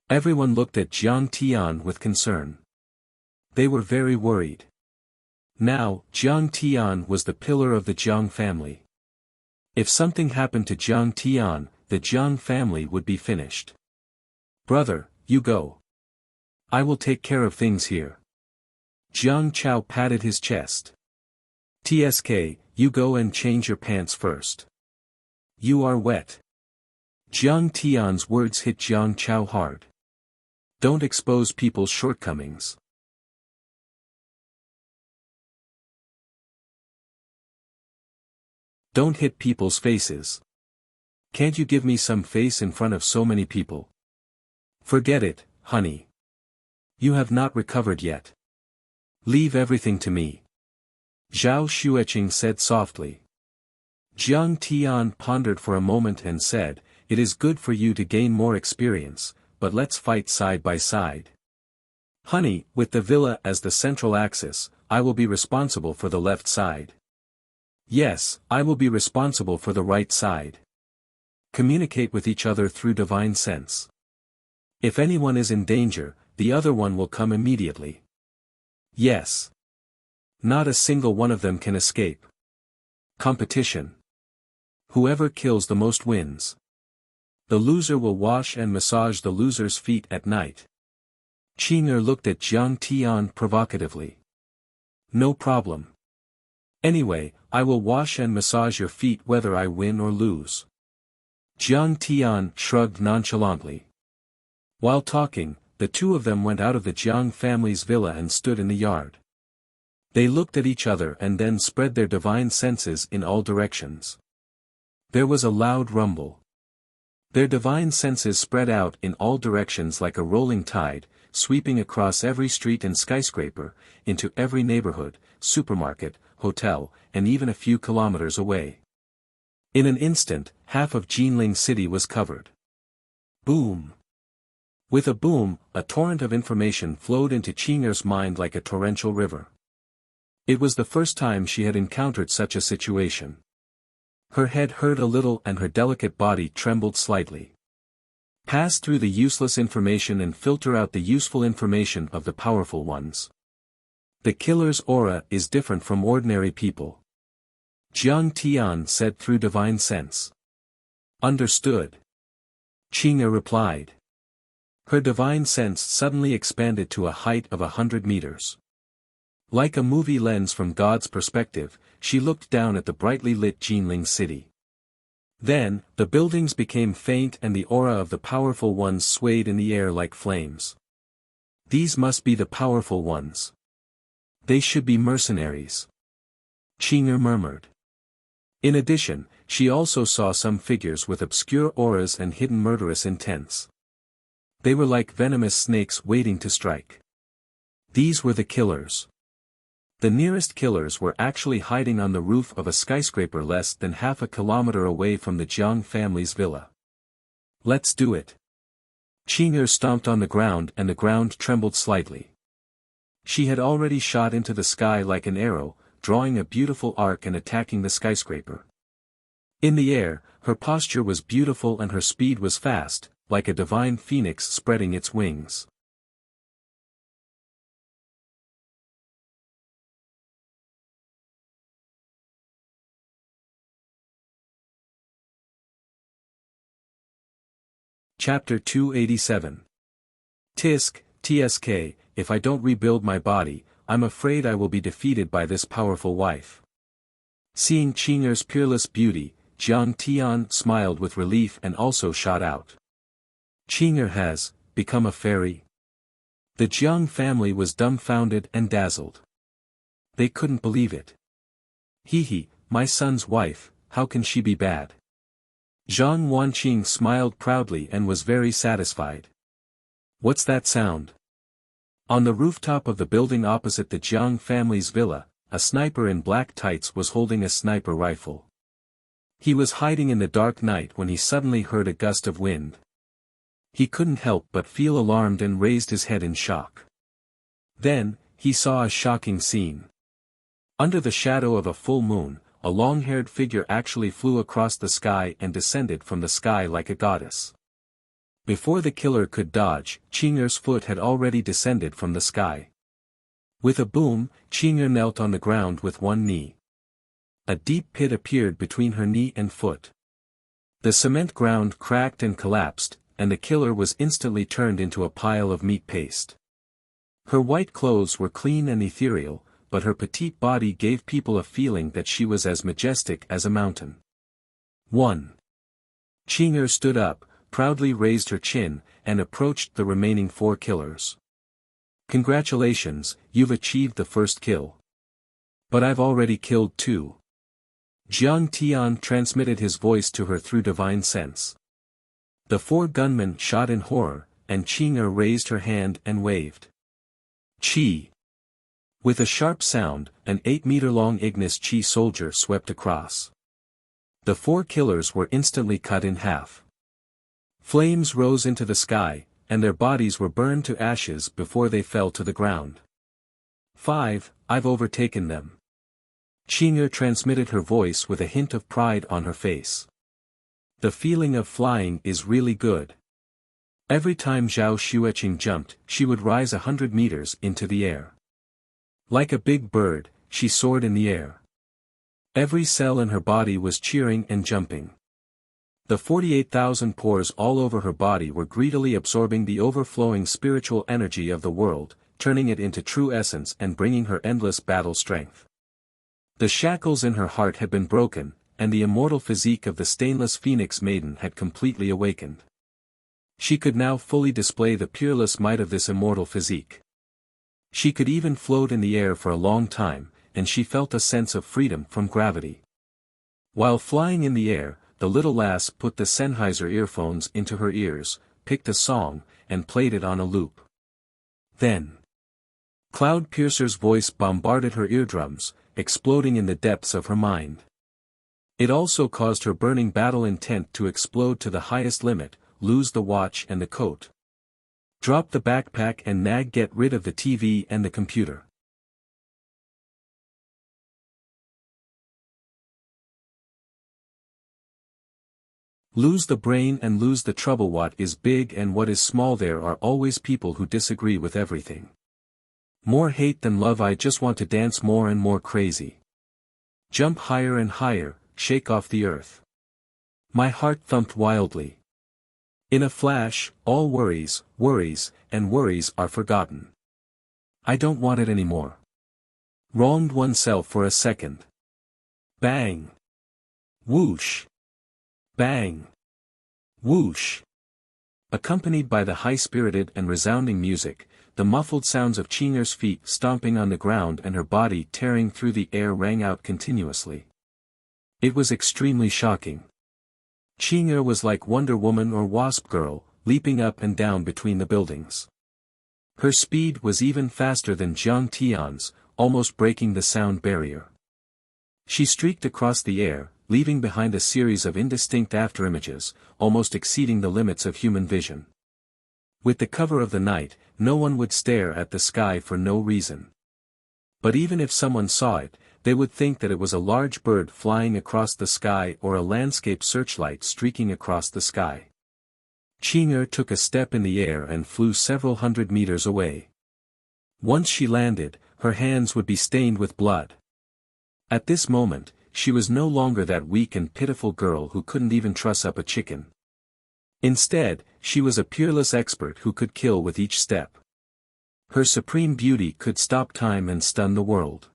Everyone looked at Jiang Tian with concern. They were very worried. Now, Jiang Tian was the pillar of the Jiang family. If something happened to Jiang Tian, the Jiang family would be finished. Brother, you go. I will take care of things here. Jiang Chao patted his chest. TSK, you go and change your pants first. You are wet. Jiang Tian's words hit Jiang Chao hard. Don't expose people's shortcomings. Don't hit people's faces. Can't you give me some face in front of so many people? Forget it, honey. You have not recovered yet. Leave everything to me. Zhao Xueqing said softly. Jiang Tian pondered for a moment and said, it is good for you to gain more experience, but let's fight side by side. Honey, with the villa as the central axis, I will be responsible for the left side. Yes, I will be responsible for the right side. Communicate with each other through divine sense. If anyone is in danger, the other one will come immediately. Yes. Not a single one of them can escape. Competition. Whoever kills the most wins. The loser will wash and massage the loser's feet at night. Qing'er looked at Jiang Tian provocatively. No problem. Anyway, I will wash and massage your feet whether I win or lose. Jiang Tian shrugged nonchalantly. While talking, the two of them went out of the Jiang family's villa and stood in the yard. They looked at each other and then spread their divine senses in all directions. There was a loud rumble. Their divine senses spread out in all directions like a rolling tide, sweeping across every street and skyscraper, into every neighborhood, supermarket, hotel, and even a few kilometers away. In an instant, half of Jinling City was covered. Boom! With a boom, a torrent of information flowed into Qing'er's mind like a torrential river. It was the first time she had encountered such a situation. Her head hurt a little and her delicate body trembled slightly. Pass through the useless information and filter out the useful information of the powerful ones. The killer's aura is different from ordinary people. Jiang Tian said through divine sense. Understood. Qing'er replied. Her divine sense suddenly expanded to a height of 100 meters. Like a movie lens from God's perspective, she looked down at the brightly lit Jinling City. Then, the buildings became faint and the aura of the powerful ones swayed in the air like flames. These must be the powerful ones. They should be mercenaries. Qing'er murmured. In addition, she also saw some figures with obscure auras and hidden murderous intents. They were like venomous snakes waiting to strike. These were the killers. The nearest killers were actually hiding on the roof of a skyscraper less than half a kilometer away from the Jiang family's villa. Let's do it. Qing'er stomped on the ground and the ground trembled slightly. She had already shot into the sky like an arrow, drawing a beautiful arc and attacking the skyscraper. In the air, her posture was beautiful and her speed was fast, like a divine phoenix spreading its wings. Chapter 287. TSK, if I don't rebuild my body, I'm afraid I will be defeated by this powerful wife. Seeing Qing'er's peerless beauty, Jiang Tian smiled with relief and also shot out. Qing'er has become a fairy. The Jiang family was dumbfounded and dazzled. They couldn't believe it. He, my son's wife, how can she be bad? Zhang Wanqing smiled proudly and was very satisfied. What's that sound? On the rooftop of the building opposite the Jiang family's villa, a sniper in black tights was holding a sniper rifle. He was hiding in the dark night when he suddenly heard a gust of wind. He couldn't help but feel alarmed and raised his head in shock. Then, he saw a shocking scene. Under the shadow of a full moon, a long-haired figure actually flew across the sky and descended from the sky like a goddess. Before the killer could dodge, Qing'er's foot had already descended from the sky. With a boom, Qing'er knelt on the ground with one knee. A deep pit appeared between her knee and foot. The cement ground cracked and collapsed, and the killer was instantly turned into a pile of meat paste. Her white clothes were clean and ethereal, but her petite body gave people a feeling that she was as majestic as a mountain. 1. Qing'er stood up, proudly raised her chin, and approached the remaining 4 killers. Congratulations, you've achieved the first kill. But I've already killed 2. Jiang Tian transmitted his voice to her through divine sense. The 4 gunmen shot in horror, and Qing'er raised her hand and waved. Qi. With a sharp sound, an 8-meter-long Ignis Qi soldier swept across. The 4 killers were instantly cut in half. Flames rose into the sky, and their bodies were burned to ashes before they fell to the ground. 5. I've overtaken them. Qing'er transmitted her voice with a hint of pride on her face. The feeling of flying is really good. Every time Zhao Xueqing jumped, she would rise 100 meters into the air. Like a big bird, she soared in the air. Every cell in her body was cheering and jumping. The 48,000 pores all over her body were greedily absorbing the overflowing spiritual energy of the world, turning it into true essence and bringing her endless battle strength. The shackles in her heart had been broken, and the immortal physique of the stainless phoenix maiden had completely awakened. She could now fully display the peerless might of this immortal physique. She could even float in the air for a long time, and she felt a sense of freedom from gravity. While flying in the air, the little lass put the Sennheiser earphones into her ears, picked a song, and played it on a loop. Then, Cloud Piercer's voice bombarded her eardrums, exploding in the depths of her mind. It also caused her burning battle intent to explode to the highest limit, lose the watch and the coat. Drop the backpack and get rid of the TV and the computer. Lose the brain and lose the trouble. What is big and what is small? There are always people who disagree with everything. More hate than love. I just want to dance more and more crazy. Jump higher and higher, shake off the earth. My heart thumped wildly. In a flash, all worries are forgotten. I don't want it anymore. Wronged oneself for a second. Bang. Whoosh. Bang. Whoosh. Accompanied by the high-spirited and resounding music, the muffled sounds of Qing'er's feet stomping on the ground and her body tearing through the air rang out continuously. It was extremely shocking. Qing'er was like Wonder Woman or Wasp Girl, leaping up and down between the buildings. Her speed was even faster than Jiang Tian's, almost breaking the sound barrier. She streaked across the air, leaving behind a series of indistinct afterimages, almost exceeding the limits of human vision. With the cover of the night, no one would stare at the sky for no reason. But even if someone saw it, they would think that it was a large bird flying across the sky or a landscape searchlight streaking across the sky. Qing'er took a step in the air and flew several hundred meters away. Once she landed, her hands would be stained with blood. At this moment, she was no longer that weak and pitiful girl who couldn't even truss up a chicken. Instead, she was a peerless expert who could kill with each step. Her supreme beauty could stop time and stun the world.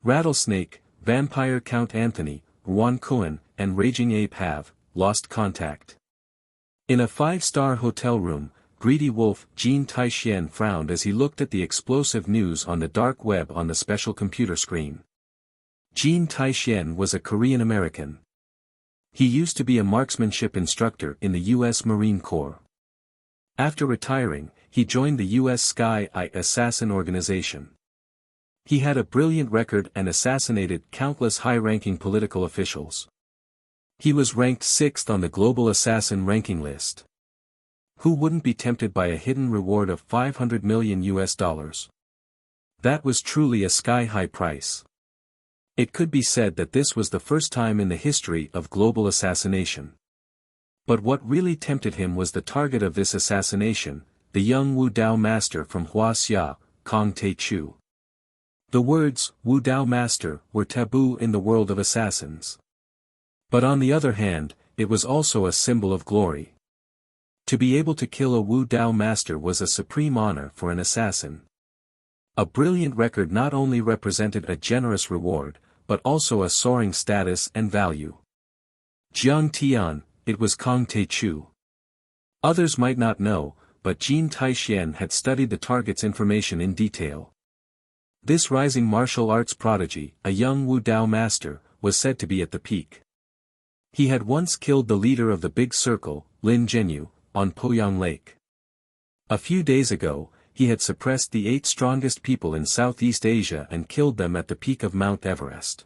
Rattlesnake, Vampire Count Anthony, Juan Cohen, and Raging Ape have lost contact. In a 5-star hotel room, greedy wolf Jean Taixien frowned as he looked at the explosive news on the dark web on the special computer screen. Jean Taixien was a Korean American. He used to be a marksmanship instructor in the U.S. Marine Corps. After retiring, he joined the U.S. Sky Eye assassin organization. He had a brilliant record and assassinated countless high-ranking political officials. He was ranked 6th on the global assassin ranking list. Who wouldn't be tempted by a hidden reward of $500 million? That was truly a sky-high price. It could be said that this was the first time in the history of global assassination. But what really tempted him was the target of this assassination, the young Wu Dao master from Wuxia, Kong Te Chu. The words, Wu Dao master, were taboo in the world of assassins. But on the other hand, it was also a symbol of glory. To be able to kill a Wu Dao master was a supreme honor for an assassin. A brilliant record not only represented a generous reward, but also a soaring status and value. Jiang Tian, it was Kong Te Chu. Others might not know, but Jin Taixian had studied the target's information in detail. This rising martial arts prodigy, a young Wu Dao master, was said to be at the peak. He had once killed the leader of the Big Circle, Lin Zhenyu, on Poyang Lake. A few days ago, he had suppressed the 8 strongest people in Southeast Asia and killed them at the peak of Mount Everest.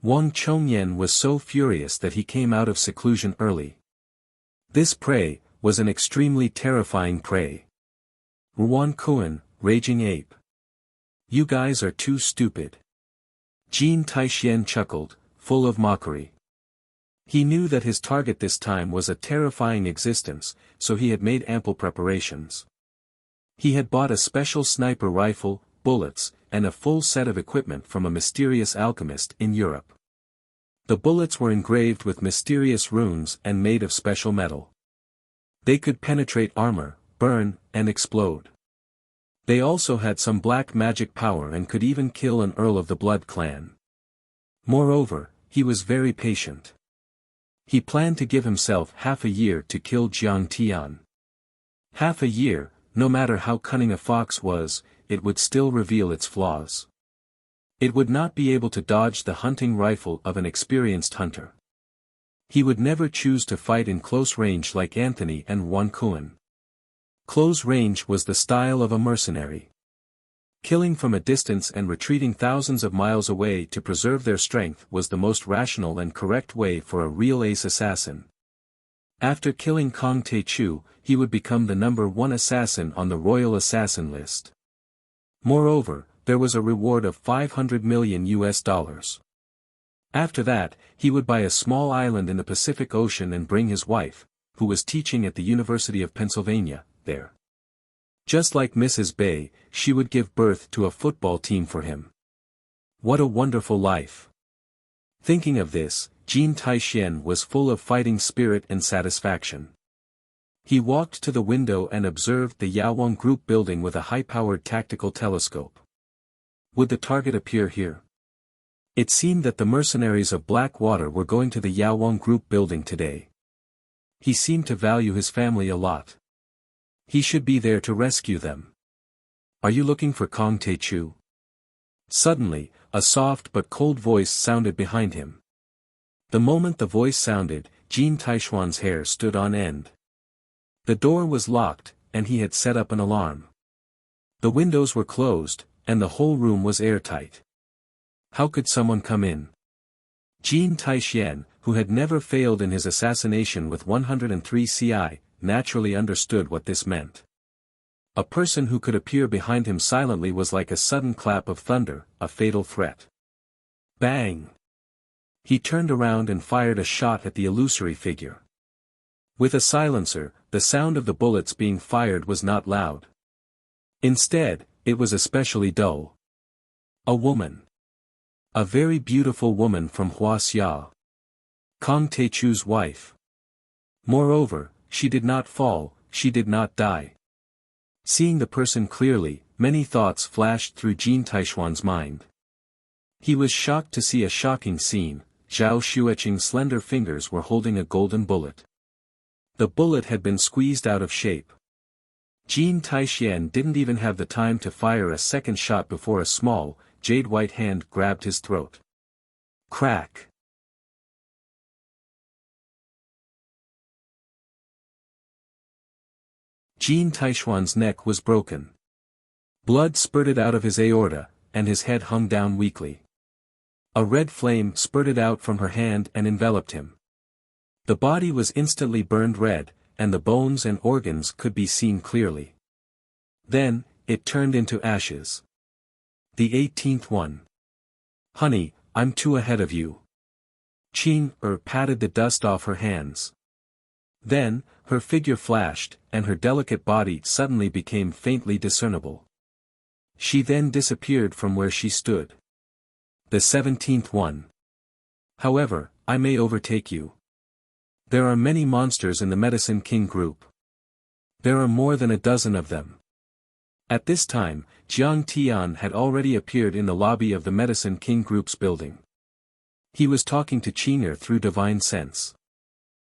Wang Chongyan was so furious that he came out of seclusion early. This prey was an extremely terrifying prey. Ruan Kuan, raging ape. You guys are too stupid. Jin Taixian chuckled, full of mockery. He knew that his target this time was a terrifying existence, so he had made ample preparations. He had bought a special sniper rifle, bullets, and a full set of equipment from a mysterious alchemist in Europe. The bullets were engraved with mysterious runes and made of special metal. They could penetrate armor, burn, and explode. They also had some black magic power and could even kill an Earl of the Blood clan. Moreover, he was very patient. He planned to give himself half a year to kill Jiang Tian. Half a year, no matter how cunning a fox was, it would still reveal its flaws. It would not be able to dodge the hunting rifle of an experienced hunter. He would never choose to fight in close range like Anthony and Wan Kuan. Close range was the style of a mercenary. Killing from a distance and retreating thousands of miles away to preserve their strength was the most rational and correct way for a real ace assassin. After killing Kong Te Chu, he would become the #1 assassin on the royal assassin list. Moreover, there was a reward of $500 million. After that, he would buy a small island in the Pacific Ocean and bring his wife, who was teaching at the University of Pennsylvania, there. Just like Mrs. Bay, she would give birth to a football team for him. What a wonderful life! Thinking of this, Jin Taixian was full of fighting spirit and satisfaction. He walked to the window and observed the Yaowang Group building with a high-powered tactical telescope. Would the target appear here? It seemed that the mercenaries of Blackwater were going to the Yaowang Group building today. He seemed to value his family a lot. He should be there to rescue them. Are you looking for Kong Te Chu? Suddenly, a soft but cold voice sounded behind him. The moment the voice sounded, Jin Taishuan's hair stood on end. The door was locked, and he had set up an alarm. The windows were closed, and the whole room was airtight. How could someone come in? Jin Taixian, who had never failed in his assassination with 103 CI, naturally understood what this meant. A person who could appear behind him silently was like a sudden clap of thunder, a fatal threat. Bang! He turned around and fired a shot at the illusory figure. With a silencer, the sound of the bullets being fired was not loud. Instead, it was especially dull. A woman. A very beautiful woman from Huaxia. Kong Te Chu's wife. Moreover, she did not fall, she did not die. Seeing the person clearly, many thoughts flashed through Jin Taishuan's mind. He was shocked to see a shocking scene. Zhao Xueqing's slender fingers were holding a golden bullet. The bullet had been squeezed out of shape. Jin Taixian didn't even have the time to fire a second shot before a small, jade-white hand grabbed his throat. Crack! Jin Taishuan's neck was broken. Blood spurted out of his aorta, and his head hung down weakly. A red flame spurted out from her hand and enveloped him. The body was instantly burned red, and the bones and organs could be seen clearly. Then, it turned into ashes. The 18th one. Honey, I'm too ahead of you. Qing patted the dust off her hands. Then, her figure flashed, and her delicate body suddenly became faintly discernible. She then disappeared from where she stood. The 17th one. However, I may overtake you. There are many monsters in the Medicine King group. There are more than a dozen of them. At this time, Jiang Tian had already appeared in the lobby of the Medicine King group's building. He was talking to Qing'er through divine sense.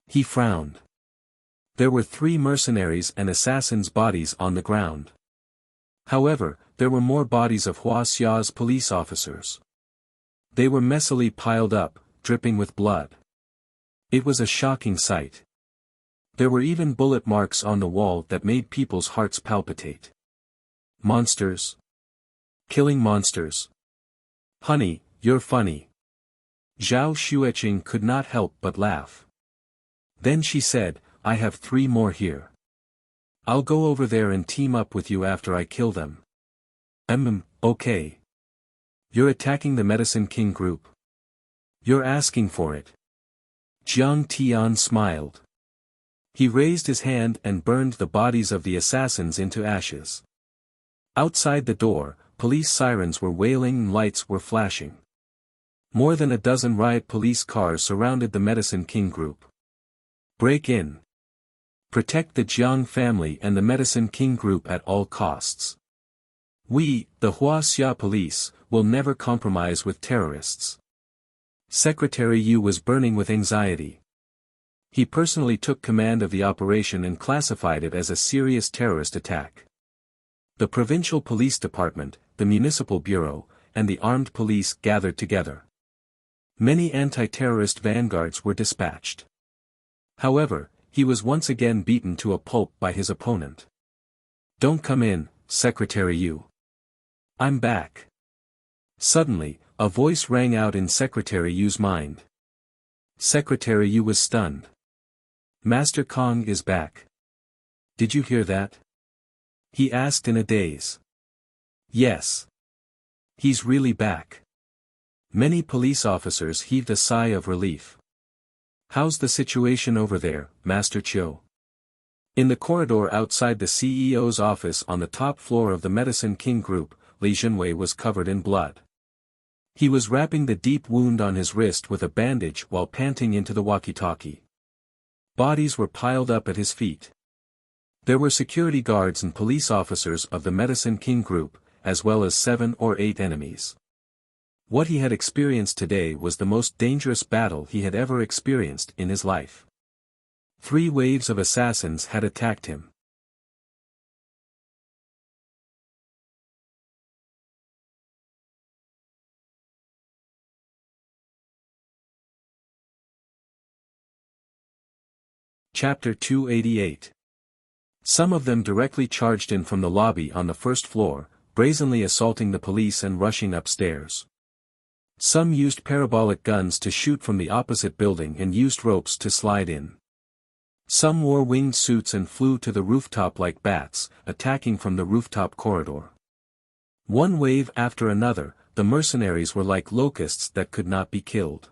He frowned. There were 3 mercenaries and assassins' bodies on the ground. However, there were more bodies of Wuxia's police officers. They were messily piled up, dripping with blood. It was a shocking sight. There were even bullet marks on the wall that made people's hearts palpitate. Monsters. Killing monsters. Honey, you're funny. Zhao Xueqing could not help but laugh. Then she said, I have 3 more here. I'll go over there and team up with you after I kill them. Okay. You're attacking the Medicine King group. You're asking for it. Jiang Tian smiled. He raised his hand and burned the bodies of the assassins into ashes. Outside the door, police sirens were wailing and lights were flashing. More than a dozen riot police cars surrounded the Medicine King group. Break in. Protect the Jiang family and the Medicine King group at all costs. We, the Wuxia police, will never compromise with terrorists. Secretary Yu was burning with anxiety. He personally took command of the operation and classified it as a serious terrorist attack. The provincial police department, the municipal bureau, and the armed police gathered together. Many anti-terrorist vanguards were dispatched. However, he was once again beaten to a pulp by his opponent. Don't come in, Secretary Yu. I'm back. Suddenly, a voice rang out in Secretary Yu's mind. Secretary Yu was stunned. Master Kong is back. Did you hear that? He asked in a daze. Yes. He's really back. Many police officers heaved a sigh of relief. How's the situation over there, Master Chiu? In the corridor outside the CEO's office on the top floor of the Medicine King group, Li Junwei was covered in blood. He was wrapping the deep wound on his wrist with a bandage while panting into the walkie-talkie. Bodies were piled up at his feet. There were security guards and police officers of the Medicine King group, as well as 7 or 8 enemies. What he had experienced today was the most dangerous battle he had ever experienced in his life. 3 waves of assassins had attacked him. Chapter 288. Some of them directly charged in from the lobby on the first floor, brazenly assaulting the police and rushing upstairs. Some used parabolic guns to shoot from the opposite building and used ropes to slide in. Some wore winged suits and flew to the rooftop like bats, attacking from the rooftop corridor. One wave after another, the mercenaries were like locusts that could not be killed.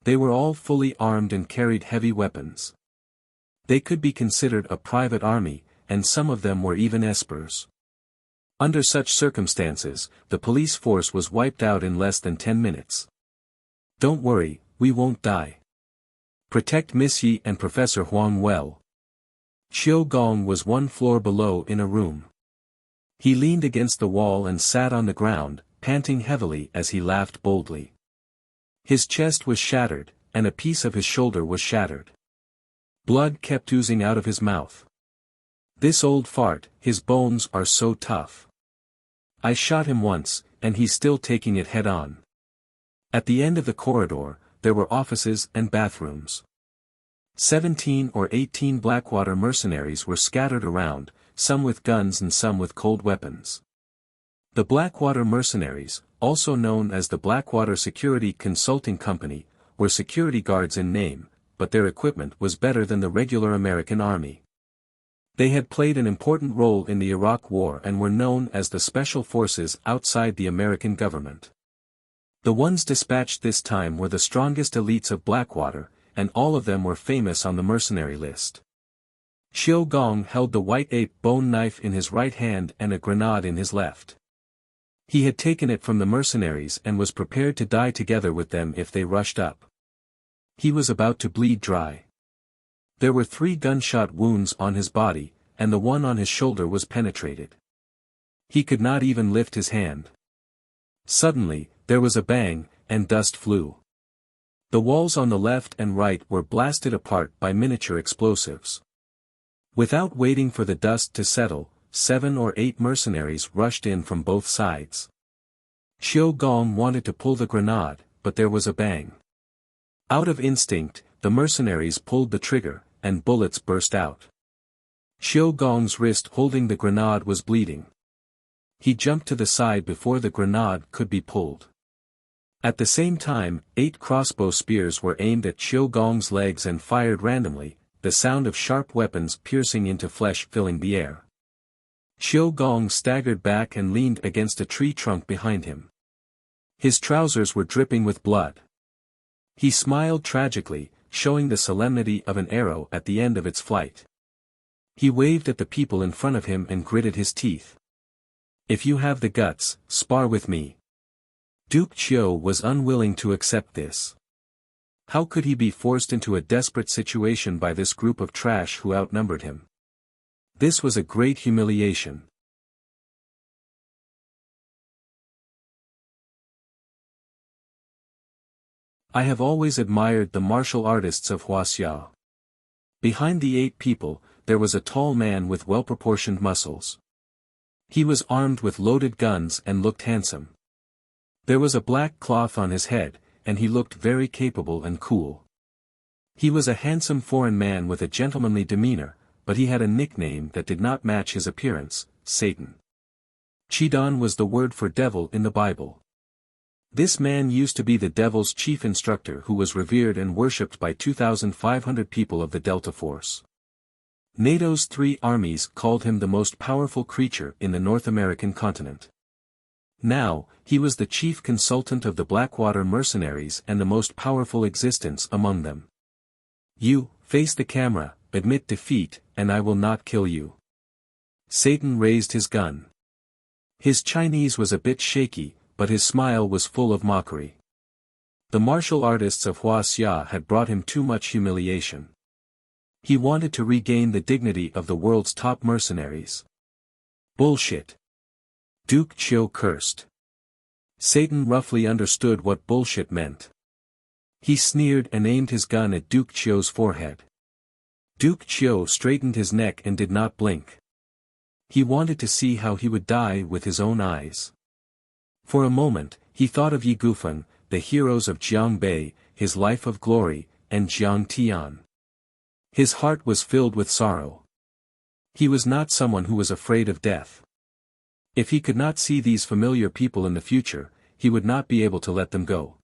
They were all fully armed and carried heavy weapons. They could be considered a private army, and some of them were even espers. Under such circumstances, the police force was wiped out in less than 10 minutes. Don't worry, we won't die. Protect Miss Yi and Professor Huang well. Qiu Gong was 1 floor below in a room. He leaned against the wall and sat on the ground, panting heavily as he laughed boldly. His chest was shattered, and a piece of his shoulder was shattered. Blood kept oozing out of his mouth. This old fart, his bones are so tough. I shot him once, and he's still taking it head on. At the end of the corridor, there were offices and bathrooms. 17 or 18 Blackwater mercenaries were scattered around, some with guns and some with cold weapons. The Blackwater mercenaries, also known as the Blackwater Security Consulting Company, were security guards in name, but their equipment was better than the regular American army. They had played an important role in the Iraq War and were known as the special forces outside the American government. The ones dispatched this time were the strongest elites of Blackwater, and all of them were famous on the mercenary list. Xiao Gong held the white ape bone knife in his right hand and a grenade in his left. He had taken it from the mercenaries and was prepared to die together with them if they rushed up. He was about to bleed dry. There were 3 gunshot wounds on his body, and the one on his shoulder was penetrated. He could not even lift his hand. Suddenly, there was a bang, and dust flew. The walls on the left and right were blasted apart by miniature explosives. Without waiting for the dust to settle, 7 or 8 mercenaries rushed in from both sides. Xiao Gong wanted to pull the grenade, but there was a bang. Out of instinct, the mercenaries pulled the trigger, and bullets burst out. Xiao Gong's wrist holding the grenade was bleeding. He jumped to the side before the grenade could be pulled. At the same time, 8 crossbow spears were aimed at Xiao Gong's legs and fired randomly, the sound of sharp weapons piercing into flesh filling the air. Xiao Gong staggered back and leaned against a tree trunk behind him. His trousers were dripping with blood. He smiled tragically, showing the solemnity of an arrow at the end of its flight. He waved at the people in front of him and gritted his teeth. "If you have the guts, spar with me." Duke Qiu was unwilling to accept this. How could he be forced into a desperate situation by this group of trash who outnumbered him? This was a great humiliation. I have always admired the martial artists of Wuxia. Behind the 8 people, there was a tall man with well-proportioned muscles. He was armed with loaded guns and looked handsome. There was a black cloth on his head, and he looked very capable and cool. He was a handsome foreign man with a gentlemanly demeanor, but he had a nickname that did not match his appearance, Satan. Chidan was the word for devil in the Bible. This man used to be the devil's chief instructor who was revered and worshipped by 2,500 people of the Delta Force. NATO's 3 armies called him the most powerful creature in the North American continent. Now, he was the chief consultant of the Blackwater mercenaries and the most powerful existence among them. "You, face the camera, admit defeat, and I will not kill you." Satan raised his gun. His Chinese was a bit shaky, but his smile was full of mockery. The martial artists of Wuxia had brought him too much humiliation. He wanted to regain the dignity of the world's top mercenaries. "Bullshit." Duke Qiu cursed. Satan roughly understood what bullshit meant. He sneered and aimed his gun at Duke Qiu's forehead. Duke Qiu straightened his neck and did not blink. He wanted to see how he would die with his own eyes. For a moment, he thought of Yi Gufeng, the heroes of Jiangbei, his life of glory, and Jiang Tian. His heart was filled with sorrow. He was not someone who was afraid of death. If he could not see these familiar people in the future, he would not be able to let them go.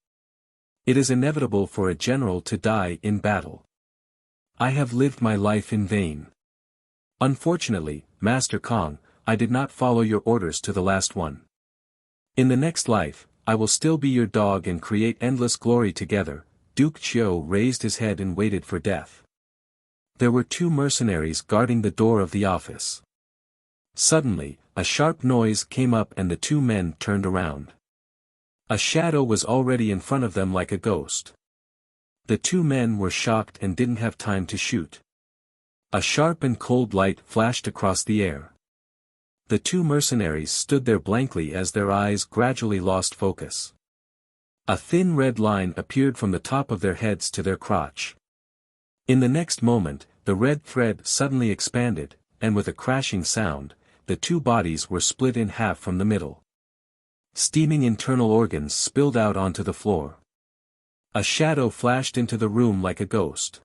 It is inevitable for a general to die in battle. I have lived my life in vain. Unfortunately, Master Kong, I did not follow your orders to the last one. In the next life, I will still be your dog and create endless glory together. Duke Qiu raised his head and waited for death. There were 2 mercenaries guarding the door of the office. Suddenly, a sharp noise came up and the 2 men turned around. A shadow was already in front of them like a ghost. The 2 men were shocked and didn't have time to shoot. A sharp and cold light flashed across the air. The 2 mercenaries stood there blankly as their eyes gradually lost focus. A thin red line appeared from the top of their heads to their crotch. In the next moment, the red thread suddenly expanded, and with a crashing sound, the 2 bodies were split in half from the middle. Steaming internal organs spilled out onto the floor. A shadow flashed into the room like a ghost.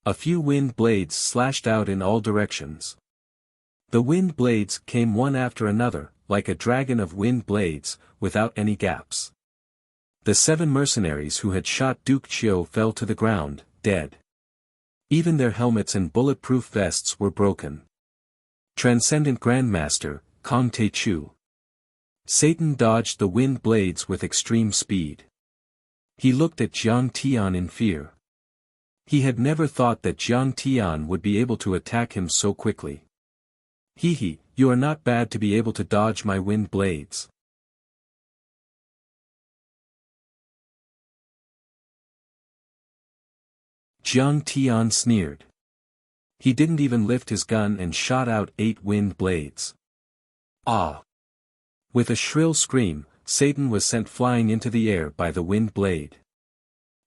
A few wind blades slashed out in all directions. The wind blades came one after another, like a dragon of wind blades, without any gaps. The 7 mercenaries who had shot Duke Qiu fell to the ground, dead. Even their helmets and bulletproof vests were broken. Transcendent Grandmaster, Kong Te Chu. Satan dodged the wind blades with extreme speed. He looked at Jiang Tian in fear. He had never thought that Jiang Tian would be able to attack him so quickly. He, you are not bad to be able to dodge my wind blades. Jiang Tian sneered. He didn't even lift his gun and shot out 8 wind blades. Ah! With a shrill scream, Satan was sent flying into the air by the wind blade.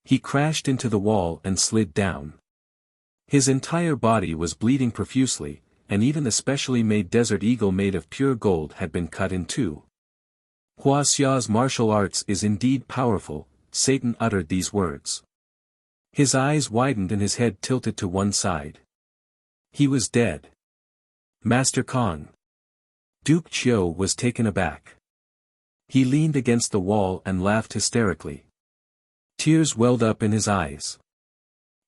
He crashed into the wall and slid down. His entire body was bleeding profusely, and even a specially made desert eagle made of pure gold had been cut in two. Hua Xia's martial arts is indeed powerful, Satan uttered these words. His eyes widened and his head tilted to one side. He was dead. Master Kong. Duke Chiu was taken aback. He leaned against the wall and laughed hysterically. Tears welled up in his eyes.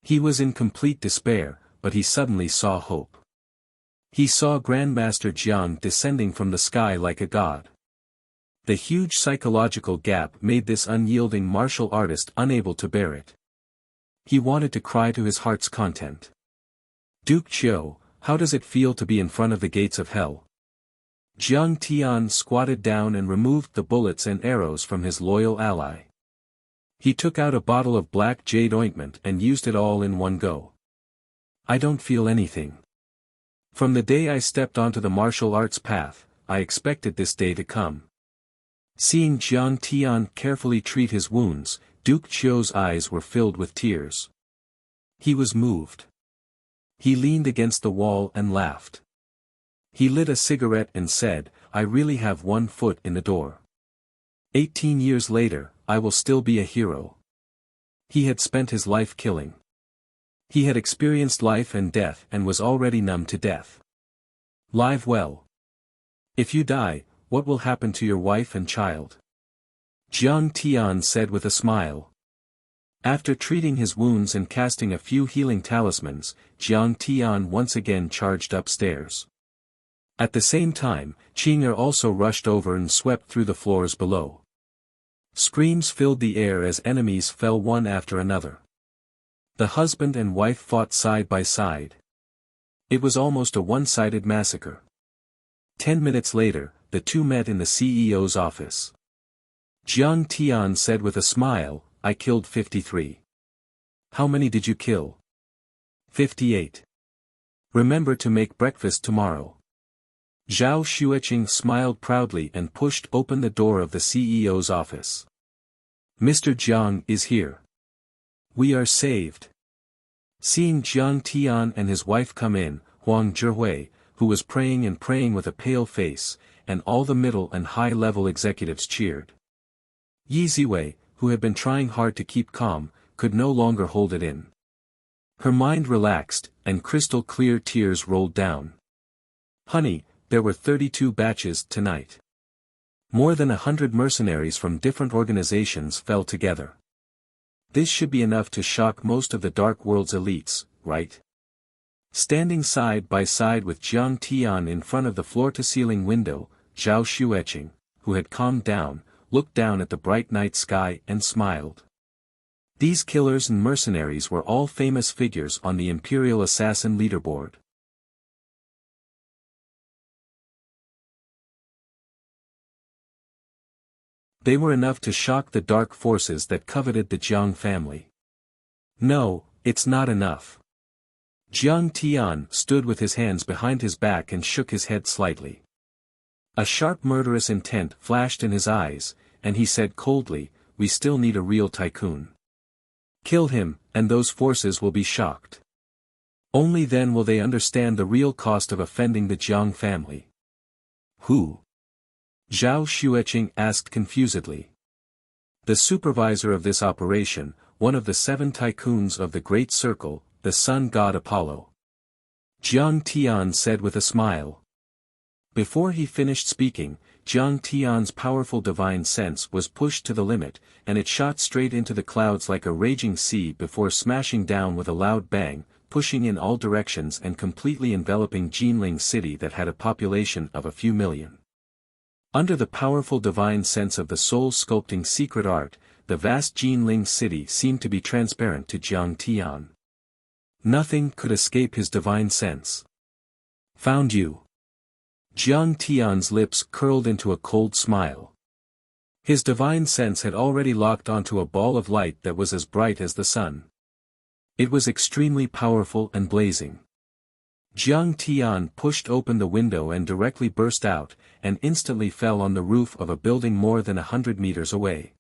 He was in complete despair, but he suddenly saw hope. He saw Grandmaster Jiang descending from the sky like a god. The huge psychological gap made this unyielding martial artist unable to bear it. He wanted to cry to his heart's content. Duke Chiu, how does it feel to be in front of the gates of hell? Jiang Tian squatted down and removed the bullets and arrows from his loyal ally. He took out a bottle of black jade ointment and used it all in one go. I don't feel anything. From the day I stepped onto the martial arts path, I expected this day to come. Seeing Jiang Tian carefully treat his wounds, Duke Chiu's eyes were filled with tears. He was moved. He leaned against the wall and laughed. He lit a cigarette and said, I really have one foot in the door. 18 years later, I will still be a hero. He had spent his life killing. He had experienced life and death and was already numb to death. Live well. If you die, what will happen to your wife and child? Jiang Tian said with a smile. After treating his wounds and casting a few healing talismans, Jiang Tian once again charged upstairs. At the same time, Qing'er also rushed over and swept through the floors below. Screams filled the air as enemies fell one after another. The husband and wife fought side by side. It was almost a one-sided massacre. 10 minutes later, the two met in the CEO's office. Jiang Tian said with a smile, I killed 53. How many did you kill? 58. Remember to make breakfast tomorrow. Zhao Xueqing smiled proudly and pushed open the door of the CEO's office. Mr. Jiang is here. We are saved. Seeing Jiang Tian and his wife come in, Huang Zhihui, who was praying with a pale face, and all the middle and high-level executives cheered. Yi Ziwei, who had been trying hard to keep calm, could no longer hold it in. Her mind relaxed, and crystal-clear tears rolled down. Honey, there were 32 batches tonight. More than 100 mercenaries from different organizations fell together. This should be enough to shock most of the Dark World's elites, right? Standing side by side with Jiang Tian in front of the floor-to-ceiling window, Zhao Xueqing, who had calmed down, looked down at the bright night sky and smiled. These killers and mercenaries were all famous figures on the Imperial Assassin leaderboard. They were enough to shock the dark forces that coveted the Jiang family. No, it's not enough. Jiang Tian stood with his hands behind his back and shook his head slightly. A sharp murderous intent flashed in his eyes, and he said coldly, we still need a real tycoon. Kill him, and those forces will be shocked. Only then will they understand the real cost of offending the Jiang family. Who? Zhao Xueqing asked confusedly. The supervisor of this operation, one of the 7 tycoons of the Great Circle, the sun god Apollo. Jiang Tian said with a smile. Before he finished speaking, Jiang Tian's powerful divine sense was pushed to the limit, and it shot straight into the clouds like a raging sea before smashing down with a loud bang, pushing in all directions and completely enveloping Jinling City that had a population of a few million. Under the powerful divine sense of the soul-sculpting secret art, the vast Jinling City seemed to be transparent to Jiang Tian. Nothing could escape his divine sense. Found you. Jiang Tian's lips curled into a cold smile. His divine sense had already locked onto a ball of light that was as bright as the sun. It was extremely powerful and blazing. Jiang Tian pushed open the window and directly burst out, and instantly fell on the roof of a building more than 100 meters away.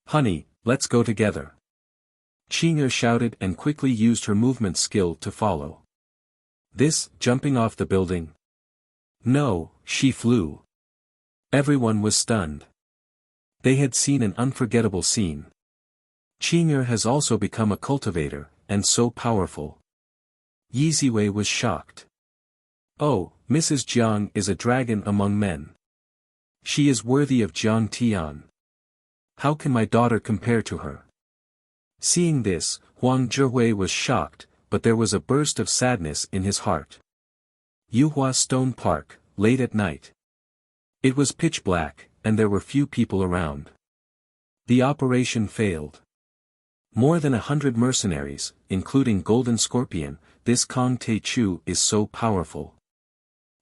"Honey, let's go together." Qing'er shouted and quickly used her movement skill to follow. This, jumping off the building? No, she flew. Everyone was stunned. They had seen an unforgettable scene. Qing'er has also become a cultivator, and so powerful. Yi Ziwei was shocked. Oh, Mrs. Jiang is a dragon among men. She is worthy of Jiang Tian. How can my daughter compare to her? Seeing this, Huang Zhihui was shocked, but there was a burst of sadness in his heart. Yuhua Stone Park, late at night. It was pitch black, and there were few people around. The operation failed. More than 100 mercenaries, including Golden Scorpion, this Kong Te Chu is so powerful.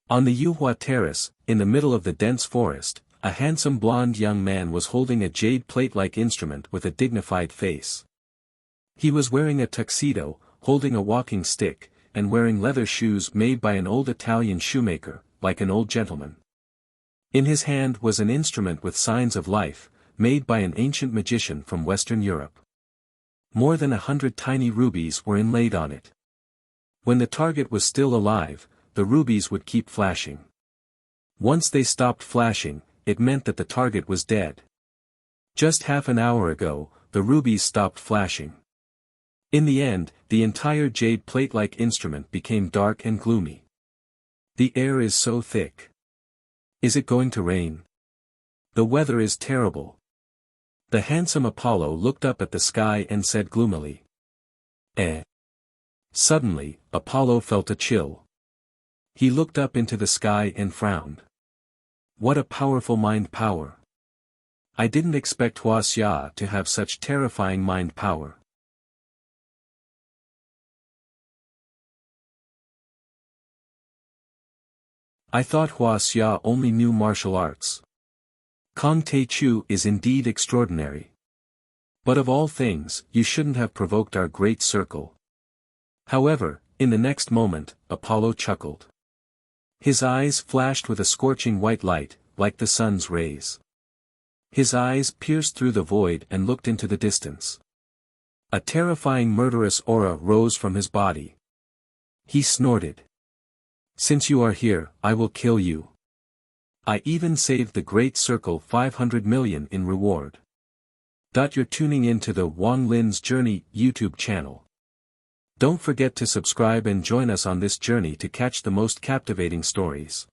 On the Yuhua terrace, in the middle of the dense forest, a handsome blonde young man was holding a jade plate-like instrument with a dignified face. He was wearing a tuxedo, holding a walking stick, and wearing leather shoes made by an old Italian shoemaker, like an old gentleman. In his hand was an instrument with signs of life, made by an ancient magician from Western Europe. More than 100 tiny rubies were inlaid on it. When the target was still alive, the rubies would keep flashing. Once they stopped flashing, it meant that the target was dead. Just half an hour ago, the rubies stopped flashing. In the end, the entire jade plate-like instrument became dark and gloomy. The air is so thick. Is it going to rain? The weather is terrible. The handsome Apollo looked up at the sky and said gloomily. Eh. Suddenly, Apollo felt a chill. He looked up into the sky and frowned. What a powerful mind power. I didn't expect Huaxia to have such terrifying mind power. I thought Huaxia only knew martial arts. Kong Te Chu is indeed extraordinary. But of all things, you shouldn't have provoked our great circle. However, in the next moment, Apollo chuckled. His eyes flashed with a scorching white light, like the sun's rays. His eyes pierced through the void and looked into the distance. A terrifying murderous aura rose from his body. He snorted. Since you are here, I will kill you. I even saved the Great Circle 500 million in reward. You're tuning in to the Wang Lin's Journey YouTube channel. Don't forget to subscribe and join us on this journey to catch the most captivating stories.